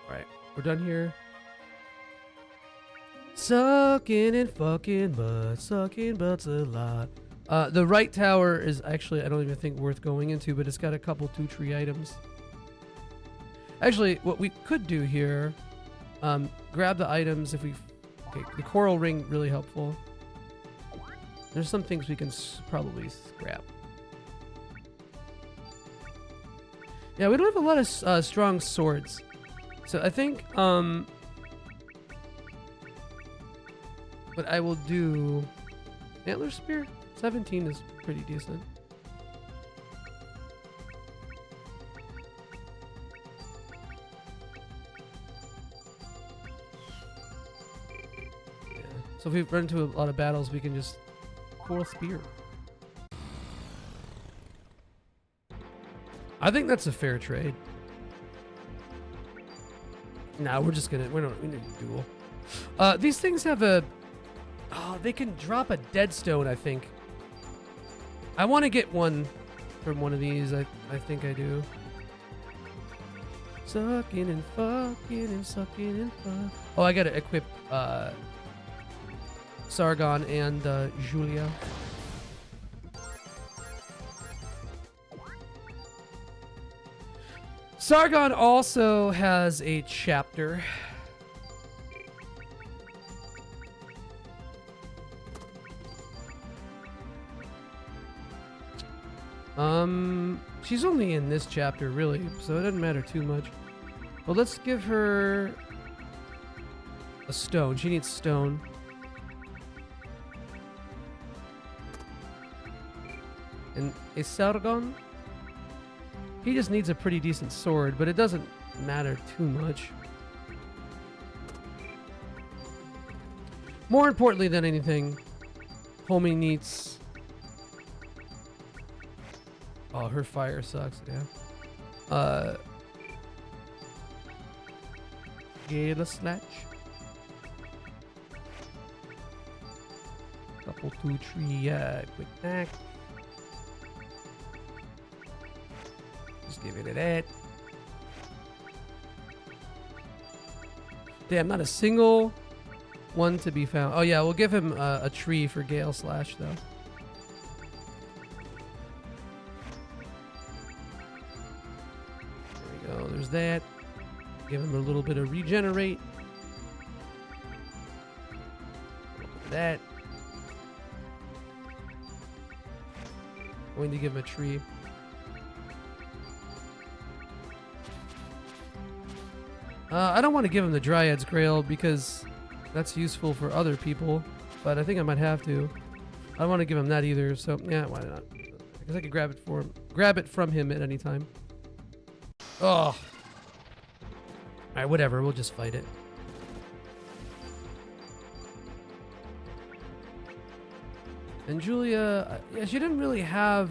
Alright, we're done here. Sucking and fucking butts. Sucking butts a lot. The right tower is actually, I don't even think worth going into, but it's got a couple 2-tree items. Actually, what we could do here, grab the items if we... Okay, the coral ring, really helpful. There's some things we can probably scrap. Yeah, we don't have a lot of strong swords. So I think what I will do... Antler Spear? 17 is pretty decent. Yeah. So if we run into a lot of battles, we can just coral spear. I think that's a fair trade. Nah, we're just gonna we need to duel. These things have a they can drop a dead stone, I think. I want to get one from one of these. I think I do. Sucking and fucking and sucking and fucking. Oh, I gotta equip Sargon and Julia. Sargon also has a chapter. She's only in this chapter, really, so it doesn't matter too much. Well, let's give her a stone. She needs stone. And a Sargon? He just needs a pretty decent sword, but it doesn't matter too much. More importantly than anything, homie needs... Oh, her fire sucks, yeah. Gala Snatch. Couple 2-tree, quick attack. Just give it that. Damn, not a single one to be found. Oh yeah, we'll give him a tree for Gale Slash though. There we go, there's that. Give him a little bit of regenerate. That. Going to give him a tree. I don't want to give him the Dryad's Grail because that's useful for other people, but I think I might have to. I don't want to give him that either, so yeah, why not? Because I could grab it from him at any time. Oh. Alright, whatever, we'll just fight it. And Julia, yeah, she didn't really have,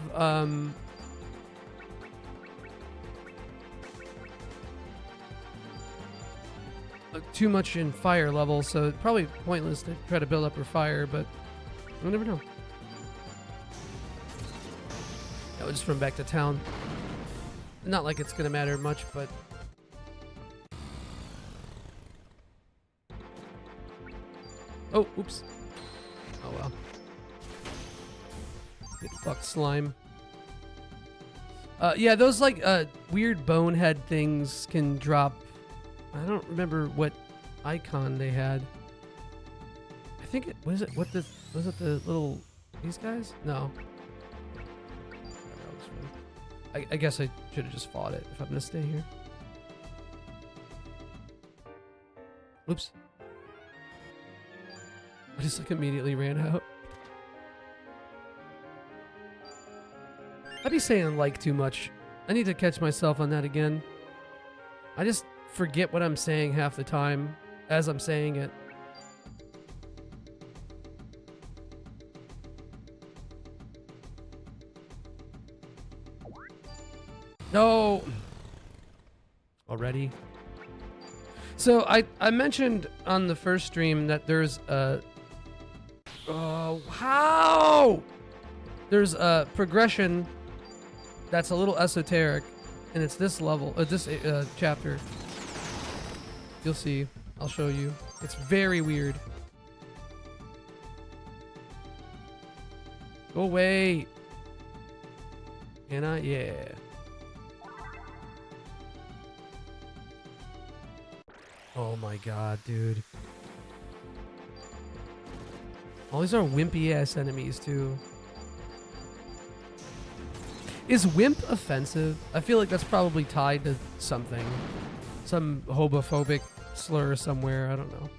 too much in fire level, so it's probably pointless to try to build up her fire, but we'll never know. Yeah, we'll just run back to town. Not like it's gonna matter much, but... Oh, oops. Oh well. Get fucked, slime. Yeah, those like weird bonehead things can drop. I don't remember what icon they had. I think it was it. What the was it? The little these guys? No. I guess I should have just fought it if I'm gonna stay here. Oops. I just like immediately ran out. I'd be saying like too much. I need to catch myself on that again. I just forget what I'm saying half the time as I'm saying it. No! Already? So I mentioned on the first stream that there's a... Oh, how? There's a progression that's a little esoteric, and it's this level, this chapter. You'll see. I'll show you. It's very weird. Go away. Can I? Yeah. Oh my god, dude. All these are wimpy ass enemies too. Is wimp offensive? I feel like that's probably tied to something. Some homophobic slur somewhere, I don't know.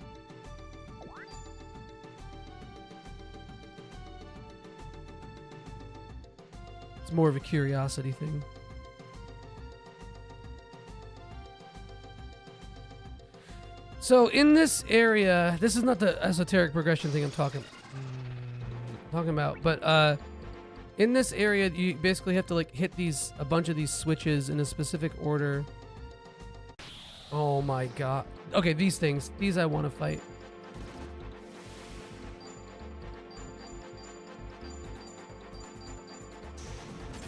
It's more of a curiosity thing. So in this area, this is not the esoteric progression thing I'm talking about, but in this area you basically have to like hit a bunch of these switches in a specific order. Oh my god. Okay, these I want to fight.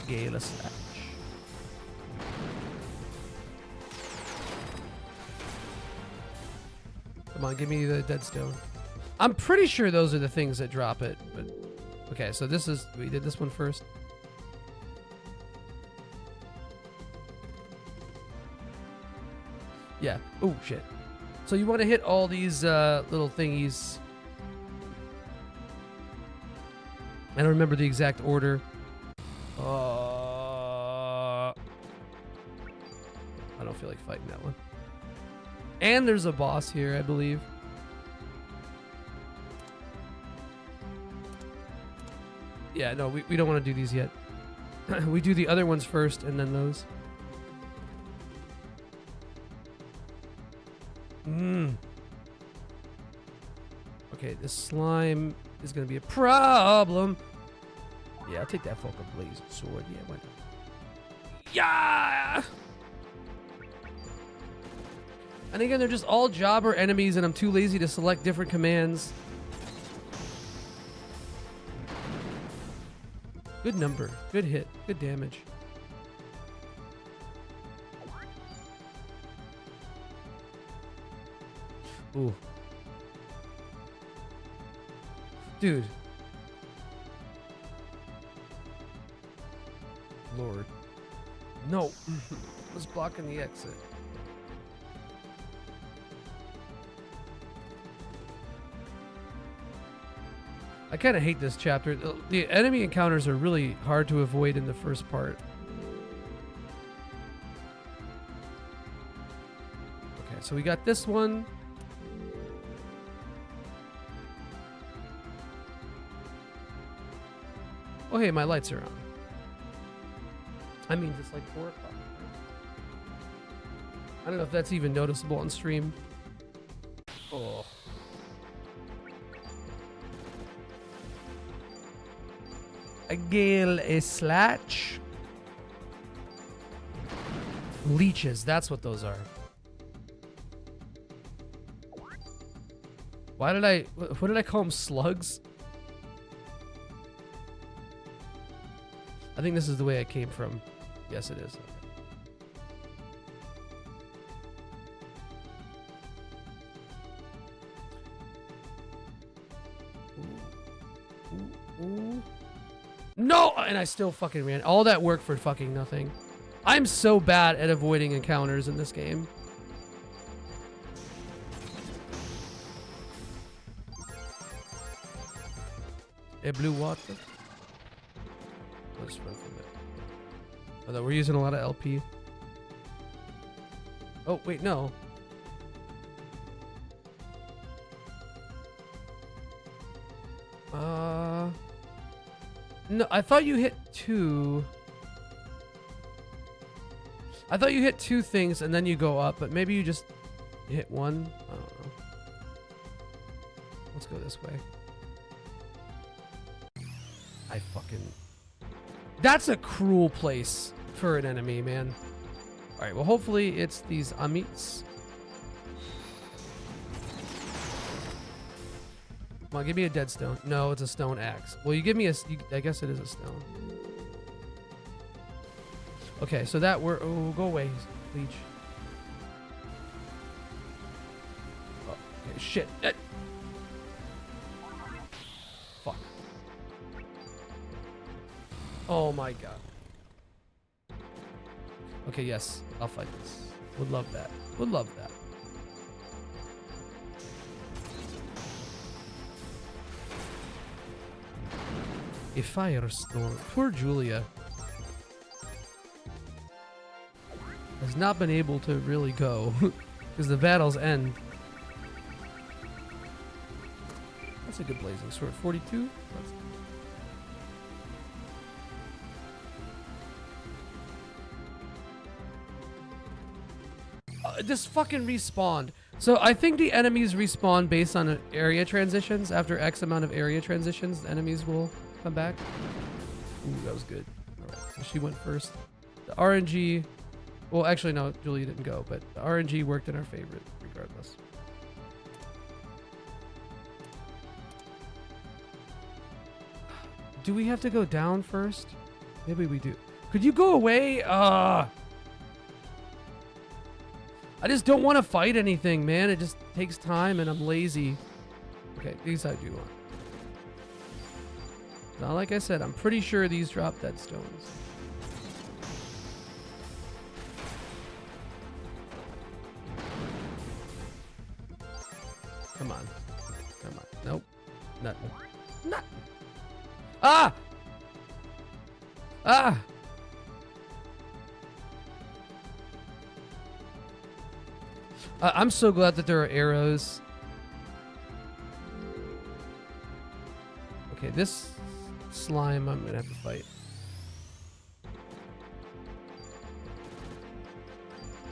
Gala Slash. Come on, give me the dead stone. I'm pretty sure those are the things that drop it, but okay, so we did this one first. Yeah. Oh shit. So you want to hit all these little thingies. I don't remember the exact order. I don't feel like fighting that one. And there's a boss here, I believe. Yeah, no, we don't want to do these yet. We do the other ones first and then those. Okay, this slime is going to be a problem. Yeah, I'll take that fucking blazing sword. Yeah, why not? Yeah! And again, they're just all jobber enemies, and I'm too lazy to select different commands. Good number. Good hit. Good damage. Ooh. Dude. Lord. No. I was blocking the exit. I kind of hate this chapter. The enemy encounters are really hard to avoid in the first part. Okay, so we got this one. Oh, hey, my lights are on. I mean, it's like 4 o'clock. I don't know if that's even noticeable on stream. Oh. A gale is slatch. Leeches, that's what those are. What did I call them? Slugs? I think this is the way I came from. Yes, it is. Ooh. No! And I still fucking ran. All that work for fucking nothing. I'm so bad at avoiding encounters in this game. A blue water. Let's run from it. Although we're using a lot of LP. Oh, wait, no. No, I thought you hit 2. I thought you hit 2 things and then you go up, but maybe you just hit 1. I don't know. Let's go this way. I fucking... That's a cruel place for an enemy, man. Alright, well hopefully it's these Amits. Come on, give me a dead stone. No, it's a stone axe. Well, you give me a... I guess it is a stone. Okay, so that we're... Oh, go away, leech. Oh, okay, shit. Fuck. Oh my god. Okay, yes. I'll fight this. Would love that. Would love that. A firestorm. Poor Julia. Has not been able to really go. Because the battles end. That's a good blazing sword. 42? This fucking respawned. So I think the enemies respawn based on area transitions. After X amount of area transitions, the enemies will come back. Ooh, that was good. Alright, so she went first. The RNG... Well, actually, no, Julia didn't go, but the RNG worked in our favor, regardless. Do we have to go down first? Maybe we do. Could you go away? I just don't want to fight anything, man. It just takes time and I'm lazy. Okay, these I do want. Now, like I said, I'm pretty sure these drop dead stones. Come on. Come on. Nope. Nothing. Nothing. Ah! Ah! I'm so glad that there are arrows. Okay, this slime I'm gonna have to fight.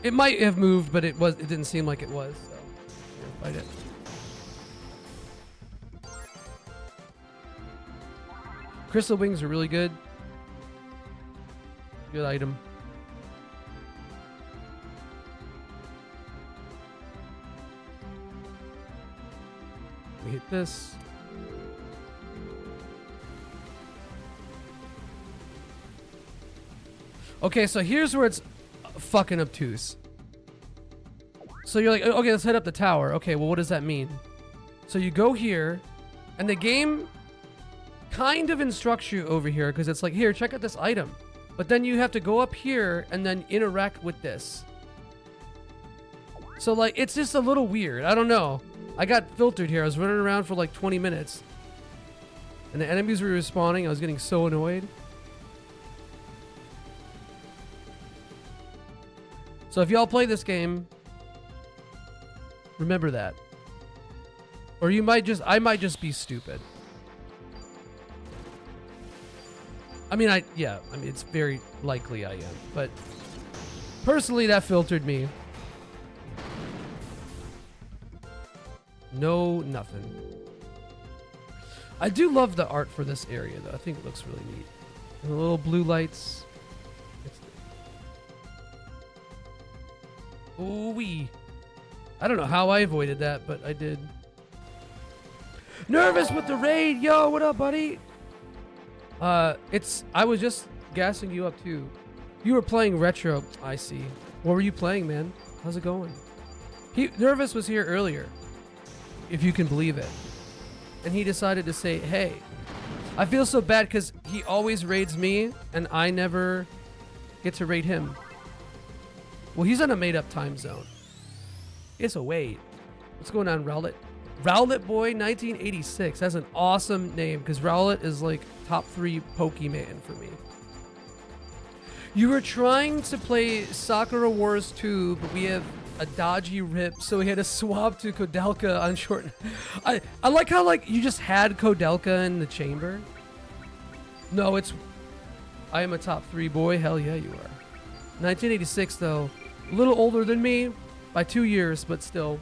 It might have moved, but it didn't seem like it was, so we'll fight it. Crystal wings are really good. Good item. We hit this. Okay, so here's where it's fucking obtuse. So you're like, okay, let's head up the tower. Okay, well, what does that mean? So you go here, and the game kind of instructs you over here because it's like, here, check out this item. But then you have to go up here and then interact with this. So, like, it's just a little weird. I don't know. I got filtered here. I was running around for like 20 minutes. And the enemies were respawning. I was getting so annoyed. So if y'all play this game, remember that. Or I might just be stupid. I mean, it's very likely I am. But personally, that filtered me. No, nothing. I do love the art for this area, though. I think it looks really neat. And the little blue lights. Ooh-wee. I don't know how I avoided that, but I did. Nervous with the raid! Yo, what up, buddy? I was just gassing you up, too. You were playing retro. I see. What were you playing, man? How's it going? Nervous was here earlier, if you can believe it. And he decided to say, hey. I feel so bad because he always raids me, and I never get to raid him. Well, he's on a made-up time zone. It's a wait. What's going on, Rowlet? Rowlet Boy 1986. That's an awesome name because Rowlet is like top 3 Pokemon for me. You were trying to play Sakura Wars 2, but we have a dodgy rip, so he had to swap to Kodelka on short. I like how like you just had Kodelka in the chamber. No, it's I am a top 3 boy. Hell yeah, you are. 1986 though, a little older than me by 2 years, but still.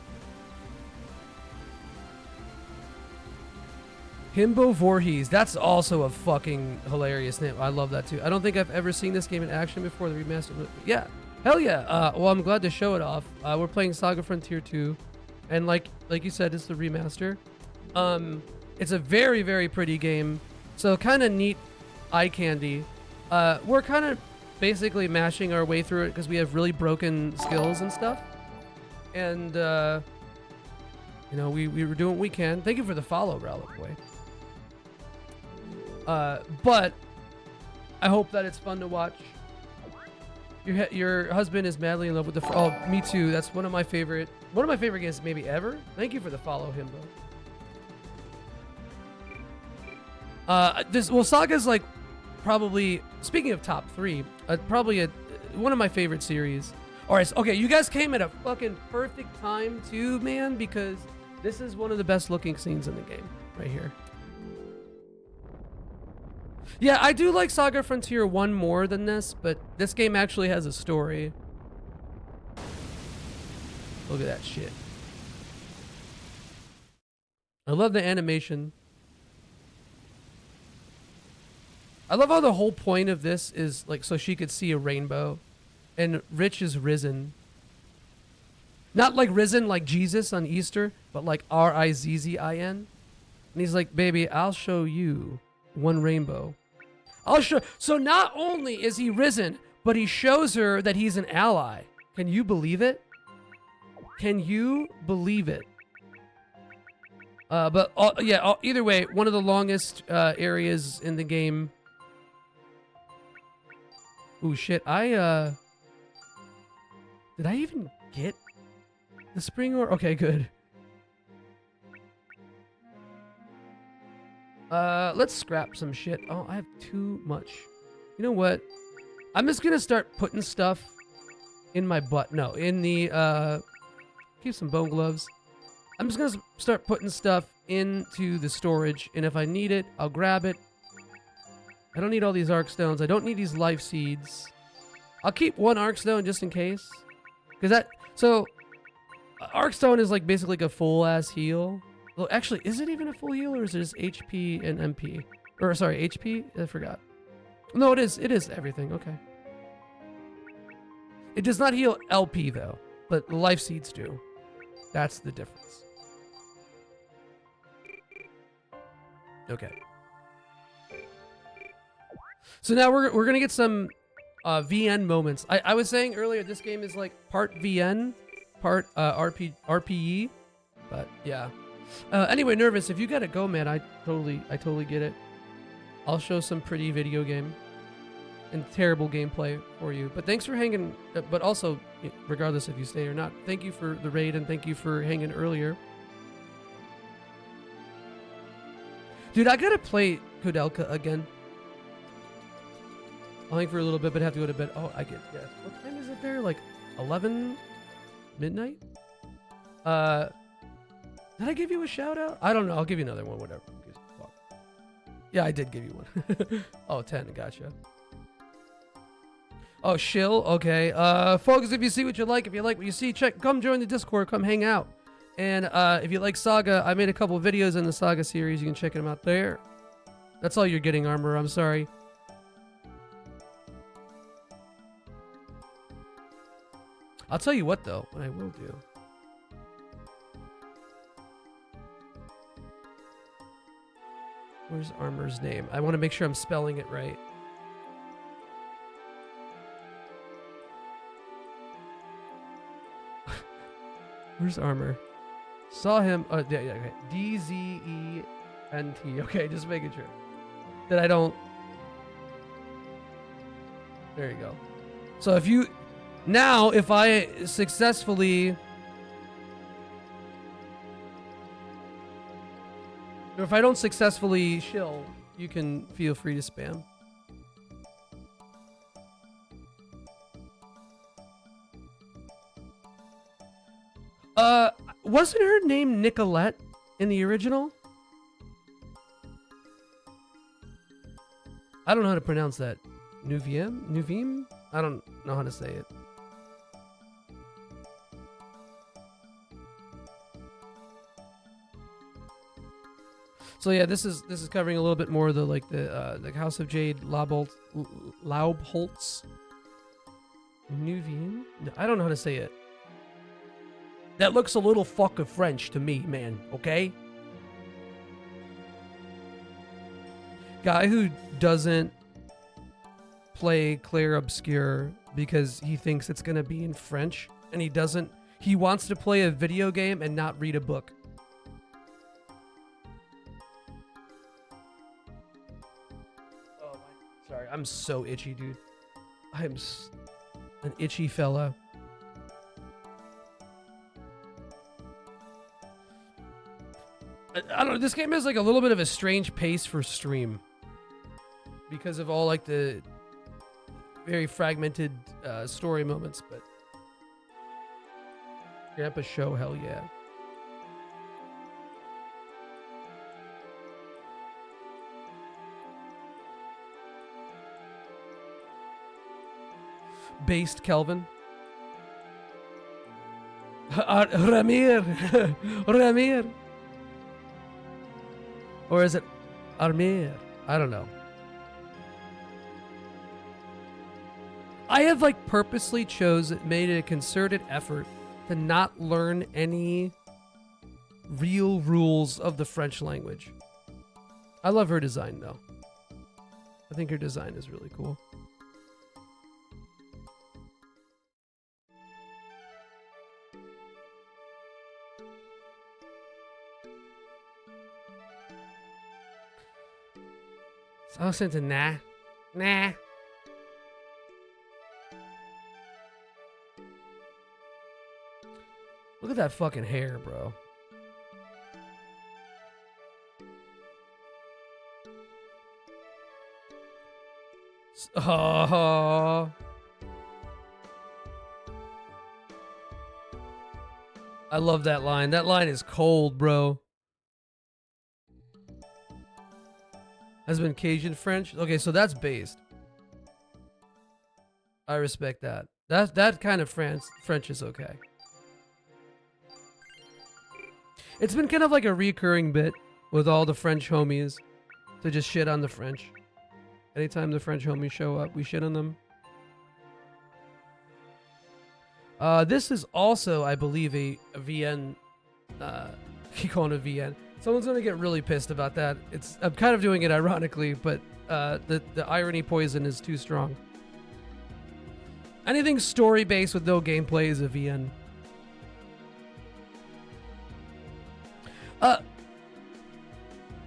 Himbo Voorhees. That's also a fucking hilarious name. I love that too. I don't think I've ever seen this game in action before the remastered. Yeah. Hell yeah. Well, I'm glad to show it off. We're playing SaGa Frontier 2. And like you said, it's the remaster. It's a very, very pretty game. So kind of neat eye candy. We're kind of basically mashing our way through it because we have really broken skills and stuff. And, you know, we were doing what we can. Thank you for the follow, Ralph Boy. But I hope that it's fun to watch. Your husband is madly in love with the. Oh, me too. That's one of my favorite games maybe ever. Thank you for the follow, Himbo. SaGa's like probably, speaking of top 3, probably one of my favorite series. All right, okay, you guys came at a fucking perfect time too, man, because this is one of the best looking scenes in the game right here. Yeah, I do like SaGa Frontier 1 more than this, but this game actually has a story. Look at that shit. I love the animation. I love how the whole point of this is like so she could see a rainbow. And Rich is risen. Not like risen like Jesus on Easter, but like Rizzin. And he's like, baby, I'll show you one rainbow. I'll show. So not only is he risen, but he shows her that he's an ally. Can you believe it? Can you believe it? Either way, one of the longest areas in the game. Ooh, shit. Did I even get the spring ore? Okay, good. Let's scrap some shit. Oh, I have too much. You know what? I'm just gonna start putting stuff in my butt. No, in the, keep some bone gloves. I'm just gonna start putting stuff into the storage, and if I need it, I'll grab it. I don't need all these arc stones. I don't need these life seeds. I'll keep one arc stone just in case. Arc stone is like basically like a full ass heal. Well, actually, is it even a full heal or is it just HP and MP? Or sorry, HP? I forgot. No, it is. It is everything. Okay. It does not heal LP though, but life seeds do. That's the difference. Okay. So now we're gonna get some VN moments. I was saying earlier this game is like part VN, part RPE, but yeah. Anyway, Nervous, if you gotta go, man, I totally get it. I'll show some pretty video game and terrible gameplay for you. But thanks for hanging. But also, regardless if you stay or not, thank you for the raid and thank you for hanging earlier. Dude, I gotta play Kodelka again. I'll hang for a little bit, but have to go to bed. Oh, I get yes. What time is it there? Like 11 midnight? Did I give you a shout out? I don't know. I'll give you another one, whatever. Yeah, I did give you one. Oh, 10. Gotcha. Oh, shill. Okay. Folks, if you see what you like, if you like what you see, come join the Discord. Come hang out. And if you like SaGa, I made a couple videos in the SaGa series. You can check them out there. That's all you're getting, Armor. I'm sorry. I'll tell you what, though. What I will do. Where's Armor's name? I want to make sure I'm spelling it right. Where's Armor? Saw him. Yeah, okay. DZENT. Okay, just making sure that I don't. There you go. So if you now, if I successfully. If I don't successfully shill, you can feel free to spam. Wasn't her name Nicolette in the original? I don't know how to pronounce that. Nuvim? I don't know how to say it. So yeah, this is covering a little bit more of the House of Jade Laubholtz. Nuvim? No, I don't know how to say it. That looks a little fucking French to me, man. Okay? Guy who doesn't play Clair Obscur because he thinks it's gonna be in French, and he wants to play a video game and not read a book. Oh my, sorry, I'm so itchy, dude. I'm an itchy fella. I don't know, this game has like a little bit of a strange pace for stream because of all like the very fragmented story moments, but Grandpa Show, hell yeah. Based Kelvin. Ramir. Ramir. Or is it Armir? I don't know. I have like purposely made a concerted effort to not learn any real rules of the French language. I love her design though. I think her design is really cool. I was saying to nah. Look at that fucking hair, bro. Oh. I love that line. That line is cold, bro. Has been Cajun French. Okay, so that's based. I respect that. That kind of French is okay. It's been kind of like a recurring bit with all the French homies to just shit on the French. Anytime the French homies show up, we shit on them. This is also, I believe, a VN. Keep calling it VN. Someone's gonna get really pissed about that. I'm kind of doing it ironically, but the irony poison is too strong. Anything story-based with no gameplay is a VN.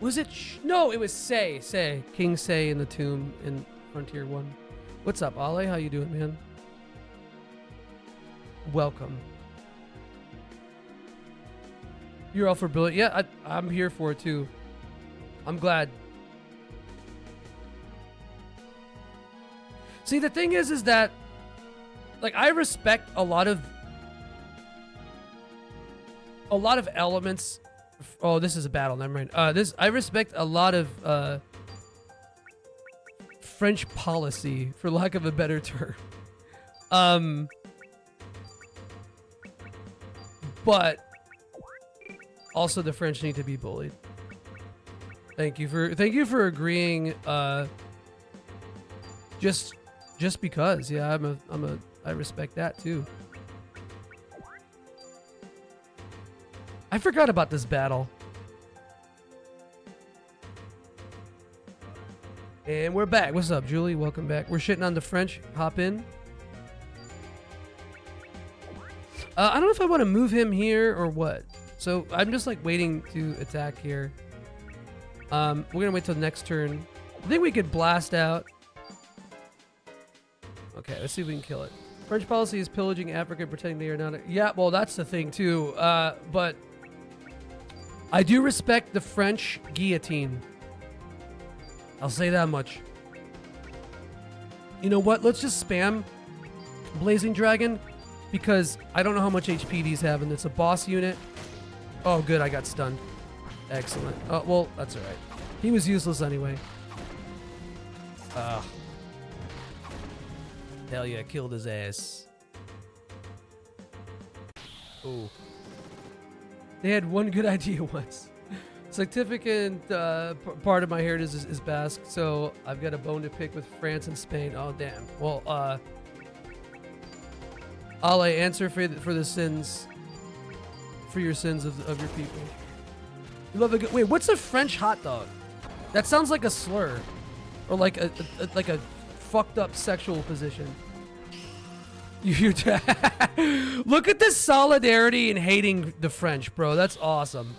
Was it? No, it was Say. King Say in the tomb in Frontier 1. What's up, Ale? How you doing, man? Welcome. You're all for brilliant. Yeah, I'm here for it too. I'm glad. See, the thing is that, like, I respect a lot of elements. Oh, this is a battle. Never mind. I respect a lot of French policy, for lack of a better term. But also the French need to be bullied. Thank you for agreeing. Just because, yeah, I respect that too. I forgot about this battle. And we're back. What's up, Julie? Welcome back. We're shitting on the French. Hop in. I don't know if I want to move him here or what. So I'm just like waiting to attack here. We're gonna wait till the next turn. I think we could blast out. Okay, let's see if we can kill it. French policy is pillaging Africa, pretending they are not. Yeah, well, that's the thing too. But I do respect the French guillotine. I'll say that much. You know what? Let's just spam Blazing Dragon, because I don't know how much HP these have, and it's a boss unit. Oh, good. I got stunned. Excellent. Oh, well, that's all right. He was useless anyway. Hell yeah, killed his ass. Oh. They had one good idea once. Significant part of my heritage is Basque, so I've got a bone to pick with France and Spain. Oh, damn. Well, I'll answer for the sins, for your sins of your people. You love a good. Wait, what's a French hot dog? That sounds like a slur, or like a fucked up sexual position. You look at this solidarity and hating the French, bro. That's awesome.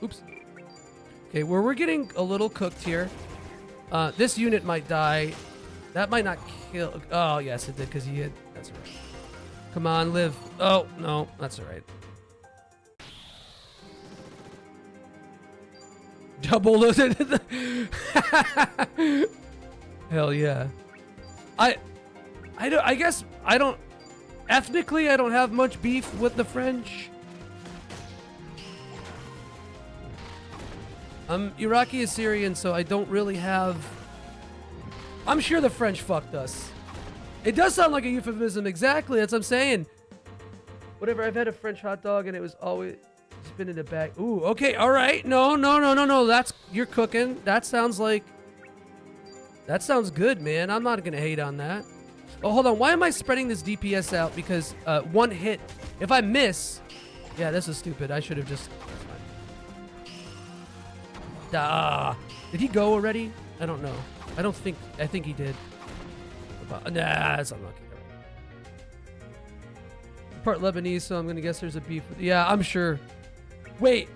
Oops. Okay, we're getting a little cooked here. This unit might die. That might not kill. Oh yes, it did because he hit. That's all right. Come on, live. Oh no, that's all right. Double loaded. Hell yeah. I guess I don't ethnically I don't have much beef with the French. I'm Iraqi Assyrian, so I don't really have. I'm sure the French fucked us. It does sound like a euphemism, exactly. That's what I'm saying. Whatever. I've had a French hot dog, and it was always been in a bag. Ooh, okay, all right. No. That's you're cooking. That sounds good, man. I'm not gonna hate on that. Oh, hold on. Why am I spreading this DPS out? Because one hit. If I miss, yeah, this is stupid. I should have just. Did he go already? I don't know. I think he did. Nah, that's unlucky. Part Lebanese, so I'm gonna guess there's a beef. Yeah, I'm sure. Wait.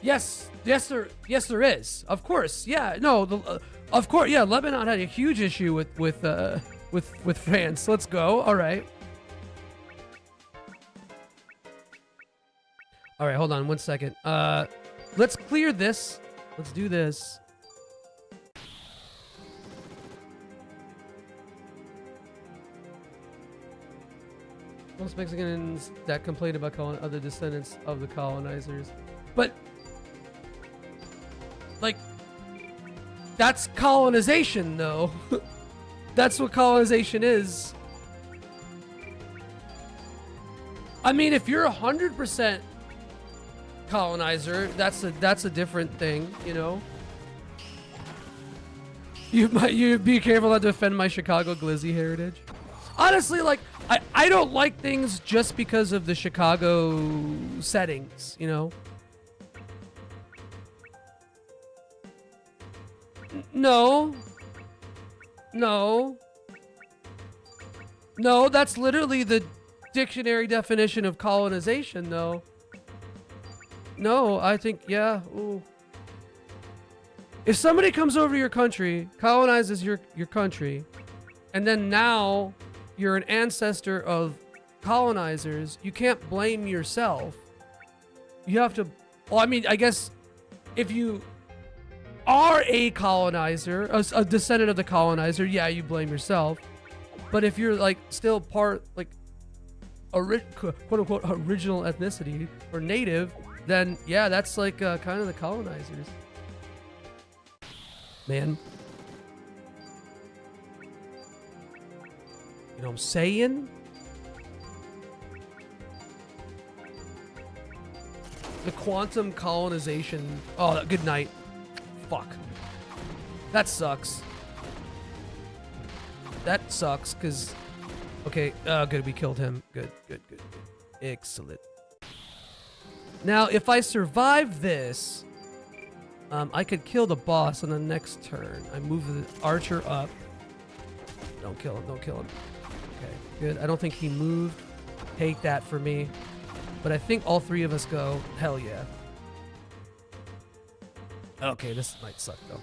Yes, there is. Of course, yeah. No, of course, yeah. Lebanon had a huge issue with France. Let's go. All right. All right, hold on 1 second. Let's clear this. Let's do this. Most Mexicans that complain about other descendants of the colonizers. But, like, that's colonization, though. That's what colonization is. I mean, if you're 100% colonizer, that's a different thing, you know. You be careful not to offend my Chicago glizzy heritage. Honestly, like, I don't like things just because of the Chicago settings, you know. No, that's literally the dictionary definition of colonization, though. No, I think, yeah. Ooh. If somebody comes over to your country, colonizes your country, and then now you're an ancestor of colonizers, you can't blame yourself. You have to, well, I mean, I guess if you are a colonizer, a descendant of the colonizer, yeah, you blame yourself. But if you're like still part, like, quote unquote original ethnicity or native, then yeah, that's like kind of the colonizers. Man. You know what I'm saying? The quantum colonization. Oh, good night. Fuck. That sucks. That sucks, because... Okay, good, we killed him. Good. Excellent. Now, if I survive this, I could kill the boss on the next turn. I move the archer up. Don't kill him. Okay, good. I don't think he moved. Take that for me. But I think all three of us go. Hell yeah. Okay, this might suck, though.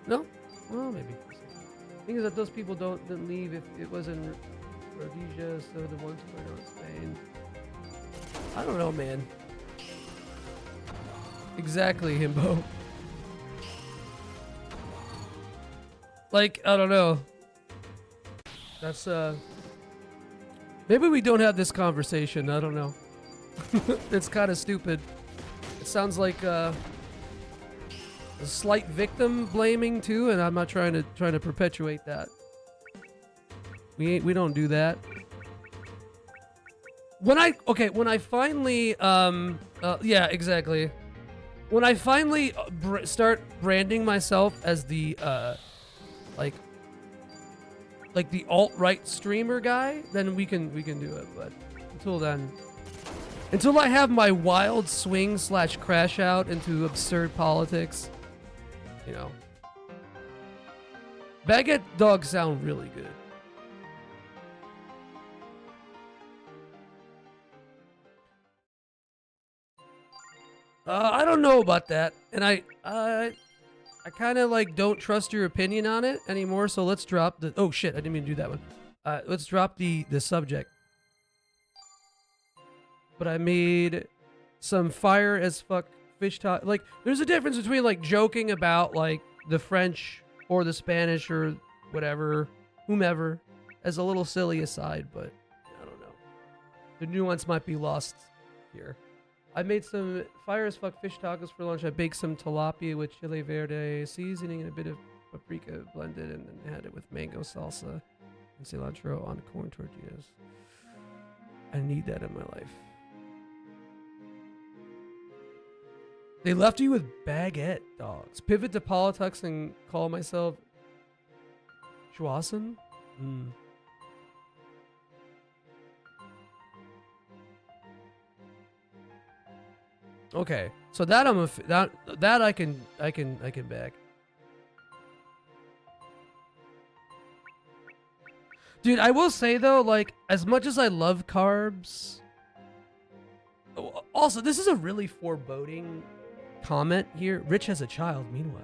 No? Well, maybe. The thing is that those people didn't leave if it was in Rhodesia, so the ones who are in Spain. I don't know, man. Exactly, Himbo. Like, I don't know. That's, Maybe we don't have this conversation. I don't know. It's kind of stupid. It sounds like a slight victim blaming too, and I'm not trying to perpetuate that. We don't do that. When I finally yeah, exactly. When I finally start branding myself as the like the alt-right streamer guy, then we can do it. But until then, until I have my wild swing / crash out into absurd politics, you know. Baguette dogs sound really good. I don't know about that, and I kind of like don't trust your opinion on it anymore. So let's drop the. Oh shit! I didn't mean to do that one. Let's drop the subject. But I made some fire as fuck fish talk. Like, there's a difference between like joking about like the French or the Spanish or whatever, whomever, as a little silly aside. But I don't know. The nuance might be lost here. I made some fire as fuck fish tacos for lunch. I baked some tilapia with chile verde seasoning and a bit of paprika blended, and then had it with mango salsa and cilantro on corn tortillas. I need that in my life. They left you with baguette dogs. Pivot to politics and call myself Schwassen? Okay, so that that I can back. Dude, I will say though, like, as much as I love carbs, also this is a really foreboding comment here. Rich has a child, meanwhile.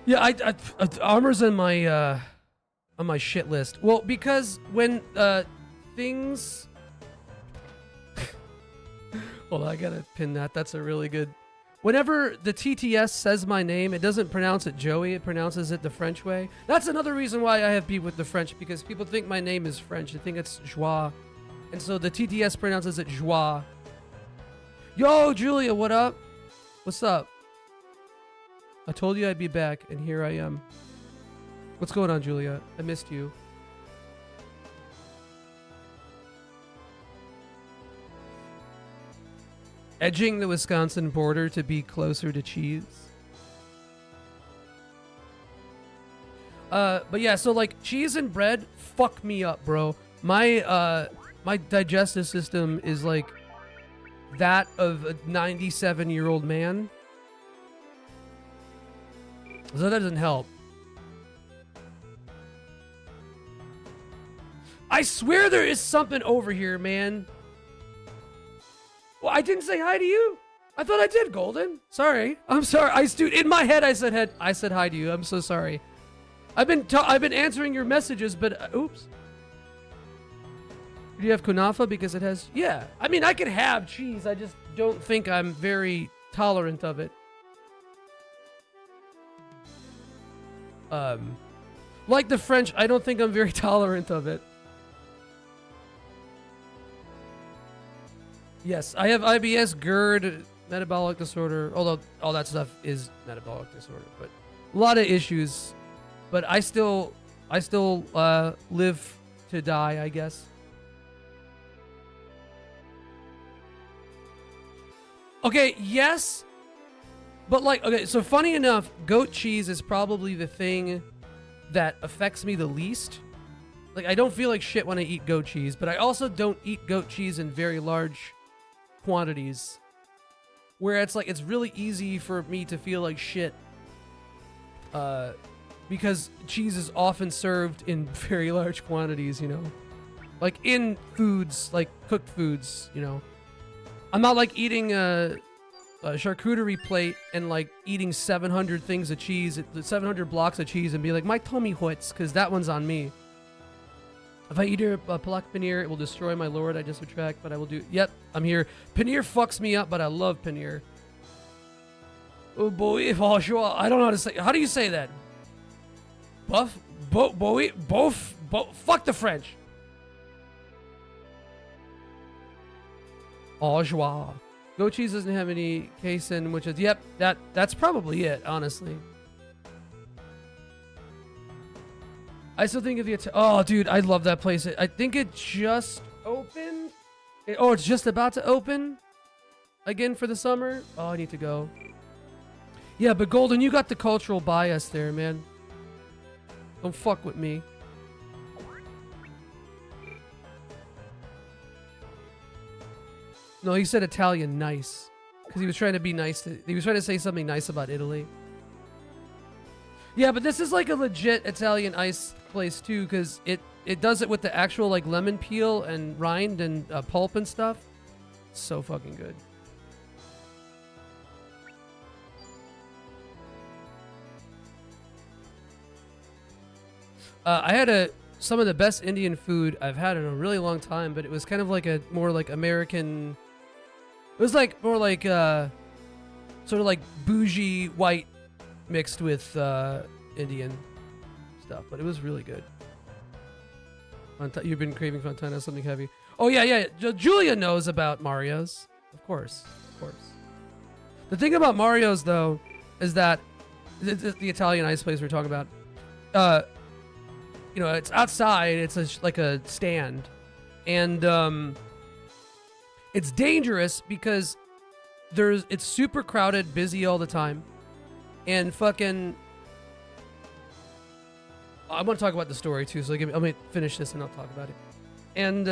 Yeah, I armor's on my shit list. Well, because when things hold on, I gotta pin that. That's a really good. Whenever the TTS says my name, it doesn't pronounce it Joey, it pronounces it the French way. That's another reason why I have beef with the French, because people think my name is French. They think it's Joie. And so the TTS pronounces it Joie. Yo, Julia, what up? What's up? I told you I'd be back, and here I am. What's going on, Julia? I missed you. Edging the Wisconsin border to be closer to cheese. But yeah, so like cheese and bread fuck me up, bro. My my digestive system is like that of a 97-year-old man. So that doesn't help. I swear there is something over here, man. Well, I didn't say hi to you. I thought I did, Golden. Sorry. I'm sorry. Dude, in my head I said hi to you. I'm so sorry. I've been answering your messages, but oops. Do you have kunafa because it has? Yeah. I mean, I can have cheese. I just don't think I'm very tolerant of it. Like the French, I don't think I'm very tolerant of it. Yes, I have IBS, GERD, metabolic disorder, although all that stuff is metabolic disorder, but a lot of issues. But I still live to die, I guess. Okay, yes. But like, okay, so funny enough, goat cheese is probably the thing that affects me the least. Like, I don't feel like shit when I eat goat cheese, but I also don't eat goat cheese in very large quantities. Where it's like, it's really easy for me to feel like shit. Because cheese is often served in very large quantities, you know? Like in foods, like cooked foods, you know? I'm not like eating a charcuterie plate and like eating 700 things of cheese, 700 blocks of cheese, and be like, my tummy hurts, because that one's on me. If I eat a palak paneer, it will destroy my lord. I just subtract, but I will do. Yep, I'm here. Paneer fucks me up, but I love paneer. Oh boy, bonjour. I don't know how to say. How do you say that? Buff, boy, both. Fuck the French. Au joie. Goat cheese doesn't have any casein, which is yep. That's probably it. Honestly. I still think of the oh, dude, I love that place. I think it just opened. It's just about to open again for the summer. Oh, I need to go. Yeah, but Golden, you got the cultural bias there, man. Don't fuck with me. No, he said Italian nice. Because he was trying to be nice to... He was trying to say something nice about Italy. Yeah, but this is like a legit Italian ice place too, because it does it with the actual like lemon peel and rind and pulp and stuff. So fucking good. I had some of the best Indian food I've had in a really long time, but it was kind of like a more like American. It was like more like sort of like bougie white mixed with Indian stuff, but it was really good. You've been craving Fontana, something heavy. Oh yeah. Julia knows about Mario's, of course. The thing about Mario's though is that the Italian ice place we're talking about. You know, it's outside. It's like a stand, and it's dangerous because it's super crowded, busy all the time, and fucking. I want to talk about the story too, so let me finish this and I'll talk about it. And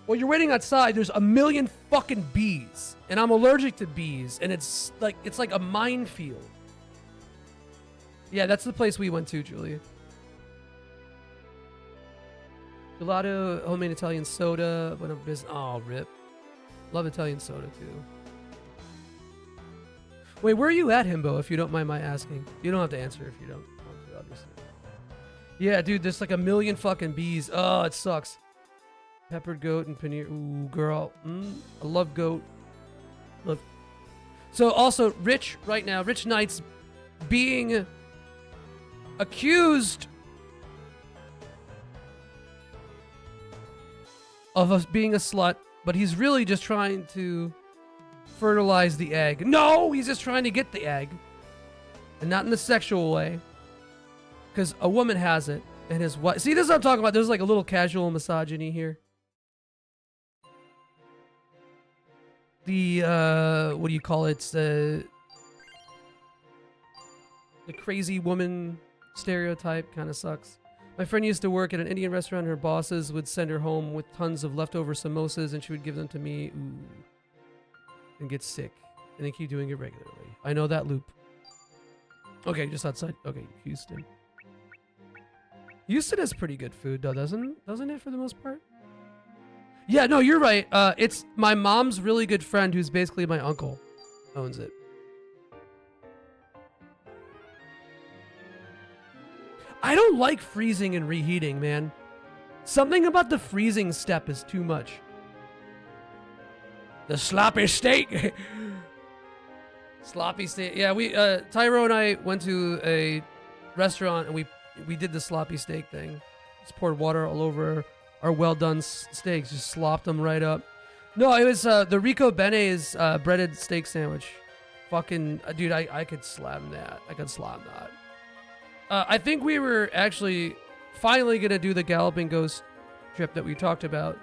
while you're waiting outside, there's a million fucking bees, and I'm allergic to bees, and it's like a minefield. Yeah, that's the place we went to, Julia. Gelato, homemade Italian soda. Went up business. Oh, rip. Love Italian soda too. Wait, where are you at, Himbo? If you don't mind my asking, you don't have to answer if you don't want to, obviously. Yeah, dude, there's like a million fucking bees. Oh, it sucks. Peppered goat and paneer. Ooh, girl. I love goat. So also, Rich Knight's being accused of us being a slut, but he's really just trying to fertilize the egg. No, he's just trying to get the egg, and not in the sexual way, because a woman has it, and his wife. See, this is what I'm talking about. There's like a little casual misogyny here. The what do you call it? The crazy woman stereotype kind of sucks. My friend used to work at an Indian restaurant. Her bosses would send her home with tons of leftover samosas, and she would give them to me. Ooh. And get sick. And they keep doing it regularly. I know that loop. Okay, just outside. Okay, Houston. Houston has pretty good food, though, doesn't it, for the most part? Yeah, no, you're right. It's my mom's really good friend, who's basically my uncle, owns it. I don't like freezing and reheating, man. Something about the freezing step is too much. The sloppy steak. Sloppy steak. Yeah, Tyro and I went to a restaurant and we did the sloppy steak thing. Just poured water all over our well done steaks. Just slopped them right up. No, it was the Rico Bene's breaded steak sandwich. Fucking dude, I could slam that. I think we were actually finally gonna do the Galloping Ghost trip that we talked about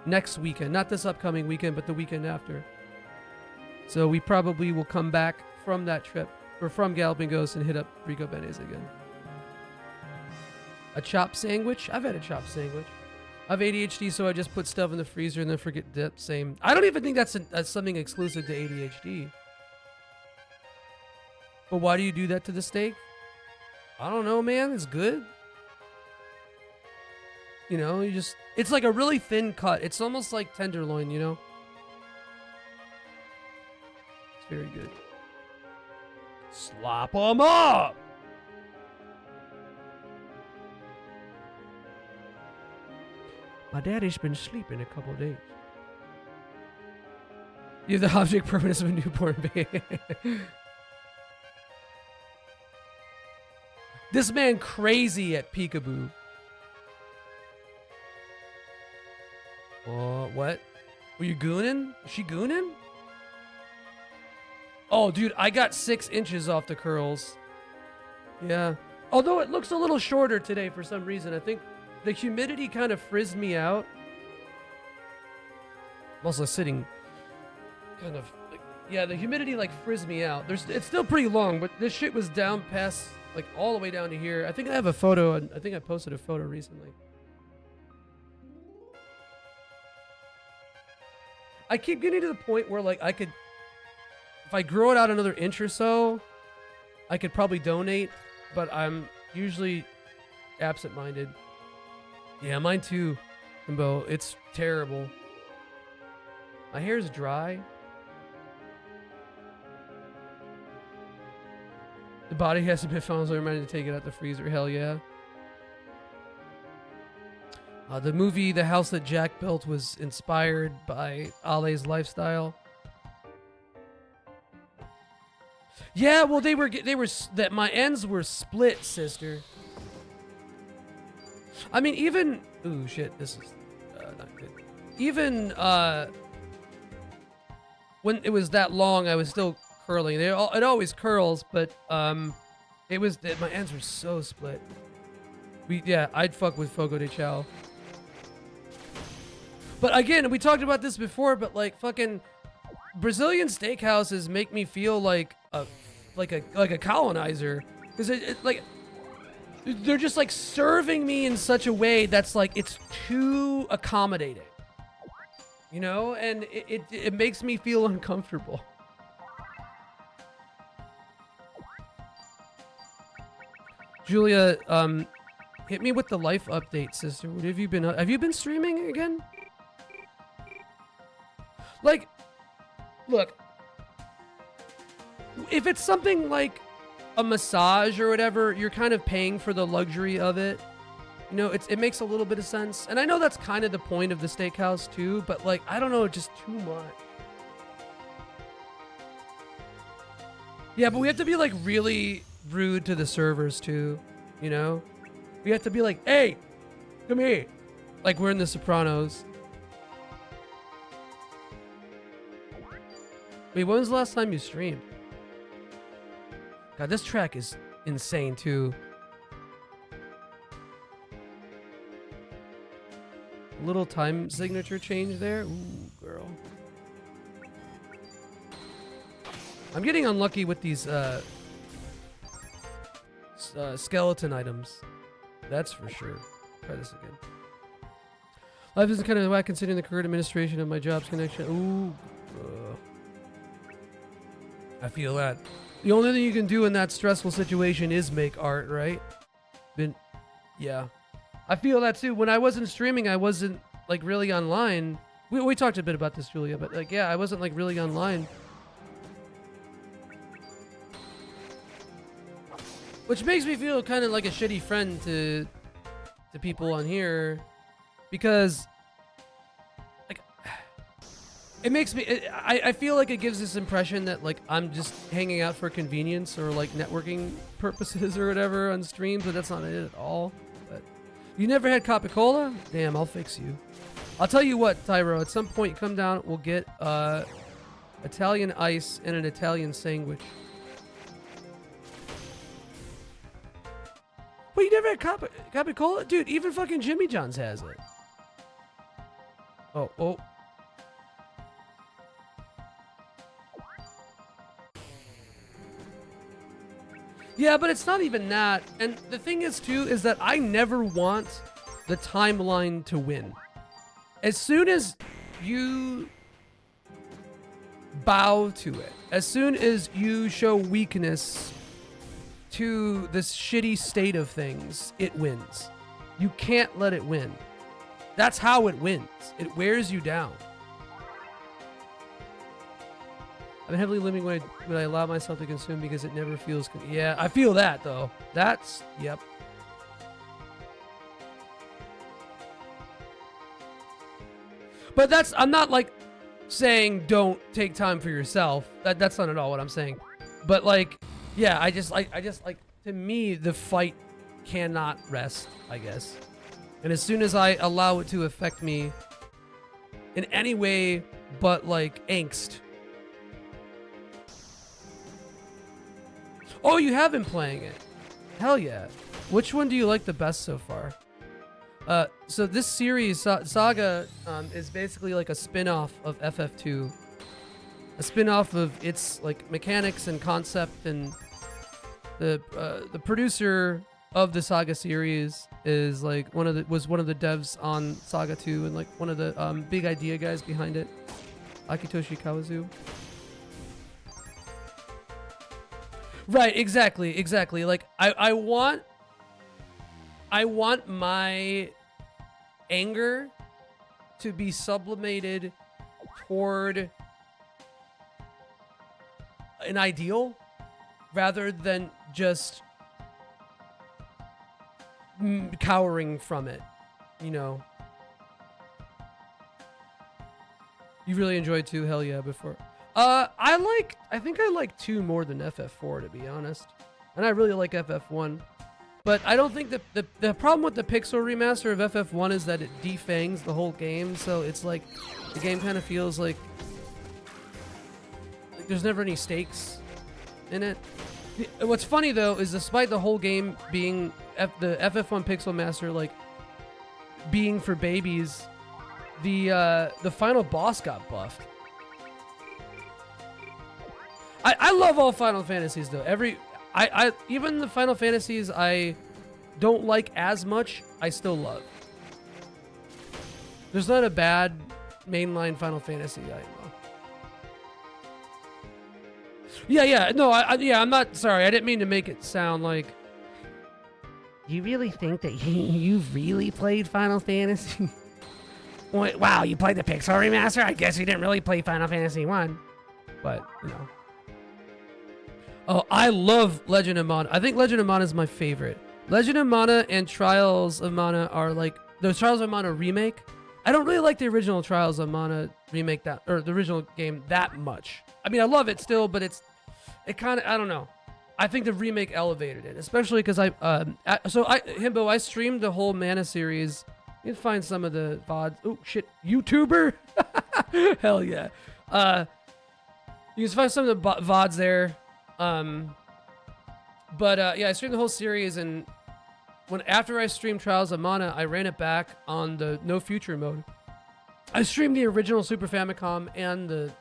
next weekend. Not this upcoming weekend, but the weekend after. So we probably will come back from that trip, or from Galloping Ghost, and hit up Rico Bene's again. A chopped sandwich? I've had a chopped sandwich. I have ADHD, so I just put stuff in the freezer and then forget dip. Same. I don't even think that's something exclusive to ADHD. But why do you do that to the steak? I don't know, man. It's good. You know, it's like a really thin cut. It's almost like tenderloin, you know? It's very good. Slop them up! My daddy's been sleeping a couple days. You have the object permanence of a newborn baby. This man crazy at peekaboo. Oh, what? Were you gooning? Was she gooning? Oh, dude, I got 6 inches off the curls. Yeah. Although it looks a little shorter today for some reason. I think the humidity kind of frizzed me out. I'm also sitting kind of... yeah, the humidity like frizzed me out. It's still pretty long, but this shit was down past... like all the way down to here. I think I have a photo, and I think I posted a photo recently. I keep getting to the point where like I could, if I grow it out another inch or so, I could probably donate, but I'm usually absent-minded. Yeah, mine too, Kimbo. It's terrible. My hair's dry. The body hasn't been found, so I'm ready to take it out the freezer. Hell yeah. The movie The House That Jack Built was inspired by Ale's lifestyle. Yeah, well, they were that my ends were split, sister. I mean, even ooh shit, this is not good. Even when it was that long, I was still curling. It always curls, but it was my ends were so split. I'd fuck with Fogo de Chao. But again, we talked about this before, but like fucking Brazilian steakhouses make me feel like a colonizer, because like they're just like serving me in such a way that's like it's too accommodating, you know, and it makes me feel uncomfortable. Julia, hit me with the life update, sister. What have you been streaming again? Like, look, if it's something like a massage or whatever, you're kind of paying for the luxury of it. You know, it makes a little bit of sense. And I know that's kind of the point of the steakhouse too, but like, I don't know, just too much. Yeah, but we have to be like really rude to the servers too, you know? We have to be like, hey, come here. Like we're in The Sopranos. Wait, when was the last time you streamed? God, this track is insane too. Little time signature change there. Ooh, girl. I'm getting unlucky with these skeleton items. That's for sure. Try this again. Life isn't kind of whack considering the current administration of my job's connection. Ooh. I feel that. The only thing you can do in that stressful situation is make art, right? Yeah. I feel that too. When I wasn't streaming, I wasn't like really online. We talked a bit about this, Julia, but like, yeah, I wasn't like really online. Which makes me feel kind of like a shitty friend to people on here, because like it makes me I feel like it gives this impression that like I'm just hanging out for convenience or like networking purposes or whatever on streams, but that's not it at all. But you never had Capicola? Damn, I'll fix you. I'll tell you what, Tyro, at some point you come down, we'll get Italian ice and an Italian sandwich. Wait, you never had Capicola? Dude, even fucking Jimmy John's has it. Oh. Yeah, but it's not even that. And the thing is, too, is that I never want the timeline to win. As soon as you bow to it, as soon as you show weakness to this shitty state of things, it wins. You can't let it win. That's how it wins. It wears you down. I'm heavily limiting what I allow myself to consume because it never feels... Yeah, I feel that, though. That's... Yep. But that's... I'm not, like... saying don't take time for yourself. That's not at all what I'm saying. But like, yeah, I just like to me the fight cannot rest, I guess. And as soon as I allow it to affect me in any way but like angst. Oh, you have been playing it. Hell yeah. Which one do you like the best so far? So this series, SaGa, is basically like a spin-off of FF2. A spin-off of its like mechanics and concept, and the producer of the SaGa series is like was one of the devs on SaGa 2 and like one of the big idea guys behind it, Akitoshi Kawazu. Right, exactly. Like I want my anger to be sublimated toward an ideal rather than just cowering from it, you know. You really enjoyed 2? Hell yeah. Before I think I like 2 more than FF4, to be honest, and I really like FF1. But I don't think that the problem with the pixel remaster of FF1 is that it defangs the whole game, so it's like the game kind of feels like there's never any stakes in it. What's funny though is despite the whole game being the FF1 pixel master like being for babies, the final boss got buffed. I love all Final Fantasies though. Even the Final Fantasies I don't like as much, I still love. There's not a bad mainline Final Fantasy I know. Yeah, no, I'm not sorry. I didn't mean to make it sound like. You really think that you've really played Final Fantasy? Wait, wow, you played the Pixel Remaster? I guess you didn't really play Final Fantasy 1. But, you know. Oh, I love Legend of Mana. I think Legend of Mana is my favorite. Legend of Mana and Trials of Mana are like the Trials of Mana remake. I don't really like the original Trials of Mana remake or the original game that much. I mean, I love it still, but it kind of, I don't know. I think the remake elevated it, especially because Himbo, I streamed the whole Mana series. You can find some of the VODs. Oh shit, YouTuber? Hell yeah. You can find some of the VODs there. Yeah, I streamed the whole series, and after I streamed Trials of Mana, I ran it back on the No Future mode. I streamed the original Super Famicom and the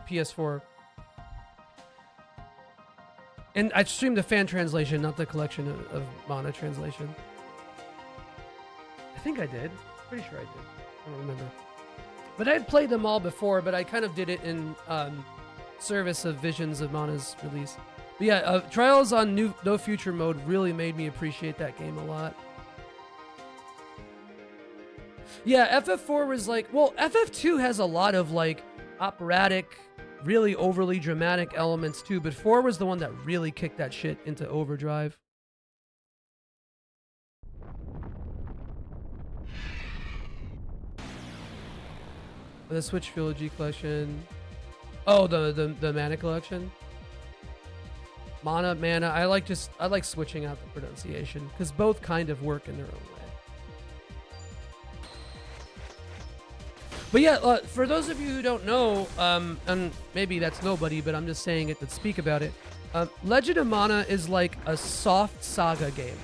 PS4. And I streamed the fan translation, not the collection of Mana translation. I think I did. Pretty sure I did. I don't remember. But I had played them all before, but I kind of did it in service of Visions of Mana's release. But yeah, Trials on No Future mode really made me appreciate that game a lot. Yeah, FF4 was like, well, FF2 has a lot of like operatic, really overly dramatic elements too, but 4 was the one that really kicked that shit into overdrive. The Switch Trilogy collection. Oh, the Mana collection. Mana. I like switching out the pronunciation because both kind of work in their own way. But yeah, for those of you who don't know, and maybe that's nobody, but I'm just saying it to speak about it. Legend of Mana is like a soft SaGa game.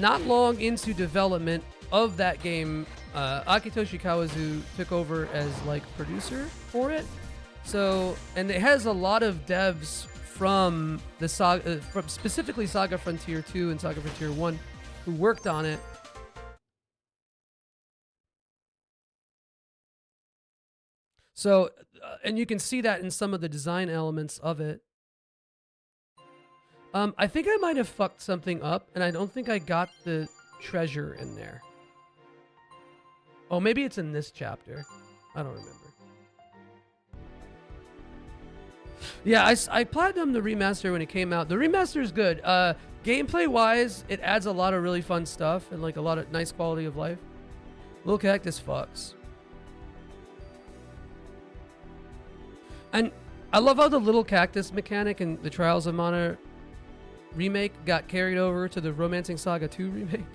Not long into development of that game, Akitoshi Kawazu took over as like producer for it. So, and it has a lot of devs from the SaGa, from specifically SaGa Frontier 2 and SaGa Frontier 1 who worked on it. So, and you can see that in some of the design elements of it. I think I might have fucked something up, and I don't think I got the treasure in there. Oh, maybe it's in this chapter. I don't remember. Yeah, I platinumed the remaster when it came out. The remaster is good. Gameplay-wise, it adds a lot of really fun stuff and like a lot of nice quality of life. Lil Cactus fucks. And I love how the little cactus mechanic in the Trials of Mana remake got carried over to the Romancing Saga 2 remake.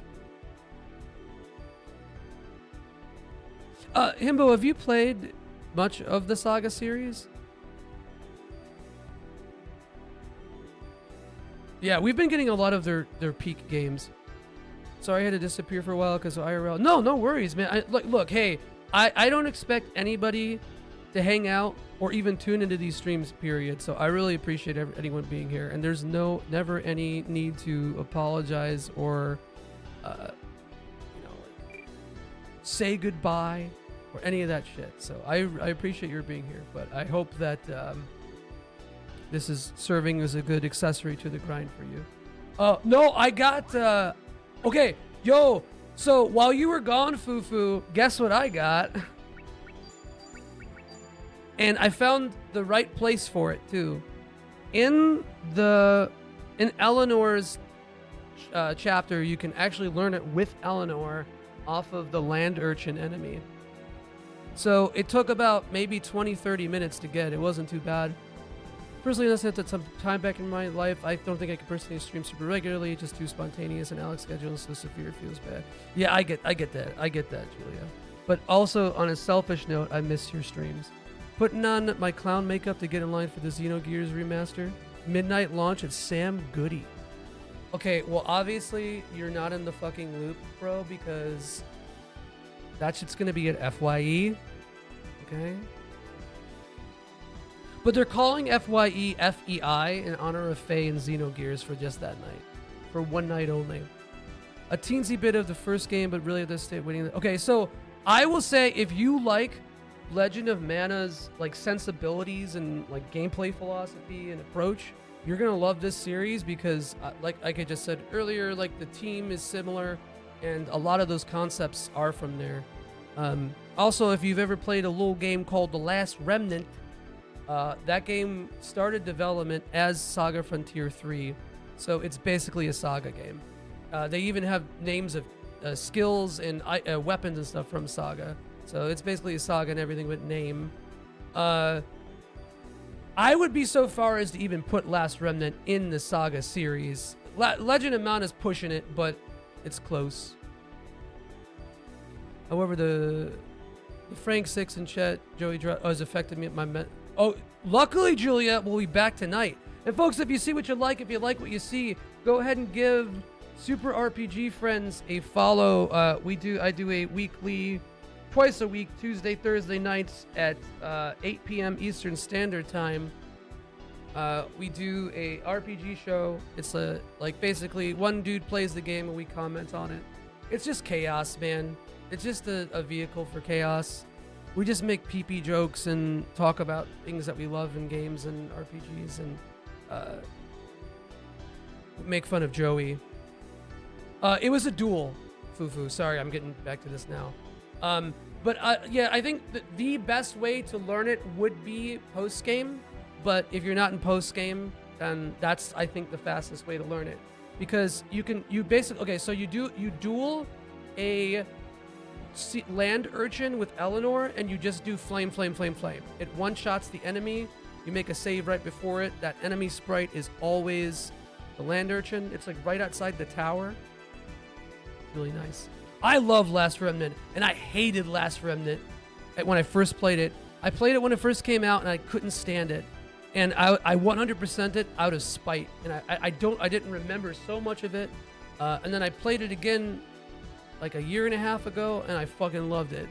Himbo, have you played much of the Saga series? Yeah, we've been getting a lot of their peak games. Sorry I had to disappear for a while because of IRL. No worries, man. Look, hey, I don't expect anybody to hang out or even tune into these streams, period. So I really appreciate anyone being here. And there's never any need to apologize or, say goodbye or any of that shit. So I appreciate your being here. But I hope that this is serving as a good accessory to the grind for you. No, I got... okay, yo, so while you were gone, Fufu, guess what I got? And I found the right place for it, too. In Eleanor's chapter, you can actually learn it with Eleanor off of the land urchin enemy. So it took about maybe 20-30 minutes to get. It wasn't too bad. Personally, unless I had some time back in my life, I don't think I could personally stream super regularly. Just too spontaneous, and Alex schedule so severe feels bad. Yeah, I get that. I get that, Julia. But also, on a selfish note, I miss your streams. Putting on my clown makeup to get in line for the Xenogears remaster. Midnight launch at Sam Goody. Okay, well, obviously, you're not in the fucking loop, bro, because that shit's gonna be at FYE. Okay? But they're calling FYE FEI in honor of Faye and Xenogears for just that night. For one night only. A teensy bit of the first game, but really at this state waiting. Okay, so I will say if you like Legend of Mana's like sensibilities and like gameplay philosophy and approach, you're gonna love this series because like I just said earlier, like the team is similar and a lot of those concepts are from there. Also, if you've ever played a little game called The Last Remnant, that game started development as Saga Frontier 3, so it's basically a Saga game. They even have names of skills and weapons and stuff from Saga, so it's basically a Saga and everything with name. I would be so far as to even put Last Remnant in the Saga series. Legend of Mana is pushing it, but it's close. However, the Frank 6 and Chet, Joey has affected me at my Oh, luckily, Julia will be back tonight. And folks, if you see what you like, if you like what you see, go ahead and give Super RPG Friends a follow. I do a weekly, twice a week, Tuesday, Thursday nights at 8 p.m. Eastern Standard Time. We do a RPG show. It's basically one dude plays the game and we comment on it. It's just chaos, man. It's just a vehicle for chaos. We just make pee-pee jokes and talk about things that we love in games and RPGs and make fun of Joey. It was a duel, Fufu. Sorry, I'm getting back to this now. Yeah, I think the best way to learn it would be post-game. But if you're not in post-game, then that's, I think, the fastest way to learn it. Because you basically, okay, so you duel a land urchin with Eleanor, and you just do flame. It one-shots the enemy. You make a save right before it. That enemy sprite is always the land urchin. It's like right outside the tower. Really nice. I love Last Remnant, and I hated Last Remnant when I first played it. I played it when it first came out, and I couldn't stand it. And I 100%ed it out of spite. And I didn't remember so much of it. And then I played it again like a year and a half ago, and I fucking loved it.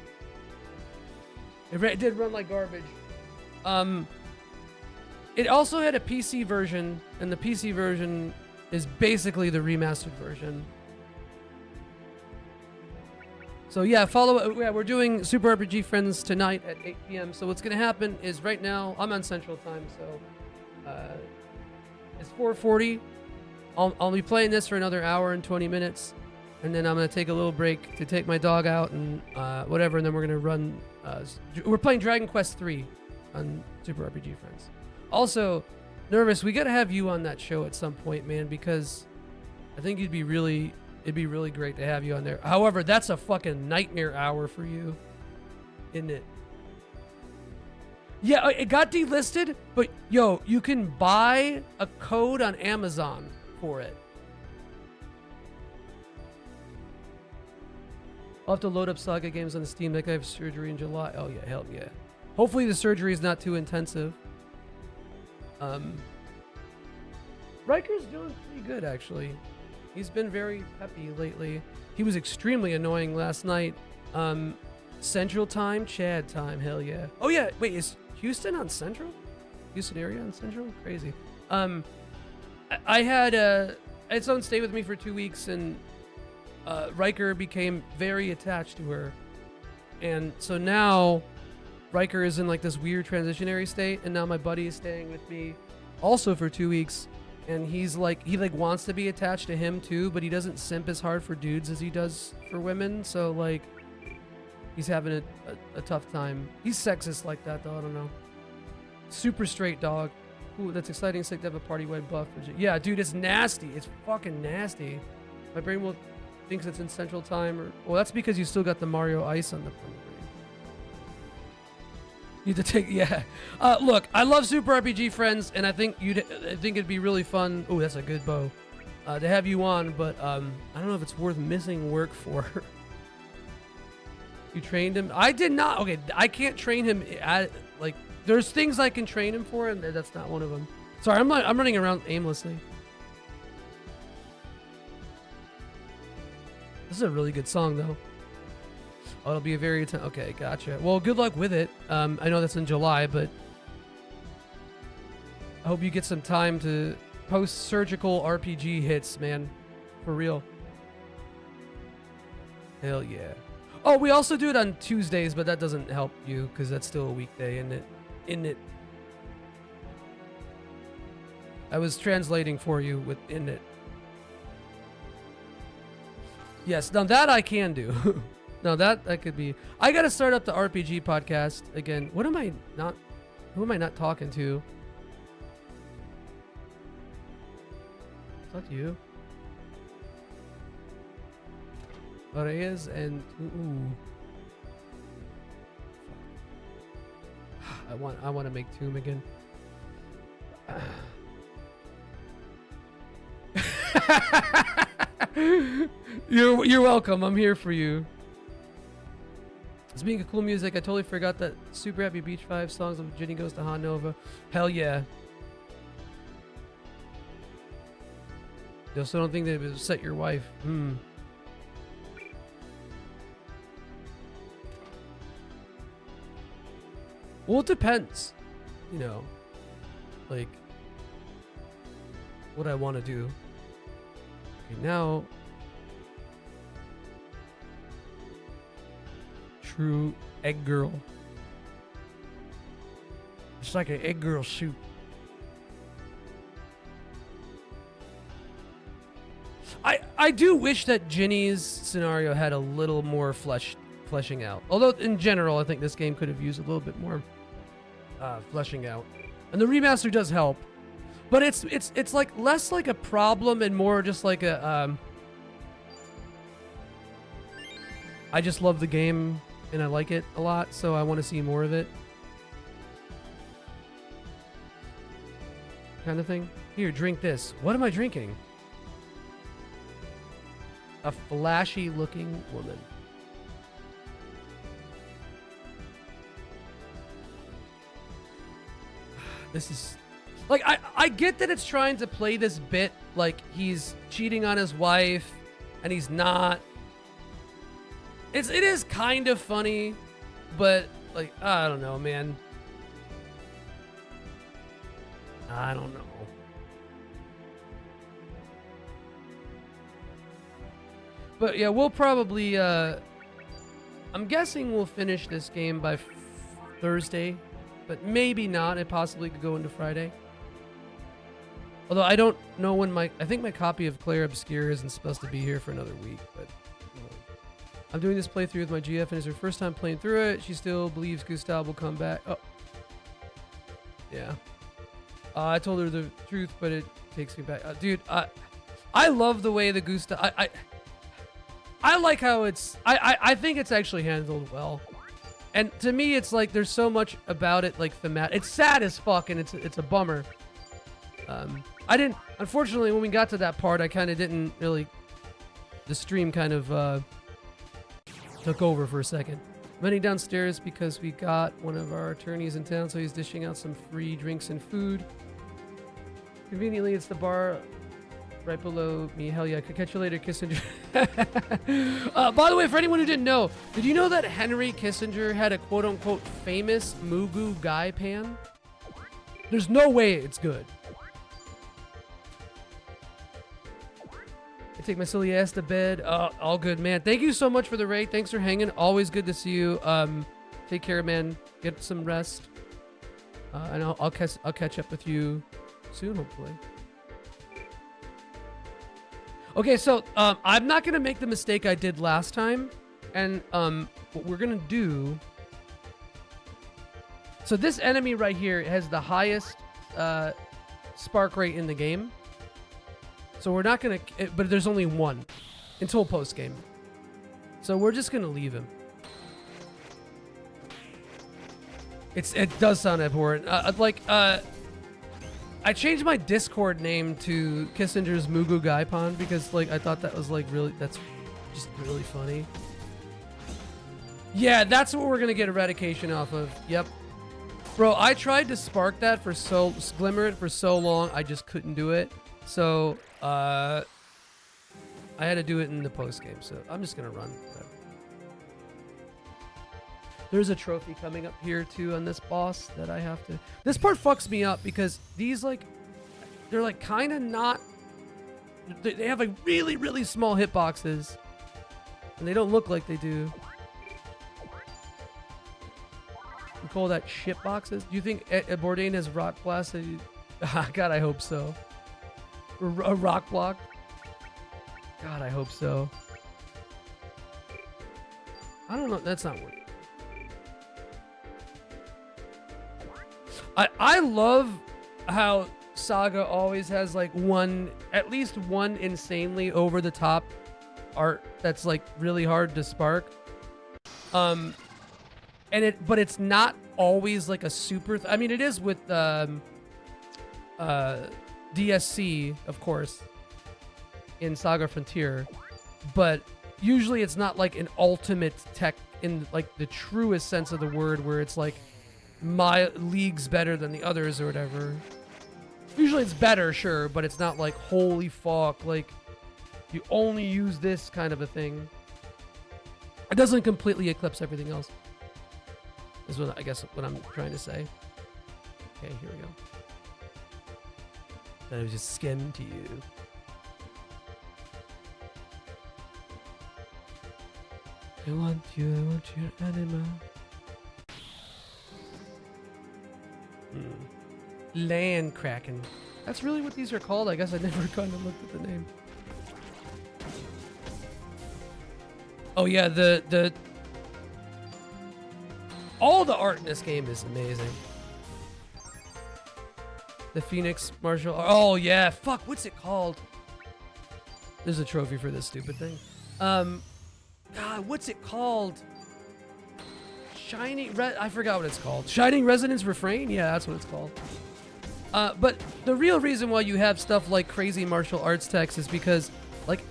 It did run like garbage. It also had a PC version, and the PC version is basically the remastered version. So yeah, we're doing Super RPG Friends tonight at 8 p.m. So what's going to happen is right now, I'm on Central Time, so it's 4:40. I'll be playing this for another hour and 20 minutes. And then I'm going to take a little break to take my dog out and whatever. And then we're going to run... we're playing Dragon Quest III on Super RPG Friends. Also, Nervous, we got to have you on that show at some point, man, because I think it'd be really great to have you on there. However, that's a fucking nightmare hour for you, isn't it? Yeah, it got delisted, but yo, you can buy a code on Amazon for it. I'll have to load up SaGa games on Steam Deck. I have surgery in July. Oh yeah, hell yeah. Hopefully the surgery is not too intensive. Riker's doing pretty good, actually. He's been very peppy lately. He was extremely annoying last night. Central time, Chad time, hell yeah. Oh yeah, wait, is Houston on Central? Houston area on Central? Crazy. I had someone stay with me for 2 weeks, and Riker became very attached to her. And so now Riker is in like this weird transitionary state, and now my buddy is staying with me also for 2 weeks, and he wants to be attached to him too, but he doesn't simp as hard for dudes as he does for women, so like he's having a tough time. He's sexist like that though, I don't know. Super straight dog. Ooh, that's exciting. It's like to have a party wide buff. Yeah, dude, it's nasty. It's fucking nasty. My brain will thinks it's in Central Time, or well, that's because you still got the Mario Ice on the brain. You have to take, yeah. Look, I love Super RPG Friends, and I think it'd be really fun. Oh, that's a good bow. To have you on, but I don't know if it's worth missing work for. You trained him? I did not. Okay, I can't train him at like. There's things I can train him for, and that's not one of them. Sorry, I'm running around aimlessly. This is a really good song, though. Oh, it'll be a very okay. Gotcha. Well, good luck with it. I know that's in July, but I hope you get some time to post surgical RPG hits, man. For real. Hell yeah. Oh, we also do it on Tuesdays, but that doesn't help you because that's still a weekday, isn't it? I was translating for you with in it. Yes, now that I can do. Now that could be. I gotta start up the RPG podcast again. What am I not? Who am I not talking to? Is that you? Reyes and ooh. I want to make Tomb again. You're welcome. I'm here for you. Speaking of cool music, I totally forgot that Super Happy Beach 5 songs of Ginny Goes to Han Nova. Hell yeah. You also don't think that it would upset your wife. Well, it depends. You know, like what I want to do. Okay, now. True egg girl. It's like an egg girl soup. I do wish that Ginny's scenario had a little more fleshing out. Although in general, I think this game could have used a little bit more fleshing out. And the remaster does help, but it's like less like a problem and more just like a I just love the game and I like it a lot, so I want to see more of it. Kind of thing. Here, drink this. What am I drinking? A flashy looking woman. This is like I get that it's trying to play this bit like he's cheating on his wife and he's not. It is kind of funny, but like I don't know, man. I don't know. But yeah, we'll probably I'm guessing we'll finish this game by Thursday, but maybe not. It possibly could go into Friday. Although I don't know when I think my copy of Claire Obscure isn't supposed to be here for another week, but I'm doing this playthrough with my GF, and it's her first time playing through it. She still believes Gustav will come back. Oh. Yeah. I told her the truth, but it takes me back. Dude, I love the way the Gustav... I like how it's... I think it's actually handled well. And to me, it's like there's so much about it, like thematic. It's sad as fuck, and it's a bummer. I didn't, unfortunately, when we got to that part, I kind of didn't really. The stream kind of took over for a second. I'm heading downstairs because we got one of our attorneys in town, so he's dishing out some free drinks and food. Conveniently, it's the bar right below me. Hell yeah, I could catch you later, Kissinger. By the way, for anyone who didn't know, did you know that Henry Kissinger had a quote-unquote famous Mugu guy pan? There's no way it's good. I take my silly ass to bed. All good, man. Thank you so much for the raid. Thanks for hanging. Always good to see you. Take care, man. Get some rest. And I'll catch up with you soon, hopefully. Okay, so I'm not gonna make the mistake I did last time, and what we're gonna do. So this enemy right here has the highest spark rate in the game. So we're not gonna, but there's only one until post game. So we're just gonna leave him. It does sound abhorrent. I changed my Discord name to Kissinger's Mugu Gaipon because like I thought that was like really, that's just really funny. Yeah, that's what we're gonna get eradication off of. Yep. Bro, I tried to spark that for glimmer it for so long, I just couldn't do it. So I had to do it in the post game. So I'm just gonna run. Whatever. There's a trophy coming up here too on this boss that I have to. This part fucks me up because these like, they're like kind of not. They have like really, really small hitboxes, and they don't look like they do. We call that shit boxes. Do you think Bourdain has rock blast? God, I hope so. A rock block. God, I hope so. I don't know. That's not working. I love how SaGa always has like at least one insanely over the top art that's like really hard to spark. But it's not always like a super. I mean, it is with DSC, of course, in SaGa Frontier, but usually it's not like an ultimate tech in like the truest sense of the word, where it's like my league's better than the others or whatever. Usually it's better, sure, but it's not like holy fuck, like you only use this kind of a thing. It doesn't completely eclipse everything else, is what I guess what I'm trying to say. Okay, here we go. I was just skinned to you. I want your animal. Land Kraken. That's really what these are called. I guess I never kind of looked at the name. Oh yeah, the all the art in this game is amazing. The Phoenix martial art. Oh yeah, fuck, what's it called? There's a trophy for this stupid thing. God, what's it called? I forgot what it's called. Shining Resonance Refrain? Yeah, that's what it's called. But the real reason why you have stuff like crazy martial arts text is because, like,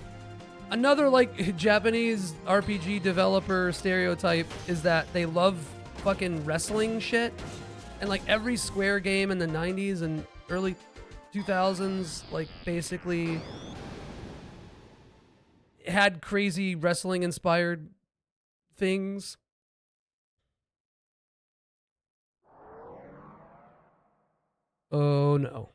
another, like, Japanese RPG developer stereotype is that they love fucking wrestling shit. And, like, every Square game in the 90s and early 2000s, like, basically had crazy wrestling-inspired things. Oh no.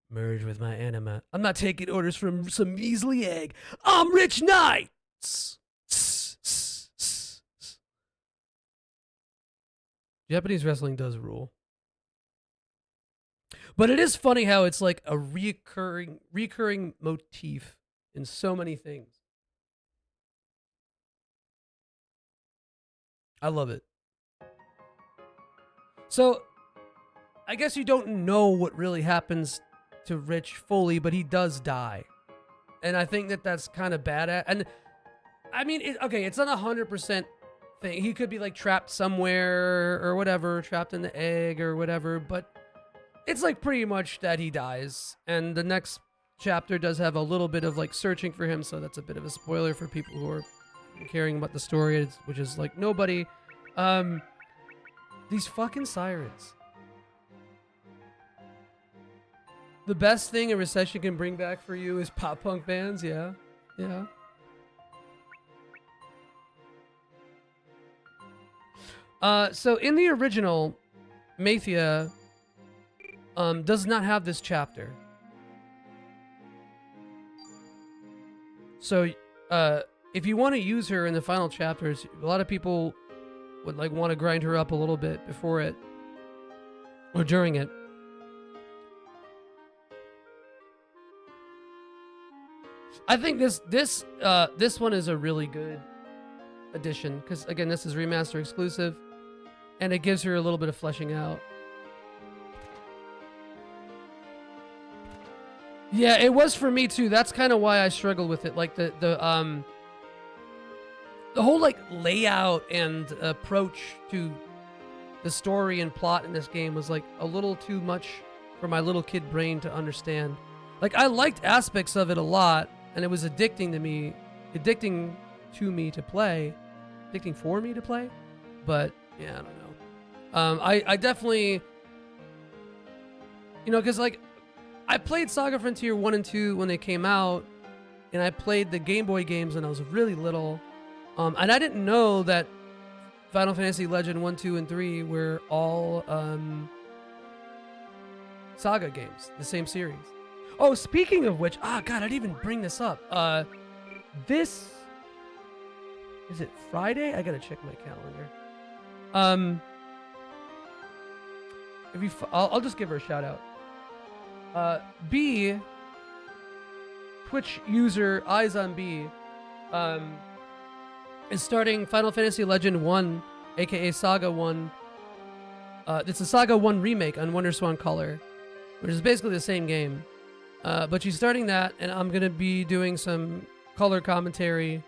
Merge with my anima. I'm not taking orders from some measly egg. I'm Rich Knight! Japanese wrestling does rule. But it is funny how it's like a recurring motif in so many things. I love it. So, I guess you don't know what really happens to Rich fully, but he does die. And I think that that's kind of bad. And I mean, okay, it's not 100% thing. He could be like trapped somewhere or whatever, trapped in the egg or whatever, but it's like pretty much that he dies. And the next chapter does have a little bit of like searching for him, so that's a bit of a spoiler for people who are caring about the story, which is like nobody. These fucking sirens. The best thing a recession can bring back for you is pop punk bands, yeah. Yeah. So in the original, Mathia does not have this chapter. So if you want to use her in the final chapters, a lot of people would like want to grind her up a little bit before it or during it. I think this one is a really good addition because again, this is remaster exclusive, and it gives her a little bit of fleshing out. Yeah, it was for me too. That's kind of why I struggled with it. Like the whole like layout and approach to the story and plot in this game was like a little too much for my little kid brain to understand. Like I liked aspects of it a lot, and it was addicting for me to play. But yeah, I don't know. I definitely, because like I played SaGa Frontier 1 and 2 when they came out, and I played the Game Boy games when I was really little. And I didn't know that Final Fantasy Legend 1, 2, and 3 were all SaGa games, the same series. Oh, speaking of which, God, I didn't even bring this up. This is it Friday? I gotta check my calendar. I'll just give her a shout out. B, Twitch user Eyes on B, is starting Final Fantasy Legend 1, aka SaGa 1. It's a SaGa 1 remake on WonderSwan Color, which is basically the same game. But she's starting that, and I'm gonna be doing some color commentary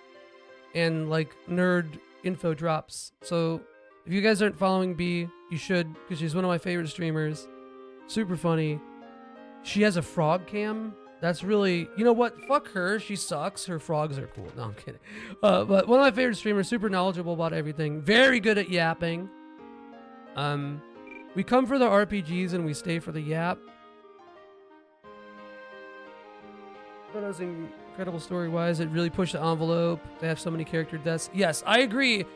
and like nerd info drops. So if you guys aren't following B, you should, because she's one of my favorite streamers. Super funny. She has a frog cam. That's really, you know what? Fuck her. She sucks. Her frogs are cool. No, I'm kidding. But one of my favorite streamers, super knowledgeable about everything. Very good at yapping. We come for the RPGs and we stay for the yap. But it was incredible story-wise. It really pushed the envelope. They have so many character deaths. Yes, I agree.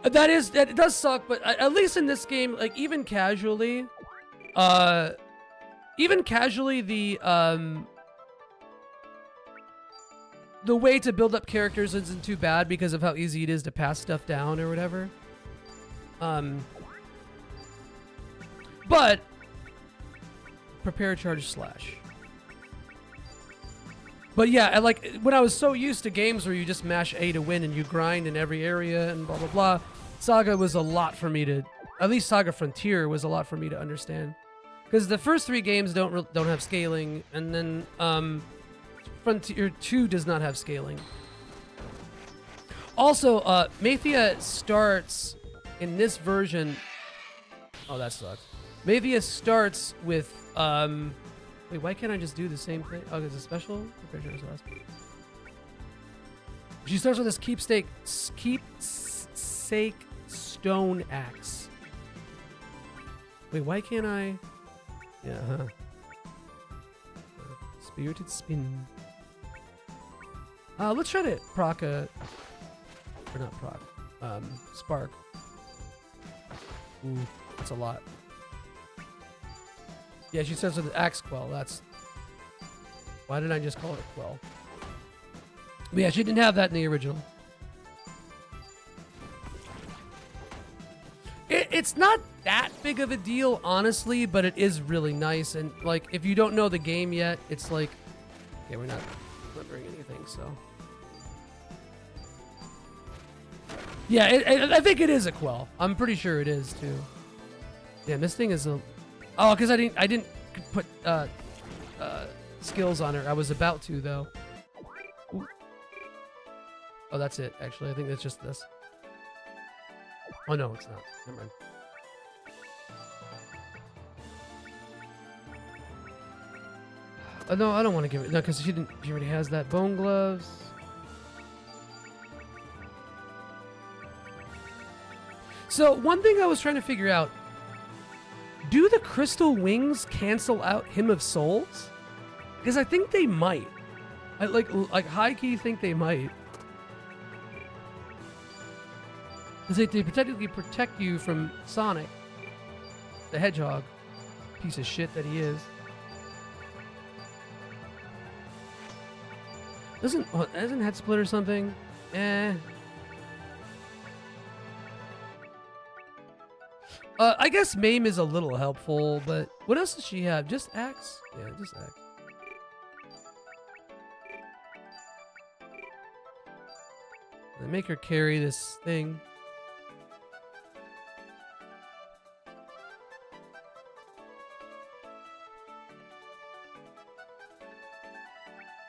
That it does suck, but at least in this game, like even casually, the way to build up characters isn't too bad because of how easy it is to pass stuff down or whatever. But prepare charge slash. But yeah, like when I was so used to games where you just mash A to win and you grind in every area and blah blah blah, SaGa was a lot for me to, at least SaGa Frontier was a lot for me to understand, because the first 3 games don't have scaling, and then Frontier 2 does not have scaling. Also, Mathia starts in this version. Oh, that sucks. Mathia starts with wait, why can't I just do the same thing? Oh, it's a special? She starts with this keepsake stone axe. Wait, why can't I? Yeah, huh? Spirited spin. Let's try to proc or not proc. Spark. Ooh, that's a lot. Yeah, she starts with the axe quell. That's... Why did I just call it a quell? But yeah, she didn't have that in the original. It's not that big of a deal, honestly, but it is really nice. And, like, if you don't know the game yet, it's like... Yeah, we're not remembering anything, so... Yeah, I think it is a quell. I'm pretty sure it is, too. Damn, this thing is a... Oh, because I didn't put skills on her. I was about to, though. Ooh. Oh, that's it, actually. I think it's just this. Oh, no, it's not. Never mind. No, I don't want to give it. No, because she already has that. Bone gloves. So, one thing I was trying to figure out. Do the crystal wings cancel out Hymn of Souls? Because I think they might. I like high-key think they might. Because they technically protect you from Sonic. The Hedgehog. Piece of shit that he is. Doesn't Head Split or something? Eh. I guess Maim is a little helpful, but what else does she have? Just Axe? Yeah, just Axe. They make her carry this thing.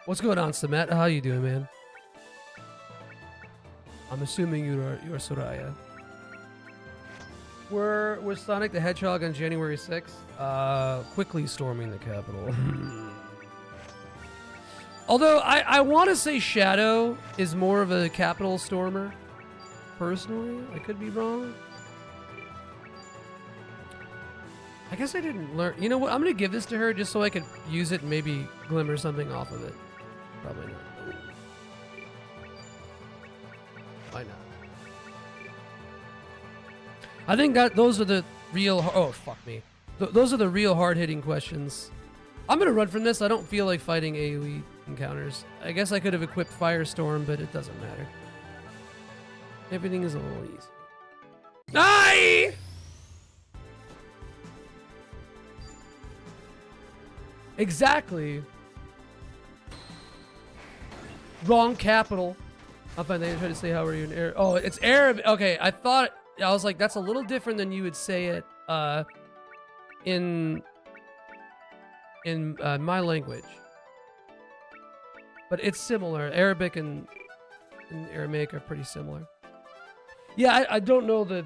What's going on, Samet? How you doing, man? I'm assuming you're Soraya. We're Sonic the Hedgehog on January 6th. Quickly storming the capital. Although I want to say Shadow is more of a capital stormer. Personally, I could be wrong. I guess I didn't learn. You know what? I'm gonna give this to her just so I could use it and maybe glimmer something off of it. Probably not. Why not? I think that those are the real. Oh fuck me. Those are the real hard-hitting questions. I'm gonna run from this. I don't feel like fighting AoE encounters. I guess I could have equipped Firestorm, but it doesn't matter. Everything is a little easy. Aye! Exactly. Wrong capital. I thought they tried to say how are you in Arab. Oh, it's Arab. Okay, I was like, that's a little different than you would say it in my language. But it's similar. Arabic and Aramaic are pretty similar. Yeah, I don't know the.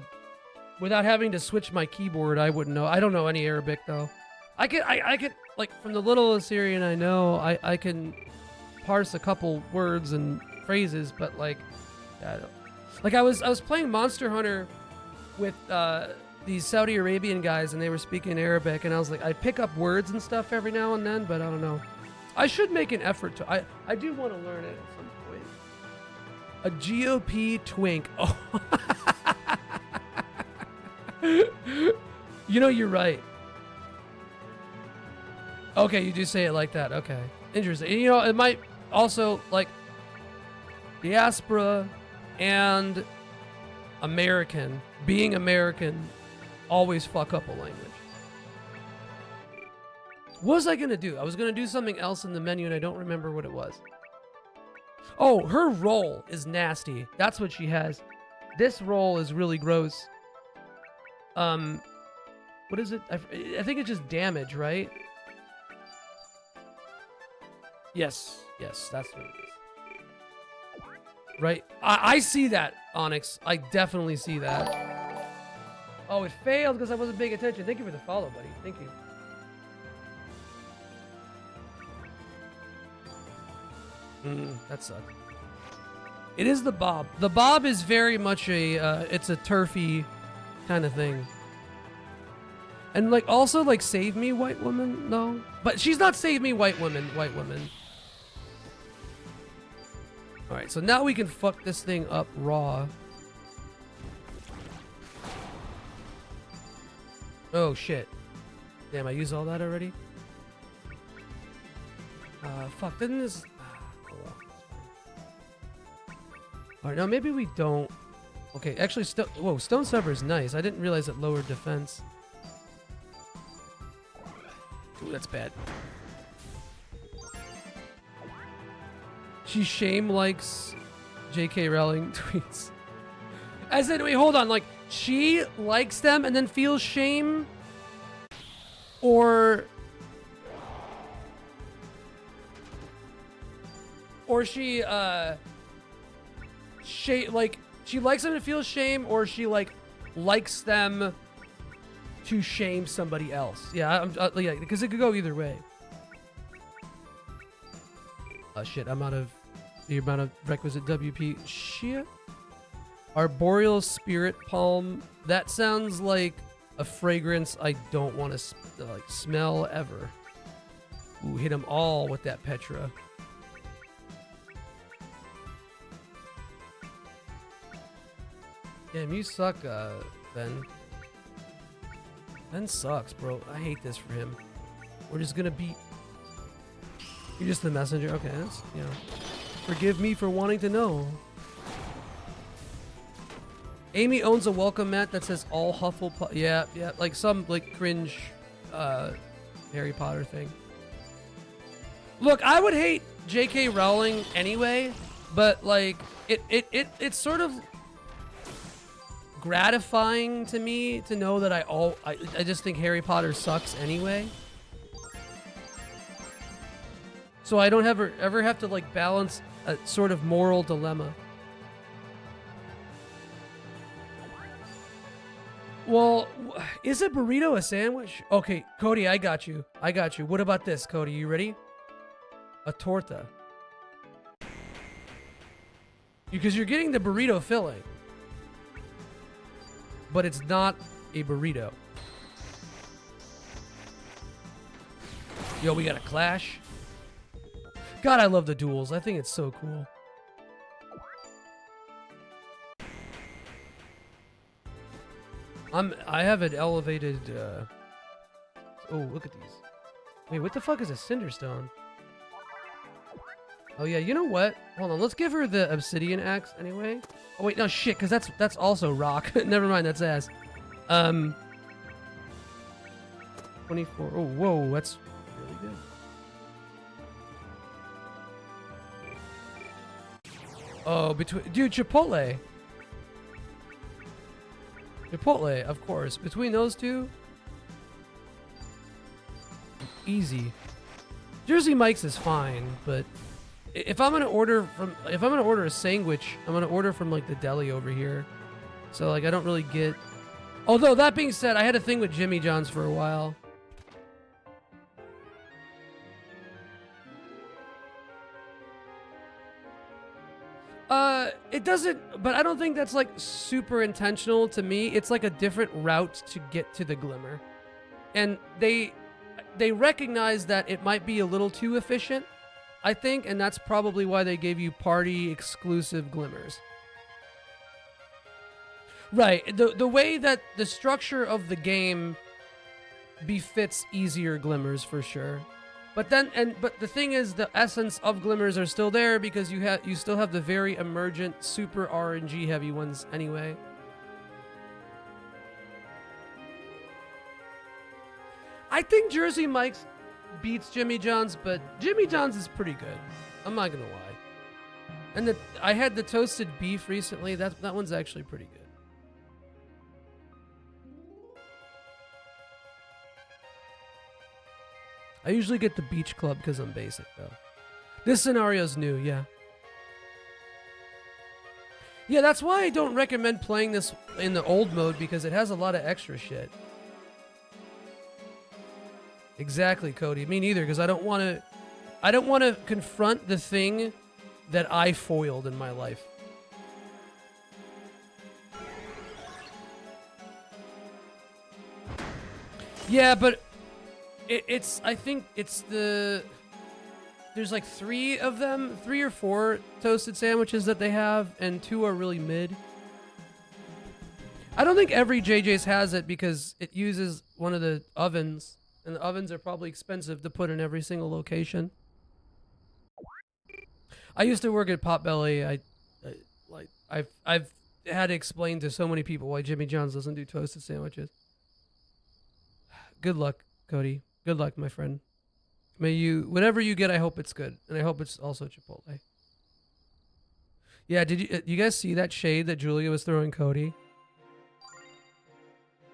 Without having to switch my keyboard, I wouldn't know. I don't know any Arabic though. I could like from the little Assyrian I know, I can parse a couple words and phrases, but like, yeah, I was playing Monster Hunter with these Saudi Arabian guys, and they were speaking Arabic, and I was like, I pick up words and stuff every now and then, but I don't know. I should make an effort to. I do want to learn it at some point. A GOP twink. Oh. You know, you're right. Okay, you do say it like that. Okay. Interesting. And, you know, it might also, like, diaspora and American, being American, always fuck up a language. What was I going to do? I was going to do something else in the menu, and I don't remember what it was. Oh, her roll is nasty. That's what she has. This roll is really gross. What is it? I think it's just damage, right? Yes, that's what it is. Right? I see that, Onyx. I definitely see that. Oh, it failed because I wasn't paying attention. Thank you for the follow, buddy. Thank you. That sucks. It is the bob. The bob is very much it's a turfy kind of thing. And like also like save me white woman, no. But she's not save me white woman. Alright, so now we can fuck this thing up raw. Oh shit. Damn, I used all that already? Fuck, didn't this... Oh well. Alright, now maybe we don't... Okay, actually, whoa, Stone Sever is nice. I didn't realize it lowered defense. Ooh, that's bad. She shame likes JK Rowling tweets. As in, wait, hold on. Like, she likes them and then feels shame? Or she, like she likes them to feel shame, or she like likes them to shame somebody else. Yeah, yeah, because it could go either way. Shit, I'm out of the amount of requisite WP. Shit. Arboreal Spirit Palm. That sounds like a fragrance I don't want to like smell ever. Ooh, hit them all with that Petra. Damn, you suck, Ben. Ben sucks, bro. I hate this for him. We're just gonna beat... You're just the messenger? Okay, that's, you know... Forgive me for wanting to know. Amy owns a welcome mat that says all Hufflepuff... Yeah, yeah, like some, like, cringe, Harry Potter thing. Look, I would hate J.K. Rowling anyway, but, like, it's sort of... gratifying to me to know that I just think Harry Potter sucks anyway. So I don't ever have to like balance a sort of moral dilemma. Well, is a burrito a sandwich? Okay, Cody, I got you. I got you. What about this, Cody? You ready? A torta. Because you're getting the burrito filling. But it's not a burrito. Yo, we got a clash. God, I love the duels. I think it's so cool. I have an elevated, oh, look at these. Wait, what the fuck is a Cinderstone? Oh yeah, you know what? Hold on, let's give her the obsidian axe anyway. Oh wait, no shit, because that's also rock. Never mind, that's ass. 24. Oh, whoa, that's really good. Oh, dude, Chipotle. Chipotle, of course. Between those two, easy. Jersey Mike's is fine, but if I'm gonna order a sandwich, I'm gonna order from like the deli over here. So like I don't really get. Although that being said, I had a thing with Jimmy John's for a while. It doesn't, but I don't think that's like super intentional to me. It's like a different route to get to the Glimmer. And they recognize that it might be a little too efficient, I think, and that's probably why they gave you party exclusive Glimmers. Right, the way that the structure of the game befits easier Glimmers for sure. But the thing is, the essence of Glimmers are still there because you still have the very emergent, super RNG heavy ones anyway. I think Jersey Mike's beats Jimmy John's, but Jimmy John's is pretty good. I'm not gonna lie. And I had the toasted beef recently. That one's actually pretty good. I usually get the Beach Club because I'm basic, though. This scenario's new, yeah. Yeah, that's why I don't recommend playing this in the old mode, because it has a lot of extra shit. Exactly, Cody. Me neither, because I don't want to confront the thing that I foiled in my life. Yeah, but I think it's there's like 3 of them, 3 or 4 toasted sandwiches that they have, and 2 are really mid. I don't think every JJ's has it because it uses one of the ovens, and the ovens are probably expensive to put in every single location. I used to work at Potbelly. I've had to explain to so many people why Jimmy John's doesn't do toasted sandwiches. Good luck, Cody. Good luck, my friend. May whatever you get, I hope it's good. And I hope it's also Chipotle. Yeah, did you guys see that shade that Julia was throwing Cody?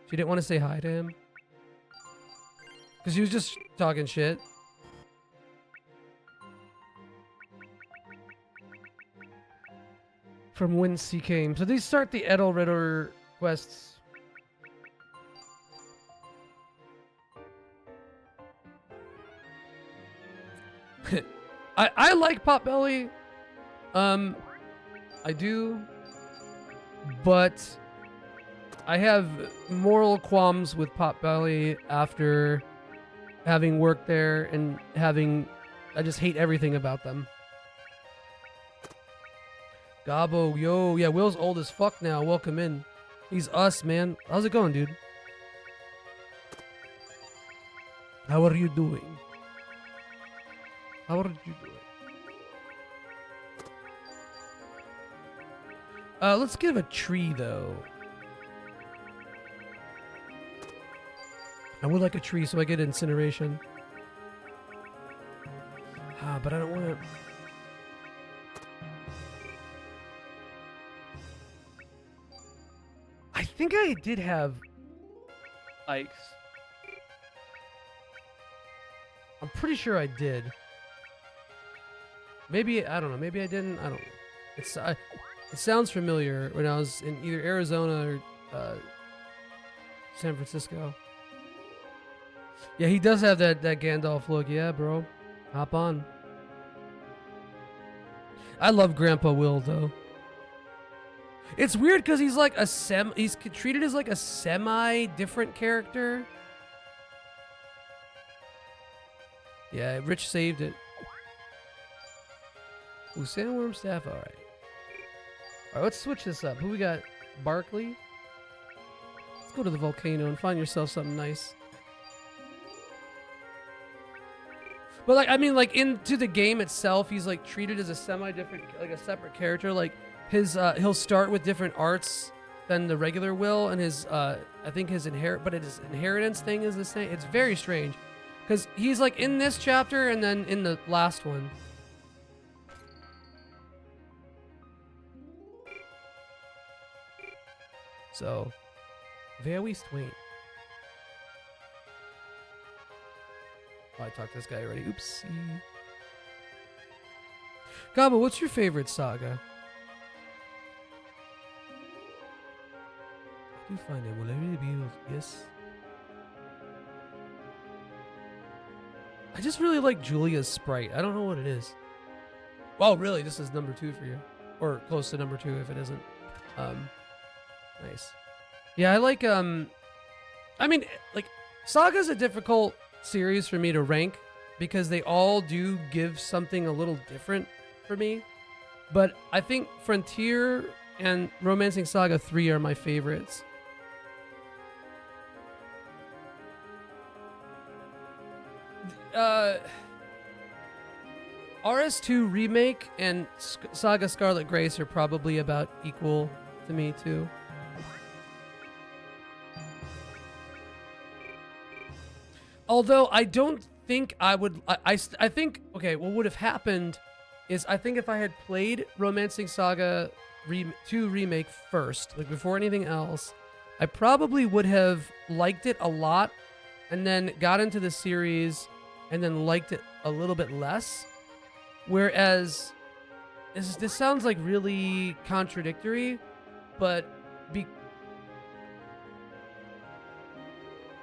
She didn't want to say hi to him. Because he was just talking shit. from whence he came. So these start the Edelritter quests. I like Potbelly. I do. But I have moral qualms with Potbelly after having worked there and I just hate everything about them. Gabo, yo, yeah, Will's old as fuck now. Welcome in. He's us, man. How's it going, dude? How are you doing? How are you doing? Let's give a tree, though. I would like a tree, so I get incineration. But I don't want to... I think I did have Ike's. I'm pretty sure I did. Maybe, I don't know. Maybe I didn't. I don't know. It's, it sounds familiar when I was in either Arizona or San Francisco. Yeah, he does have that Gandalf look. Yeah, bro. Hop on. I love Grandpa Will, though. It's weird because he's like he's treated as like a semi-different character. Yeah, Rich saved it. Ooh, sandworm staff, alright. Alright, let's switch this up. Who we got? Barkley? Let's go to the volcano and find yourself something nice. But like, I mean, like into the game itself, he's like treated as a semi-different, like a separate character. Like his, he'll start with different arts than the regular Will, and his, I think his inheritance thing is the same. It's very strange, because he's like in this chapter and then in the last one. So, very strange. Oh, I talked to this guy already. Oopsie. Gabo, what's your favorite saga? I do find it. Will I really be able to... Yes. I just really like Julia's sprite. I don't know what it is. Well, really, this is number 2 for you. Or close to number 2 if it isn't. Nice. Yeah, I like, I mean, like, Saga's a difficult series for me to rank because they all do give something a little different for me. But I think Frontier and Romancing Saga 3 are my favorites. RS2 Remake and Saga Scarlet Grace are probably about equal to me too. Although I don't think I would... I think... Okay, what would have happened is I think if I had played Romancing Saga 2 Remake first, like before anything else, I probably would have liked it a lot and then got into the series and then liked it a little bit less. Whereas... This sounds like really contradictory, but...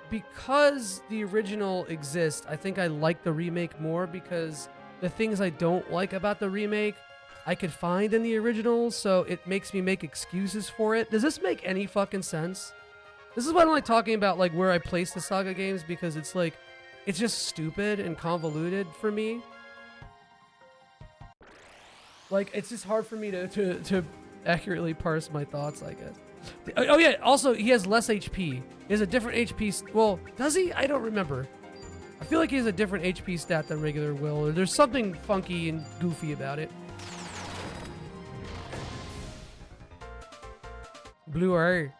Because the original exists, I think I like the remake more because the things I don't like about the remake, I could find in the original, so it makes me make excuses for it. Does this make any fucking sense? This is why I don't like talking about like where I place the Saga games, because it's like, it's just stupid and convoluted for me. Like, it's just hard for me to accurately parse my thoughts, I guess. Oh yeah, also, he has less HP. He has a different HP... Well, does he? I don't remember. I feel like he has a different HP stat than regular Will, or there's something funky and goofy about it. Blue eye.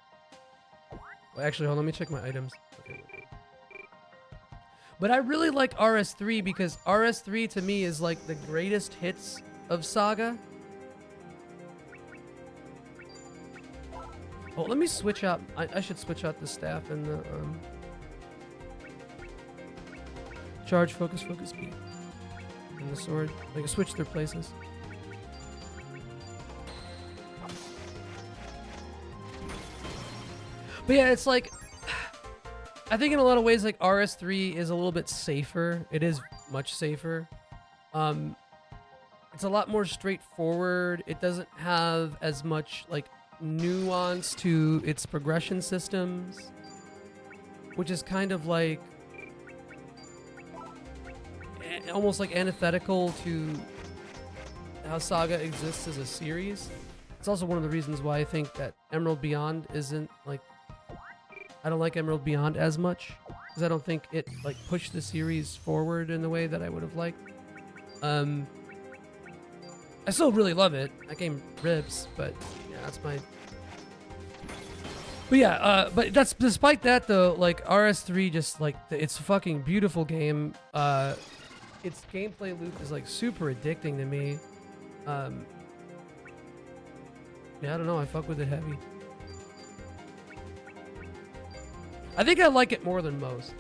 Well, actually, hold on, let me check my items. Okay. But I really like RS3 because RS3 to me is like the greatest hits of Saga. Oh, let me switch out. I should switch out the staff and the charge, focus, speed, and the sword. I can switch their places. But yeah, it's like, I think in a lot of ways, like RS3 is a little bit safer. It is much safer. It's a lot more straightforward. It doesn't have as much like nuance to its progression systems, which is kind of like almost like antithetical to how SaGa exists as a series. It's also one of the reasons why I think that Emerald Beyond isn't like, I don't like Emerald Beyond as much, because I don't think it like pushed the series forward in the way that I would have liked. I still really love it. That game rips, but yeah, that's my. But yeah, but that's despite that though. Like RS3, just like it's a fucking beautiful game. Its gameplay loop is like super addicting to me. Yeah, I don't know. I fuck with it heavy. I think I like it more than most.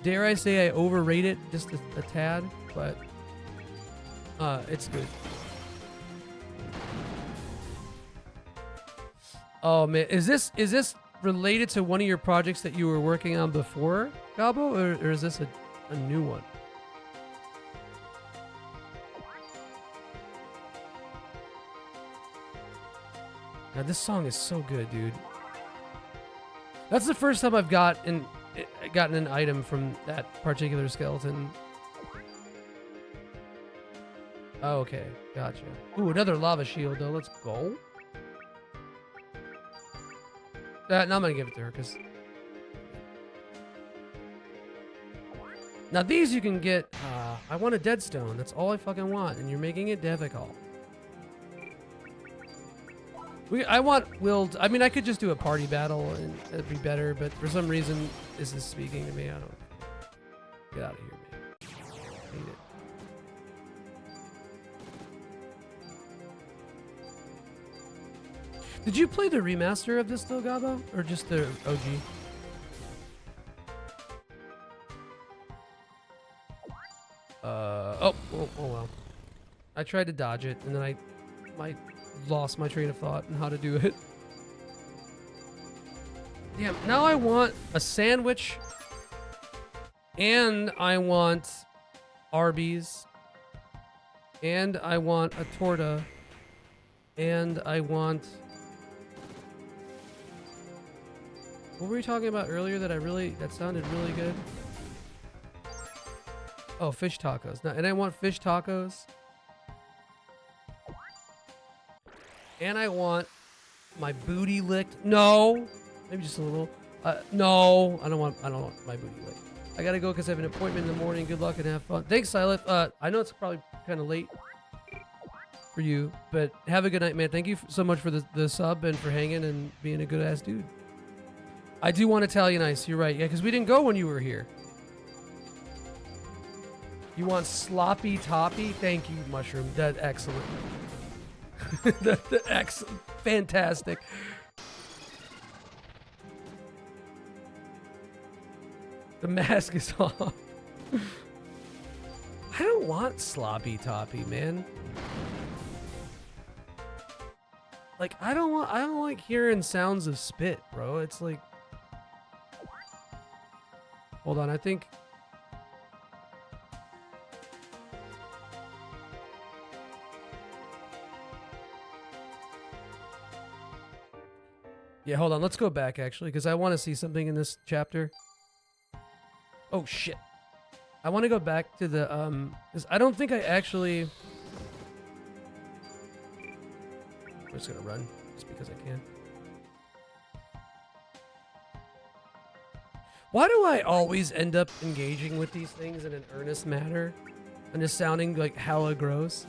Dare I say I overrate it just a tad, but it's good. Oh man, is this related to one of your projects that you were working on before, Gabo, or is this a new one? God, this song is so good, dude. That's the first time I've gotten an item from that particular skeleton. Oh, okay, gotcha. Ooh, another lava shield though. Let's go. No, I'm gonna give it to her because. Now these you can get. I want a dead stone. That's all I fucking want, and you're making it difficult. I want willed. I mean, I could just do a party battle and it'd be better, but for some reason, this is speaking to me. I don't. Get out of here, man. I hate it. Did you play the remaster of this though, Gabo, or just the OG? Oh well. I tried to dodge it, and then I lost my train of thought on how to do it. Damn, now I want a sandwich, and I want Arby's, and I want a torta, and I want... What were we talking about earlier that sounded really good? Oh, fish tacos. And I want fish tacos. And I want my booty licked. No, maybe just a little. No, I don't want my booty licked. I gotta go because I have an appointment in the morning. Good luck and have fun. Thanks, Silent. I know it's probably kind of late for you, but have a good night, man. Thank you so much for the sub and for hanging and being a good ass dude. I do want Italian ice. You're right. Yeah, because we didn't go when you were here. You want sloppy toppy? Thank you, Mushroom. That's excellent. Excellent. Fantastic. The mask is off. I don't want sloppy toppy, man. Like, I don't like hearing sounds of spit, bro. It's like... Hold on, I think... Yeah, hold on. Let's go back, actually, because I want to see something in this chapter. Oh, shit. I want to go back to the, because I don't think I actually... I'm just going to run, just because I can. Why do I always end up engaging with these things in an earnest manner? And just sounding, like, hella gross?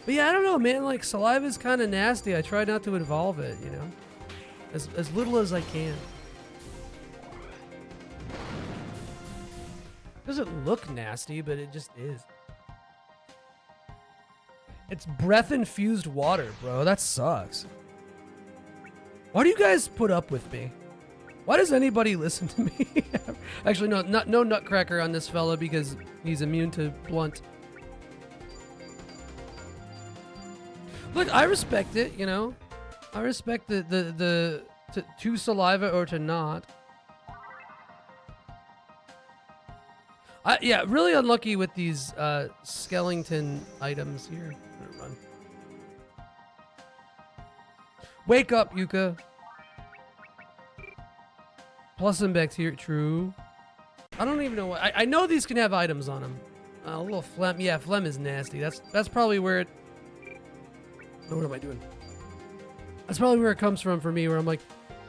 But yeah, I don't know, man. Like, saliva's kind of nasty. I try not to involve it, you know? As little as I can. Doesn't look nasty, but it just is. It's breath-infused water, bro. That sucks. Why do you guys put up with me? Why does anybody listen to me? Actually, no nutcracker on this fella because he's immune to blunt. Look, I respect it, you know? I respect the to saliva or to not. Yeah, really unlucky with these skeleton items here. Run. Wake up, Yuka. Plus some bacteria. True. I don't even know what. I know these can have items on them. A little phlegm. Yeah, phlegm is nasty. That's probably where it. Oh, what am I doing? That's probably where it comes from for me. Where I'm like,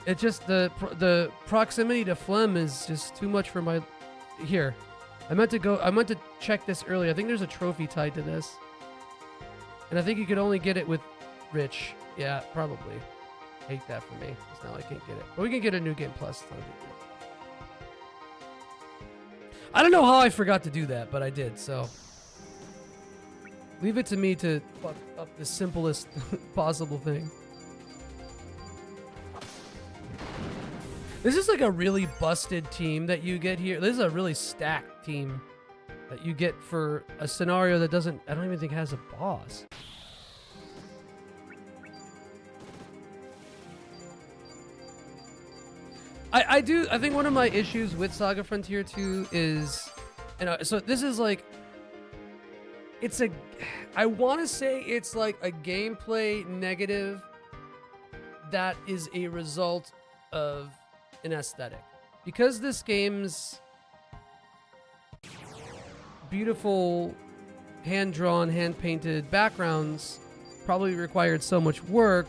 it just the proximity to phlegm is just too much for my. Here. I meant to check this earlier. I think there's a trophy tied to this. And I think you could only get it with Rich. Yeah, probably. Hate that for me. Because now I can't get it. But we can get a new game plus. I don't know how I forgot to do that, but I did, so. Leave it to me to fuck up the simplest possible thing. This is like a really busted team that you get here. This is a really stacked team that you get for a scenario that doesn't, I don't even think has a boss. I think one of my issues with Saga Frontier 2 is, so this is like, I want to say it's like a gameplay negative that is a result of an aesthetic. Because this game's beautiful hand-drawn, hand-painted backgrounds probably required so much work,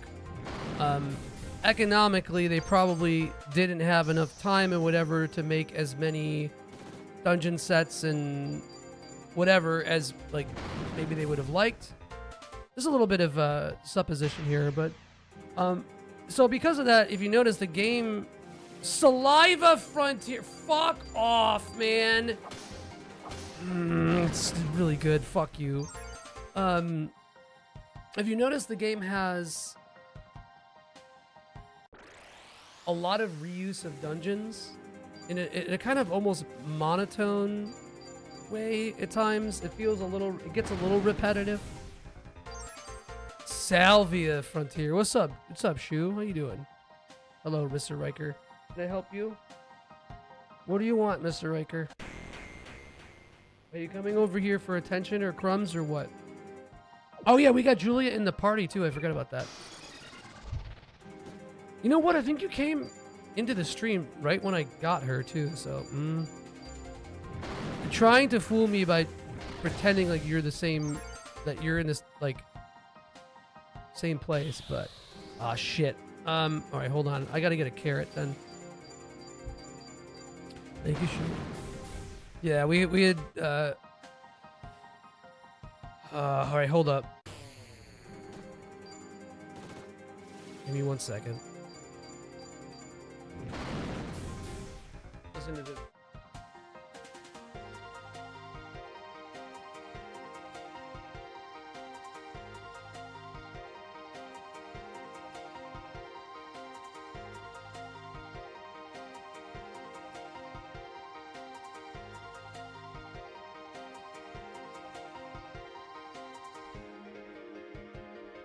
economically they probably didn't have enough time and whatever to make as many dungeon sets and whatever as like maybe they would have liked. There's a little bit of supposition here, but so because of that, if you notice the game Saliva Frontier, fuck off, man. It's really good. Fuck you. If you notice, the game has a lot of reuse of dungeons in a kind of almost monotone way at times. It gets a little repetitive. Salvia Frontier. What's up? What's up, Shu? How you doing? Hello, Mr. Riker. Can I help you? What do you want, Mr. Riker? Are you coming over here for attention or crumbs or what? Oh yeah, we got Julia in the party too. I forgot about that. You know what? I think you came into the stream right when I got her too, so You're trying to fool me by pretending like you're the same, that you're in this like same place, but shit. All right, hold on. I gotta get a carrot then. Thank you, Shu. Yeah, we had all right, hold up. Give me 1 second. Listen to this.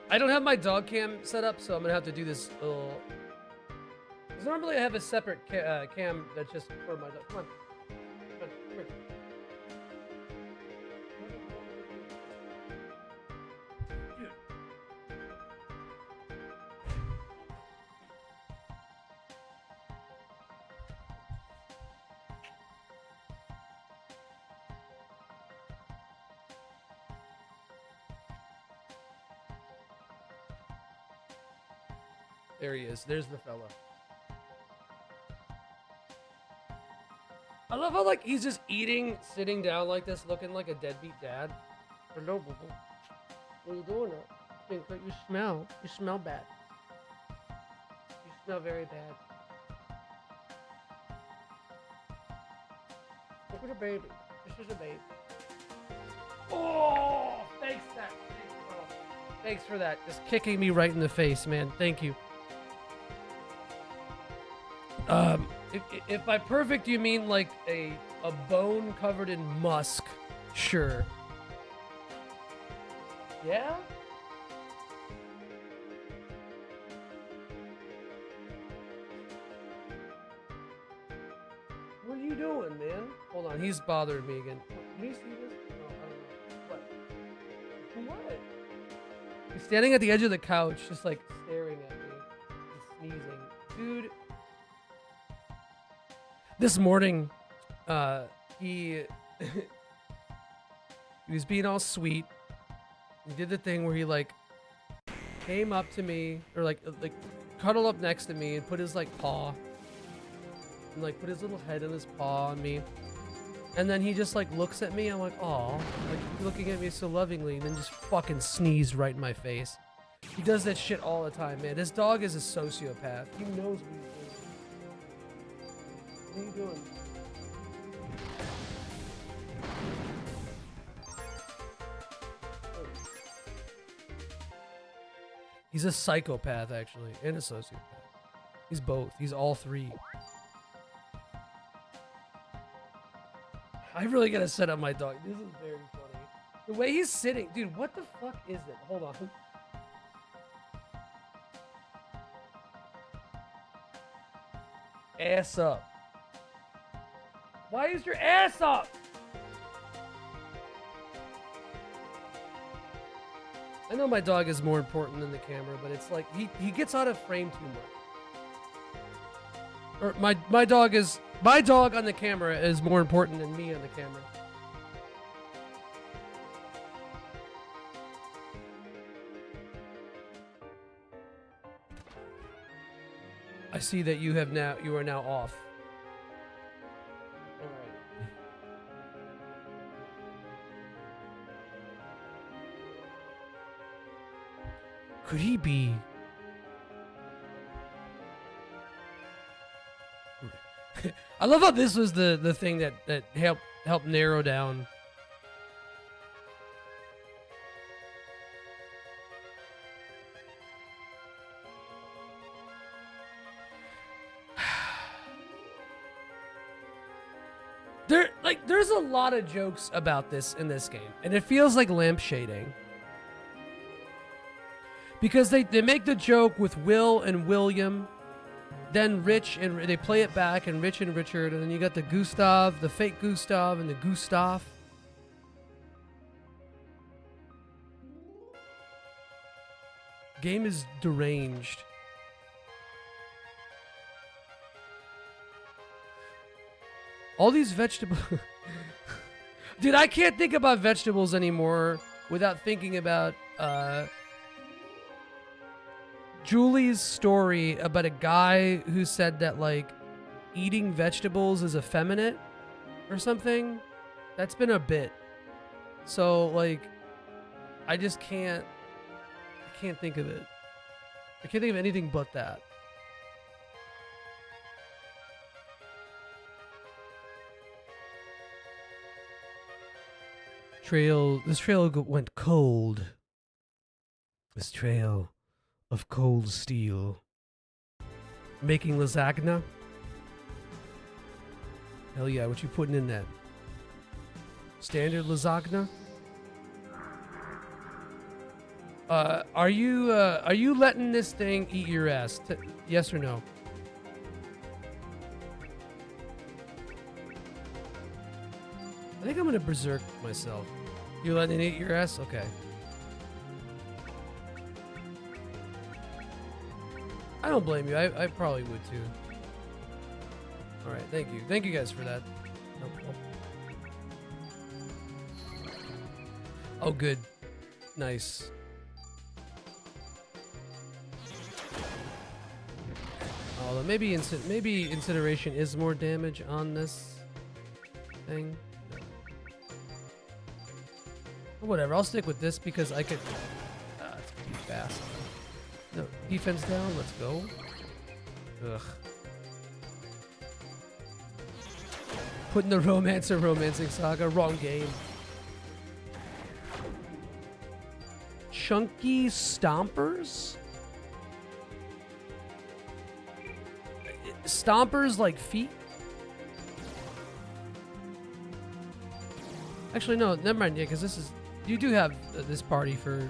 I don't have my dog cam set up, so I'm gonna have to do this little. Because normally I have a separate cam that's just for my dog. Come on. Come here. Dude. There he is. There's the fella. I love how like he's just eating, sitting down like this, looking like a deadbeat dad. Hello, boo boo. What are you doing? You smell. You smell bad. You smell very bad. Look at the baby. This is a baby. Oh, thanks that. Thanks for that. Just kicking me right in the face, man. Thank you. If by perfect you mean like a bone covered in musk, sure. Yeah? Hold on, he's bothering me again. Can you see this? No, I don't know. What? He's standing at the edge of the couch, just like staring at me and sneezing. Dude. This morning, he he was being all sweet. He did the thing where he like came up to me or like cuddle up next to me and put his like paw and like put his little head in his paw on me. And then he just like looks at me. I'm like, aw, like looking at me so lovingly, and then just fucking sneezed right in my face. He does that shit all the time, man. This dog is a sociopath. He knows what he's doing. What are you doing? He's a psychopath, actually, and a sociopath. He's both. He's all three. I really gotta set up my dog. This is very funny. The way he's sitting. Dude, what the fuck is it? Hold on. Ass up. Why is your ass up? I know my dog is more important than the camera, but it's like he gets out of frame too much. Or my dog on the camera is more important than me on the camera. I see that you are now off. All right. Could he be? I love how this was the thing that helped narrow down. There's a lot of jokes about this in this game, and it feels like lampshading. Because they make the joke with Will and William, then Rich, and they play it back, and Rich and Richard, and then you got the Gustav, the fake Gustav, and the Gustav. Game is deranged. All these vegetables... Dude, I can't think about vegetables anymore without thinking about Julie's story about a guy who said that, like, eating vegetables is effeminate or something. That's been a bit. So, like, I just can't... I can't think of it. I can't think of anything but that. This trail went cold. This trail of cold steel. Making lasagna? Hell yeah, what you putting in that? Standard lasagna? Are you letting this thing eat your ass? Yes or no? I think I'm gonna berserk myself. You letting it eat your ass? Okay. I don't blame you. I probably would too. All right, thank you. Thank you guys for that. Oh, good. Nice. Although maybe incineration is more damage on this thing. Whatever, I'll stick with this because I could... it's gonna be fast. No, defense down, let's go. Ugh. Putting the romancing SaGa, wrong game. Chunky stompers? Stompers like feet? Actually, no, never mind, yeah, because this is... You do have this party for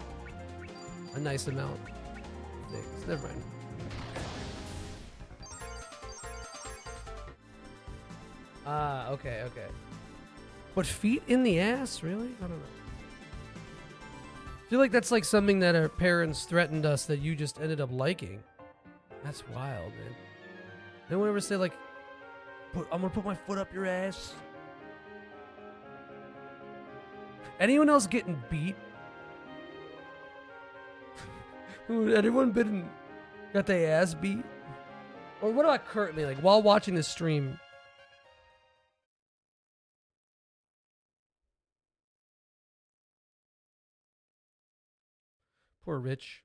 a nice amount of things. Never mind. Ah, okay. But feet in the ass? Really? I don't know. I feel like that's like something that our parents threatened us that you just ended up liking. That's wild, man. Anyone ever say like, I'm gonna put my foot up your ass? Anyone else getting beat? Anyone got their ass beat? Or what about currently, like while watching this stream? Poor Rich.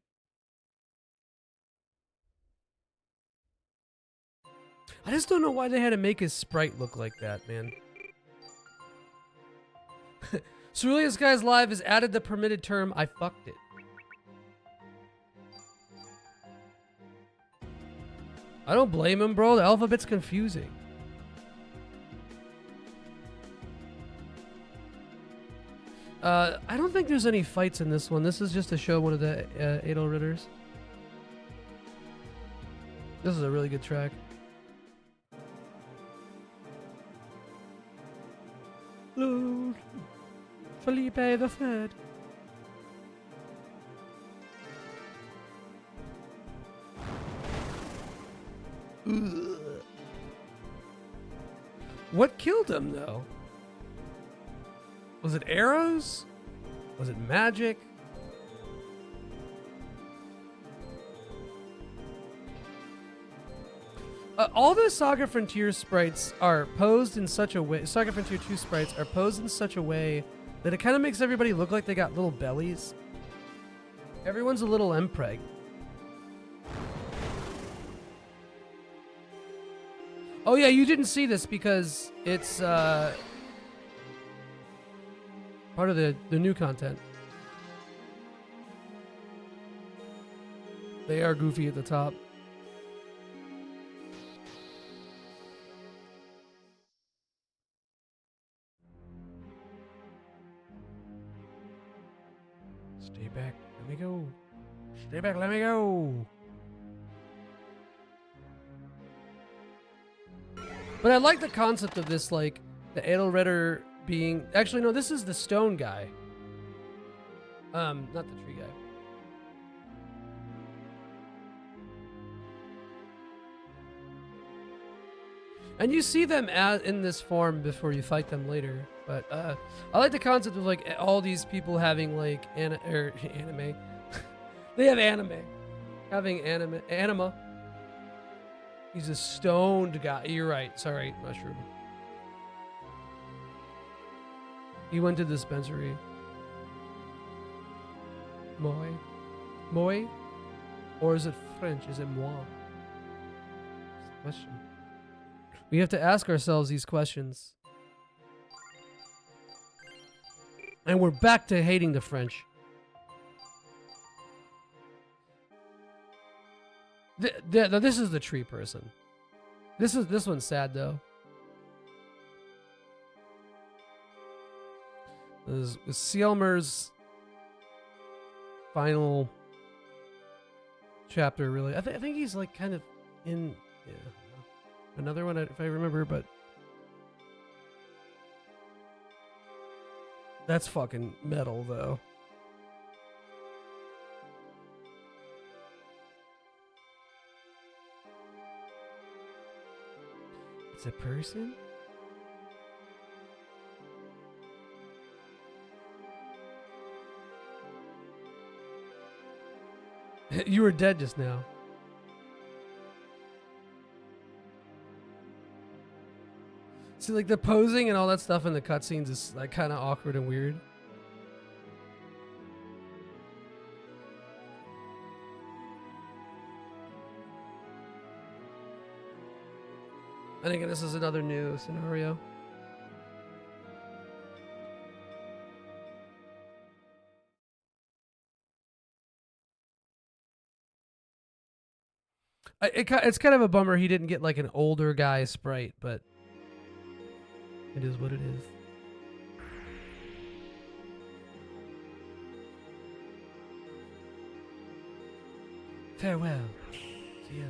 I just don't know why they had to make his sprite look like that, man. Ceruleus Guys Live has added the permitted term, I fucked it. I don't blame him, bro. The alphabet's confusing. I don't think there's any fights in this one. This is just to show one of the Adel Ritters. This is a really good track. Lord Felipe the Third. What killed him, though? Was it arrows? Was it magic? All the Saga Frontier sprites are posed in such a way. Saga Frontier 2 sprites are posed in such a way that it kind of makes everybody look like they got little bellies. Everyone's a little empreg. Oh yeah, you didn't see this because it's part of the new content. They are goofy at the top. Stay back, let me go. Stay back, let me go. But I like the concept of this, like, the Adelritter being... Actually, no, this is the stone guy. Not the tree guy. And you see them in this form before you fight them later. But I like the concept of, like, all these people having, like, anime. They have anime. Having anima. He's a stoned guy. You're right. Sorry, Mushroom. He went to the dispensary. Moi? Moi? Or is it French? Is it moi? That's the question. We have to ask ourselves these questions. And we're back to hating the French. This is the tree person. This one's sad though. This is Sielmer's final chapter. Really, I think he's like kind of in another one if I remember, but that's fucking metal though. It's a person? You were dead just now. See, like the posing and all that stuff in the cutscenes is like kind of awkward and weird. I think this is another new scenario. It's kind of a bummer he didn't get like an older guy sprite, but it is what it is. Farewell. See you.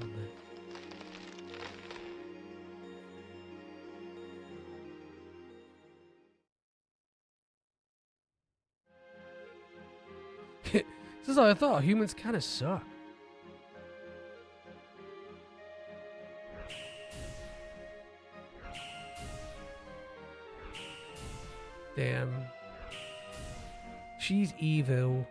This is what I thought. Humans kind of suck. Damn. She's evil.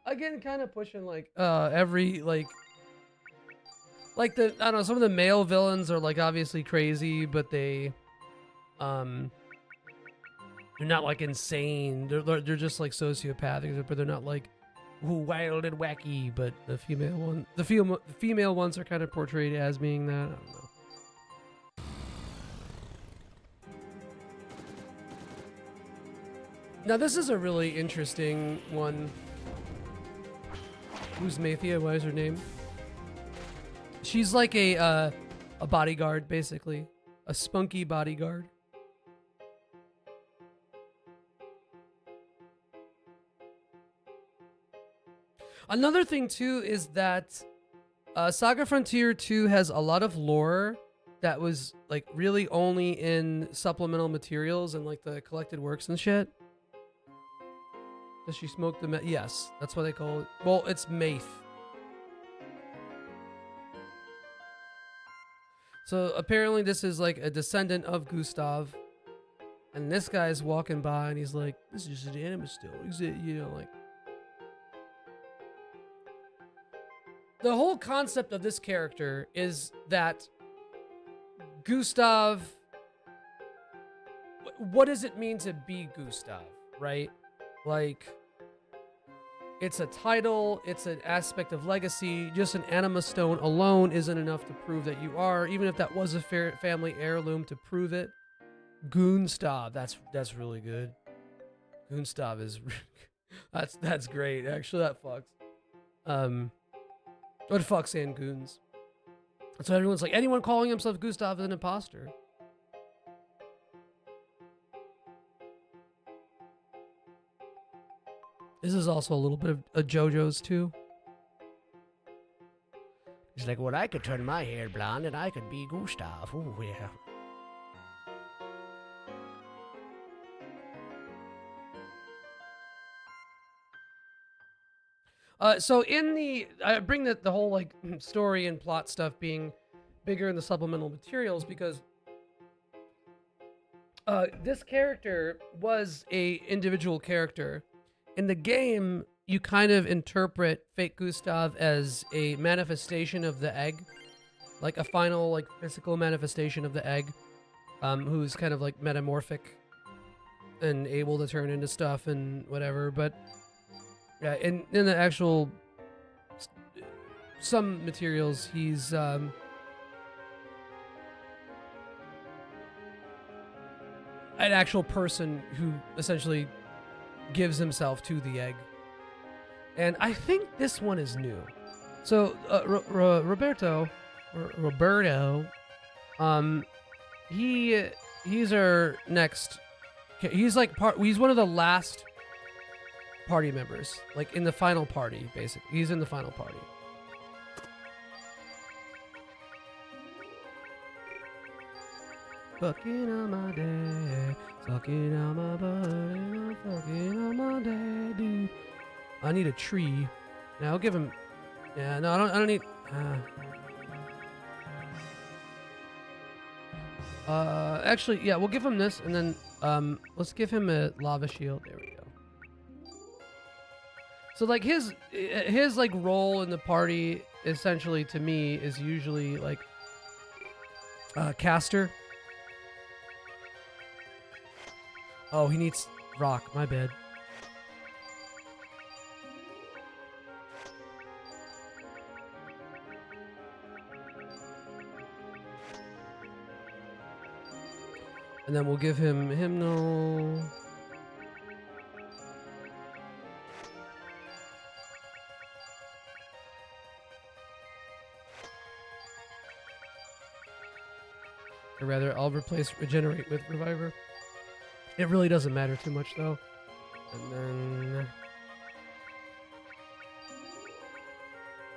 Again, kind of pushing like every like the, I don't know, some of the male villains are like obviously crazy, but they're not like insane. They're just like sociopathic, but they're not like wild and wacky. But the female ones are kind of portrayed as being that. I don't know. Now this is a really interesting one. Who's Mathia? What is her name? She's like a bodyguard, basically. A spunky bodyguard. Another thing, too, is that SaGa Frontier 2 has a lot of lore that was, like, really only in supplemental materials and, like, the collected works and shit. Does she smoke the meth? Yes, that's what they call it. Well, it's meth. So apparently this is like a descendant of Gustav. And this guy's walking by and he's like, this is just an anima still. Is it, you know, like... The whole concept of this character is that Gustav... What does it mean to be Gustav, right? Like, it's a title, it's an aspect of legacy. Just an anima stone alone isn't enough to prove that you are, even if that was a family heirloom to prove it. Gustav, that's really good. Gustav is that's great. Actually, that fucks. What fuck saying goons? So everyone's like, anyone calling himself Gustav is an imposter. This is also a little bit of a JoJo's too. He's like, well, I could turn my hair blonde and I could be Gustav. Ooh, yeah. So in the, I bring the whole like story and plot stuff being bigger in the supplemental materials because this character was a individual character. In the game, you kind of interpret fake Gustav as a manifestation of the egg, like a final like physical manifestation of the egg, who's kind of like metamorphic and able to turn into stuff and whatever. But yeah, in the actual some materials, he's an actual person who essentially gives himself to the egg. And I think this one is new. So Roberto, he's our next. He's like he's one of the last party members, like in the final party. Basically, he's in the final party. Fucking on my dad, sucking on my butt, fucking on my daddy. I need a tree. Now I'll give him. Yeah, no, I don't need. Actually, yeah, we'll give him this, and then let's give him a lava shield. There we go. So like his like role in the party, essentially to me, is usually like caster. Oh, he needs rock. My bad. And then we'll give him hymnal. Or rather, I'll replace regenerate with reviver. It really doesn't matter too much though. And then,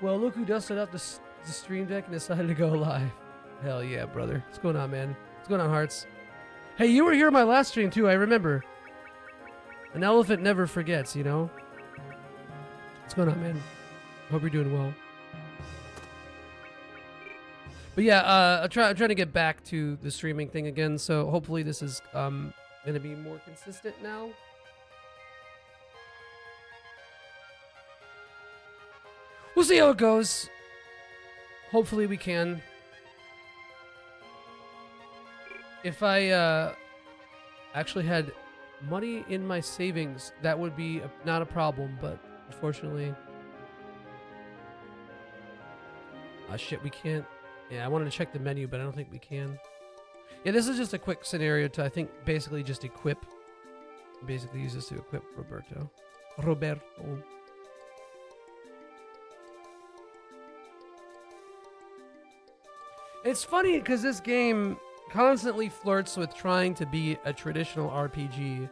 well, look who dusted up the stream deck and decided to go live. Hell yeah, brother. What's going on, man? What's going on, hearts? Hey, you were here my last stream too, I remember. An elephant never forgets, you know? What's going on, man? Hope you're doing well. But yeah, I'm trying to get back to the streaming thing again, so hopefully this is going to be more consistent now. We'll see how it goes. Hopefully we can. If I actually had money in my savings, that would be not a problem, but unfortunately... Ah, shit, we can't... Yeah, I wanted to check the menu, but I don't think we can. Yeah, this is just a quick scenario to, I think, basically just equip. Basically use this to equip Roberto. It's funny because this game constantly flirts with trying to be a traditional RPG,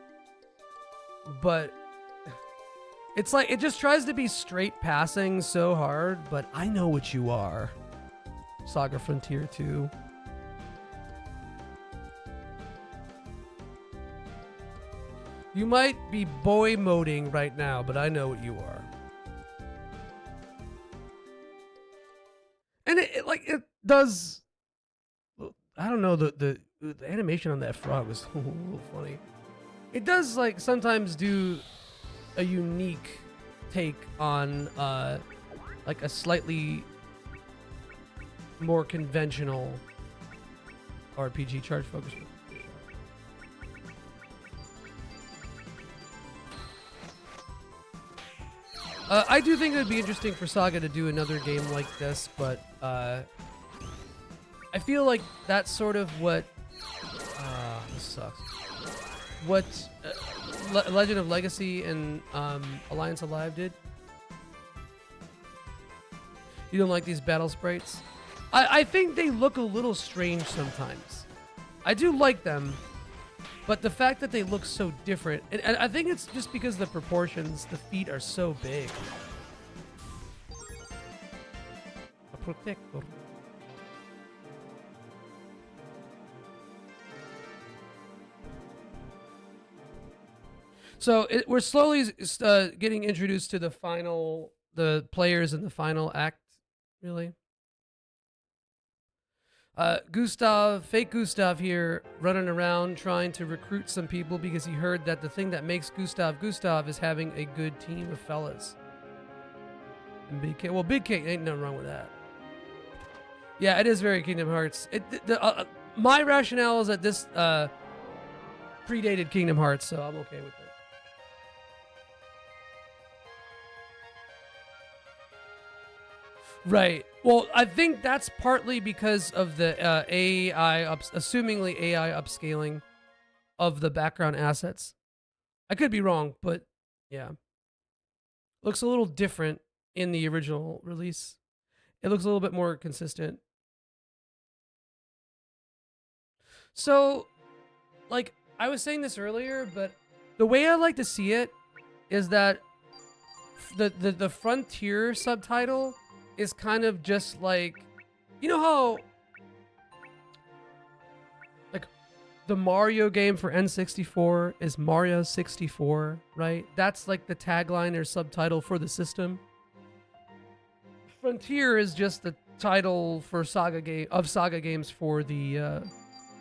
but it's like it just tries to be straight passing so hard, but I know what you are. SaGa Frontier 2. You might be boy moding right now, but I know what you are. And it does. I don't know, the animation on that frog was a little funny. It does like sometimes do a unique take on like a slightly more conventional RPG charge focus. I do think it would be interesting for SaGa to do another game like this, but I feel like that's sort of what this sucks. What Legend of Legacy and Alliance Alive did. You don't like these battle sprites? I think they look a little strange sometimes. I do like them, but the fact that they look so different, and I think it's just because the proportions, the feet are so big. A protector. So we're slowly getting introduced to the players in the final act, really. Fake Gustav here, running around trying to recruit some people because he heard that the thing that makes Gustav is having a good team of fellas. And Big K, well, Big K, ain't nothing wrong with that. Yeah, it is very Kingdom Hearts. My rationale is that this predated Kingdom Hearts, so I'm okay with it. Right. Well, I think that's partly because of the assumingly AI upscaling of the background assets. I could be wrong, but yeah. Looks a little different in the original release. It looks a little bit more consistent. So, like, I was saying this earlier, but the way I like to see it is that the Frontier subtitle is kind of just like, you know how like the Mario game for N64 is Mario 64, right? That's like the tagline or subtitle for the system. Frontier is just the title for SaGa games for the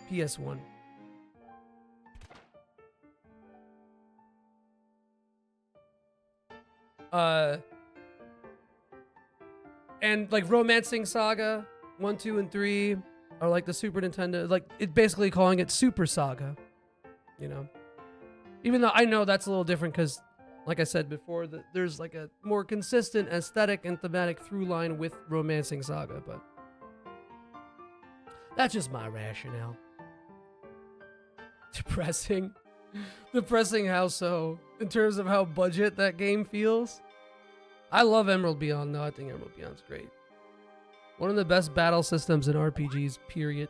PS1. And like Romancing SaGa 1, 2, and 3 are like the Super Nintendo, like it basically calling it Super SaGa, you know. Even though I know that's a little different because, like I said before, there's like a more consistent aesthetic and thematic through line with Romancing SaGa, but that's just my rationale. Depressing. Depressing how so, in terms of how budget that game feels. I love Emerald Beyond, though. I think Emerald Beyond's great. One of the best battle systems in RPGs, period.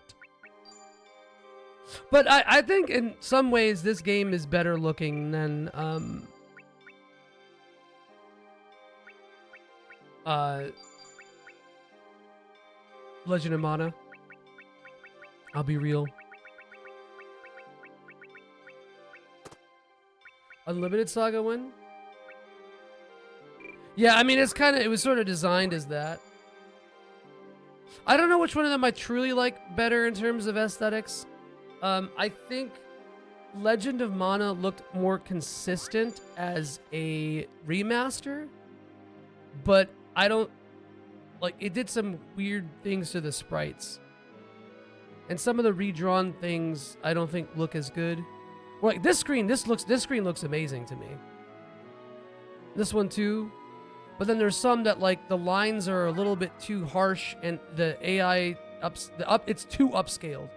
But I think in some ways this game is better looking than Legend of Mana. I'll be real. Unlimited Saga one? Yeah, I mean, it was sort of designed as that. I don't know which one of them I truly like better in terms of aesthetics. I think Legend of Mana looked more consistent as a remaster, but I don't like it did some weird things to the sprites. And some of the redrawn things I don't think look as good. Like this screen looks amazing to me. This one too. But then there's some that like the lines are a little bit too harsh and the AI it's too upscaled.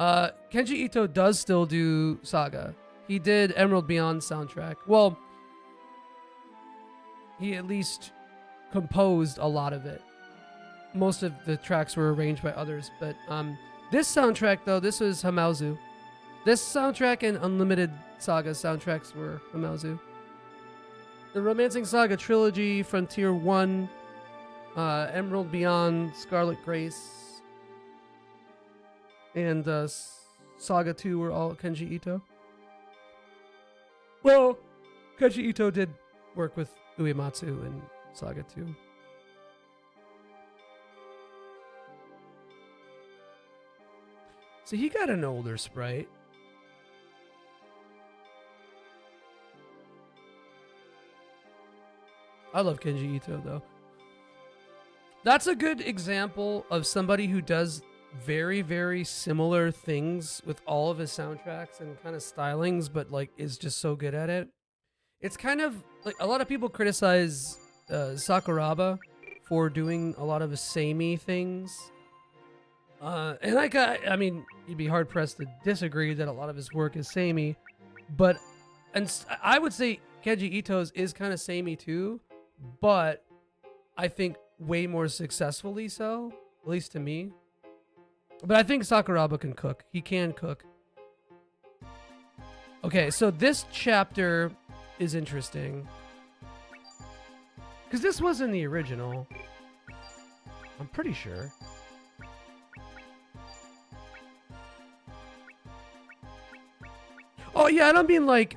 Kenji Ito does still do SaGa. He did Emerald Beyond soundtrack. Well, he at least composed a lot of it. Most of the tracks were arranged by others, but this soundtrack though, this was Hamauzu. This soundtrack and Unlimited Saga soundtracks were Hamauzu. The Romancing Saga Trilogy, Frontier 1, Emerald Beyond, Scarlet Grace, and Saga 2 were all Kenji Ito. Well, Kenji Ito did work with Uematsu in Saga 2. So he got an older sprite. I love Kenji Ito, though. That's a good example of somebody who does very, very similar things with all of his soundtracks and kind of stylings, but like is just so good at it. It's kind of like a lot of people criticize Sakuraba for doing a lot of the samey things. And I mean, you'd be hard pressed to disagree that a lot of his work is samey, but I would say Kenji Ito's is kind of samey too. But I think way more successfully so, at least to me. But I think Sakuraba can cook. He can cook. Okay, so this chapter is interesting. Because this wasn't the original. I'm pretty sure. Oh yeah, I don't mean like,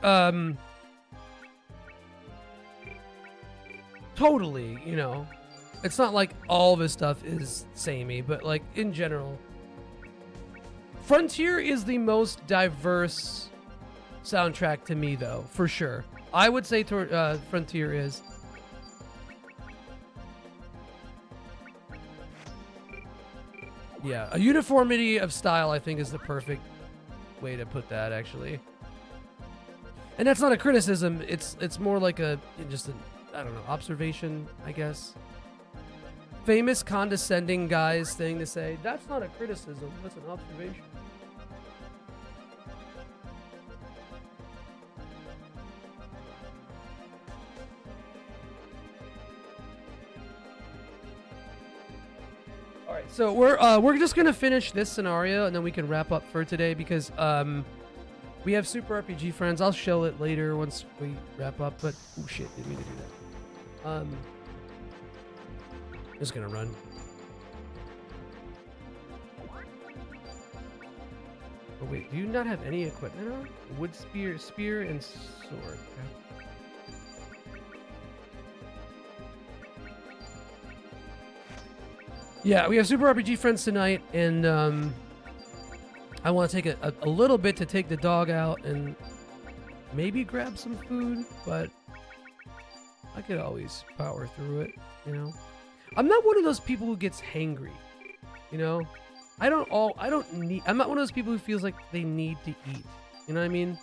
totally, you know. It's not like all of his stuff is samey, but like in general. Frontier is the most diverse soundtrack to me though, for sure. I would say Frontier is. Yeah, a uniformity of style I think is the perfect way to put that actually. And that's not a criticism, it's more like just an I don't know, observation, I guess. Famous condescending guys thing to say, that's not a criticism, that's an observation. All right, so we're just gonna finish this scenario and then we can wrap up for today because we have Super RPG Friends. I'll show it later once we wrap up, but oh shit, didn't mean to do that. Just gonna run. Oh wait, do you not have any equipment on? Wood spear, and sword. Okay. Yeah, we have Super RPG Friends tonight, and I want to take a little bit to take the dog out and maybe grab some food, but I could always power through it, you know. I'm not one of those people who gets hangry, you know. I'm not one of those people who feels like they need to eat. You know what I mean?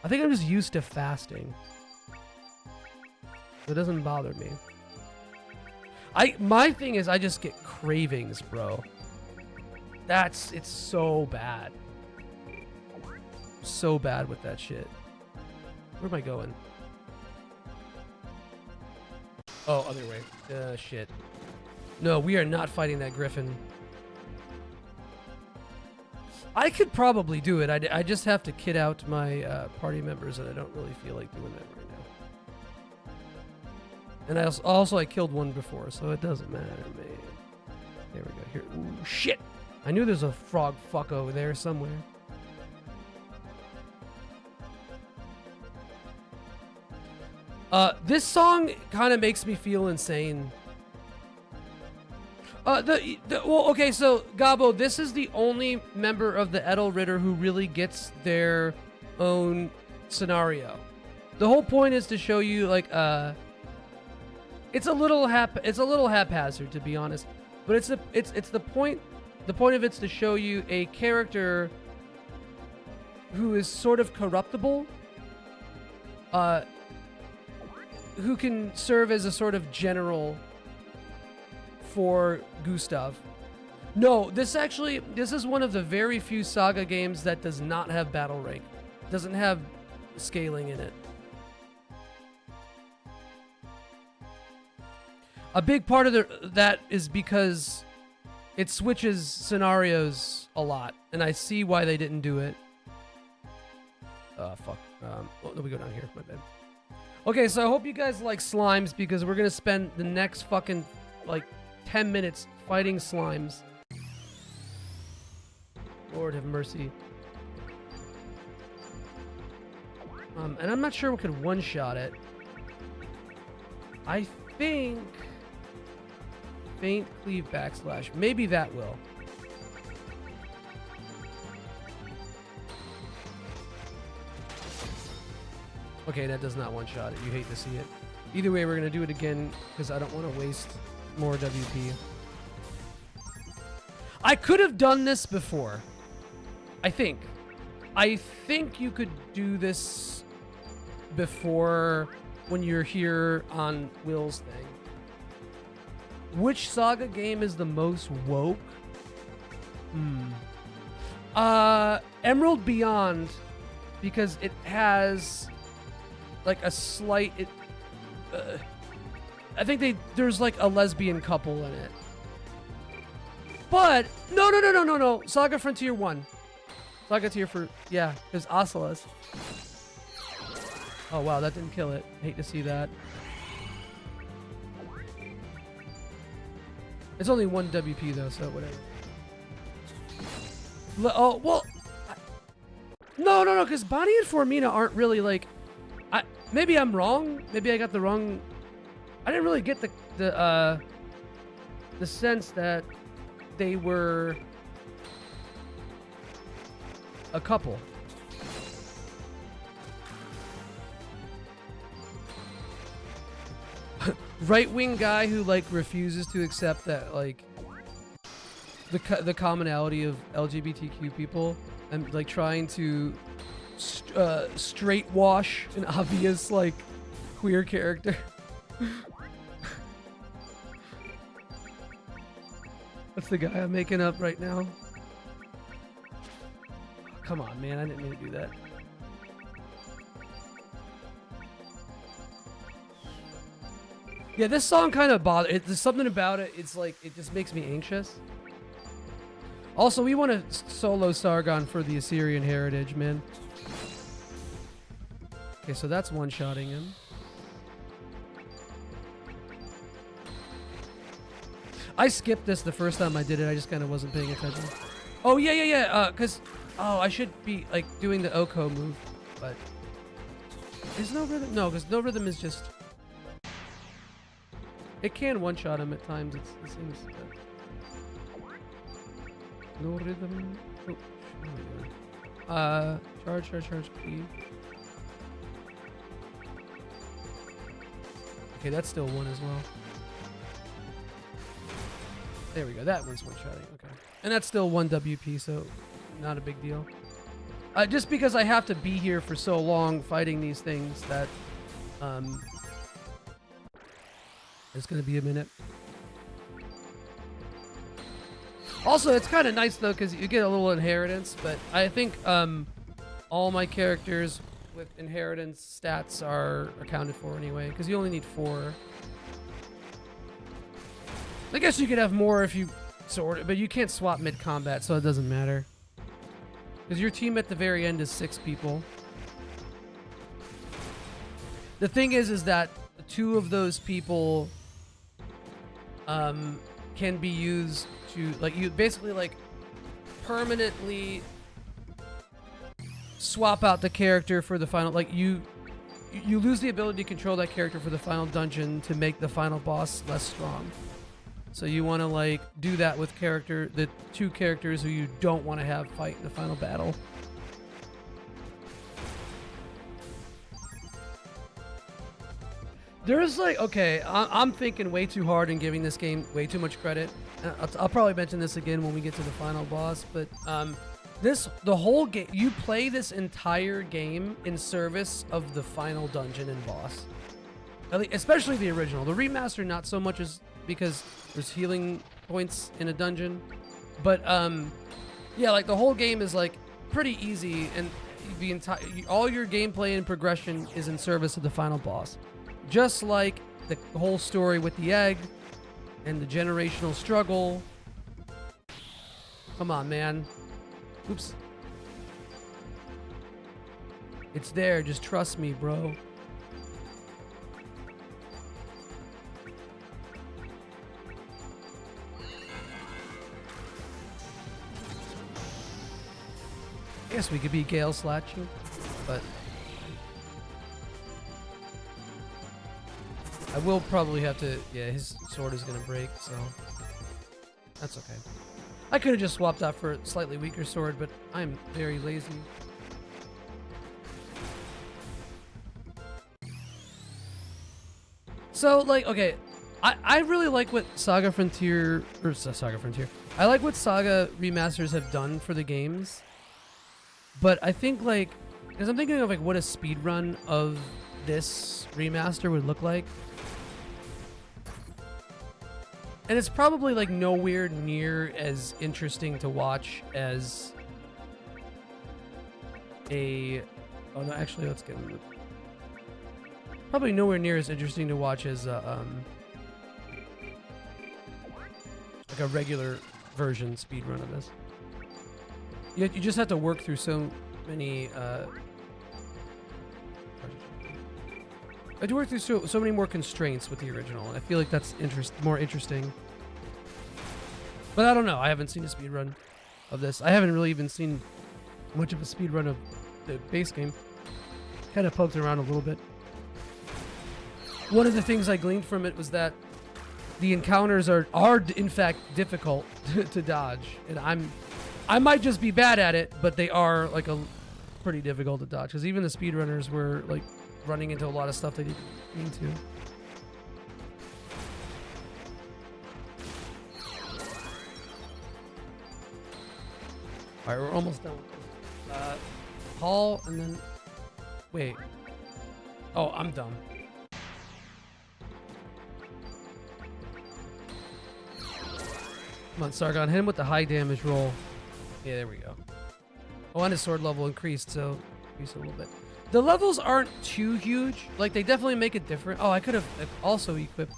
I think I'm just used to fasting. So it doesn't bother me. My thing is I just get cravings, bro. It's so bad. So bad with that shit. Where am I going? Oh, other way. Shit. No, we are not fighting that griffin. I could probably do it. I just have to kid out my party members, and I don't really feel like doing that right now. And I killed one before, so it doesn't matter, man. There we go. Here. Ooh, shit! I knew there's a frog fuck over there somewhere. This song kind of makes me feel insane. Well, okay, so Gabo, this is the only member of the Edelritter who really gets their own scenario. The whole point is to show you like it's a little haphazard, to be honest, but it's the point. The point of it's to show you a character who is sort of corruptible, who can serve as a sort of general for Gustav. No, this is one of the very few SaGa games that does not have battle rank. Doesn't have scaling in it. A big part of that is because it switches scenarios a lot, and I see why they didn't do it. Fuck. Let me go down here. My bad. Okay, so I hope you guys like slimes, because we're gonna spend the next fucking like 10 minutes fighting slimes. Lord have mercy. And I'm not sure we could one-shot it. I think faint cleave backslash. Maybe that will. Okay, that does not one-shot it. You hate to see it. Either way, we're gonna do it again because I don't want to waste more WP. I could have done this before. I think you could do this before when you're here on Will's thing. Which SaGa game is the most woke? Emerald Beyond, because it has like a slight. I think there's like a lesbian couple in it. But no. SaGa Frontier 1. SaGa Tier for there's Ocelas. Oh wow, that didn't kill it. Hate to see that. It's only 1 WP though, so whatever. Oh well. No, because Bonnie and Formina aren't really like. Maybe I'm wrong. Maybe I got the wrong. I didn't really get the sense that they were a couple. Right-wing guy who like refuses to accept that like the commonality of LGBTQ people, and like trying to straight wash an obvious like queer character. That's the guy I'm making up right now. Come on, man, I didn't mean to do that. Yeah, this song kind of bothers. There's something about it. It's like it just makes me anxious. Also, we want to solo Sargon for the Assyrian heritage, man. Okay, so that's one-shotting him. I skipped this the first time I did it. I just kind of wasn't paying attention. Oh yeah. I should be like doing the Oko move, but there's no rhythm. No, because no rhythm is just. It can one-shot him at times. It seems. No rhythm. Oh, charge, key. Okay, that's still 1 as well. There we go. That one's one-shotting. Okay, and that's still 1 WP, so not a big deal. Just because I have to be here for so long fighting these things that it's gonna be a minute. Also, it's kind of nice though because you get a little inheritance, but I think all my characters with inheritance stats are accounted for anyway, because you only need 4. I guess you could have more if you sort it, but you can't swap mid-combat, so it doesn't matter. Because your team at the very end is 6 people. The thing is that 2 of those people can be used to, like, you basically, like, permanently swap out the character for the final, like, you you lose the ability to control that character for the final dungeon to make the final boss less strong. So you want to like do that with the two characters who you don't want to have fight in the final battle. There's like, okay, I'm thinking way too hard and giving this game way too much credit. I'll probably mention this again when we get to the final boss, but the whole game, you play this entire game in service of the final dungeon and boss. Especially the original. The remaster, not so much as because there's healing points in a dungeon. But yeah, like the whole game is like pretty easy, and all your gameplay and progression is in service of the final boss. Just like the whole story with the egg and the generational struggle. Come on, man. Oops. It's there, just trust me, bro. I guess we could be Gale Slatchy, but I will probably have to, yeah, his sword is gonna break, so that's okay. I could have just swapped out for a slightly weaker sword, but I'm very lazy. So, like, okay, I really like what SaGa Frontier, or SaGa Frontier, I like what SaGa remasters have done for the games, but I think, like, because I'm thinking of, like, what a speedrun of this remaster would look like. And it's probably like nowhere near as interesting to watch as oh no, actually let's get into it. Probably nowhere near as interesting to watch as like a regular version speedrun of this. You just have to work through so many I had to work through so many more constraints with the original. I feel like that's more interesting. But I don't know. I haven't seen a speedrun of this. I haven't really even seen much of a speedrun of the base game. Kind of poked around a little bit. One of the things I gleaned from it was that the encounters are in fact difficult to dodge, and I might just be bad at it, but they are like pretty difficult to dodge, because even the speedrunners were like running into a lot of stuff they didn't mean to. Alright, we're almost done with this. Hall, and then... Wait. Oh, I'm dumb. Come on, Sargon, hit him with the high damage roll. Yeah, there we go. Oh, and his sword level increased, so increase it a little bit. The levels aren't too huge. Like, they definitely make it different. Oh, I could have also equipped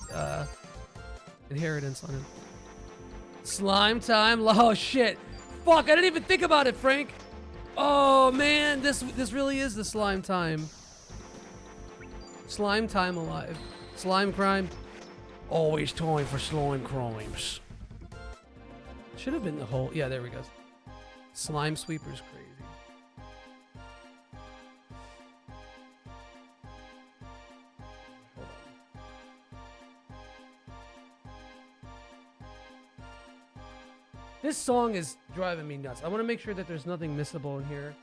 Inheritance on him. Slime time. Oh, shit. Fuck, I didn't even think about it, Frank. Oh, man. This really is the slime time. Slime time alive. Slime crime. Always time for slime crimes. Should have been the whole... Yeah, there we go. Slime sweeper's crazy. This song is driving me nuts. I want to make sure that there's nothing missable in here.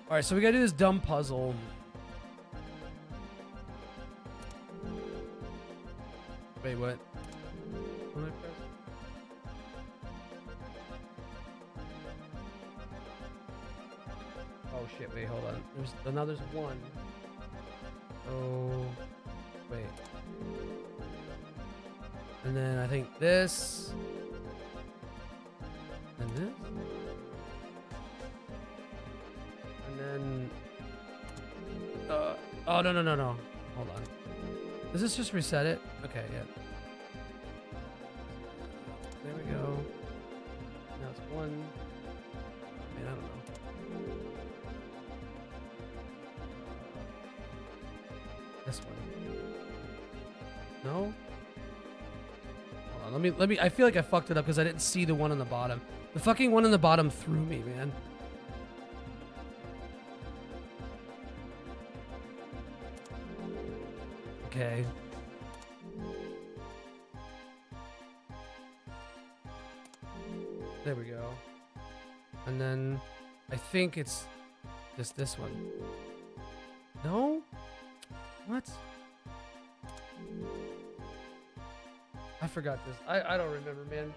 Alright, so we gotta do this dumb puzzle. Wait, what? What did I press? Oh shit, wait, hold on. There's one. Oh, wait. And then I think this. And this. And then... oh, no. Hold on. Does this just reset it? Okay, yeah. There we go. Now it's one. I mean, I don't know. This one. No? Hold on, let me, I feel like I fucked it up because I didn't see the one on the bottom. The fucking one on the bottom threw me, man. Okay. There we go. And then I think it's this one. No? What? I forgot this. I don't remember, man.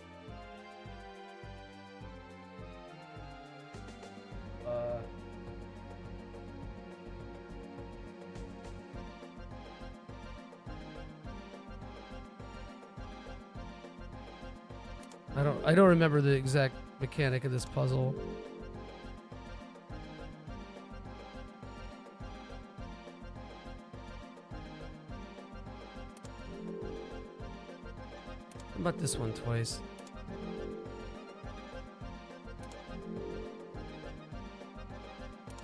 I don't remember the exact mechanic of this puzzle. How about this one twice?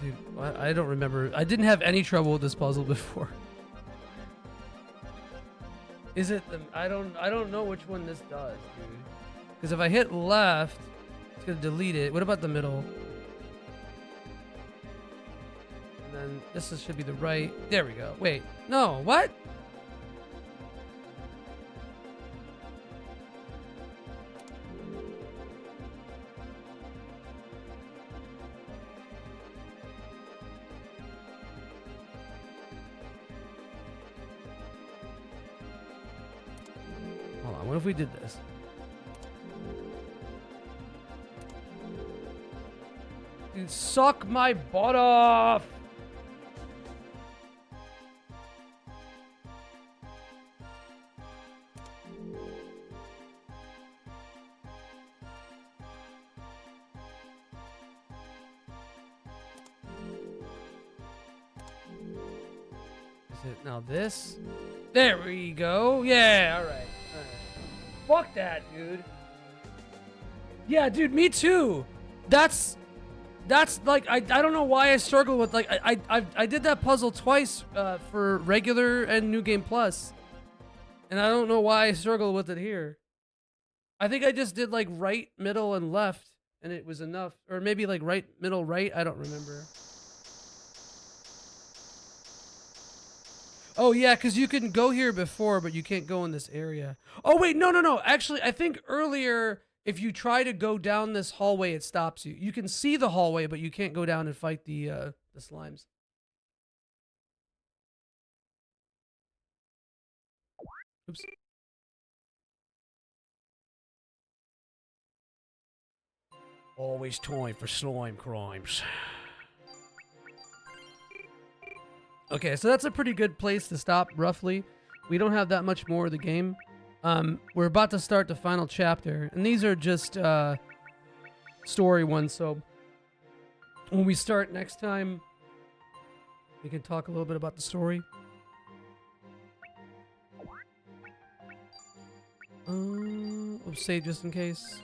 Dude, I don't remember. I didn't have any trouble with this puzzle before. Is it the... I don't know which one this does, dude. Because if I hit left, it's gonna delete it. What about the middle? And then this should be the right. There we go. Wait, no, what? Hold on, what if we did this? Dude, suck my butt off! Is it now this? There we go. Yeah, alright. Fuck that, dude. Yeah, dude, me too. That's like I don't know why I struggle with like I did that puzzle twice for regular and New Game Plus, and I don't know why I struggle with it here. I think I just did like right, middle, and left, and it was enough, or maybe like right, middle, right. I don't remember. Oh yeah, because you can go here before, but you can't go in this area. Oh wait, no. Actually, I think earlier, if you try to go down this hallway, it stops you. You can see the hallway, but you can't go down and fight the slimes. Oops. Always time for slime crimes. Okay, so that's a pretty good place to stop, roughly. We don't have that much more of the game. We're about to start the final chapter, and these are just story ones, so when we start next time, we can talk a little bit about the story. We'll save just in case.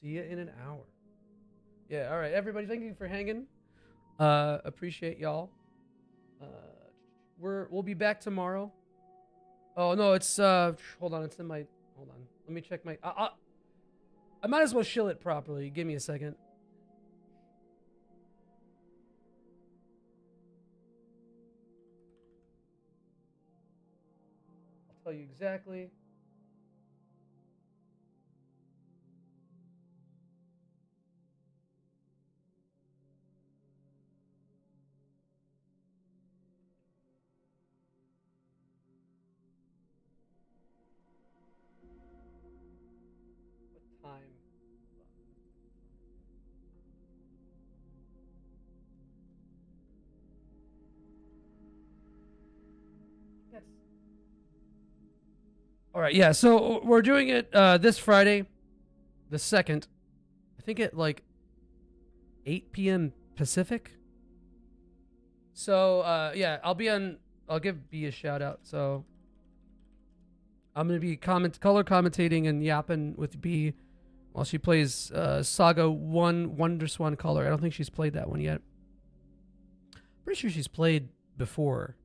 See you in an hour. Yeah, alright, everybody, thank you for hanging. Appreciate y'all. We'll be back tomorrow. Oh no, it's hold on, it's in my hold on. Let me check my I might as well shill it properly. Give me a second. I'll tell you exactly. Time. Yes. All right, yeah. So we're doing it this Friday, the 2nd. I think at like 8 p.m. Pacific. So yeah, I'll give B a shout out. So I'm gonna be color commentating and yapping with B while she plays SaGa 1 Wonderswan Color. I don't think she's played that one yet. Pretty sure she's played before,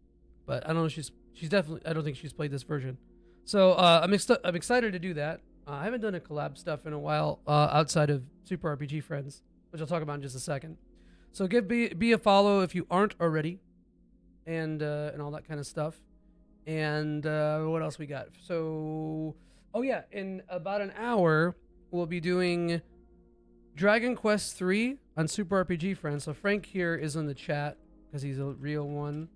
but I don't know. She's definitely. I don't think she's played this version. So I'm excited to do that. I haven't done a collab stuff in a while outside of Super RPG Friends, which I'll talk about in just a second. So give be a follow if you aren't already, and all that kind of stuff. And what else we got? So, oh yeah, in about an hour we'll be doing Dragon Quest III on Super RPG Friends. So Frank here is in the chat because he's a real one.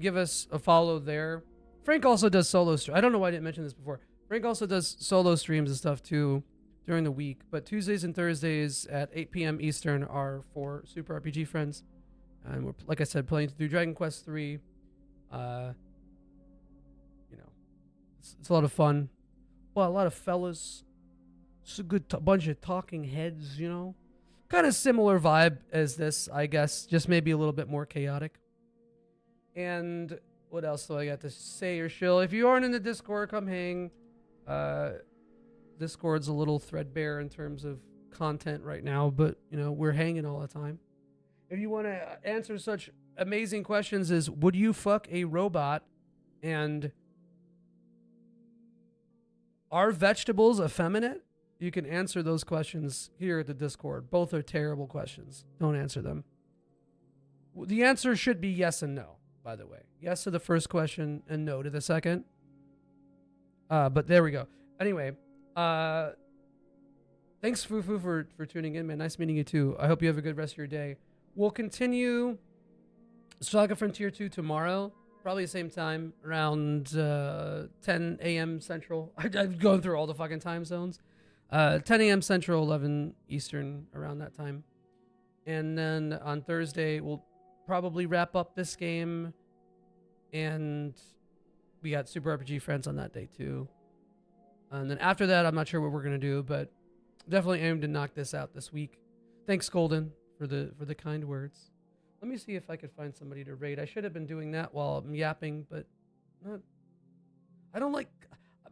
Give us a follow there. Frank also does solo stream. I don't know why I didn't mention this before. Frank also does solo streams and stuff too during the week. But Tuesdays and Thursdays at 8 p.m. Eastern are for Super RPG Friends. And we're, like I said, playing through Dragon Quest III. It's a lot of fun. Well, a lot of fellas. It's a good bunch of talking heads, you know. Kind of similar vibe as this, I guess. Just maybe a little bit more chaotic. And what else do I got to say or shill? If you aren't in the Discord, come hang. Discord's a little threadbare in terms of content right now, but, you know, we're hanging all the time. If you want to answer such amazing questions as, would you fuck a robot? And are vegetables effeminate? You can answer those questions here at the Discord. Both are terrible questions. Don't answer them. The answer should be yes and no, by the way. Yes to the first question and no to the second. But there we go. Anyway, thanks, Fufu, for tuning in, man. Nice meeting you, too. I hope you have a good rest of your day. We'll continue SaGa Frontier 2 tomorrow. Probably the same time, around 10 a.m. Central. I'm going through all the fucking time zones. 10 a.m. Central, 11 Eastern, around that time. And then on Thursday, we'll probably wrap up this game. And we got Super RPG Friends on that day, too. And then after that, I'm not sure what we're going to do, but definitely aim to knock this out this week. Thanks, Golden, for the kind words. Let me see if I could find somebody to raid. I should have been doing that while I'm yapping, but not. I don't like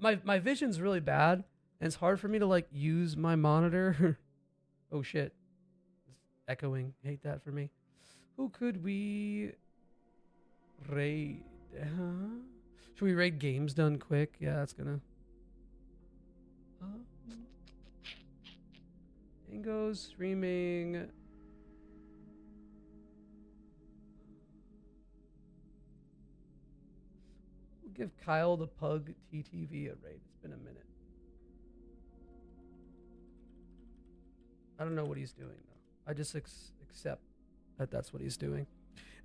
my vision's really bad, and it's hard for me to like use my monitor. Oh shit, it's echoing. Hate that for me. Who could we raid? Should we raid Games Done Quick? Yeah, that's gonna. Ingo's streaming. Give Kyle the Pug TTV a raid. It's been a minute. I don't know what he's doing, though. I just accept that that's what he's doing.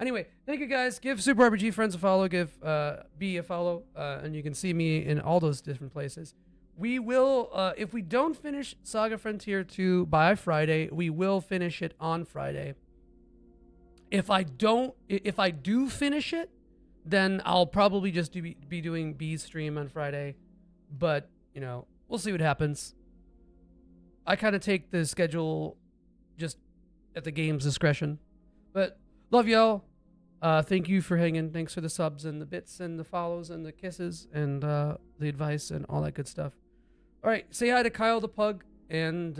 Anyway, thank you, guys. Give Super RPG Friends a follow. Give B a follow. And you can see me in all those different places. We will, if we don't finish SaGa Frontier 2 by Friday, we will finish it on Friday. If I do finish it, then I'll probably just be doing B's stream on Friday. But, you know, we'll see what happens. I kind of take the schedule just at the game's discretion. But love y'all. Thank you for hanging. Thanks for the subs and the bits and the follows and the kisses and the advice and all that good stuff. All right, say hi to Kyle the Pug and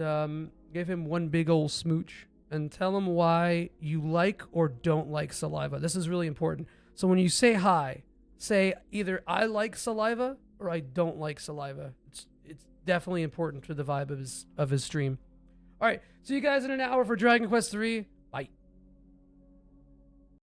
give him one big old smooch and tell him why you like or don't like saliva. This is really important. So when you say hi, say either I like saliva or I don't like saliva. It's definitely important to the vibe of his stream. All right, see you guys in an hour for Dragon Quest III. Bye.